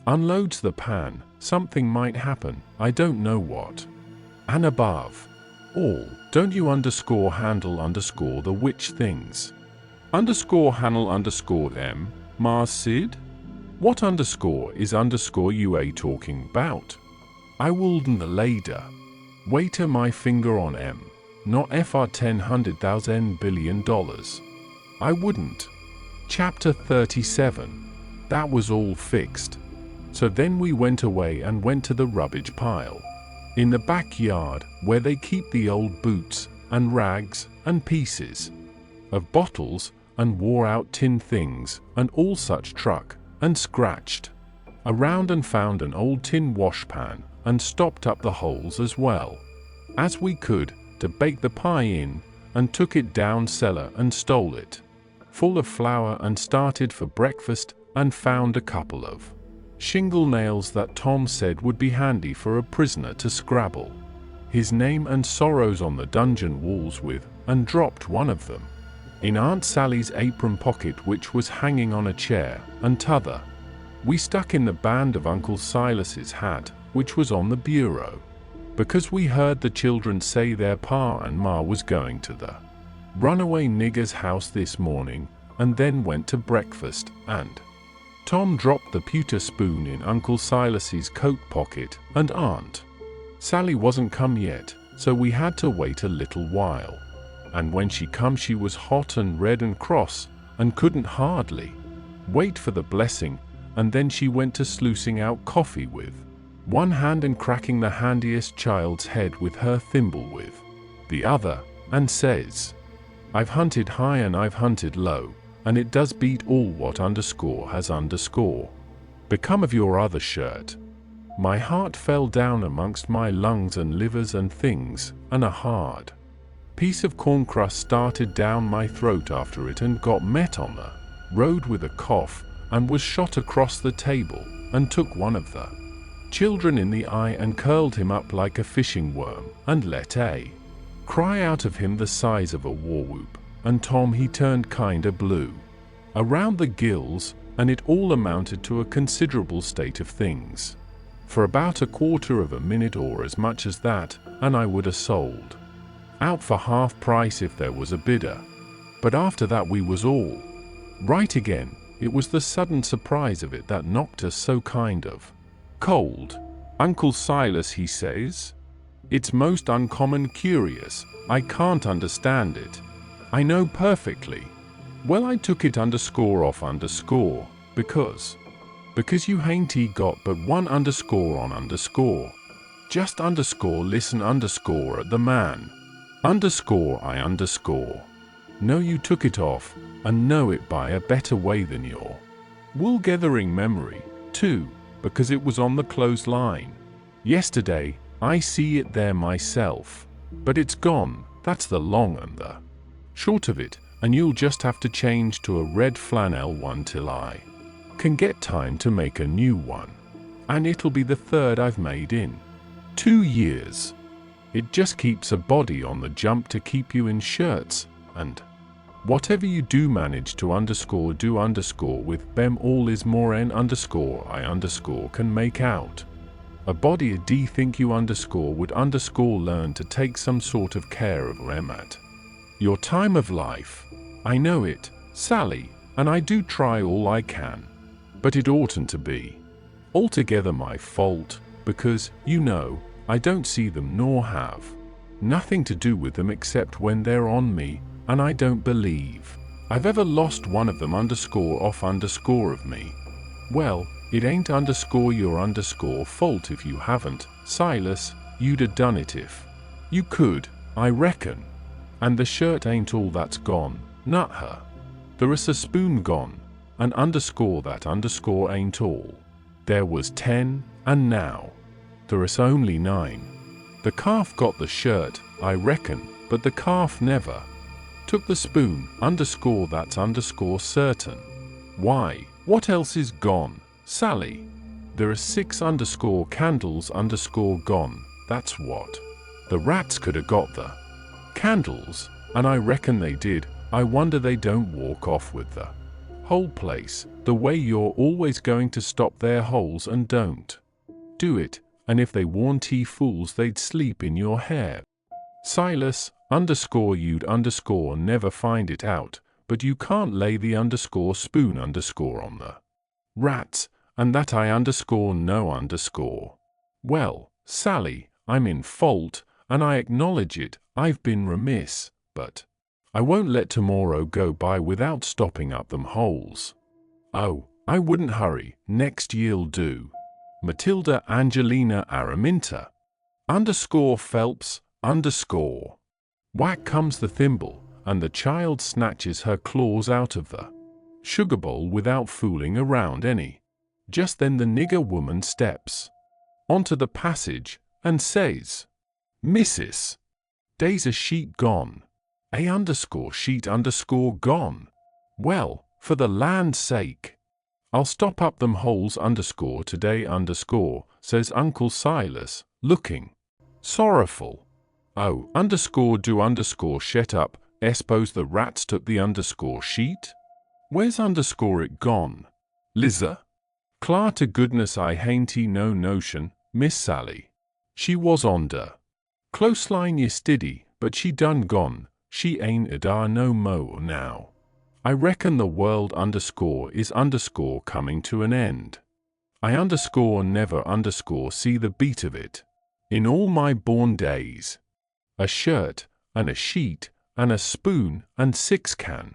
unloads the pan, something might happen, I don't know what. And above All, don't you underscore handle underscore the which things? Underscore handle underscore M, Mars Sid? What underscore is underscore UA talking about? I wouldn't the later. Waiter my finger on M, not FR 10,100,000 billion dollars. I wouldn't. Chapter 37. That was all fixed. So then we went away and went to the rubbish pile. In the backyard, where they keep the old boots, and rags, and pieces of bottles, and wore-out tin things, and all such truck, and scratched around and found an old tin washpan, and stopped up the holes as well as we could, to bake the pie in, and took it down cellar and stole it full of flour and started for breakfast, and found a couple of shingle nails that Tom said would be handy for a prisoner to scrabble his name and sorrows on the dungeon walls with, and dropped one of them in Aunt Sally's apron pocket, which was hanging on a chair, and t'other we stuck in the band of Uncle Silas's hat, which was on the bureau, because we heard the children say their pa and ma was going to the runaway nigger's house this morning, and then went to breakfast, and Tom dropped the pewter spoon in Uncle Silas's coat pocket, and Aunt Sally wasn't come yet, so we had to wait a little while. And when she come, she was hot and red and cross, and couldn't hardly wait for the blessing, and then she went to sluicing out coffee with one hand and cracking the handiest child's head with her thimble with the other, and says, I've hunted high and I've hunted low, and it does beat all what underscore has underscore become of your other shirt. My heart fell down amongst my lungs and livers and things, and a hard piece of corn crust started down my throat after it, and got met on the road with a cough, and was shot across the table, and took one of the children in the eye and curled him up like a fishing worm, and let a cry out of him the size of a war whoop, and Tom he turned kinda blue around the gills, and it all amounted to a considerable state of things for about a quarter of a minute or as much as that, and I would have sold out for half price if there was a bidder. But after that we was all right again. It was the sudden surprise of it that knocked us so kind of cold. Uncle Silas, he says, it's most uncommon curious. I can't understand it. I know perfectly. Well, I took it underscore off underscore, because you hain't got but one underscore on underscore. Just underscore listen underscore at the man. Underscore I underscore. No, you took it off, and know it by a better way than your wool-gathering memory, too, because it was on the clothesline yesterday. I see it there myself. But it's gone, that's the long and the short of it, and you'll just have to change to a red flannel one till I can get time to make a new one. And it'll be the third I've made in 2 years. It just keeps a body on the jump to keep you in shirts, and whatever you do manage to underscore do underscore with Bem, all is more n underscore I underscore can make out. A body a d think you underscore would underscore learn to take some sort of care of rem at your time of life. I know it, Sally, and I do try all I can. But it oughtn't to be altogether my fault, because, you know, I don't see them nor have nothing to do with them except when they're on me, and I don't believe I've ever lost one of them underscore off underscore of me. Well, it ain't underscore your underscore fault if you haven't, Silas. You'd have done it if you could, I reckon. And the shirt ain't all that's gone, nut her. There is a spoon gone, and underscore that underscore ain't all. There was 10, and now there is only 9. The calf got the shirt, I reckon, but the calf never took the spoon, underscore that's underscore certain. Why, what else is gone, Sally? There are 6 underscore candles underscore gone, that's what. The rats could have got the candles, and I reckon they did. I wonder they don't walk off with the whole place, the way you're always going to stop their holes and don't do it, and if they warn't fools they'd sleep in your hair. Silas, underscore you'd underscore never find it out, but you can't lay the underscore spoon underscore on the rats, and that I underscore know underscore. Well, Sally, I'm in fault, and I acknowledge it, I've been remiss, but I won't let tomorrow go by without stopping up them holes. Oh, I wouldn't hurry, next year'll do. Matilda Angelina Araminta. Underscore Phelps, underscore. Whack comes the thimble, and the child snatches her claws out of the sugar bowl without fooling around any. Just then the nigger woman steps onto the passage and says, "Missus, day's a sheet gone. A underscore sheet underscore gone. Well, for the land's sake, I'll stop up them holes underscore today underscore," says Uncle Silas, looking sorrowful. "Oh, underscore do underscore shet up, s'pose the rats took the underscore sheet? Where's underscore it gone? Liza? Clar to goodness I hain't no notion, Miss Sally. She was on de close line yestiddy, but she done gone, she ain't a no mo now. I reckon the world underscore is underscore coming to an end. I underscore never underscore see the beat of it. In all my born days. A shirt, and a sheet, and a spoon, and 6 can.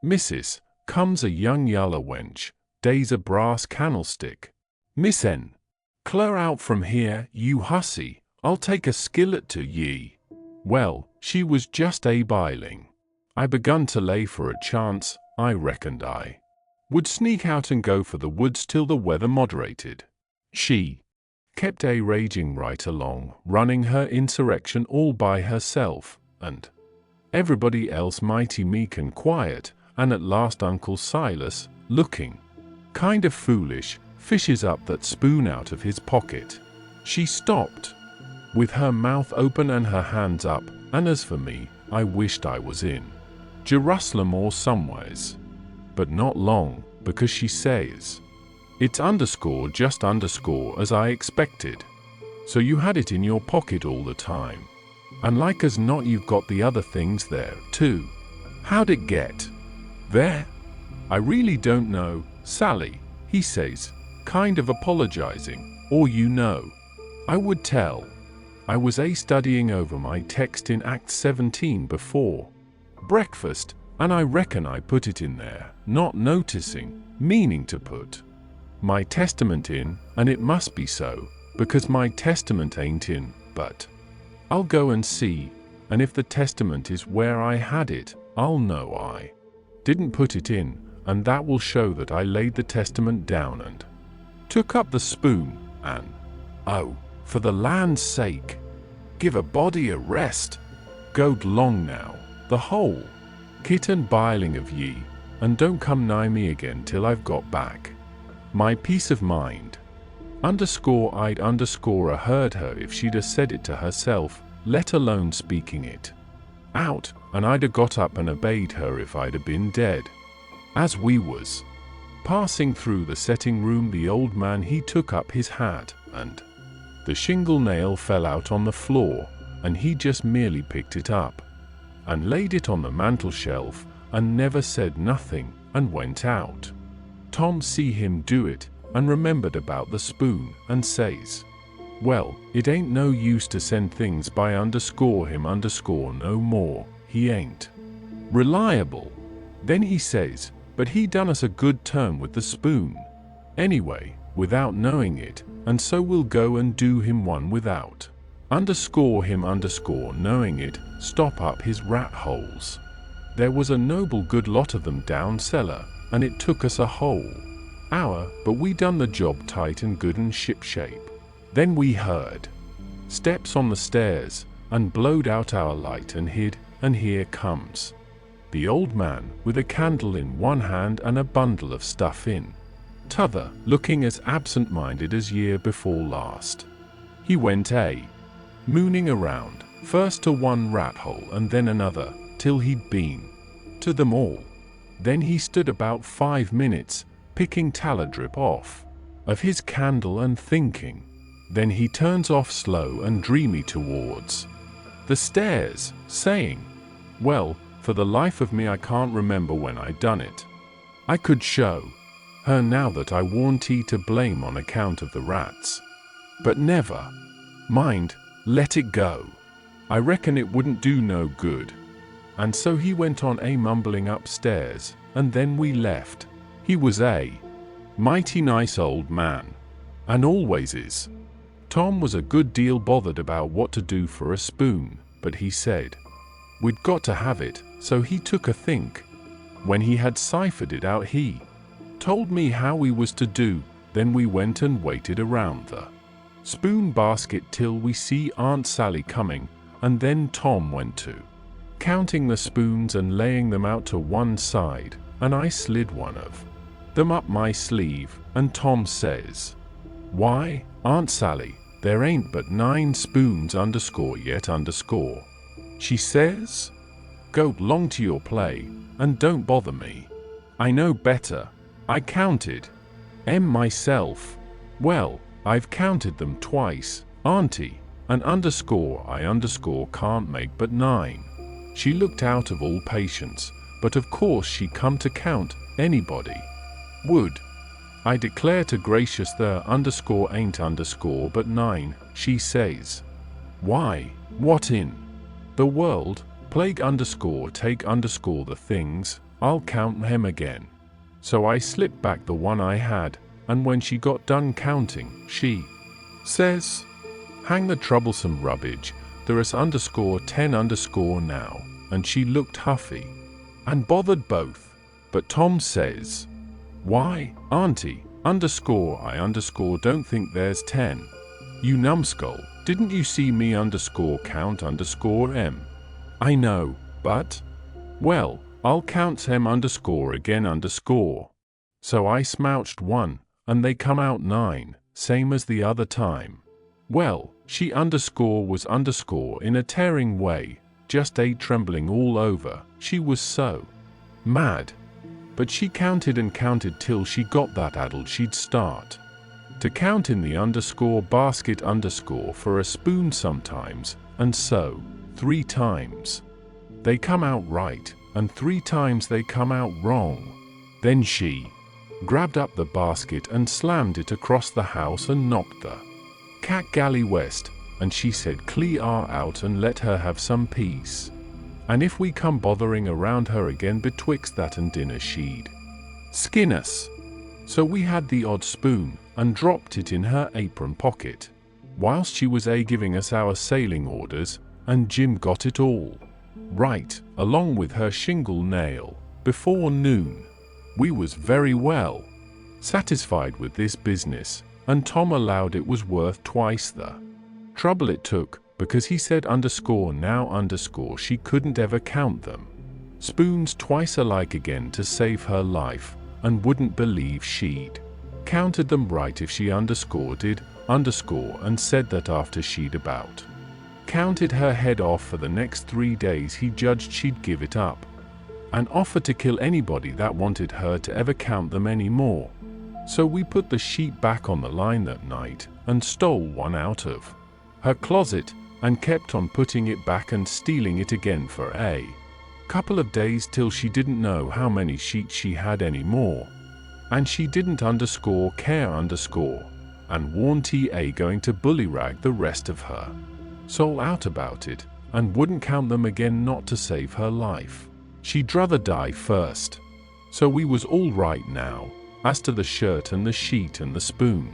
Missus, comes a young yaller wench, days a brass candlestick. Miss N. Clear out from here, you hussy, I'll take a skillet to ye. Well, she was just a biling. I begun to lay for a chance, I reckoned I would sneak out and go for the woods till the weather moderated. She kept a raging right along, running her insurrection all by herself, and everybody else mighty meek and quiet, and at last Uncle Silas, looking kind of foolish, fishes up that spoon out of his pocket. She stopped, with her mouth open and her hands up, and as for me, I wished I was in Jerusalem or somewheres. But not long, because she says, "It's underscore just underscore as I expected. So you had it in your pocket all the time. And like as not you've got the other things there, too. How'd it get there?" "I really don't know, Sally," he says, kind of apologizing, "or you know, I would tell. I was studying over my text in Act 17 before breakfast, and I reckon I put it in there, not noticing, meaning to put my testament in, and it must be so, because my testament ain't in, but I'll go and see, and if the testament is where I had it, I'll know I didn't put it in, and that will show that I laid the testament down and took up the spoon, and, oh, for the land's sake, give a body a rest. Goed long now, the whole kit and biling of ye, and don't come nigh me again till I've got back my peace of mind." Underscore I'd underscore a heard her if she'd a said it to herself, let alone speaking it out, and I'd a got up and obeyed her if I'd a been dead. As we was passing through the setting room, the old man he took up his hat, and the shingle nail fell out on the floor, and he just merely picked it up and laid it on the mantel shelf, and never said nothing, and went out. Tom see him do it, and remembered about the spoon, and says, "Well, it ain't no use to send things by underscore him underscore no more, he ain't reliable." Then he says, "But he done us a good turn with the spoon, anyway, without knowing it, and so we'll go and do him one without underscore him underscore knowing it, stop up his rat holes. There was a noble good lot of them down cellar, and it took us a whole hour, but we done the job tight and good and ship-shape. Then we heard steps on the stairs, and blowed out our light and hid, and here comes the old man, with a candle in one hand and a bundle of stuff in t'other, looking as absent-minded as year before last. He went mooning around, first to one rat hole and then another, till he'd been to them all. Then he stood about 5 minutes, picking tallow drip off of his candle and thinking. Then he turns off slow and dreamy towards the stairs, saying, "Well, for the life of me I can't remember when I done it. I could show her now that I warn't to blame on account of the rats. But never mind, let it go. I reckon it wouldn't do no good." And so he went on mumbling upstairs, and then we left. He was a mighty nice old man, and always is. Tom was a good deal bothered about what to do for a spoon, but he said we'd got to have it, so he took a think. When he had ciphered it out, he told me how we was to do. Then we went and waited around the spoon basket till we see Aunt Sally coming, and then Tom went to counting the spoons and laying them out to one side, and I slid one of them up my sleeve, and Tom says, "Why, Aunt Sally, there ain't but 9 spoons yet. She says, "Go long to your play, and don't bother me. I know better." I counted myself. "Well, I've counted them twice, Auntie, and I can't make but 9. She looked out of all patience, but of course she come to count anybody would. "I declare to gracious there ain't but 9, she says. "Why, what in the world, plague take the things, I'll count hem again." So I slipped back the one I had, and when she got done counting, she says, "Hang the troublesome rubbage, there is _10 now," and she looked huffy and bothered both. But Tom says, "Why, Auntie, I don't think there's 10. You numbskull, didn't you see me count m? I know, but, well, I'll count m again . So I smouched one, and they come out 9, same as the other time. Well, she was in a tearing way, just trembling all over, she was so mad. But she counted and counted till she got that addled she'd start to count in the basket for a spoon sometimes, and so 3 times they come out right, and 3 times they come out wrong. Then she grabbed up the basket and slammed it across the house and knocked the cat galley west, and she said clear out and let her have some peace. And if we come bothering around her again betwixt that and dinner, she'd skin us. So we had the odd spoon, and dropped it in her apron pocket, whilst she was giving us our sailing orders, and Jim got it all right, along with her shingle nail, before noon. We was very well satisfied with this business, and Tom allowed it was worth twice the trouble it took, because he said she couldn't ever count them spoons twice alike again to save her life, and wouldn't believe she'd counted them right if she did and said that after she'd about counted her head off for the next 3 days, he judged she'd give it up, and offered to kill anybody that wanted her to ever count them any more. So we put the sheep back on the line that night, and stole one out of her closet, and kept on putting it back and stealing it again for a couple of days till she didn't know how many sheets she had anymore. And she didn't care and warned going to bullyrag the rest of her soul out about it, and wouldn't count them again not to save her life. She'd rather die first. So we was all right now, as to the shirt and the sheet and the spoon,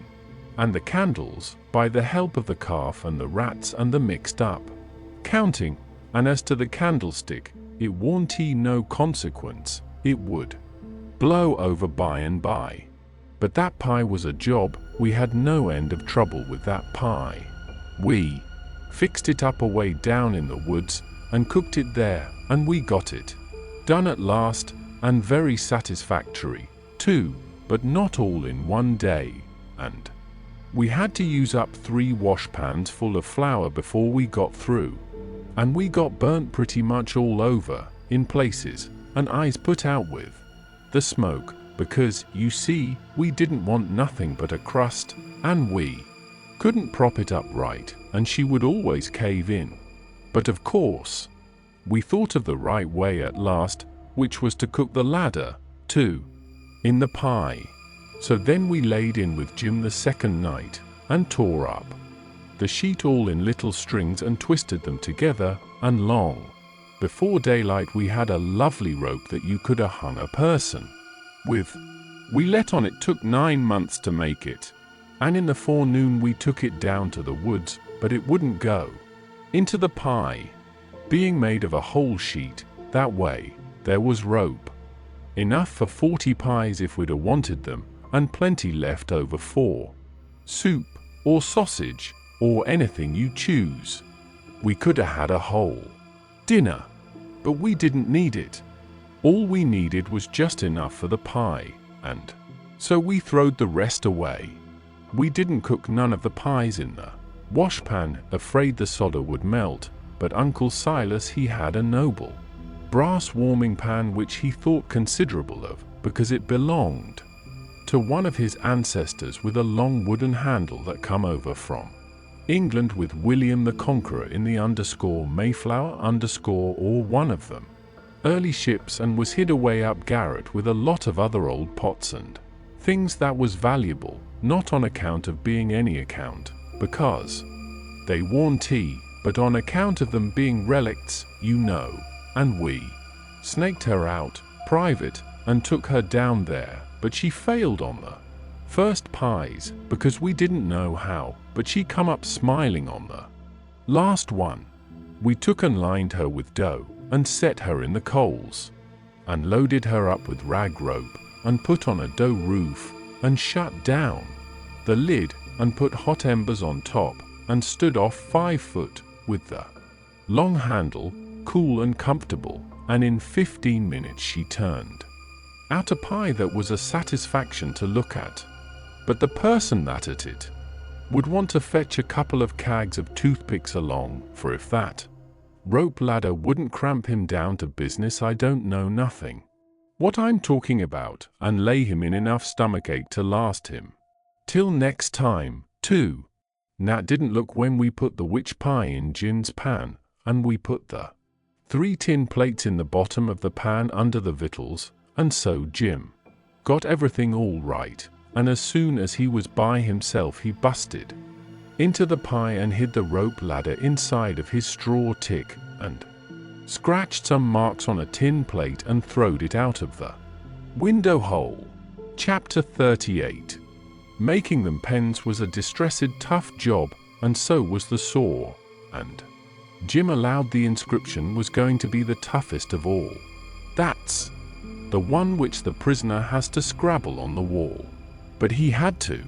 and the candles, by the help of the calf and the rats and the mixed up counting. And as to the candlestick, it warn't no consequence, it would blow over by and by. But that pie was a job, we had no end of trouble with that pie. We fixed it up away down in the woods, and cooked it there, and we got it done at last, and very satisfactory, too, but not all in one day, and we had to use up 3 washpans full of flour before we got through, and we got burnt pretty much all over, in places, and eyes put out with the smoke, because, you see, we didn't want nothing but a crust, and we couldn't prop it up right, and she would always cave in. But of course, we thought of the right way at last, which was to cook the ladder, too, in the pie. So then we laid in with Jim the second night, and tore up the sheet all in little strings and twisted them together, and long before daylight we had a lovely rope that you could have hung a person with. We let on it took 9 months to make it, and in the forenoon we took it down to the woods, but it wouldn't go into the pie, being made of a whole sheet. That way there was rope enough for 40 pies if we'd have wanted them, and plenty left over for soup or sausage or anything you choose. We could have had a whole dinner, but we didn't need it. All we needed was just enough for the pie, and so we throwed the rest away. We didn't cook none of the pies in the washpan, afraid the solder would melt, but Uncle Silas he had a noble brass warming pan which he thought considerable of, because it belonged to one of his ancestors, with a long wooden handle that come over from England with William the Conqueror in the Mayflower or one of them early ships, and was hid away up garret with a lot of other old pots and things that was valuable, not on account of being any account, because they worn tea, but on account of them being relicts, you know. And we snaked her out, private, and took her down there, but she failed on the first pies, because we didn't know how, but she come up smiling on the last one. We took and lined her with dough, and set her in the coals, and loaded her up with rag rope, and put on a dough roof, and shut down the lid, and put hot embers on top, and stood off 5 foot, with the long handle, cool and comfortable, and in 15 minutes she turned out a pie that was a satisfaction to look at. But the person that ate it would want to fetch a couple of cags of toothpicks along, for if that rope ladder wouldn't cramp him down to business, I don't know nothing what I'm talking about, and lay him in enough stomachache to last him till next time, too. Nat didn't look when we put the witch pie in Jim's pan, and we put the 3 tin plates in the bottom of the pan under the victuals, and so Jim got everything all right, and as soon as he was by himself he busted into the pie and hid the rope ladder inside of his straw tick, and scratched some marks on a tin plate and throwed it out of the window hole. Chapter 38. Making them pens was a distressed tough job, and so was the saw, and Jim allowed the inscription was going to be the toughest of all. That's the one which the prisoner has to scrabble on the wall. But he had to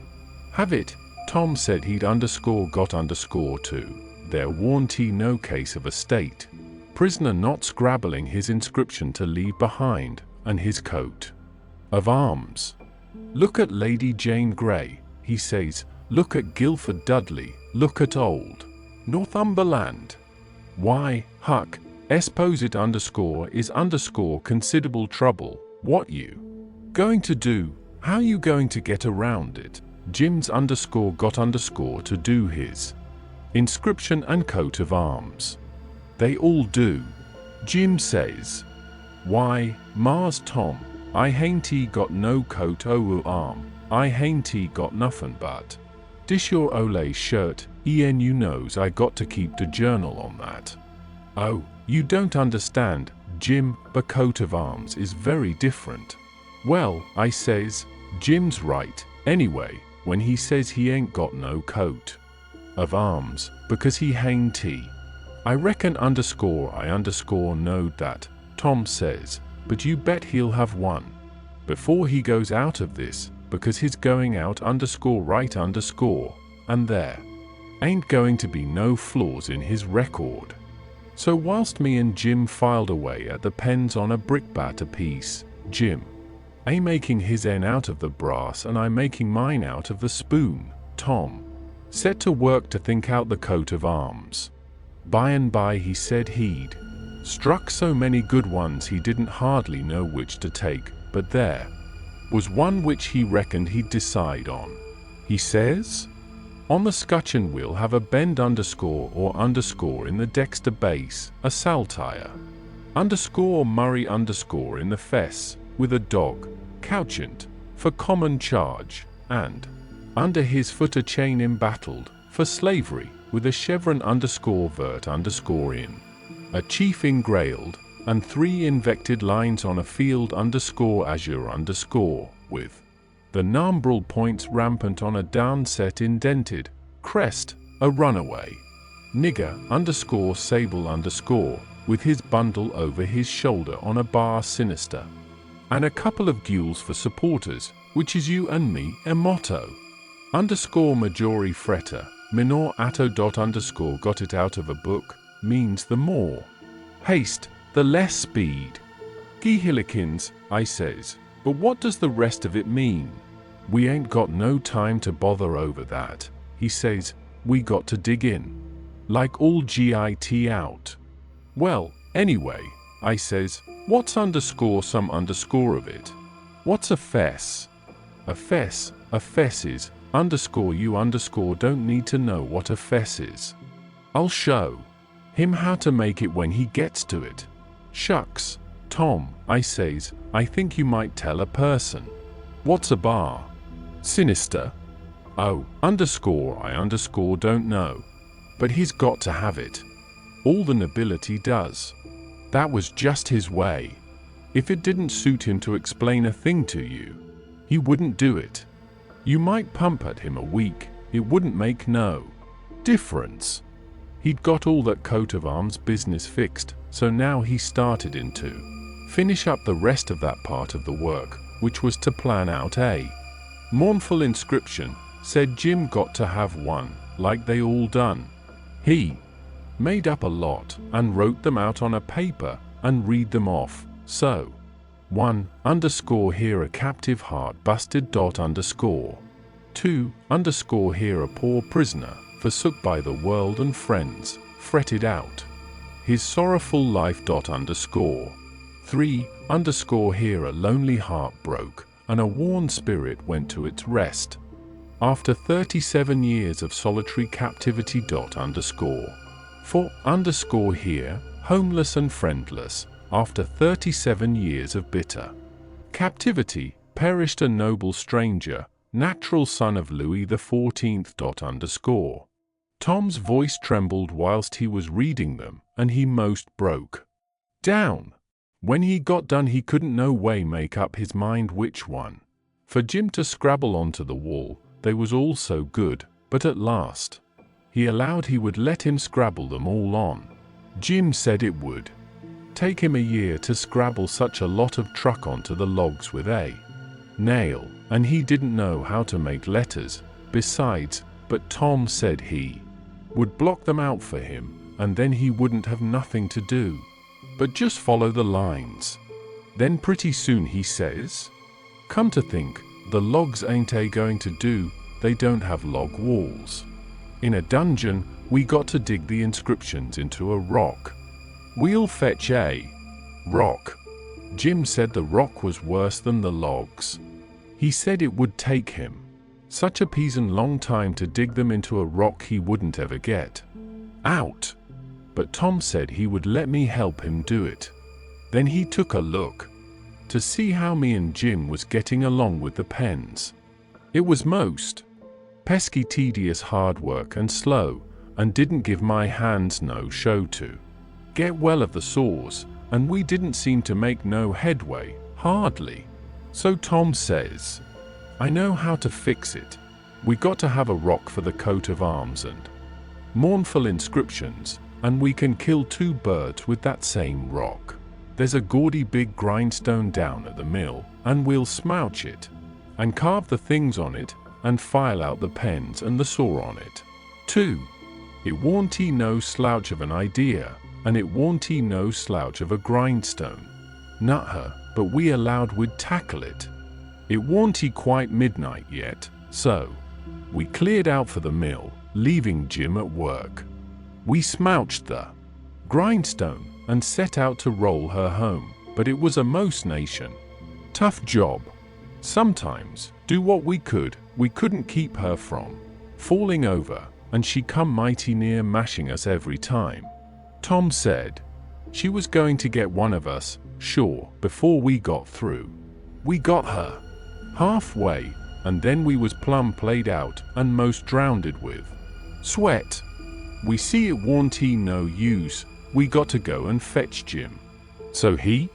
have it. Tom said he'd got to their warranty, no case of a state prisoner not scrabbling his inscription to leave behind, and his coat of arms. Look at Lady Jane Grey, he says, look at Guilford Dudley, look at old Northumberland. Why, Huck, suppose it is considerable trouble. What you going to do? How you going to get around it? Jim's got to do his inscription and coat of arms. They all do. Jim says, why, Mars Tom, I hain't got no coat o' arm, I hain't got nothing but dish your ole shirt, you knows I got to keep the journal on that. Oh, you don't understand, Jim, a coat of arms is very different. Well, I says, Jim's right, anyway, when he says he ain't got no coat of arms, because he hain't. I reckon I knowed that, Tom says, but you bet he'll have one before he goes out of this, because he's going out right and there ain't going to be no flaws in his record. So whilst me and Jim filed away at the pens on a brickbat apiece, Jim making his end out of the brass and I making mine out of the spoon, Tom set to work to think out the coat of arms. By and by he said he'd struck so many good ones he didn't hardly know which to take, but there was one which he reckoned he'd decide on. He says, On the scutcheon we'll have a bend underscore or underscore in the dexter base, a saltire. Underscore Murray underscore in the fess, with a dog, couchant, for common charge, and under his foot a chain embattled, for slavery, with a chevron underscore vert underscore in. A chief engrailed, and 3 invected lines on a field underscore azure underscore, with the numbral points rampant on a downset indented, crest, a runaway. Nigger underscore sable underscore, with his bundle over his shoulder on a bar sinister. And a couple of gules for supporters, which is you and me, a motto. Underscore majori fretta, minor atto dot underscore got it out of a book, means the more haste, the less speed. Gihillikins, I says, but what does the rest of it mean? We ain't got no time to bother over that, he says, we got to dig in. Like all GIT out. Well, anyway, I says, what's underscore some underscore of it? What's a fess? A fess is, underscore you underscore don't need to know what a fess is. I'll show him how to make it when he gets to it. Shucks, Tom, I says, I think you might tell a person. What's a bar? Sinister? Oh, underscore I underscore don't know. But he's got to have it. All the nobility does. That was just his way. If it didn't suit him to explain a thing to you, he wouldn't do it. You might pump at him a week, it wouldn't make no difference. He'd got all that coat of arms business fixed, so now he started in to finish up the rest of that part of the work, which was to plan out a mournful inscription, said Jim got to have one, like they all done. He made up a lot, and wrote them out on a paper, and read them off, so. 1 underscore here a captive heart busted dot underscore. 2 underscore here a poor prisoner, forsook by the world and friends, fretted out his sorrowful life dot underscore. 3 underscore here a lonely heart broke, and a worn spirit went to its rest. After 37 years of solitary captivity dot underscore. 4 underscore here, homeless and friendless, after 37 years of bitter captivity, perished a noble stranger, natural son of Louis XIV dot underscore. Tom's voice trembled whilst he was reading them, and he most broke down. When he got done he couldn't no way make up his mind which one for Jim to scrabble onto the wall. They was all so good, but at last he allowed he would let him scrabble them all on. Jim said it would take him a year to scrabble such a lot of truck onto the logs with a nail, and he didn't know how to make letters, besides, but Tom said he would block them out for him, and then he wouldn't have nothing to do but just follow the lines. Then pretty soon he says, come to think, the logs ain't going to do, they don't have log walls. In a dungeon, we got to dig the inscriptions into a rock. We'll fetch a rock. Jim said the rock was worse than the logs. He said it would take him such a peasin' long time to dig them into a rock he wouldn't ever get out. But Tom said he would let me help him do it. Then he took a look to see how me and Jim was getting along with the pens. It was most pesky tedious hard work and slow, and didn't give my hands no show to get well of the saws, and we didn't seem to make no headway, hardly. So Tom says, I know how to fix it. We got to have a rock for the coat of arms and mournful inscriptions, and we can kill 2 birds with that same rock. There's a gaudy big grindstone down at the mill, and we'll smouch it, and carve the things on it, and file out the pens and the saw on it. 2. It warn't no slouch of an idea, and it warn't no slouch of a grindstone. Nut her, but we allowed we'd tackle it. It warn't quite midnight yet, so we cleared out for the mill, leaving Jim at work. We smouched the grindstone and set out to roll her home, but it was a most tough job. Sometimes, do what we could, we couldn't keep her from falling over, and she come mighty near mashing us every time. Tom said she was going to get one of us, sure, before we got through. We got her halfway, and then we was plumb played out and most drowned with sweat. We see it warn't he no use, we got to go and fetch Jim. So he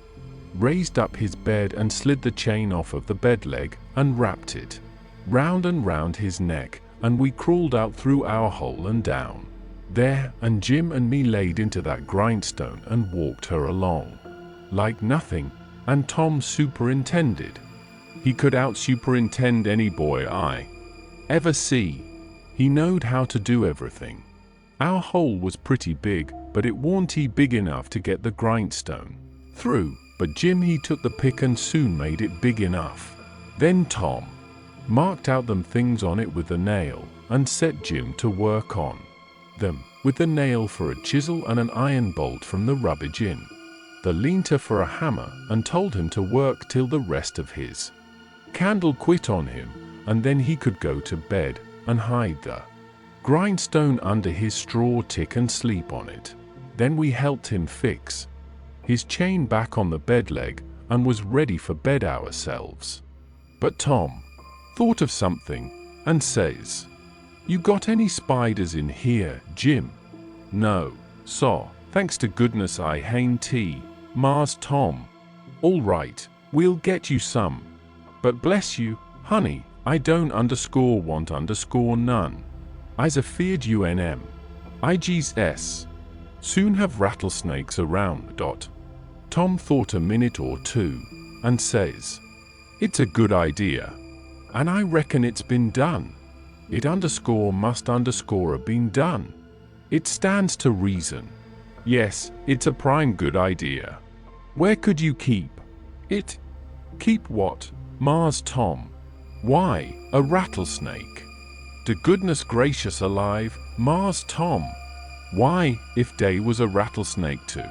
raised up his bed and slid the chain off of the bed leg and wrapped it round and round his neck, and we crawled out through our hole and down there, and Jim and me laid into that grindstone and walked her along like nothing, and Tom superintended. He could out-superintend any boy I ever see. He knowed how to do everything. Our hole was pretty big, but it warn't big enough to get the grindstone through, but Jim he took the pick and soon made it big enough. Then Tom marked out them things on it with the nail, and set Jim to work on them with the nail for a chisel and an iron bolt from the rubbish in the lean-to for a hammer, and told him to work till the rest of his candle quit on him, and then he could go to bed and hide the grindstone under his straw tick and sleep on it. Then we helped him fix his chain back on the bed leg and was ready for bed ourselves. But Tom thought of something and says, "You got any spiders in here, Jim?" "No, saw, thanks to goodness I hain't tea, Mars Tom." "All right, we'll get you some. But bless you, honey, I don't want none. I's afeard IGS soon have rattlesnakes around. Tom thought a minute or two and says, "It's a good idea, and I reckon it's been done. It must have been done. It stands to reason. Yes, it's a prime good idea. Where could you keep it?" "Keep what, Mars Tom?" "Why, a rattlesnake." "To goodness gracious alive, Mars Tom. Why, if dey was a rattlesnake too,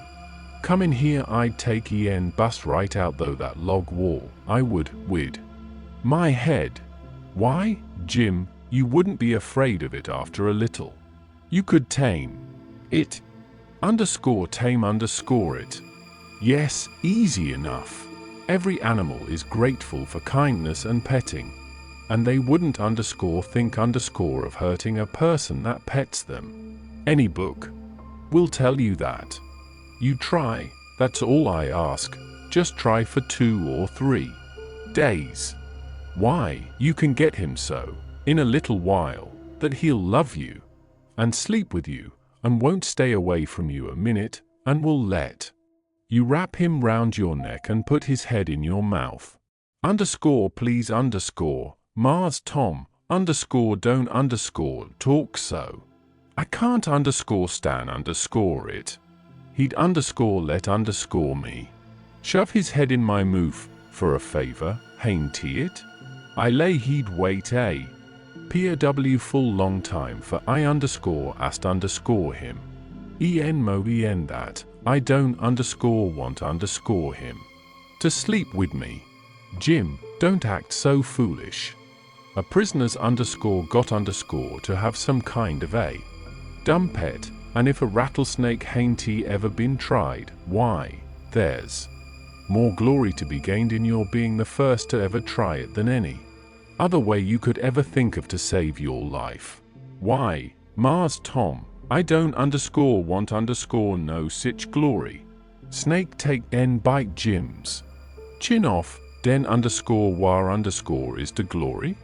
come in here I'd take and bust right out though that log wall, I would, with my head." "Why, Jim, you wouldn't be afraid of it after a little. You could tame it. Tame it. Yes, easy enough. Every animal is grateful for kindness and petting, and they wouldn't think of hurting a person that pets them. Any book will tell you that. You try, that's all I ask. Just try for 2 or 3 days. Why, you can get him so, in a little while, that he'll love you, and sleep with you, and won't stay away from you a minute, and will let you wrap him round your neck and put his head in your mouth. Please Mars Tom, don't talk so. I can't stan it. He'd let me. Shove his head in my mouth, for a favor, hain't he it? I lay he'd wait POW full long time for I ast him. En that, I don't want him to sleep with me. Jim, don't act so foolish. A prisoner's got to have some kind of a dumb pet, and if a rattlesnake hain't ever been tried, why, there's more glory to be gained in your being the first to ever try it than any other way you could ever think of to save your life. Why, Mars Tom, I don't want no sich glory. Snake take bite Jim's chin off, den war is the glory?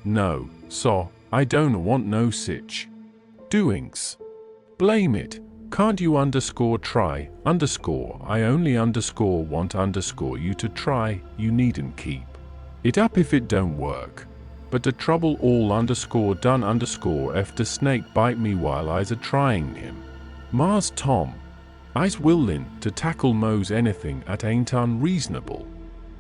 No, so, I don't want no sich doings. Blame it, can't you try, I only want you to try, you needn't keep it up if it don't work. But the trouble all done if the snake bite me while I's a-trying him. Mars Tom, I's willin' to tackle mose anything at ain't unreasonable.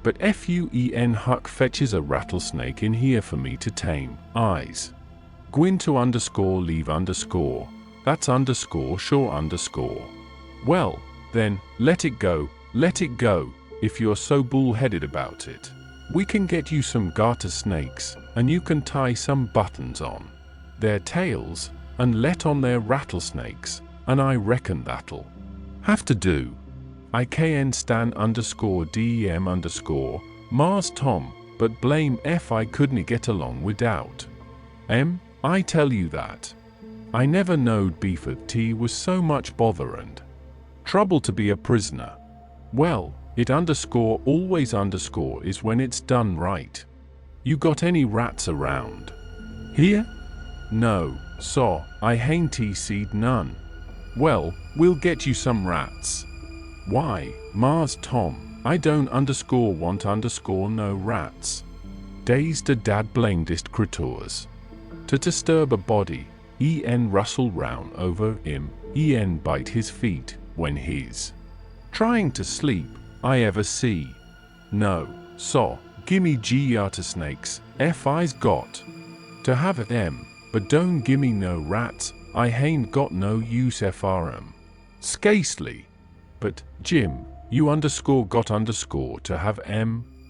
But FUEN Huck fetches a rattlesnake in here for me to tame, I's gwin to leave that's sure. Well, then, let it go, if you're so bull-headed about it. We can get you some garter snakes, and you can tie some buttons on their tails, and let on their rattlesnakes, and I reckon that'll have to do. IKN Stan underscore DEM underscore Mars Tom, but blame F I couldn't get along without. I tell you that. I never knowed Beeford T was so much bother and trouble to be a prisoner. Well, it underscore always underscore is when it's done right. You got any rats around here? No, so, I hain't seed none. Well, we'll get you some rats. Why, Mars Tom, I don't underscore want underscore no rats. Dazed a dad blamedest critters. To disturb a body, rustle round over him, bite his feet, when he's trying to sleep, I ever see. No, so, gimme to snakes, I's got to have it but don't gimme no rats, I hain't got no use FRM. Scasely. But, Jim, you underscore got underscore to have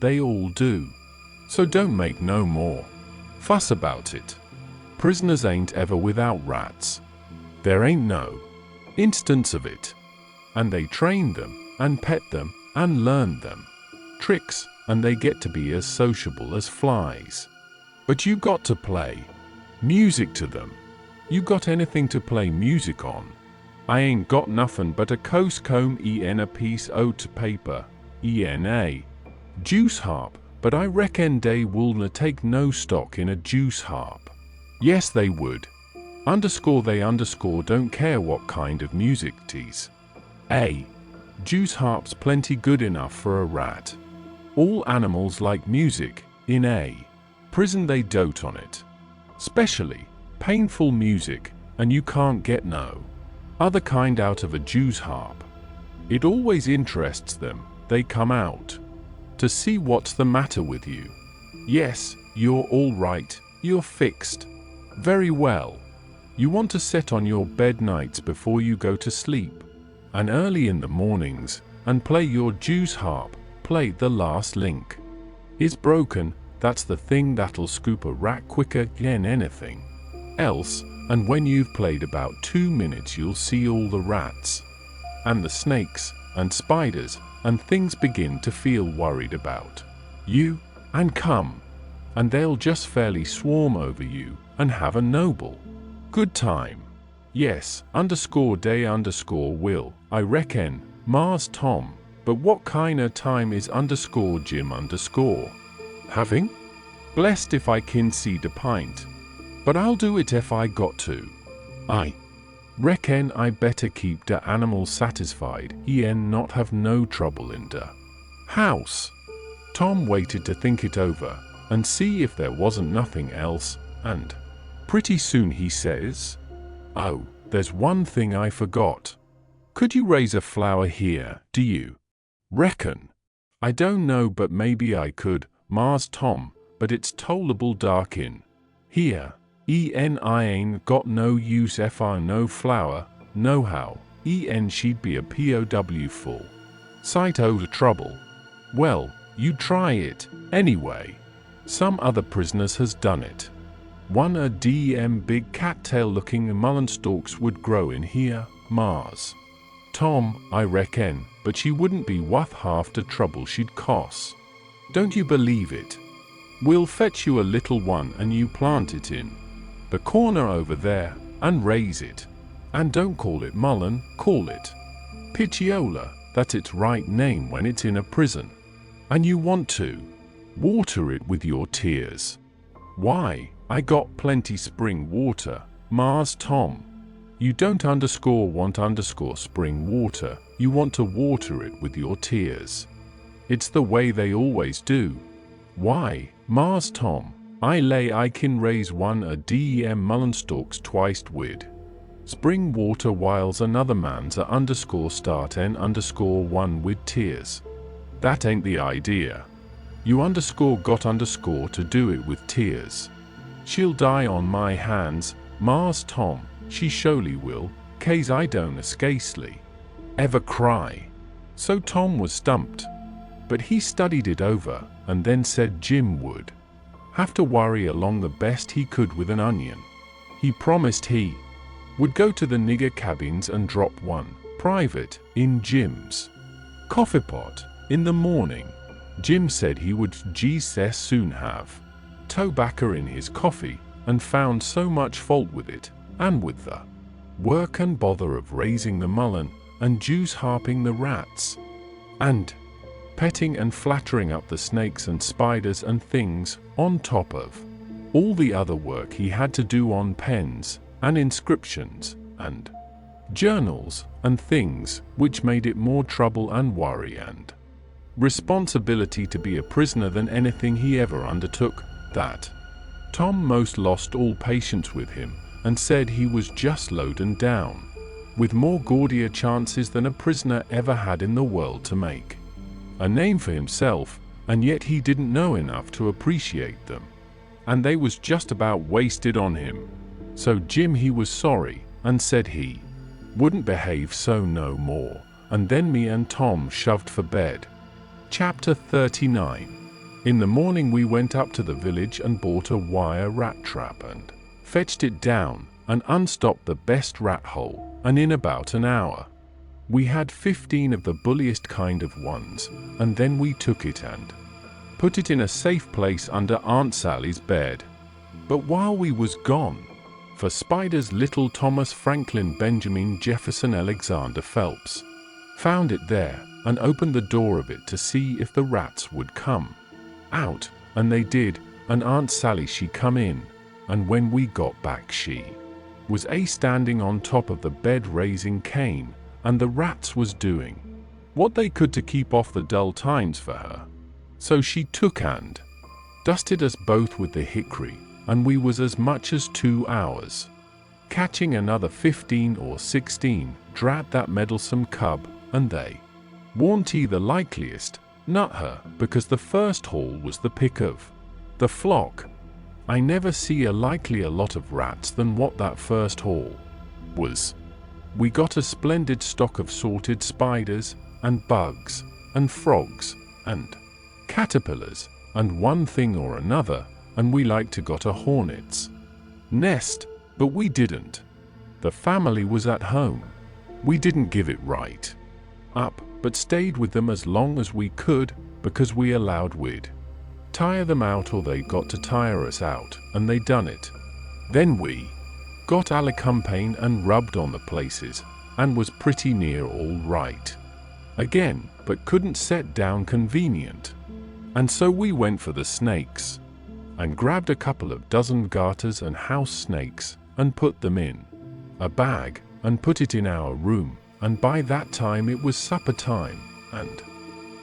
they all do. So don't make no more fuss about it. Prisoners ain't ever without rats. There ain't no instance of it. And they train them, and pet them, and learn them tricks, and they get to be as sociable as flies. But you got to play music to them. You got anything to play music on? I ain't got nothing but a coast comb a piece oat paper, a juice harp, but I reckon they will take no stock in a juice harp. Yes they would. They don't care what kind of music tease. Juice harp's plenty good enough for a rat. All animals like music, in a prison they dote on it. Specially, painful music, and you can't get no other kind out of a Jew's harp. It always interests them, they come out to see what's the matter with you. Yes, you're all right, you're fixed. Very well. You want to sit on your bed nights before you go to sleep, and early in the mornings, and play your Jew's harp, play The Last Link. Is broken, that's the thing that'll scoop a rat quicker than anything else, and when you've played about 2 minutes you'll see all the rats, and the snakes, and spiders, and things begin to feel worried about you, and come, and they'll just fairly swarm over you, and have a noble good time. Yes, day will, I reckon, Mars Tom, but what kinda time is Jim having? Blessed if I can see the pint. But I'll do it if I got to. I reckon I better keep the animals satisfied, not have no trouble in the house. Tom waited to think it over, and see if there wasn't nothing else, and pretty soon he says, "Oh, there's one thing I forgot. Could you raise a flower here, do you reckon?" "I don't know, but maybe I could, Mars Tom, but it's tolerable dark in here. I ain't got no use fr no flower, no how, she'd be a POW full sight o' the trouble." "Well, you try it, anyway. Some other prisoners has done it. One a big cattail looking mullen stalks would grow in here, Mars Tom, I reckon, but she wouldn't be worth half the trouble she'd cost. Don't you believe it? We'll fetch you a little one and you plant it in the corner over there, and raise it. And don't call it mullen, call it pitiola, that's its right name when it's in a prison. And you want to water it with your tears. Why, I got plenty spring water, Mars Tom. You don't want spring water, you want to water it with your tears. It's the way they always do. Why, Mars Tom, I lay I can raise one a mullen stalks twice wid spring water whiles another man's a start one with tears. That ain't the idea. You got to do it with tears. She'll die on my hands, Mars Tom, she surely will, 'case I don't escasely ever cry." So Tom was stumped. But he studied it over, and then said Jim would have to worry along the best he could with an onion. He promised he would go to the nigger cabins and drop one, private, in Jim's coffee pot in the morning. Jim said he would soon have tobacco in his coffee, and found so much fault with it, and with the work and bother of raising the mullen, and juice harping the rats, and petting and flattering up the snakes and spiders and things, on top of all the other work he had to do on pens, and inscriptions, and journals, and things, which made it more trouble and worry and responsibility to be a prisoner than anything he ever undertook, that Tom most lost all patience with him, and said he was just loaded down with more gaudier chances than a prisoner ever had in the world to make a name for himself, and yet he didn't know enough to appreciate them, and they was just about wasted on him. So Jim he was sorry, and said he wouldn't behave so no more, and then me and Tom shoved for bed. Chapter 39. In the morning we went up to the village and bought a wire rat trap and fetched it down and unstopped the best rat hole, and in about an hour we had 15 of the bulliest kind of ones, and then we took it and put it in a safe place under Aunt Sally's bed. But while we was gone for spiders, little Thomas Franklin Benjamin Jefferson Alexander Phelps found it there and opened the door of it to see if the rats would come out, and they did, and Aunt Sally she come in, and when we got back she was standing on top of the bed raising Cain, and the rats was doing what they could to keep off the dull times for her. So she took and dusted us both with the hickory, and we was as much as 2 hours catching another 15 or 16, drat that meddlesome cub, and they warn't he the likeliest, not her, because the first haul was the pick of the flock. I never see a likelier lot of rats than what that first haul was. We got a splendid stock of sorted spiders, and bugs, and frogs, and caterpillars, and one thing or another, and we like to got a hornet's nest, but we didn't. The family was at home. We didn't give it right up, but stayed with them as long as we could, because we allowed we'd tire them out or they got to tire us out, and they done it. Then we got alicampane and rubbed on the places, and was pretty near all right again, but couldn't set down convenient. And so we went for the snakes, and grabbed a couple of dozen garters and house snakes, and put them in a bag, and put it in our room, and by that time it was supper time, and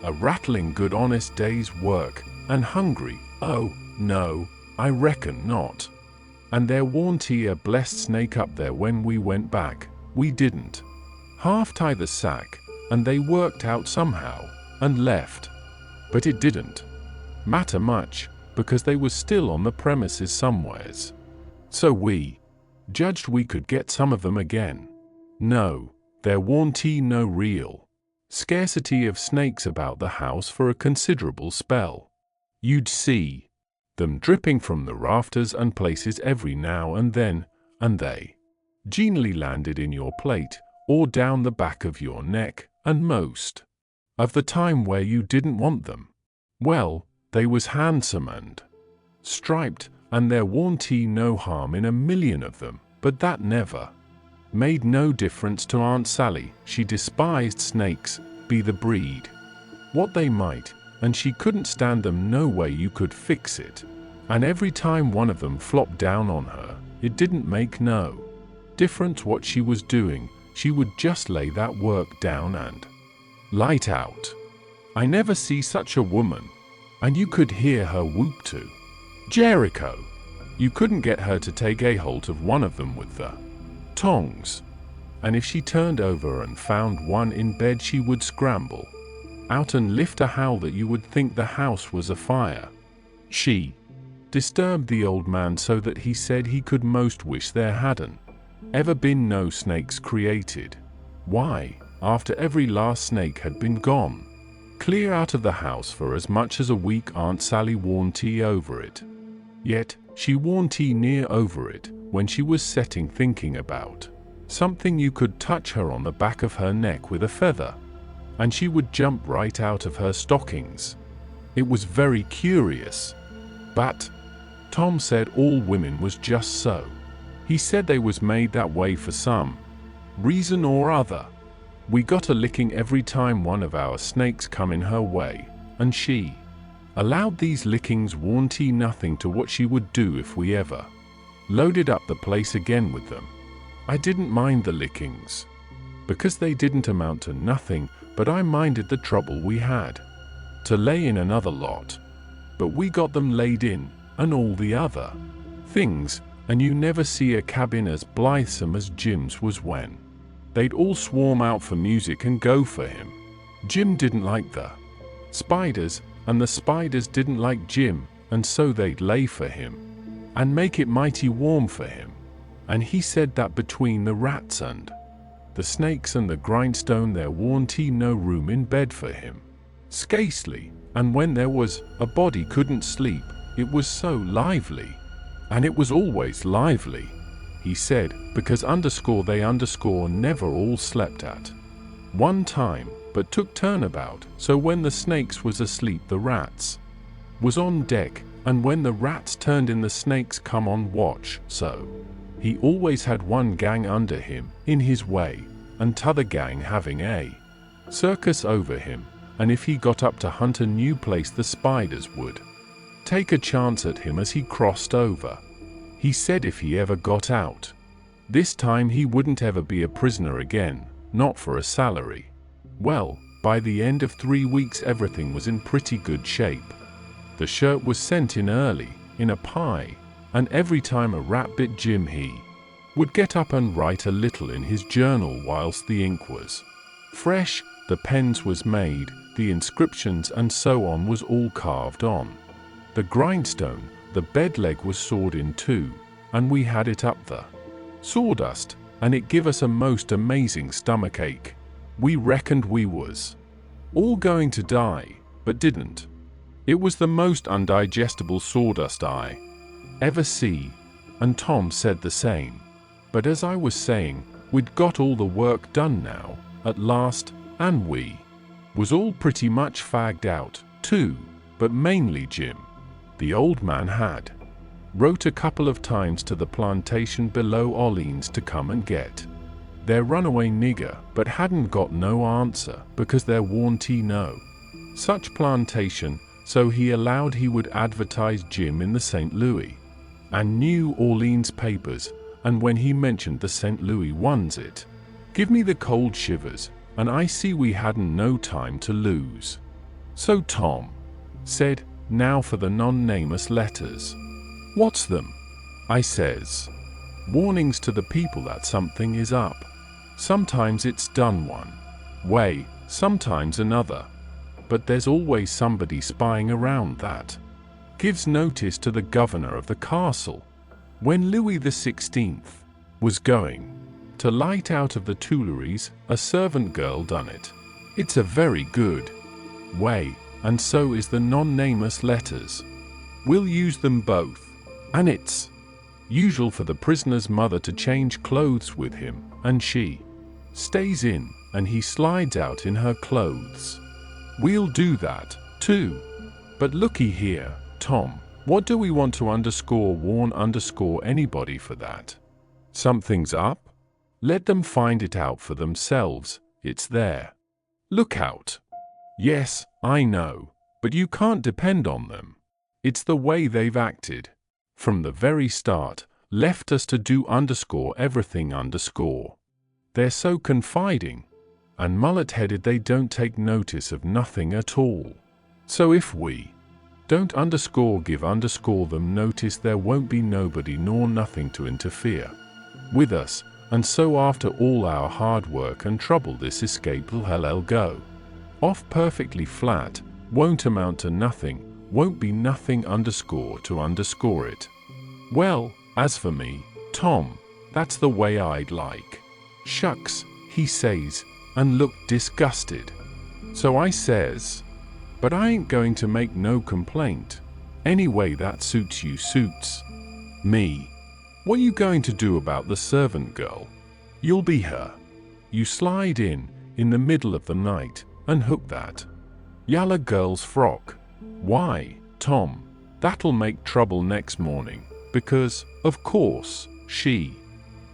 a rattling good honest day's work, and hungry. Oh, no, I reckon not. And there warn't a blessed snake up there when we went back. We didn't half tie the sack, and they worked out somehow, and left. But it didn't matter much, because they was still on the premises somewheres. So we judged we could get some of them again. No, there warn't no real scarcity of snakes about the house for a considerable spell. You'd see them dripping from the rafters and places every now and then, and they genially landed in your plate, or down the back of your neck, and most of the time where you didn't want them. Well, they was handsome and striped, and there warn't no harm in a million of them, but that never made no difference to Aunt Sally. She despised snakes, be the breed what they might, and she couldn't stand them no way you could fix it. And every time one of them flopped down on her, it didn't make no difference what she was doing, she would just lay that work down and light out. I never see such a woman, and you could hear her whoop to Jericho. You couldn't get her to take a hold of one of them with the tongs, and if she turned over and found one in bed, she would scramble out and lift a howl that you would think the house was afire. She disturbed the old man so that he said he could most wish there hadn't ever been no snakes created. Why, after every last snake had been gone clear out of the house for as much as a week, Aunt Sally warned over it. Yet she warned near over it, when she was setting thinking about something you could touch her on the back of her neck with a feather, and she would jump right out of her stockings. It was very curious. But Tom said all women was just so. He said they was made that way for some reason or other. We got a licking every time one of our snakes come in her way, and she allowed these lickings warranty nothing to what she would do if we ever loaded up the place again with them. I didn't mind the lickings, because they didn't amount to nothing, but I minded the trouble we had to lay in another lot. But we got them laid in, and all the other things, and you never see a cabin as blithesome as Jim's was when they'd all swarm out for music and go for him. Jim didn't like the spiders, and the spiders didn't like Jim, and so they'd lay for him and make it mighty warm for him. And he said that between the rats and the snakes and the grindstone there warn't no room in bed for him. Scacely, and when there was a body couldn't sleep, it was so lively. And it was always lively, he said, because they never all slept at one time, but took turnabout, so when the snakes was asleep the rats was on deck, and when the rats turned in the snakes come on watch, so he always had one gang under him, in his way, and t'other gang having a circus over him, and if he got up to hunt a new place the spiders would take a chance at him as he crossed over. He said if he ever got out this time he wouldn't ever be a prisoner again, not for a salary. Well, by the end of 3 weeks everything was in pretty good shape. The shirt was sent in early, in a pie, and every time a rat bit Jim he would get up and write a little in his journal whilst the ink was fresh, the pens was made, the inscriptions and so on was all carved on the grindstone, the bed leg was sawed in two, and we had it up the sawdust, and it give us a most amazing stomachache. We reckoned we was all going to die, but didn't. It was the most undigestible sawdust I ever see, and Tom said the same. But as I was saying, we'd got all the work done now, at last, and we was all pretty much fagged out, too, but mainly Jim. The old man had wrote a couple of times to the plantation below Orleans to come and get their runaway nigger, but hadn't got no answer because there warn't no such plantation, so he allowed he would advertise Jim in the St. Louis and New Orleans papers, and when he mentioned the St. Louis ones it give me the cold shivers, and I see we hadn't no time to lose. So Tom said, now for the non-nameless letters. What's them? I says. Warnings to the people that something is up. Sometimes it's done one way, sometimes another. But there's always somebody spying around that gives notice to the governor of the castle. When Louis XVI was going to light out of the Tuileries, a servant girl done it. It's a very good way, and so is the non-nameless letters. We'll use them both, and it's usual for the prisoner's mother to change clothes with him, and she stays in, and he slides out in her clothes. We'll do that, too. But looky here, Tom, what do we want to warn anybody for that? Something's up? Let them find it out for themselves, it's there. Look out. Yes, I know, but you can't depend on them. It's the way they've acted. From the very start, left us to do everything . They're so confiding, and mullet-headed they don't take notice of nothing at all. So if we don't give them notice, there won't be nobody nor nothing to interfere with us, and so after all our hard work and trouble this escape will go off perfectly flat, won't amount to nothing, won't be nothing to it. Well, as for me, Tom, that's the way I'd like. Shucks, he says, and looked disgusted. So I says, but I ain't going to make no complaint. Any way that suits you suits me. What you going to do about the servant girl? You'll be her. You slide in the middle of the night, and hook that yalla girl's frock. Why, Tom, that'll make trouble next morning, because, of course, she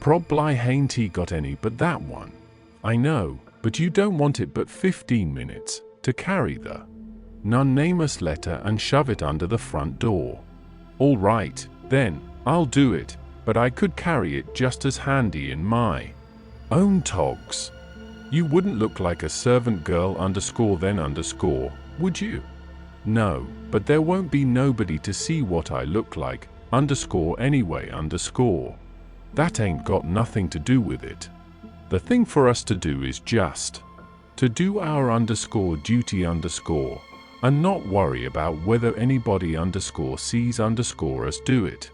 prob'ly hain't got any but that one. I know, but you don't want it but 15 minutes to carry the non-nameless letter and shove it under the front door. All right, then, I'll do it, but I could carry it just as handy in my own togs. You wouldn't look like a servant girl _then_, would you? No, but there won't be nobody to see what I look like, anyway, That ain't got nothing to do with it. The thing for us to do is just to do our duty and not worry about whether anybody sees us do it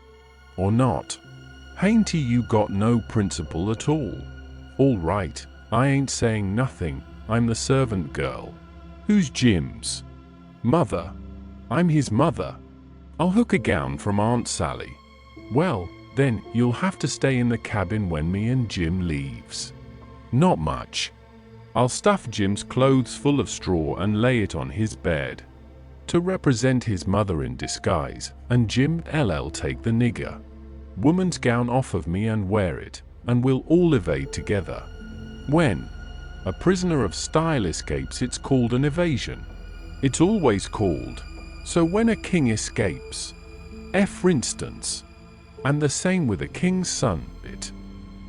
or not. Hain't you got no principle at all? All right, I ain't saying nothing, I'm the servant girl. Who's Jim's mother? I'm his mother. I'll hook a gown from Aunt Sally. Well, then, you'll have to stay in the cabin when me and Jim leaves. Not much. I'll stuff Jim's clothes full of straw and lay it on his bed to represent his mother in disguise, and Jim LL take the nigger woman's gown off of me and wear it, and we'll all evade together. When a prisoner of style escapes, it's called an evasion. It's always called. So when a king escapes, for instance, and the same with a king's son, it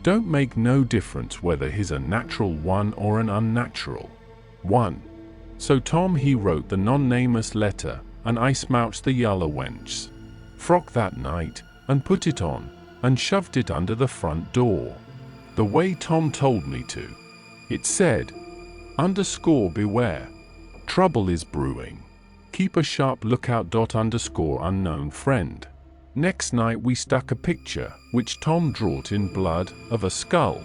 don't make no difference whether he's a natural one or an unnatural one. So Tom he wrote the non-nameless letter, and I smouched the yalla wench's frock that night, and put it on, and shoved it under the front door, the way Tom told me to. It said, _beware. Trouble is brewing. Keep a sharp lookout. _unknown friend. Next night we stuck a picture, which Tom drawed in blood, of a skull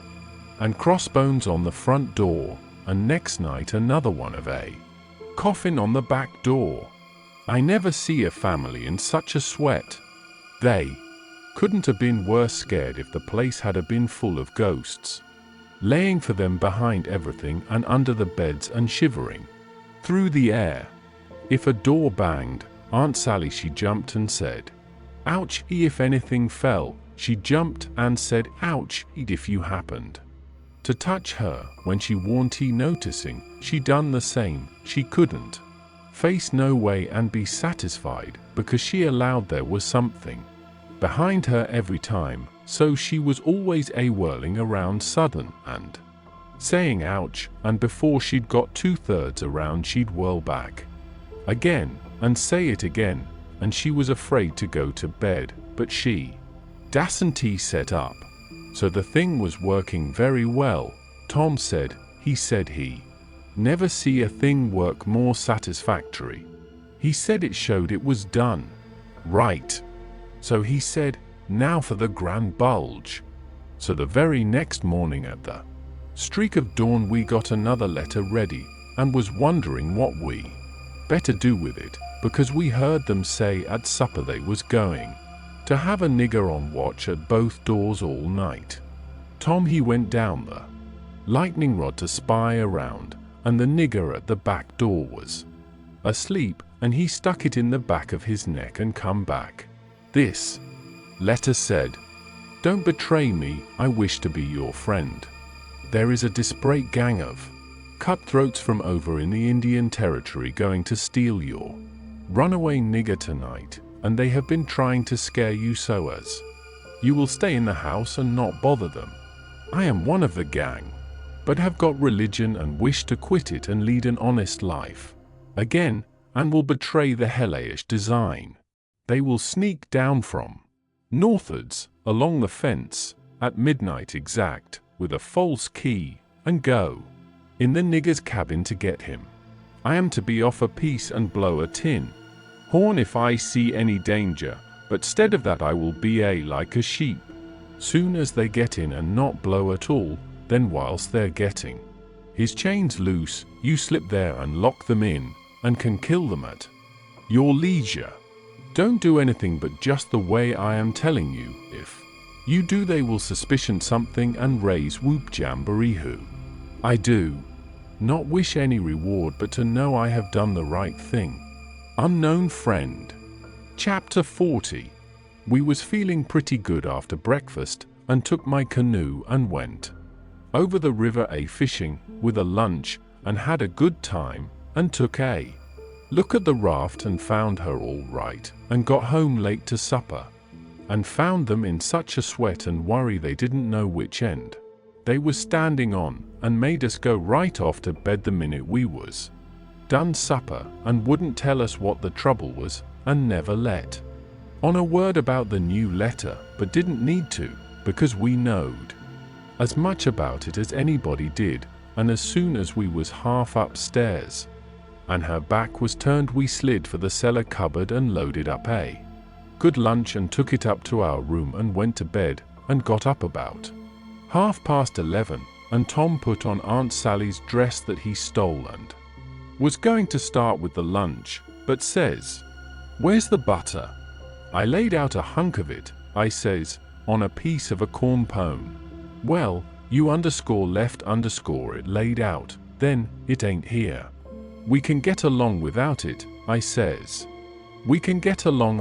and crossbones on the front door, and next night another one of a coffin on the back door. I never see a family in such a sweat. They couldn't have been worse scared if the place had been full of ghosts, laying for them behind everything and under the beds and shivering through the air. If a door banged, Aunt Sally she jumped and said, "Ouch!" If anything fell, she jumped and said, "Ouch!" If you happened to touch her when she warn't noticing, she done the same. She couldn't face no way and be satisfied, because she allowed there was something behind her every time, so she was always whirling around sudden and saying ouch, and before she'd got 2/3 around she'd whirl back again and say it again, and she was afraid to go to bed, but she dasn't set up. So the thing was working very well. Tom said he never see a thing work more satisfactory. He said it showed it was done right. So he said, "Now for the grand bulge." So the very next morning at the streak of dawn we got another letter ready, and was wondering what we better do with it, because we heard them say at supper they was going to have a nigger on watch at both doors all night. Tom he went down the lightning rod to spy around, and the nigger at the back door was asleep, and he stuck it in the back of his neck and come back. This letter said, "Don't betray me, I wish to be your friend. There is a desperate gang of cutthroats from over in the Indian Territory going to steal your runaway nigger tonight, and they have been trying to scare you so as you will stay in the house and not bother them. I am one of the gang, but have got religion and wish to quit it and lead an honest life again, and will betray the hellish design. They will sneak down from northwards, along the fence, at midnight exact, with a false key, and go in the nigger's cabin to get him. I am to be off a piece and blow a tin horn if I see any danger, but stead of that I will be like a sheep. Soon as they get in and not blow at all, then whilst they're getting his chains loose, you slip there and lock them in, and can kill them at your leisure. Don't do anything but just the way I am telling you. If You do, they will suspicion something and raise whoop jamboree-hoo. I do not wish any reward but to know I have done the right thing. Unknown friend. Chapter 40. We was feeling pretty good after breakfast and took my canoe and went over the river fishing with a lunch and had a good time and took a look at the raft and found her all right and got home late to supper and found them in such a sweat and worry they didn't know which end they was standing on and made us go right off to bed the minute we was done supper and wouldn't tell us what the trouble was and never let on a word about the new letter, but didn't need to because we knowed as much about it as anybody did, and as soon as we was half upstairs and her back was turned, we slid for the cellar cupboard and loaded up a good lunch and took it up to our room and went to bed and got up about 11:30, and Tom put on Aunt Sally's dress that he stole and was going to start with the lunch, but says, "Where's the butter?" I laid out a hunk of it, I says, on a piece of a corn pone. "Well, you left it laid out, then it ain't here." "We can get along without it," I says. "We can get along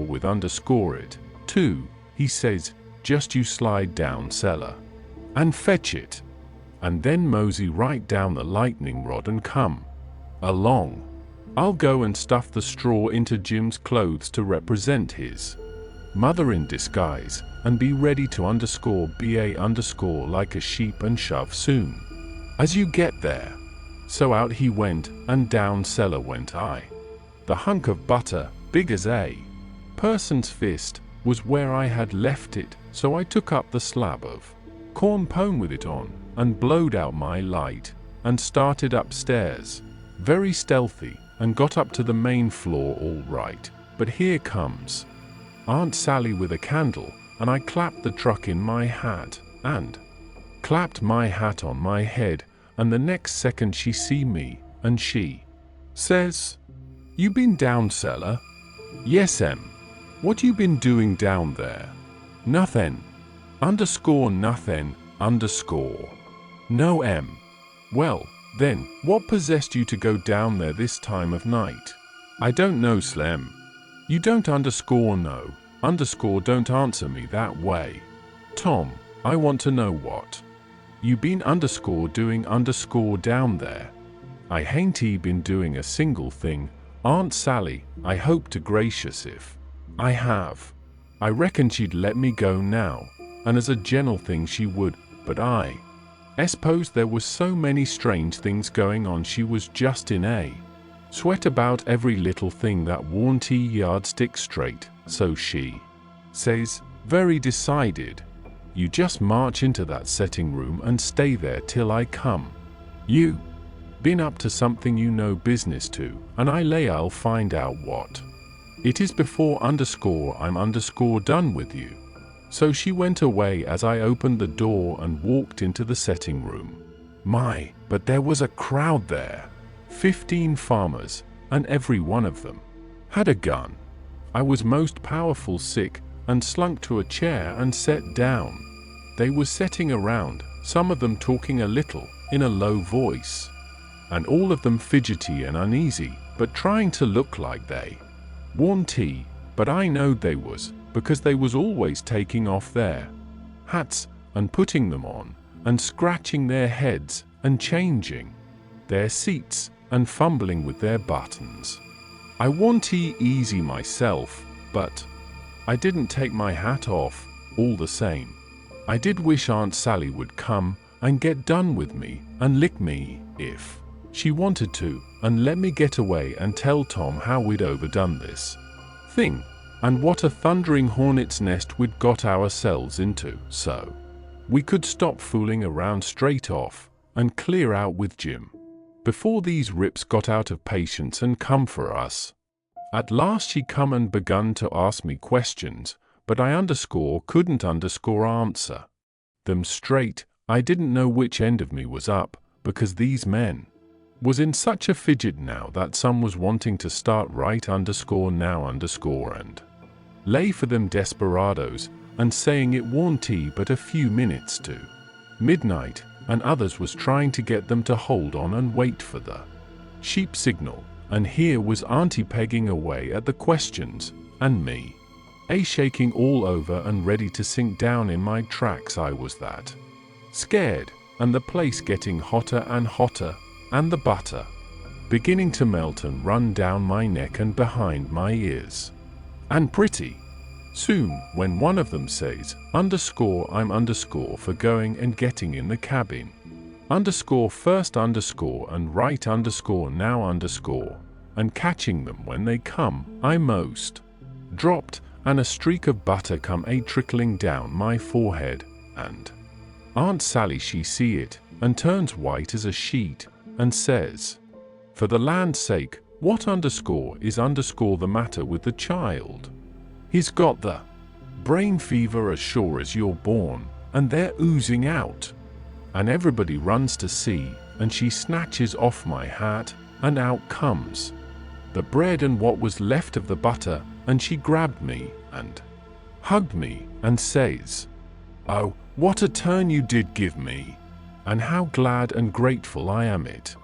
with it, too," he says, "just you slide down cellar and fetch it, and then mosey right down the lightning rod and come along. I'll go and stuff the straw into Jim's clothes to represent his mother in disguise, and be ready to like a sheep and shove soon as you get there." So out he went, and down cellar went I. The hunk of butter, big as a person's fist, was where I had left it, so I took up the slab of corn pone with it on, and blowed out my light, and started upstairs, very stealthy, and got up to the main floor all right. But here comes Aunt Sally with a candle, and I clapped the truck in my hat, and clapped my hat on my head, and the next second she see me, and she says, "You been down cellar?" "Yes, em." "What you been doing down there?" "Nothin'. Nothing. "No, em." "Well, then, what possessed you to go down there this time of night?" "I don't know, Slem." "You don't know, don't answer me that way." "Tom, I want to know what you been doing down there." "I hain't been doing a single thing, Aunt Sally. I hope to gracious if I have. I reckon she'd let me go now, and as a general thing she would, but I suppose there was so many strange things going on she was just in a sweat about every little thing that warn't yardstick straight, so she says, very decided, "You just march into that setting room and stay there till I come. You been up to something you know business to, and I lay I'll find out what it is before I'm done with you." So she went away as I opened the door and walked into the setting room. My, but there was a crowd there. 15 farmers, and every one of them had a gun. I was most powerful sick and slunk to a chair and sat down. They were sitting around, some of them talking a little, in a low voice, and all of them fidgety and uneasy, but trying to look like they warn't tea, but I knowed they was, because they was always taking off their hats and putting them on, and scratching their heads and changing their seats and fumbling with their buttons. I warn't easy myself, but I didn't take my hat off, all the same. I did wish Aunt Sally would come and get done with me and lick me, if she wanted to, and let me get away and tell Tom how we'd overdone this thing, and what a thundering hornet's nest we'd got ourselves into, so we could stop fooling around straight off and clear out with Jim, before these rips got out of patience and come for us. At last she come and begun to ask me questions, but I couldn't answer them straight. I didn't know which end of me was up, because these men was in such a fidget now that some was wanting to start right now and lay for them desperados, and saying it warn't but a few minutes to midnight, and others was trying to get them to hold on and wait for the sheep signal, and here was Auntie pegging away at the questions, and me shaking all over and ready to sink down in my tracks. I was that scared, and the place getting hotter and hotter, and the butter beginning to melt and run down my neck and behind my ears. And pretty soon, when one of them says, I'm for going and getting in the cabin. First and right now and catching them when they come, I most dropped, and a streak of butter come trickling down my forehead, and Aunt Sally she see it, and turns white as a sheet, and says, for the land's sake, what is the matter with the child? He's got the brain fever as sure as you're born, and they're oozing out. And everybody runs to see, and she snatches off my hat, and out comes the bread and what was left of the butter, and she grabbed me, and hugged me, and says, oh, what a turn you did give me, and how glad and grateful I am it.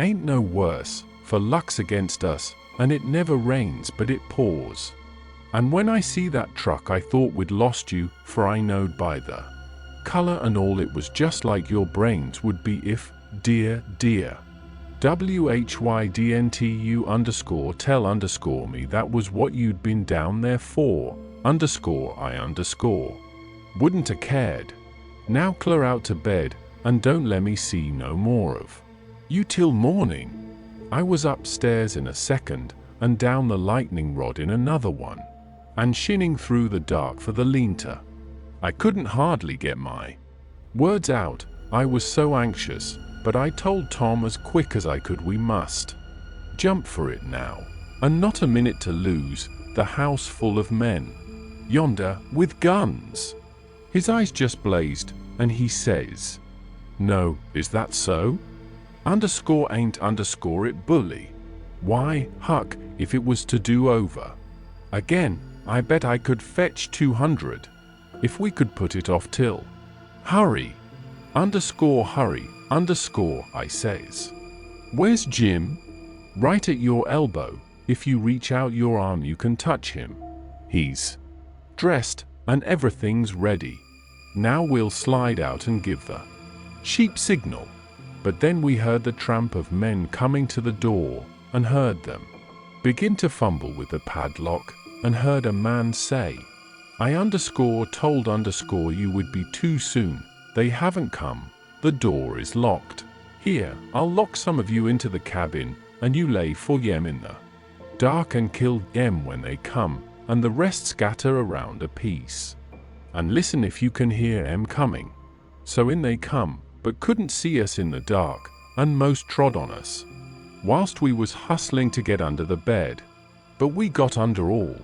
Ain't no worse, for luck's against us, and it never rains but it pours. And when I see that truck I thought we'd lost you, for I knowed by the color and all it was just like your brains would be if, dear, WHYDNTU tell me that was what you'd been down there for, I wouldn't a cared. Now clear out to bed, and don't let me see no more of you till morning. I was upstairs in a second, and down the lightning rod in another one, and shinning through the dark for the lean-to. I couldn't hardly get my words out, I was so anxious, but I told Tom as quick as I could we must jump for it now, and not a minute to lose, the house full of men yonder with guns. His eyes just blazed, and he says, no, is that so? Ain't it bully? Why, Huck, if it was to do over again, I bet I could fetch 200, if we could put it off till hurry, I says. Where's Jim? Right at your elbow, if you reach out your arm you can touch him. He's dressed, and everything's ready. Now we'll slide out and give the sheep signal. But then we heard the tramp of men coming to the door, and heard them begin to fumble with the padlock, and heard a man say, I told you would be too soon, they haven't come, the door is locked. Here, I'll lock some of you into the cabin, and you lay for yem in the dark and kill yem when they come, and the rest scatter around a piece. And listen if you can hear em coming. So in they come, but couldn't see us in the dark, and most trod on us, whilst we was hustling to get under the bed. But we got under all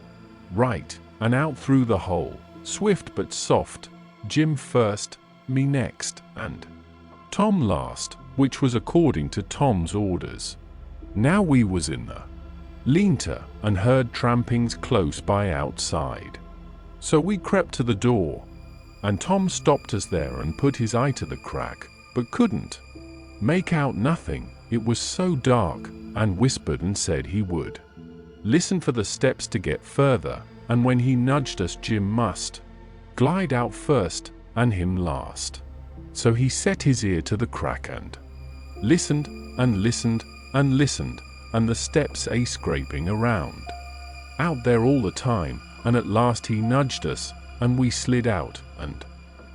right, and out through the hole, swift but soft, Jim first, me next, and Tom last, which was according to Tom's orders. Now we was in the lean-to, and heard trampings close by outside. So we crept to the door, and Tom stopped us there and put his eye to the crack, but couldn't make out nothing, it was so dark, and whispered and said he would listen for the steps to get further, and when he nudged us Jim must glide out first, and him last. So he set his ear to the crack and listened, and listened, and listened, and the steps scraping around out there all the time, and at last he nudged us, and we slid out, and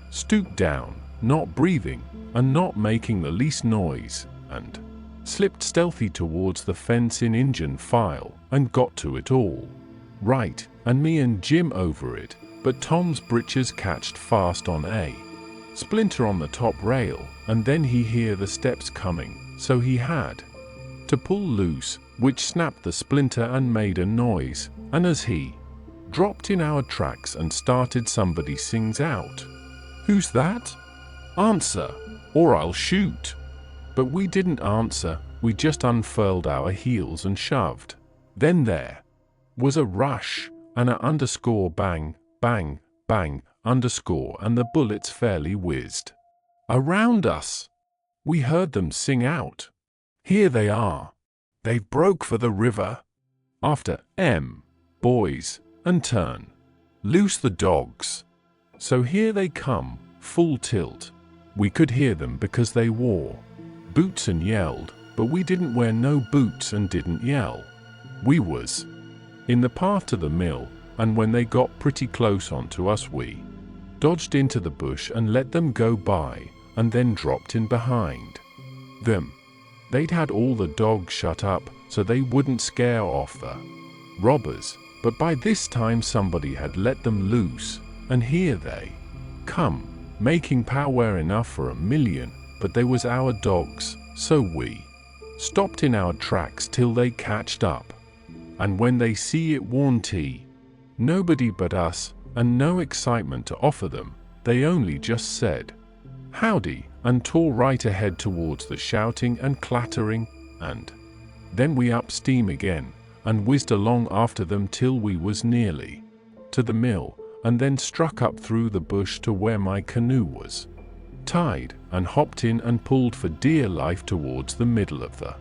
stooped down, not breathing, and not making the least noise, and slipped stealthy towards the fence in Injun file, and got to it all right, and me and Jim over it, but Tom's breeches catched fast on a splinter on the top rail, and then he hear the steps coming, so he had to pull loose, which snapped the splinter and made a noise, and as he dropped in our tracks and started, somebody sings out, "Who's that? Answer, or I'll shoot." But we didn't answer, we just unfurled our heels and shoved. Then there was a rush, and a underscore bang, bang, bang, and the bullets fairly whizzed around us. We heard them sing out, "Here they are. They've broke for the river." After boys, and turn loose the dogs. So here they come, full tilt. We could hear them because they wore boots and yelled, but we didn't wear no boots and didn't yell. We was in the path to the mill, and when they got pretty close onto us, we dodged into the bush and let them go by, and then dropped in behind them. They'd had all the dogs shut up so they wouldn't scare off the robbers, but by this time somebody had let them loose, and here they come, making power enough for 1,000,000, but they was our dogs, so we stopped in our tracks till they catched up. And when they see it warned nobody but us, and no excitement to offer them, they only just said, "Howdy," and tore right ahead towards the shouting and clattering, and then we up steam again, and whizzed along after them till we was nearly to the mill, and then struck up through the bush to where my canoe was tied, and hopped in and pulled for dear life towards the middle of the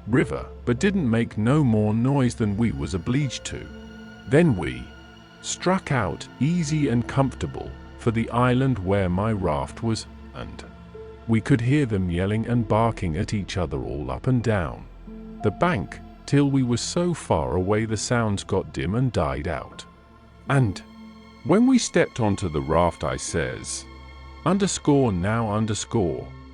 river, but didn't make no more noise than we was obliged to. Then we struck out, easy and comfortable, for the island where my raft was, and we could hear them yelling and barking at each other all up and down the bank, till we was so far away the sounds got dim and died out. And when we stepped onto the raft, I says, "Now,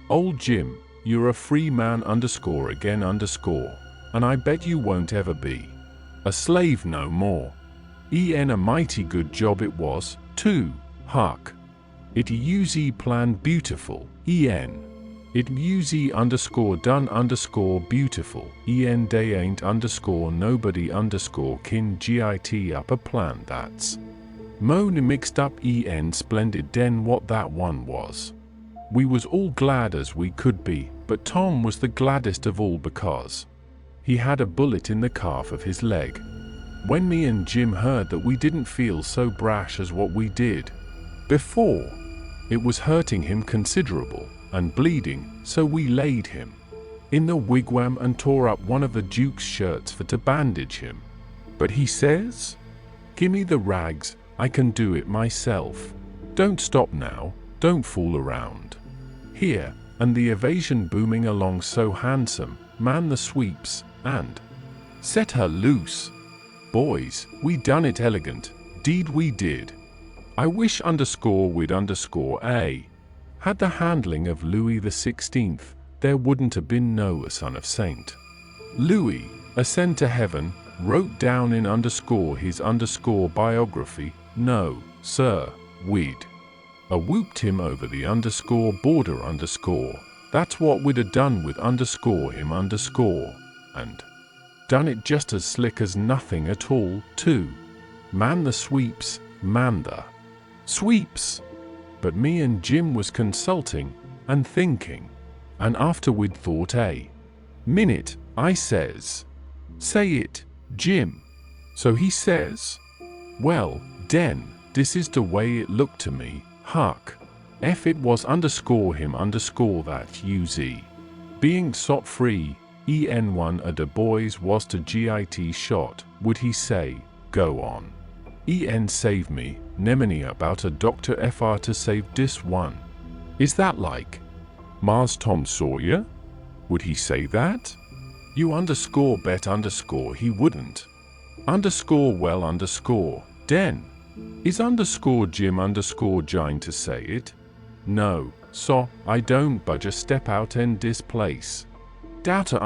old Jim, you're a free man, again, and I bet you won't ever be a slave no more. A mighty good job it was, too, Huck. It usie planned beautiful, It usie done beautiful, they ain't nobody kin git up a plan that's moan mixed up splendid den what that one was." We was all glad as we could be, but Tom was the gladdest of all because he had a bullet in the calf of his leg. When me and Jim heard that, we didn't feel so brash as what we did before. It was hurting him considerable and bleeding, so we laid him in the wigwam and tore up one of the Duke's shirts for to bandage him. But he says, "Gimme the rags, I can do it myself. Don't stop now, don't fool around. Here," and the evasion booming along so handsome, "man the sweeps, and set her loose. Boys, we done it elegant, deed we did. I wish we'd a had the handling of Louis XVI, there wouldn't have been no a son of Saint Louis, ascend to heaven, wrote down in his biography. No, sir, we'd whooped him over the border That's what we'd have done with him and done it just as slick as nothing at all, too. Man the sweeps, man the sweeps." But me and Jim was consulting and thinking, and after we'd thought a minute, I says, "Say it, Jim." So he says, "Well, den, this is the way it looked to me, Huck. If it was him that uz being sot free, one of the boys was to git shot, would he say, 'Go on. Save me, nemini about a Dr. Fr to save dis one.' Is that like Mars Tom Sawyer? Would he say that? You bet he wouldn't. Den. Is Jim Jine to say it? No, so I don't budge a step out in dis place. Doubter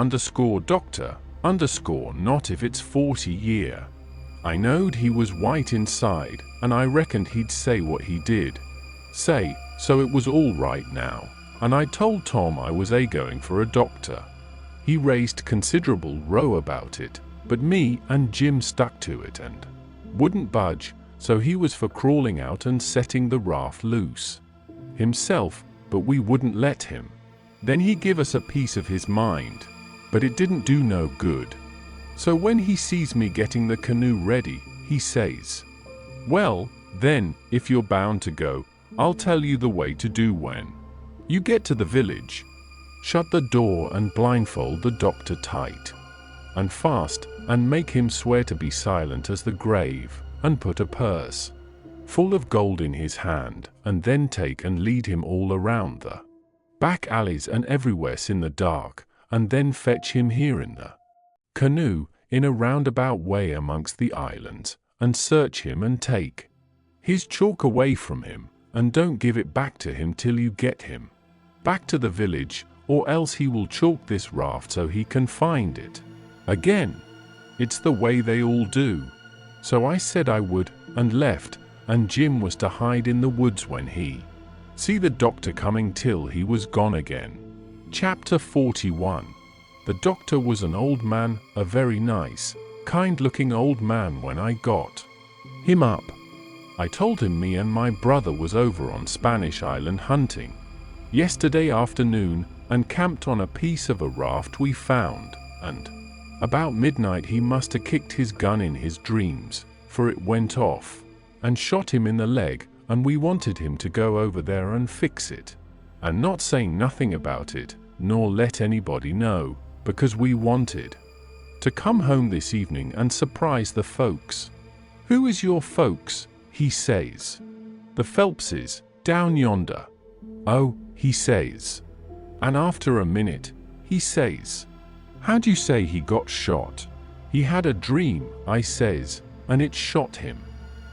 doctor, not if it's 40 year. I knowed he was white inside, and I reckoned he'd say what he did say, so it was all right now, and I told Tom I was going for a doctor. He raised considerable row about it, but me and Jim stuck to it and wouldn't budge, so he was for crawling out and setting the raft loose himself, but we wouldn't let him. Then he give us a piece of his mind, but it didn't do no good. So when he sees me getting the canoe ready, he says, "Well, Then, if you're bound to go, I'll tell you the way to do when you get to the village. Shut the door and blindfold the doctor tight and fast, and make him swear to be silent as the grave, and put a purse full of gold in his hand, and then take and lead him all around the back alleys and everywhere in the dark, and then fetch him here in the canoe, in a roundabout way amongst the islands, and search him and take his chalk away from him, and don't give it back to him till you get him back to the village, or else he will chalk this raft so he can find it again. It's the way they all do. So I said I would, and left, and Jim was to hide in the woods when he see the doctor coming till he was gone again. Chapter 41. The doctor was an old man, a very nice, kind-looking old man. When I got him up, I told him me and my brother was over on Spanish Island hunting yesterday afternoon, and camped on a piece of a raft we found, and about midnight he must have kicked his gun in his dreams, for it went off and shot him in the leg, and we wanted him to go over there and fix it, and not say nothing about it, nor let anybody know, because we wanted to come home this evening and surprise the folks. Who is your folks? He says. The Phelpses, down yonder. Oh, he says. And after a minute, he says, how'd you say he got shot? He had a dream, I says, and it shot him.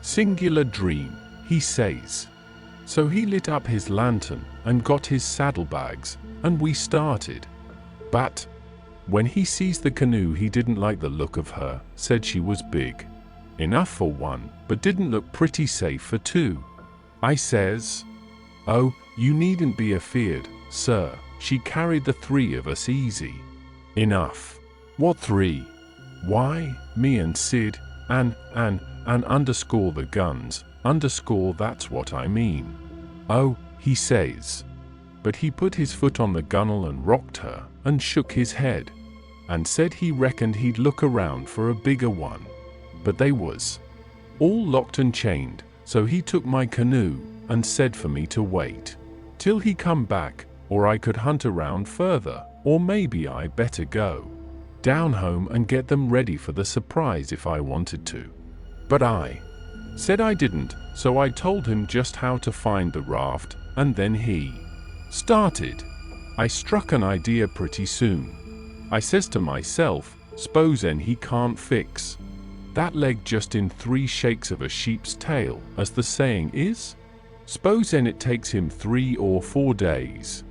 Singular dream, he says. So he lit up his lantern and got his saddlebags, and we started. But when he sees the canoe, he didn't like the look of her, said she was big enough for one, but didn't look pretty safe for two. I says, oh, you needn't be afeared, sir, she carried the three of us easy enough. What three? Why, me and Sid, and underscore the guns, underscore that's what I mean. Oh, he says. But he put his foot on the gunwale and rocked her, and shook his head, and said he reckoned he'd look around for a bigger one. But they was all locked and chained, so he took my canoe, and said for me to wait till he come back, or I could hunt around further, or maybe I better go down home and get them ready for the surprise if I wanted to. But I said I didn't, so I told him just how to find the raft, and then he started. I struck an idea pretty soon. I says to myself, s'posen he can't fix that leg just in 3 shakes of a sheep's tail, as the saying is? S'posen it takes him 3 or 4 days.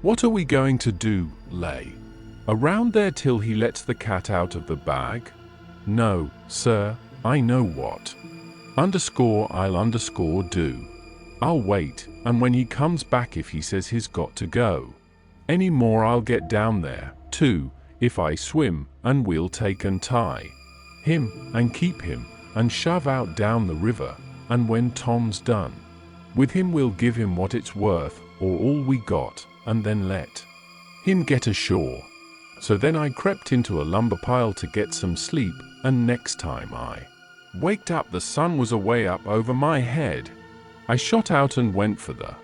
What are we going to do, lay around there till he lets the cat out of the bag? No, sir, I know what. I'll underscore do. I'll wait, and when he comes back, if he says he's got to go any more, I'll get down there, too, if I swim, and we'll take and tie him, and keep him, and shove out down the river, and when Tom's done with him, we'll give him what it's worth, or all we got, and then let him get ashore. So then I crept into a lumber pile to get some sleep, and next time I waked up, the sun was away up over my head. I shot out and went for the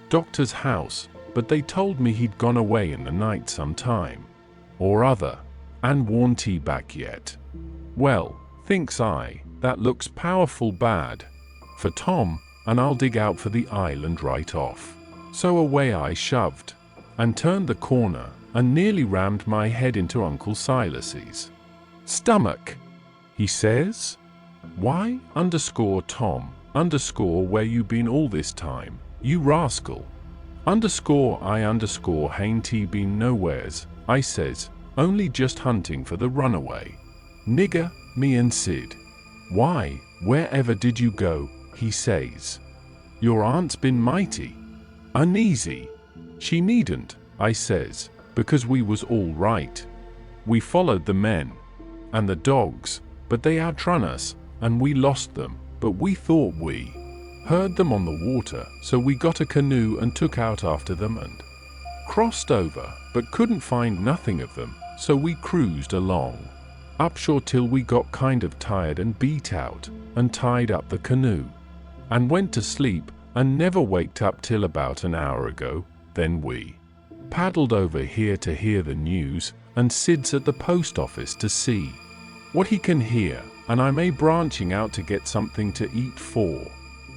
doctor's house, but they told me he'd gone away in the night sometime or other, and warn't he back yet? Well, thinks I, that looks powerful bad for Tom, and I'll dig out for the island right off. So away I shoved, and turned the corner, and nearly rammed my head into Uncle Silas's stomach. He says, why, underscore Tom, underscore where you been all this time, you rascal? Underscore I underscore hain't he been nowheres, I says, only just hunting for the runaway nigger, me and Sid. Why, wherever did you go? He says. Your aunt's been mighty uneasy. She needn't, I says, because we was all right. We followed the men and the dogs, but they outrun us, and we lost them, but we thought we heard them on the water, so we got a canoe and took out after them and crossed over, but couldn't find nothing of them, so we cruised along upshore till we got kind of tired and beat out, and tied up the canoe. and went to sleep and never waked up till about an hour ago. Then we paddled over here to hear the news, and Sid's at the post office to see what he can hear, and I'm branching out to get something to eat for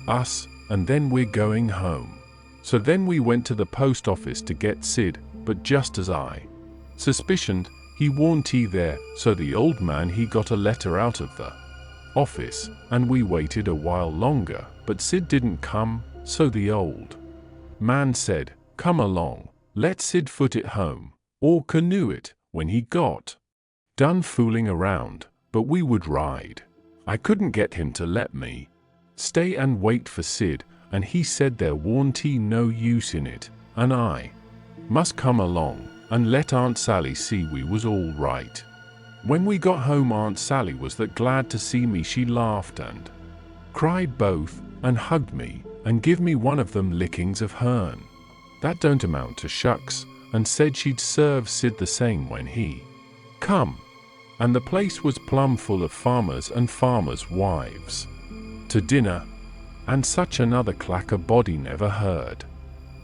us, and then we're going home. So then we went to the post office to get Sid, but just as I suspicioned, he warn't there, so the old man he got a letter out of the office, and we waited a while longer, but Sid didn't come, so the old man said, "Come along, let Sid foot it home, or canoe it," when he got done fooling around, but we would ride. I couldn't get him to let me stay and wait for Sid, and he said there warn't no use in it, and I must come along and let Aunt Sally see we was all right. When we got home, Aunt Sally was that glad to see me she laughed and cried both, and hugged me, and give me one of them lickings of hern that don't amount to shucks, and said she'd serve Sid the same when he come. And the place was plumb full of farmers and farmers' wives to dinner, and such another clack a body never heard.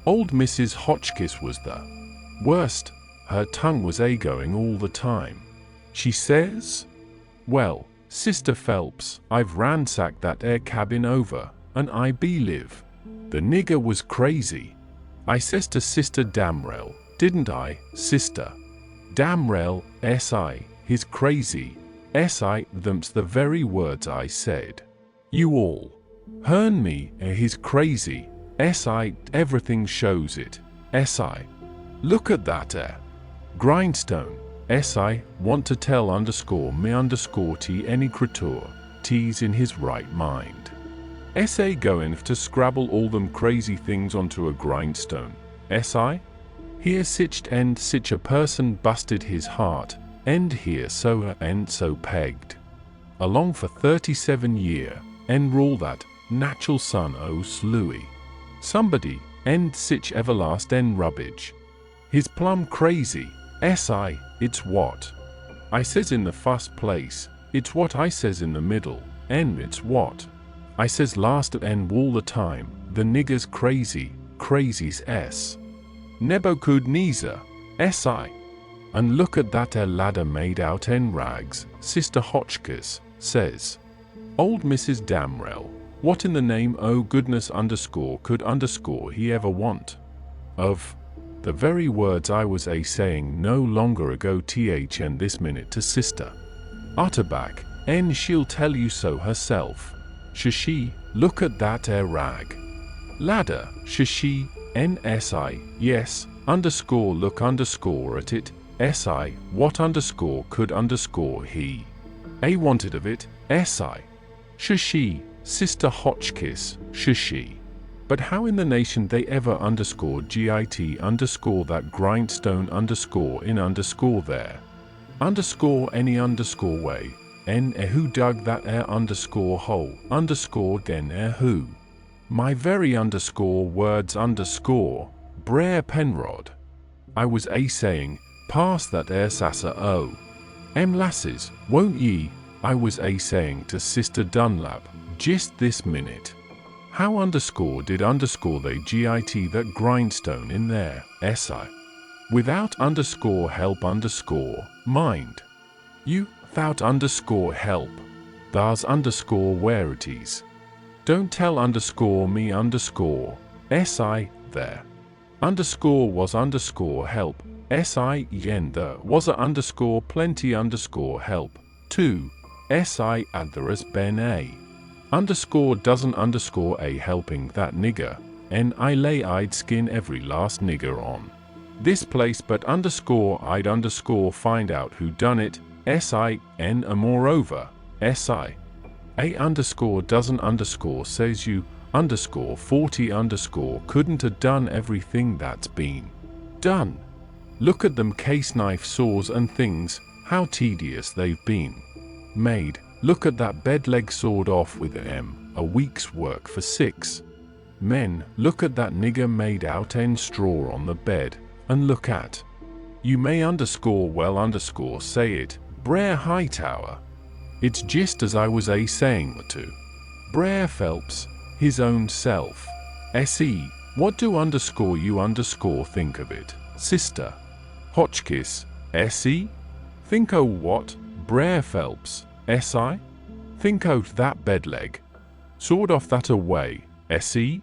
Old Mrs. Hotchkiss was the worst. Her tongue was going all the time. She says, "Well, Sister Phelps, I've ransacked that cabin over, and I believe the nigger was crazy." I says to Sister Damrell, "Didn't I, Sister Damrell, S.I., he's crazy, S.I., them's the very words I said. You all hearn me, he's crazy, S.I., everything shows it, S.I. Look at that grindstone, S.I., want to tell _me _t any creature, t's in his right mind. S.A. goin' to scrabble all them crazy things onto a grindstone, S.I. Here sitched and sich a person busted his heart, and here so and so pegged along for 37 year, and rule that natural son o' Louis. Somebody, and sich everlast en rubbage. His plumb crazy, S.I., it's what I says in the first place, it's what I says in the middle, and it's what I says last and all the time, the nigger's crazy, crazy's S. Nebuchadnezzar, S.I. And look at that ladder made out en rags, Sister Hotchkiss says. Old Mrs. Damrell, what in the name o' goodness could he ever want? Of the very words I was saying no longer ago and this minute to Sister Utterback, and she'll tell you so herself. She, look at that rag ladder, she, NSI, yes, look at it, SI, what could he wanted of it, SI. She, Sister Hotchkiss, she. But how in the nation they ever GIT that grindstone in there? Any way. Who dug that hole? Den who? My very words Brer Penrod. I was saying, pass that sassa o. Lasses, won't ye? I was saying to Sister Dunlap, just this minute. How did they GIT that grindstone in there, SI? Without help mind. You, without help. Thar's where it is. Don't tell me SI there. Was help. SI yen there was a plenty help. 2. SI address ben a. Doesn't a helping that nigger, and I lay I'd skin every last nigger on this place, but I'd find out who done it, SIN, moreover, SI. Doesn't says you, 40 couldn't have done everything that's been done. Look at them case knife saws and things, how tedious they've been made. Look at that bed leg sawed off with a week's work for 6 men. Look at that nigger made out straw on the bed, and look at. You may say it, Brer Hightower. It's just as I was saying to Brer Phelps, his own self. Se, what do you think of it, sister? Hotchkiss, se? Think o what, Brer Phelps, si? Think o that bedleg. Sword off that away, se?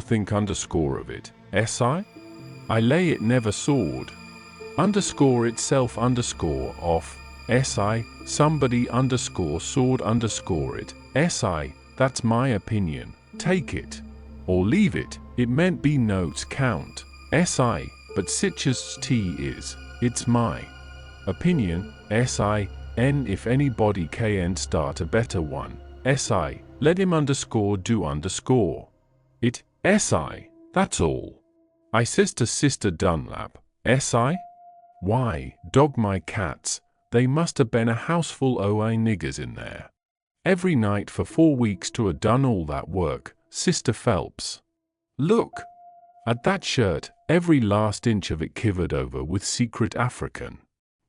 Think of it, si? I lay it never sword. Itself off, si? Somebody sword it, si? That's my opinion. Take it. Or leave it. It meant be notes count, si? But Sitch's T is, it's my opinion, si? N if anybody can start a better one, si? Let him do it, si? That's all. I says to Sister Dunlap, si? Why, dog my cats, they must have been a houseful o' niggers in there. Every night for 4 weeks to a done all that work, Sister Phelps. Look at that shirt, every last inch of it kivered over with secret African.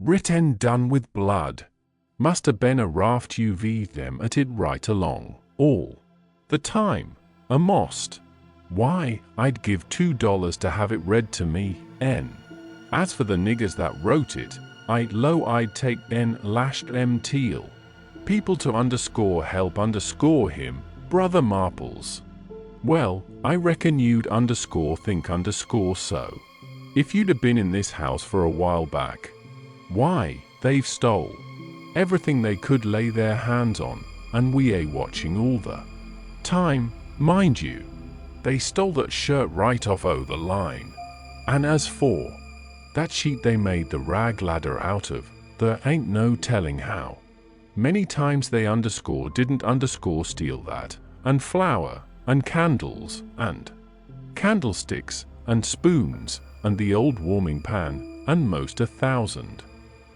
Written done with blood. Must have been a raft UV them at it right along, all the time. A most. Why, I'd give $2 to have it read to me, N. As for the niggers that wrote it, I'd take N lashed M teal. People to help him, Brother Marples. Well, I reckon you'd think so. If you'd have been in this house for a while back. Why, they've stole everything they could lay their hands on, and we a watching all the time, mind you. They stole that shirt right off o' the line. And as for that sheet they made the rag ladder out of, there ain't no telling how many times they didn't steal that, and flour, and candles, and candlesticks, and spoons, and the old warming pan, and most 1,000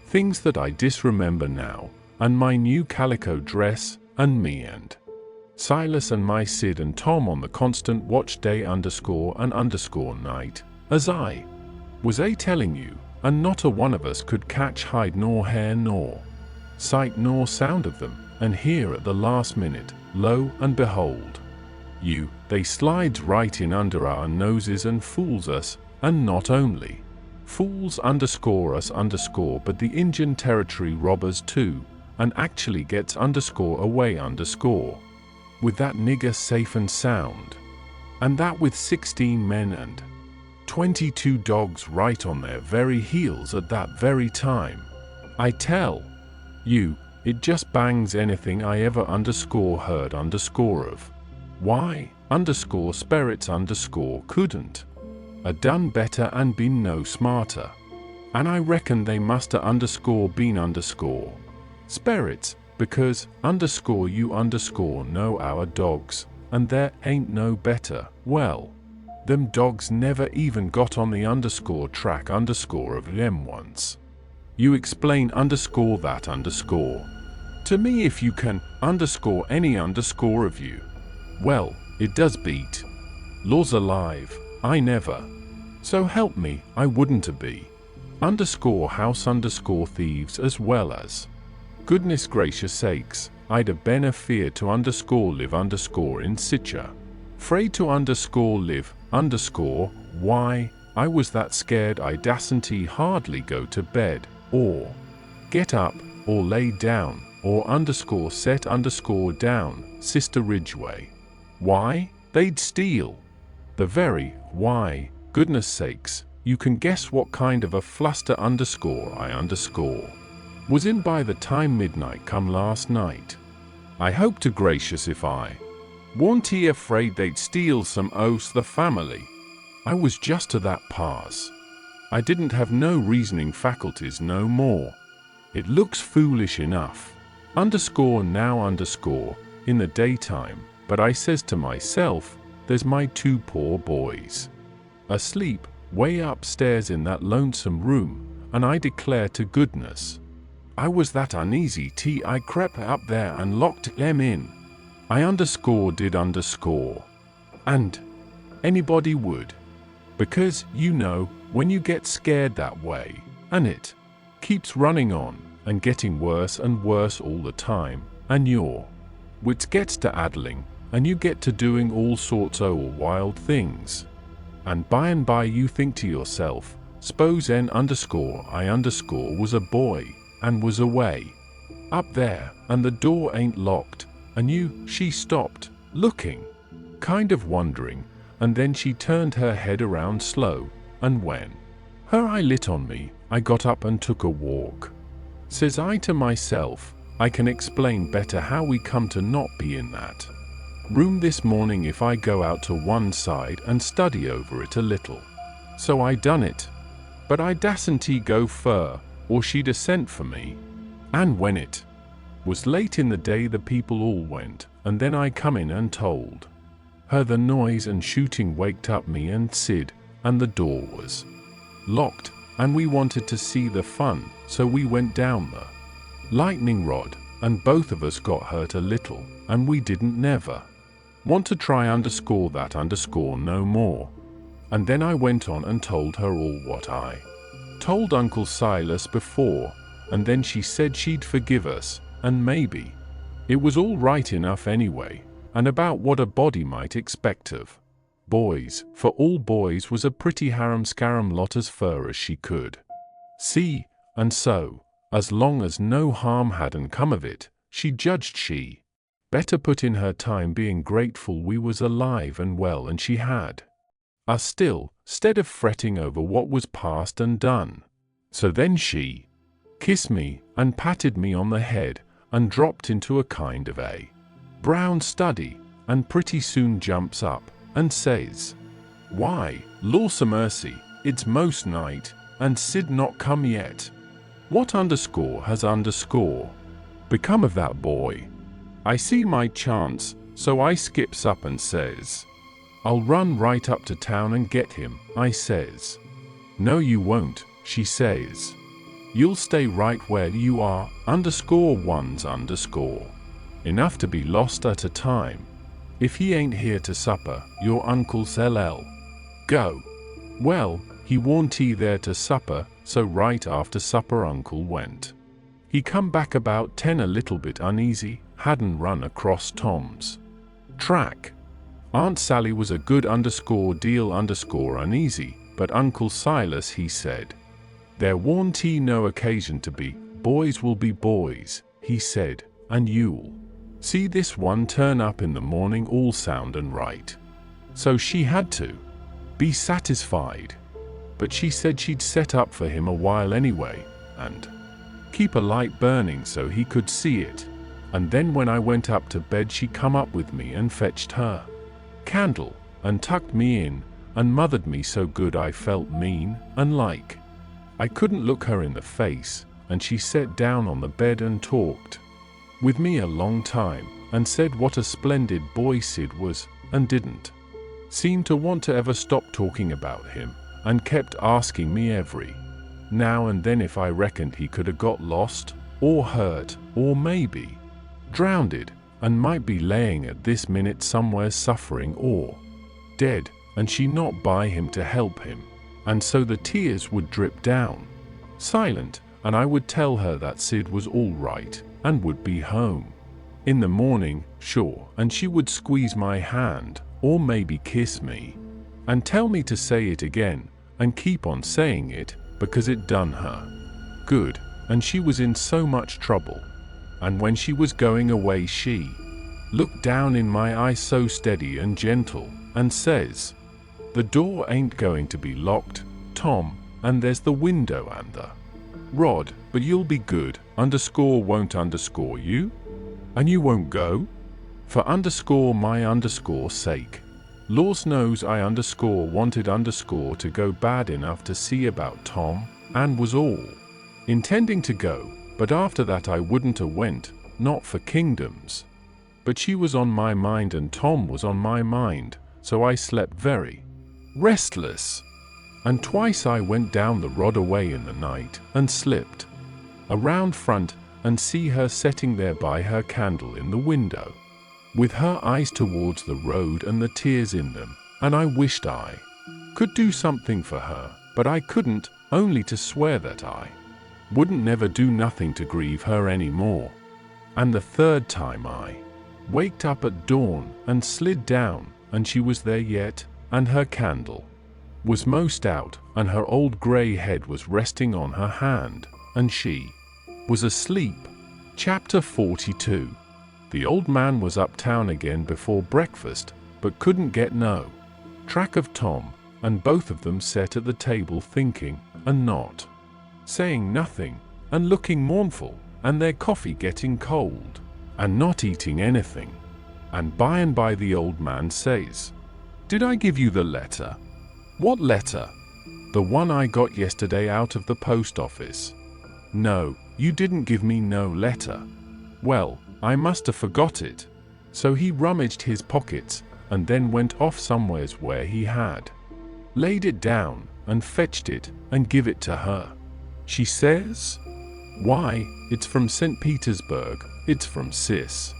things that I disremember now, and my new calico dress, and me and Silas and my Sid and Tom on the constant watch day and night, as I was telling you, and not a one of us could catch hide nor hair nor sight nor sound of them, and here at the last minute, lo and behold, they slides right in under our noses and fools us, and not only fools us but the Indian Territory robbers too, and actually gets away with that nigger safe and sound, and that with 16 men and 22 dogs right on their very heels at that very time. I tell you, it just bangs anything I ever heard of. Why, spirits couldn't a done better and been no smarter. And I reckon they must a been spirits, because you know our dogs, and there ain't no better. Well, them dogs never even got on the track of them once. You explain that to me if you can any of you. Well, it does beat. Laws alive, I never. So help me, I wouldn't be. House thieves as well as. Goodness gracious sakes, I'd have been afeard to live in situa. Afraid to live why, I was that scared I dasn't hardly go to bed, or get up, or lay down, or set down, Sister Ridgway. Why, they'd steal. The very, why, goodness sakes, you can guess what kind of a fluster I was in by the time midnight come last night. I hope to gracious if I weren't afraid they'd steal some o's the family. I was just to that pass. I didn't have no reasoning faculties no more. It looks foolish enough, now in the daytime, but I says to myself, there's my 2 poor boys asleep, way upstairs in that lonesome room, and I declare to goodness, I was that uneasy I crept up there and locked them in. I did and anybody would, because when you get scared that way, and it keeps running on and getting worse and worse all the time, and your wits gets to addling, and you get to doing all sorts o' wild things. And by you think to yourself, s'pose N_I_ was a boy, and was away, up there, and the door ain't locked, and she stopped, looking, kind of wondering, and then she turned her head around slow, and when her eye lit on me, I got up and took a walk. Says I to myself, I can explain better how we come to not be in that room this morning if I go out to one side and study over it a little. So I done it. But I dasn't go fur, or she'd a sent for me. And when it was late in the day the people all went, and then I come in and told her the noise and shooting waked up me and Sid, and the door was locked, and we wanted to see the fun, so we went down the lightning rod, and both of us got hurt a little, and we didn't never want to try that no more. And then I went on and told her all what I told Uncle Silas before, and then she said she'd forgive us, and maybe it was all right enough anyway, and about what a body might expect of boys, for all boys was a pretty harum-scarum lot as fur as she could see, and so, as long as no harm hadn't come of it, she judged she better put in her time being grateful we was alive and well and she had us still, 'stead of fretting over what was past and done. So then she kissed me, and patted me on the head, and dropped into a kind of a brown study, and pretty soon jumps up, and says, "Why, lawsamercy, it's most night, and Sid not come yet. What has become of that boy?" I see my chance, so I skips up and says, "I'll run right up to town and get him," I says. "No you won't," she says. "You'll stay right where you are, _ones_. Enough to be lost at a time. If he ain't here to supper, your uncle's LL. Go." Well, he warn't there to supper, so right after supper Uncle went. He come back about 10 a little bit uneasy, hadn't run across Tom's track. Aunt Sally was a good _deal uneasy, but Uncle Silas he said, "There warn't no occasion to be, boys will be boys," he said, "and you'll see this one turn up in the morning all sound and right." So she had to be satisfied. But she said she'd set up for him a while anyway, and keep a light burning so he could see it. And then when I went up to bed she come up with me and fetched her candle, and tucked me in, and mothered me so good I felt mean, and like I couldn't look her in the face, and she sat down on the bed and talked with me a long time, and said what a splendid boy Sid was, and didn't seem to want to ever stop talking about him, and kept asking me every now and then if I reckoned he could have got lost, or hurt, or maybe drowned, and might be laying at this minute somewhere suffering or dead, and she not by him to help him. And so the tears would drip down silent, and I would tell her that Sid was all right, and would be home in the morning, sure, and she would squeeze my hand, or maybe kiss me, and tell me to say it again, and keep on saying it, because it done her good, and she was in so much trouble. And when she was going away she looked down in my eyes so steady and gentle, and says, "The door ain't going to be locked, Tom, and there's the window and the rod, but you'll be good, won't you? And you won't go? For my sake. Laws knows I wanted to go bad enough to see about Tom, and was all intending to go, but after that I wouldn't a went, not for kingdoms. But she was on my mind and Tom was on my mind, so I slept very restless. And twice I went down the rod away in the night, and slipped around front, and see her setting there by her candle in the window, with her eyes towards the road and the tears in them, and I wished I could do something for her, but I couldn't, only to swear that I wouldn't never do nothing to grieve her any more. And the third time I Waked up at dawn and slid down, and she was there yet, and her candle was most out, and her old grey head was resting on her hand, and she was asleep. Chapter 42. The old man was uptown again before breakfast, but couldn't get no track of Tom, and both of them sat at the table thinking, and not saying nothing, and looking mournful, and their coffee getting cold, and not eating anything. And by the old man says, "Did I give you the letter?" "What letter?" "The one I got yesterday out of the post office." "No, you didn't give me no letter." "Well, I must have forgot it." So he rummaged his pockets, and then went off somewheres where he had laid it down, and fetched it, and give it to her. She says, "Why, it's from St. Petersburg, it's from Sis."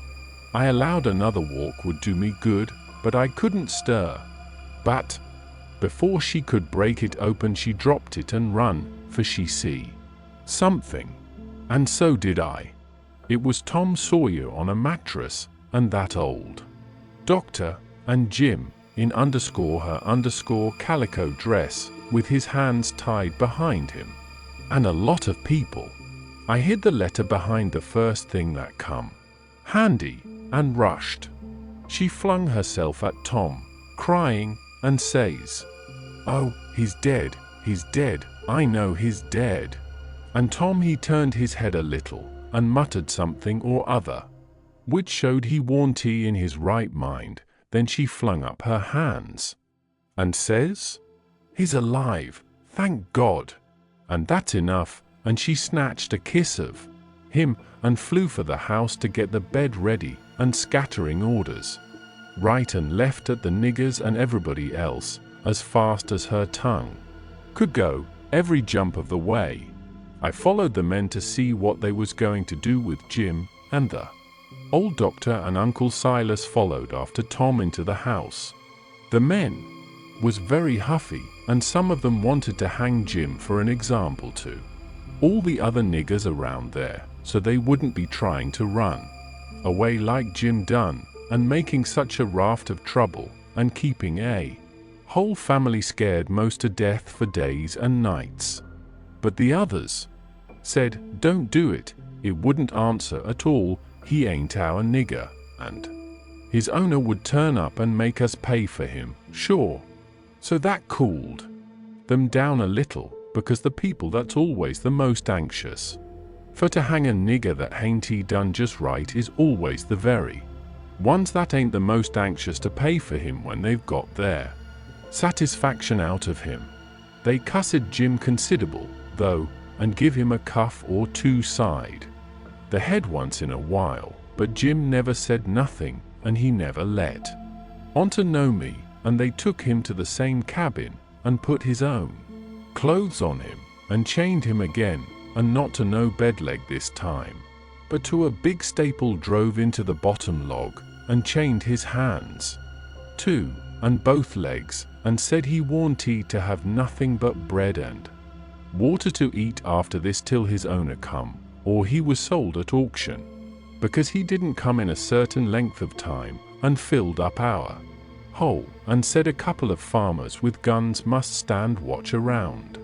I allowed another walk would do me good, but I couldn't stir. But before she could break it open, she dropped it and run, for she see something. And so did I. It was Tom Sawyer on a mattress, and that old doctor, and Jim, in her calico dress, with his hands tied behind him. And a lot of people. I hid the letter behind the first thing that come handy, and rushed. She flung herself at Tom, crying, and says, "Oh, he's dead, I know he's dead." And Tom he turned his head a little, and muttered something or other, which showed he warn't in his right mind. Then she flung up her hands, and says, "He's alive, thank God." And that's enough, and she snatched a kiss of him, and flew for the house to get the bed ready, and scattering orders right and left at the niggers and everybody else, as fast as her tongue could go, every jump of the way. I followed the men to see what they was going to do with Jim, and the old doctor and Uncle Silas followed after Tom into the house. The men was very huffy, and some of them wanted to hang Jim for an example to all the other niggers around there, so they wouldn't be trying to run away like Jim done, and making such a raft of trouble, and keeping a whole family scared most to death for days and nights. But the others said, "Don't do it, it wouldn't answer at all, he ain't our nigger, and his owner would turn up and make us pay for him, sure." So that cooled them down a little, because the people that's always the most anxious for to hang a nigger that hain't he done just right is always the very ones that ain't the most anxious to pay for him when they've got their satisfaction out of him. They cussed Jim considerable, though, and give him a cuff or two side the head once in a while, but Jim never said nothing, and he never let on to know me, and they took him to the same cabin, and put his own clothes on him, and chained him again, and not to no bed leg this time, but to a big staple drove into the bottom log, and chained his hands too, and both legs, and said he warn't to have nothing but bread and water to eat after this till his owner come, or he was sold at auction, because he didn't come in a certain length of time, and filled up our hole, and said a couple of farmers with guns must stand watch around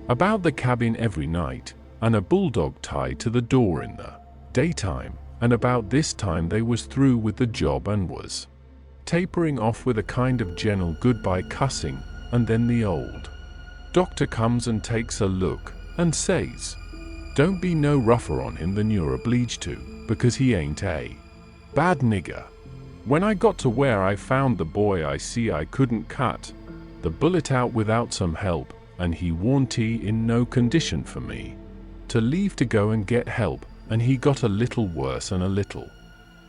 about the cabin every night, and a bulldog tied to the door in the daytime, and about this time they was through with the job and was tapering off with a kind of general goodbye cussing, and then the old doctor comes and takes a look, and says, "Don't be no rougher on him than you're obliged to, because he ain't a bad nigger." When I got to where I found the boy, I see I couldn't cut the bullet out without some help, and he warn't in no condition for me to leave to go and get help, and he got a little worse and a little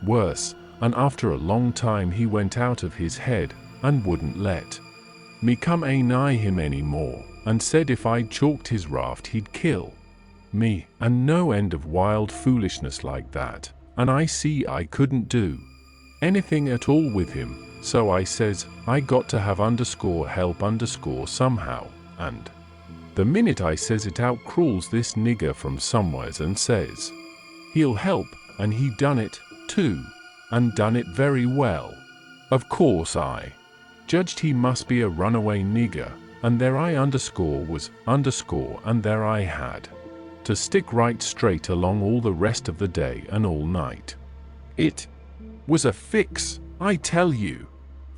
worse, and after a long time he went out of his head, and wouldn't let me come nigh him any more, and said if I'd chalked his raft he'd kill me, and no end of wild foolishness like that, and I see I couldn't do anything at all with him, so I says I got to have help somehow, and the minute I says it out crawls this nigger from somewheres and says he'll help, and he done it too, and done it very well. Of course I judged he must be a runaway nigger, and there I was and there I had to stick right straight along all the rest of the day and all night. It was a fix, I tell you.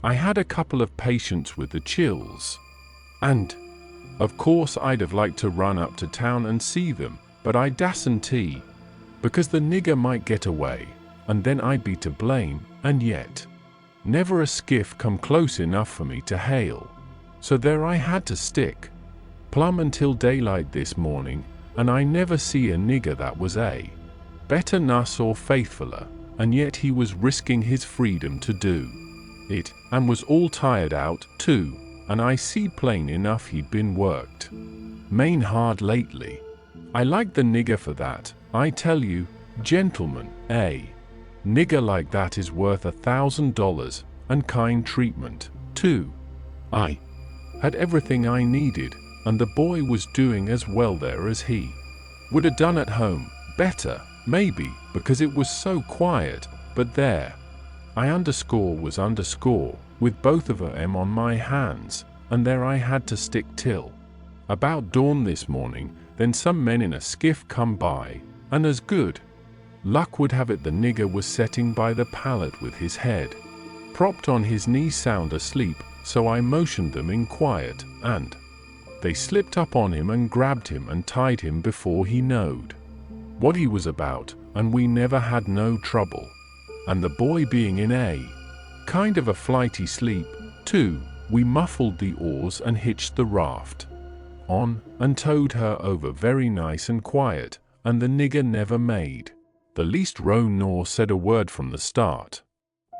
I had a couple of patients with the chills, and of course I'd have liked to run up to town and see them, but I dasn't, because the nigger might get away, and then I'd be to blame, and yet never a skiff come close enough for me to hail. So there I had to stick, plumb until daylight this morning, and I never see a nigger that was better nuss or faithfuler, and yet he was risking his freedom to do it, and was all tired out, too, and I see plain enough he'd been worked main hard lately. I like the nigger for that, I tell you, gentlemen, nigger like that is worth $1,000, and kind treatment, too. I had everything I needed, and the boy was doing as well there as he would have done at home, better, maybe, because it was so quiet, but there I was with both of 'em on my hands, and there I had to stick till about dawn this morning. Then some men in a skiff come by, and as good luck would have it the nigger was setting by the pallet with his head propped on his knee sound asleep, so I motioned them in quiet, and they slipped up on him and grabbed him and tied him before he knowed what he was about, and we never had no trouble. And the boy being in a kind of a flighty sleep, too, we muffled the oars and hitched the raft on, and towed her over very nice and quiet, and the nigger never made the least row nor said a word from the start.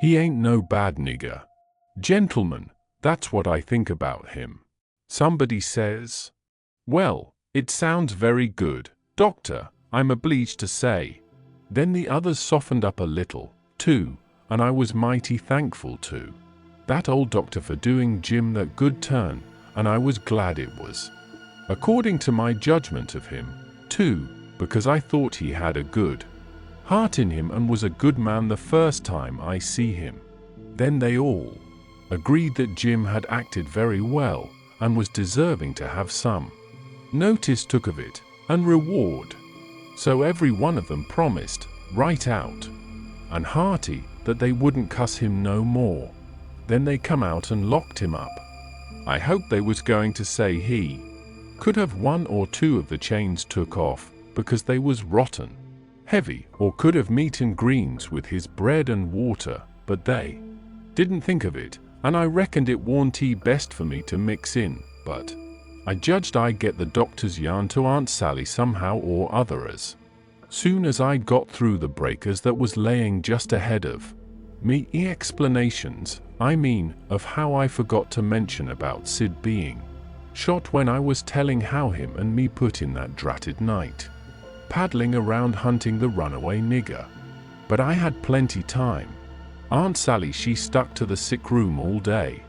He ain't no bad nigger, gentlemen, that's what I think about him. Somebody says, "Well, it sounds very good, doctor, I'm obliged to say." Then the others softened up a little, too, and I was mighty thankful to that old doctor for doing Jim that good turn, and I was glad it was according to my judgment of him, too, because I thought he had a good heart in him and was a good man the first time I see him. Then they all agreed that Jim had acted very well, and was deserving to have some notice took of it, and reward. So every one of them promised, right out and hearty, that they wouldn't cuss him no more. Then they come out and locked him up. I hoped they was going to say he could have one or two of the chains took off, because they was rotten heavy, or could have meat and greens with his bread and water, but they didn't think of it, and I reckoned it warn't best for me to mix in, but I judged I'd get the doctor's yarn to Aunt Sally somehow or other as soon as I'd got through the breakers that was laying just ahead of me. Explanations, I mean, of how I forgot to mention about Sid being shot when I was telling how him and me put in that dratted night paddling around hunting the runaway nigger. But I had plenty time. Aunt Sally, she stuck to the sick room all day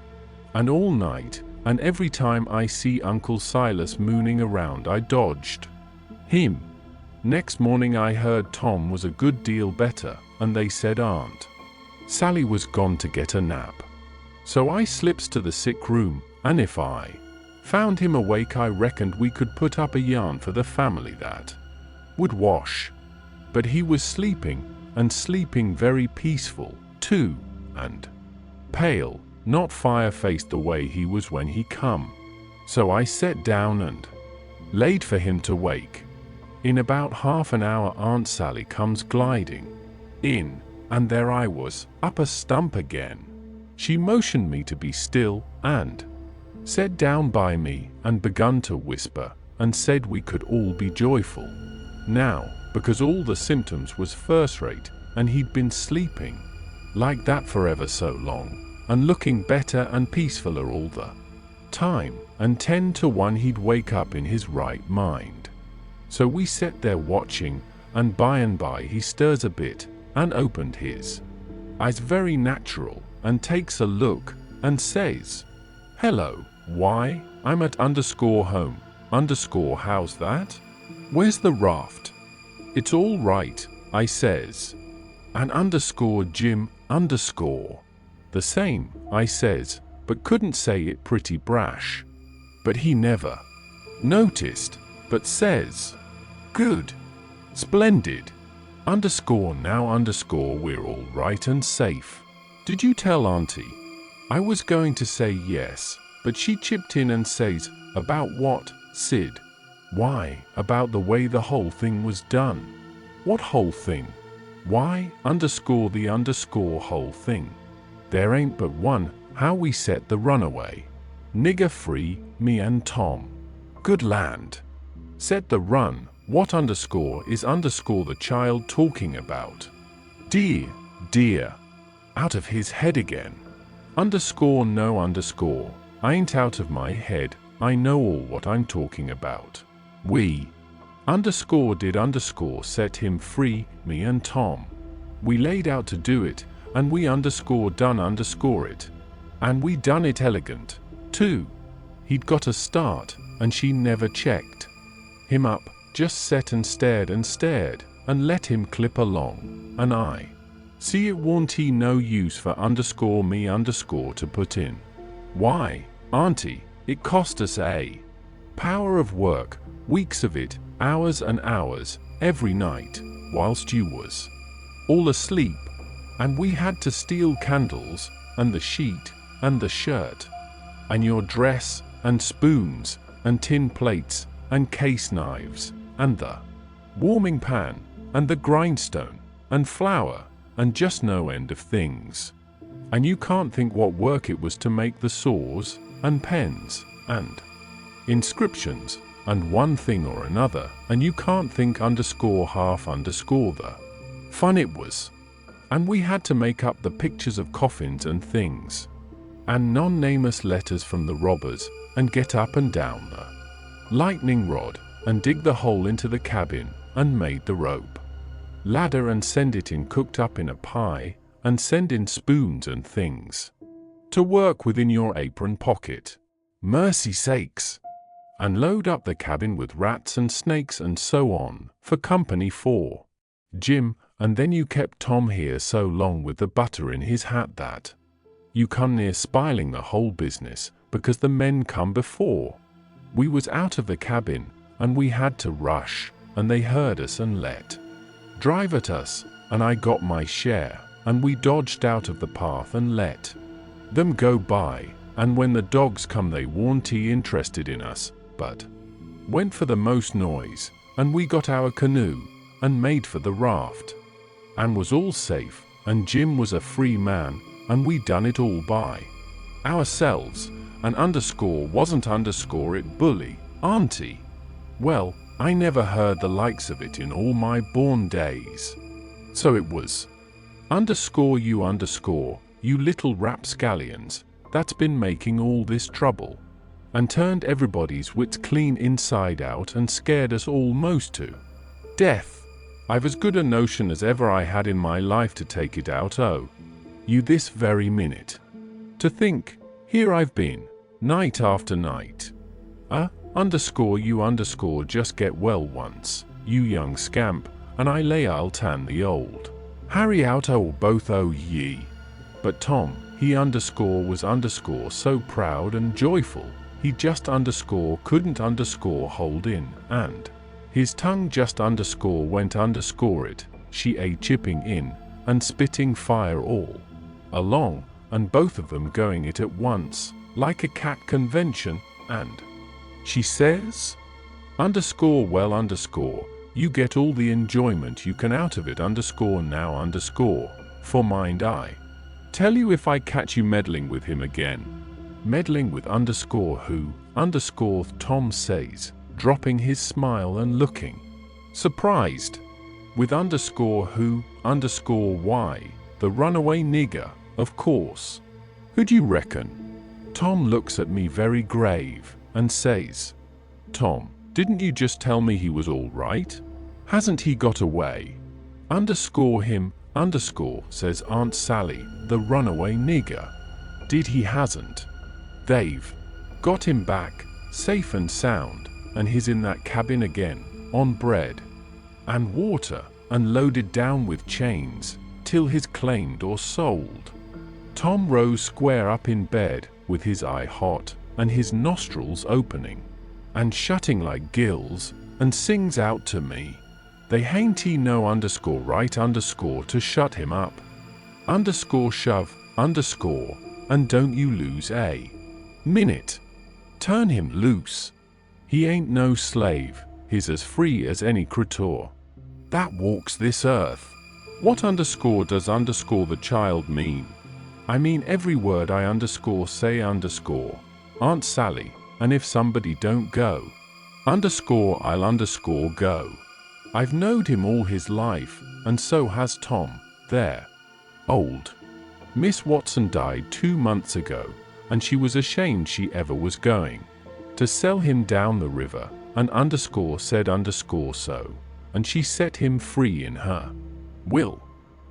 and all night, and every time I see Uncle Silas mooning around I dodged him. Next morning I heard Tom was a good deal better, and they said Aunt Sally was gone to get a nap. So I slips to the sick room, and if I found him awake I reckoned we could put up a yarn for the family that would wash. But he was sleeping, and sleeping very peaceful, too, and pale, not fire-faced the way he was when he come. So I sat down and laid for him to wake. In about half an hour Aunt Sally comes gliding in, and there I was, up a stump again. She motioned me to be still, and sat down by me, and begun to whisper, and said we could all be joyful now, because all the symptoms was first-rate, and he'd been sleeping like that for ever so long, and looking better and peacefuler all the time, and 10 to 1 he'd wake up in his right mind. So we sat there watching, and by he stirs a bit, and opened his eyes very natural, and takes a look, and says, "Hello, why, I'm at _home, how's that? Where's the raft?" "It's all right," I says. And underscore Jim underscore. The same, I says, but couldn't say it pretty brash. But he never noticed, but says, good, splendid, underscore now underscore we're all right and safe. Did you tell Auntie? I was going to say yes, but she chipped in and says, about what, Sid? Why, about the way the whole thing was done. What whole thing? Why, underscore the underscore whole thing. There ain't but one, how we set the runaway nigger free, me and Tom. Good land. Set the run, what underscore is underscore the child talking about? Dear. Out of his head again. Underscore no underscore, I ain't out of my head, I know all what I'm talking about. We underscore did underscore set him free, me and Tom. We laid out to do it, and we underscore done underscore it. And we done it elegant, too. He'd got a start, and she never checked him up, just set and stared, and let him clip along, and I see it warn't he no use for underscore me underscore to put in. Why, Auntie, it cost us a power of work, weeks of it, hours and hours, every night, whilst you was all asleep, and we had to steal candles, and the sheet, and the shirt, and your dress, and spoons, and tin plates, and case knives, and the warming pan, and the grindstone, and flour, and just no end of things. And you can't think what work it was to make the saws, and pens, and inscriptions, and one thing or another, and you can't think underscore half underscore the fun it was. And we had to make up the pictures of coffins and things, and non-nameless letters from the robbers, and get up and down the lightning rod, and dig the hole into the cabin, and made the rope ladder, and send it in cooked up in a pie, and send in spoons and things to work within your apron pocket. Mercy sakes! And load up the cabin with rats and snakes and so on, for company for Jim, and then you kept Tom here so long with the butter in his hat that you come near spiling the whole business, because the men come before we was out of the cabin, and we had to rush, and they heard us and let drive at us, and I got my share, and we dodged out of the path and let them go by, and when the dogs come they warn't interested in us, but went for the most noise, and we got our canoe, and made for the raft, and was all safe, and Jim was a free man, and we done it all by ourselves, and underscore wasn't underscore it bully, Auntie? Well, I never heard the likes of it in all my born days. So it was underscore you little rapscallions, that's been making all this trouble, and turned everybody's wits clean inside out and scared us all most to death. I've as good a notion as ever I had in my life to take it out you this very minute. To think, here I've been, night after night. Underscore you just get well once, you young scamp, and I lay I'll tan the old Harry out both ye. But Tom, he underscore was underscore so proud and joyful, he just underscore couldn't underscore hold in, and his tongue just underscore went underscore it, she a chipping in, and spitting fire all along, and both of them going it at once, like a cat convention, and she says, underscore well underscore, you get all the enjoyment you can out of it underscore now underscore, for mind I tell you if I catch you meddling with him again. Meddling with underscore who, underscore Tom says, dropping his smile and looking surprised. With underscore who, underscore why, the runaway nigger, of course. Who'd you reckon? Tom looks at me very grave, and says, Tom, didn't you just tell me he was all right? Hasn't he got away? Underscore him, underscore, says Aunt Sally, the runaway nigger. Did he hasn't? They've got him back, safe and sound, and he's in that cabin again, on bread and water, and loaded down with chains, till he's claimed or sold. Tom rose square up in bed, with his eye hot, and his nostrils opening, and shutting like gills, and sings out to me, "They hain't he no underscore right underscore to shut him up. Underscore shove, underscore, and don't you lose a minute. Turn him loose. He ain't no slave, he's as free as any creature that walks this earth." What underscore does underscore the child mean? I mean every word I underscore say underscore, Aunt Sally, and if somebody don't go, underscore I'll underscore go. I've knowed him all his life, and so has Tom, there. Old Miss Watson died 2 months ago, and she was ashamed she ever was going to sell him down the river, and underscore said underscore so, and she set him free in her will.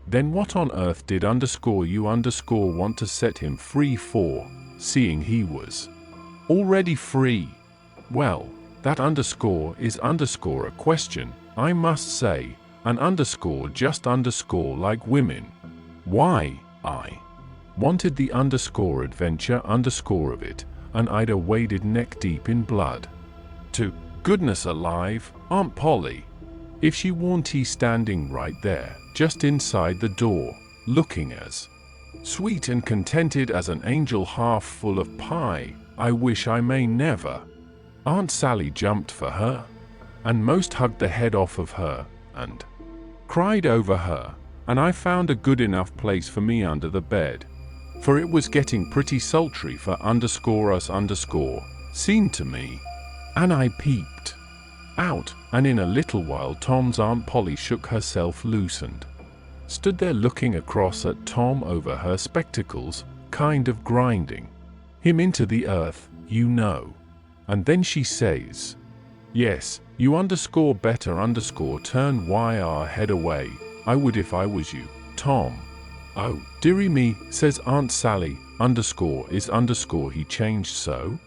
Then what on earth did underscore you underscore want to set him free for, seeing he was already free? Well, that underscore is underscore a question, I must say, an underscore just underscore like women. Why, I wanted the underscore adventure underscore of it, and I'd a waded neck deep in blood. To goodness alive, Aunt Polly, if she warn't he standing right there, just inside the door, looking as sweet and contented as an angel half full of pie, I wish I may never. Aunt Sally jumped for her, and most hugged the head off of her, and cried over her, and I found a good enough place for me under the bed, for it was getting pretty sultry for underscore us underscore, seemed to me, and I peeped out, and in a little while Tom's Aunt Polly shook herself loose and stood there looking across at Tom over her spectacles, kind of grinding him into the earth, you know. And then she says, "Yes, you underscore better underscore turn our head away, I would if I was you, Tom." "Oh, dearie me," says Aunt Sally, underscore is underscore he changed so?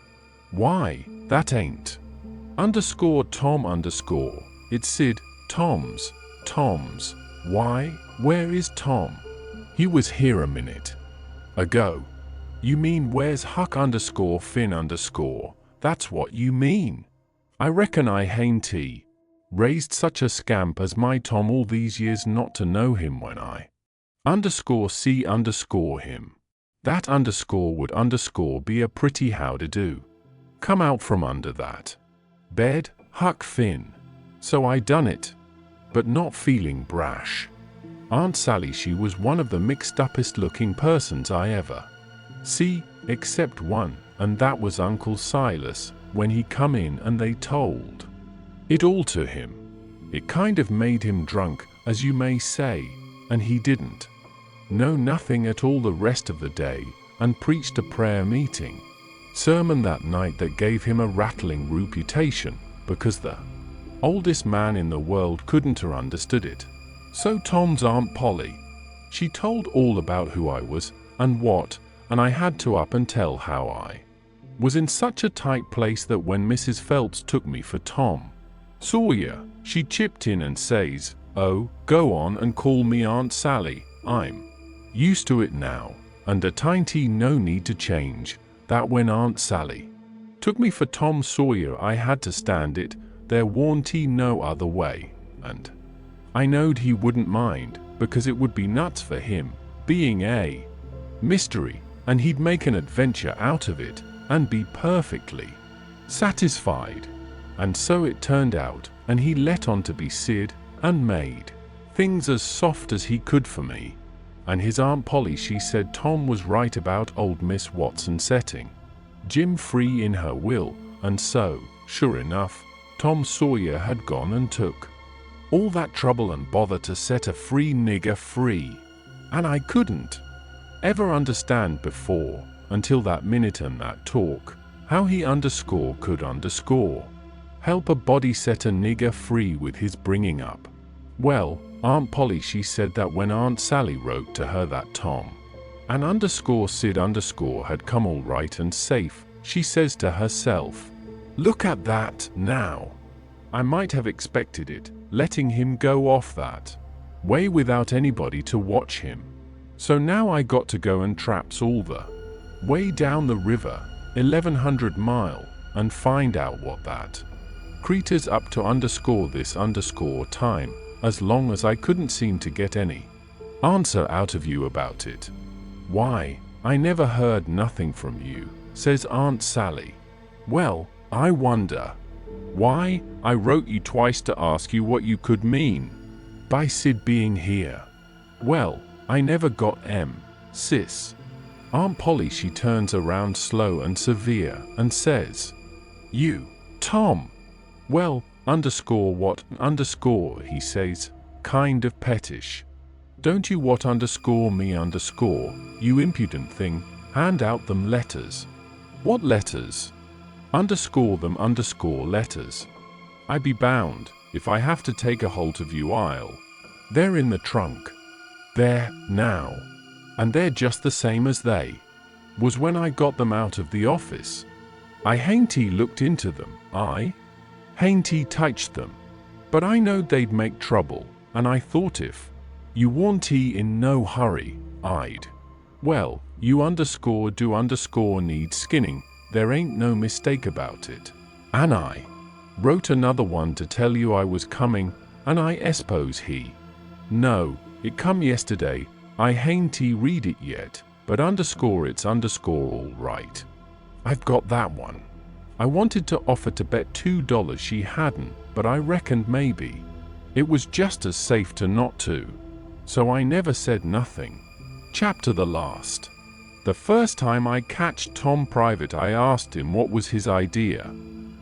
Why, that ain't underscore Tom underscore, it's Sid, Tom's. Why, where is Tom? He was here a minute ago. You mean where's Huck underscore Finn underscore? That's what you mean. I reckon I hain't he raised such a scamp as my Tom all these years not to know him when I underscore see underscore him. That underscore would underscore be a pretty how-to-do. Come out from under that bed, Huck Finn. So I done it, but not feeling brash. Aunt Sally, she was one of the mixed-uppest looking persons I ever see, except one, and that was Uncle Silas, when he come in and they told it all to him. It kind of made him drunk, as you may say, and he didn't know nothing at all the rest of the day, and preached a prayer meeting sermon that night that gave him a rattling reputation, because the oldest man in the world couldn't have understood it. So Tom's Aunt Polly, she told all about who I was, and what, and I had to up and tell how I was in such a tight place that when Mrs. Phelps took me for Tom Sawyer, she chipped in and says, "Oh, go on and call me Aunt Sally, I'm used to it now, and a tinty no need to change that. When Aunt Sally took me for Tom Sawyer I had to stand it, there warn't no other way, and I knowed he wouldn't mind, because it would be nuts for him, being a mystery, and he'd make an adventure out of it, and be perfectly satisfied. And so it turned out, and he let on to be Sid, and made things as soft as he could for me. And his Aunt Polly, she said Tom was right about old Miss Watson setting Jim free in her will, and so, sure enough, Tom Sawyer had gone and took all that trouble and bother to set a free nigger free. And I couldn't ever understand before, until that minute and that talk, how he underscore could underscore help a body set a nigger free with his bringing up. Well, Aunt Polly, she said that when Aunt Sally wrote to her that Tom and underscore Sid underscore had come all right and safe, she says to herself, "Look at that, now. I might have expected it, letting him go off that way without anybody to watch him. So now I got to go and traps all the way down the river, 1100 mile, and find out what that creature's up to _ time, as long as I couldn't seem to get any answer out of you about it. Why, I never heard nothing from you, says Aunt Sally. Well, I wonder. Why, I wrote you twice to ask you what you could mean by Sid being here. Well, I never got sis. Aunt Polly, she turns around slow and severe and says, You, Tom. Well, _ he says, kind of pettish. Don't you what _ you impudent thing, hand out them letters. What letters? _ letters. I be bound, if I have to take a holt of you they're in the trunk. There, now. And they're just the same as they was when I got them out of the office. I hain't looked into them, I hain't touched them. But I knowed they'd make trouble, and I thought if you warn't in no hurry, I'd. Well, you _ need skinning, there ain't no mistake about it. And I wrote another one to tell you I was coming, and I suppose no, it come yesterday, I hain't read it yet, but it's _ all right. I've got that one. I wanted to offer to bet $2 she hadn't, but I reckoned maybe it was just as safe to not to. So I never said nothing. Chapter the last. The first time I catched Tom private, I asked him what was his idea.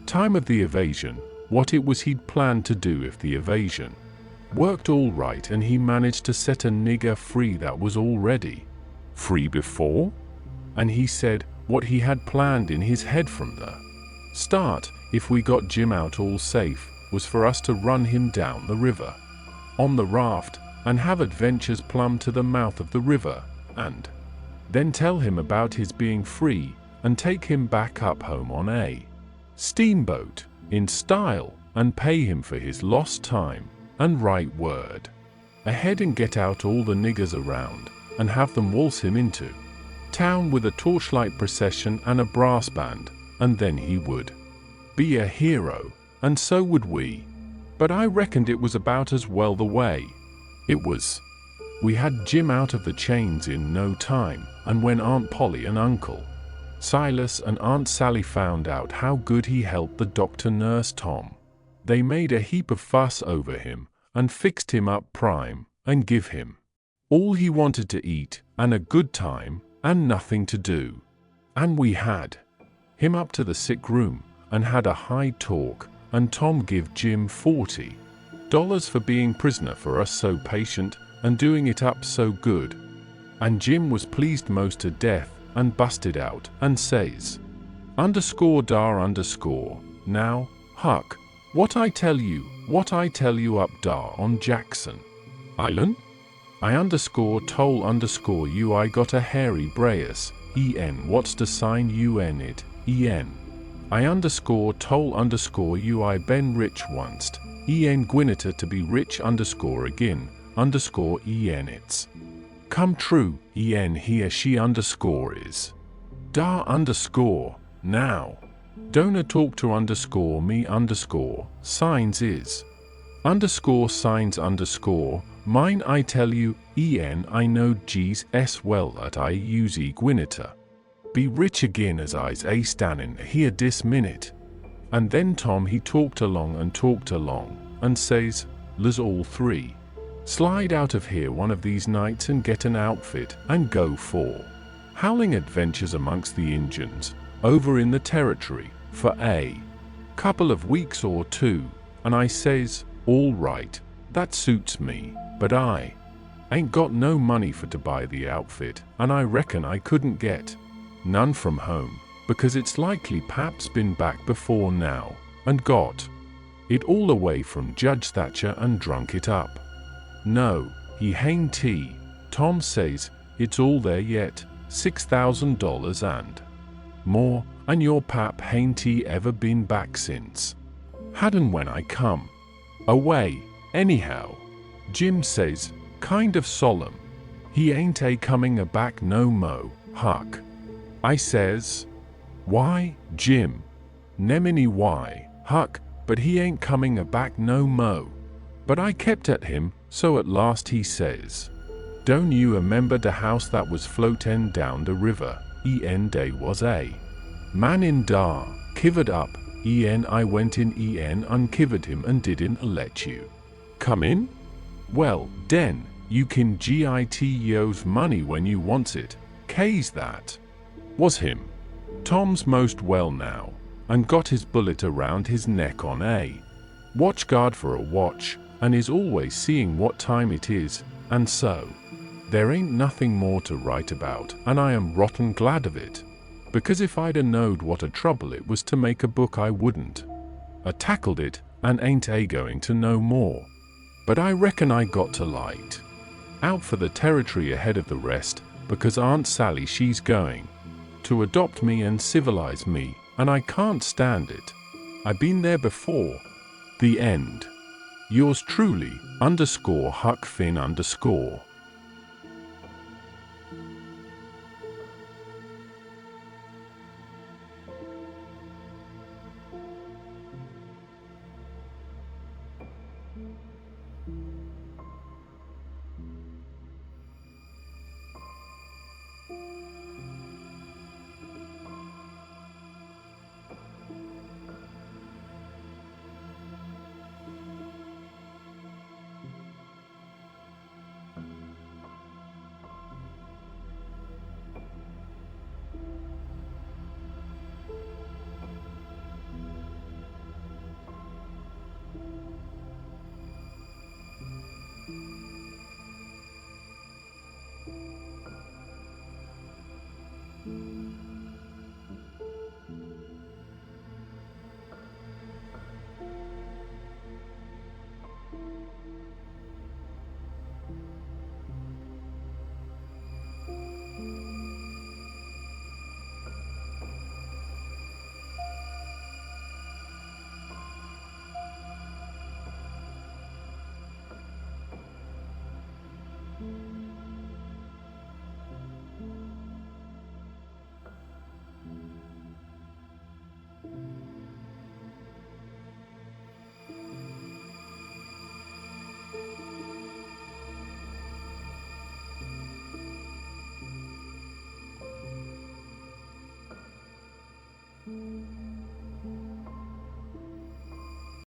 Time of the evasion, what it was he'd planned to do if the evasion worked all right and he managed to set a nigger free that was already free before. And he said what he had planned in his head from the start, if we got Jim out all safe, was for us to run him down the river on the raft and have adventures plumb to the mouth of the river, and then tell him about his being free and take him back up home on a steamboat in style and pay him for his lost time and right word ahead and get out all the niggers around and have them waltz him into town with a torchlight procession and a brass band, and then he would be a hero, and so would we. But I reckoned it was about as well the way it was. We had Jim out of the chains in no time, and when Aunt Polly and Uncle Silas and Aunt Sally found out how good he helped the doctor nurse Tom, they made a heap of fuss over him and fixed him up prime and give him all he wanted to eat and a good time and nothing to do. And we had him up to the sick room and had a high talk, and Tom give Jim $40 for being prisoner for us so patient and doing it up so good. And Jim was pleased most to death and busted out and says, _ now, Huck, what I tell you up dar on Jackson Island? I told you I got a hairy brayus, what's the sign it, I told you I been rich onct, gwineta to be rich again, it's come true, here she is. Now. Don't talk to me signs is. Signs mine I tell you, I know G's well that I use gwineta. Be rich again as I's a standin' here dis minute. And then Tom he talked along and says, let's all three slide out of here one of these nights and get an outfit and go for howling adventures amongst the Injuns over in the territory for a couple of weeks or two. And I says, all right, that suits me, but I ain't got no money for to buy the outfit, and I reckon I couldn't get none from home, because it's likely Pap's been back before now and got it all away from Judge Thatcher and drunk it up. No, he hain't. Tom says it's all there yet, $6,000 and more, and your Pap hain't ever been back since. Hadn't when I come away, anyhow. Jim says, kind of solemn. He ain't a-coming a-back no mo, Huck. I says. Why, Jim? Nemini why, Huck, but he ain't coming a-back no mo. But I kept at him, so at last he says, don't you remember the house that was floatin' down the river, day was a man in dar, kivered up, I went in unkivered him and didn't let you come in? Well, den, you can git yo's money when you wants it, K's that. Was him. Tom's most well now, and got his bullet around his neck on a watch guard for a watch, and is always seeing what time it is, and so. There ain't nothing more to write about, and I am rotten glad of it. Because if I'd a knowed what a trouble it was to make a book I wouldn't a tackled it, and ain't a-going to know more. But I reckon I got to light out for the territory ahead of the rest, because Aunt Sally she's going to adopt me and civilize me, and I can't stand it. I've been there before. The end. Yours truly, _Huck Finn_.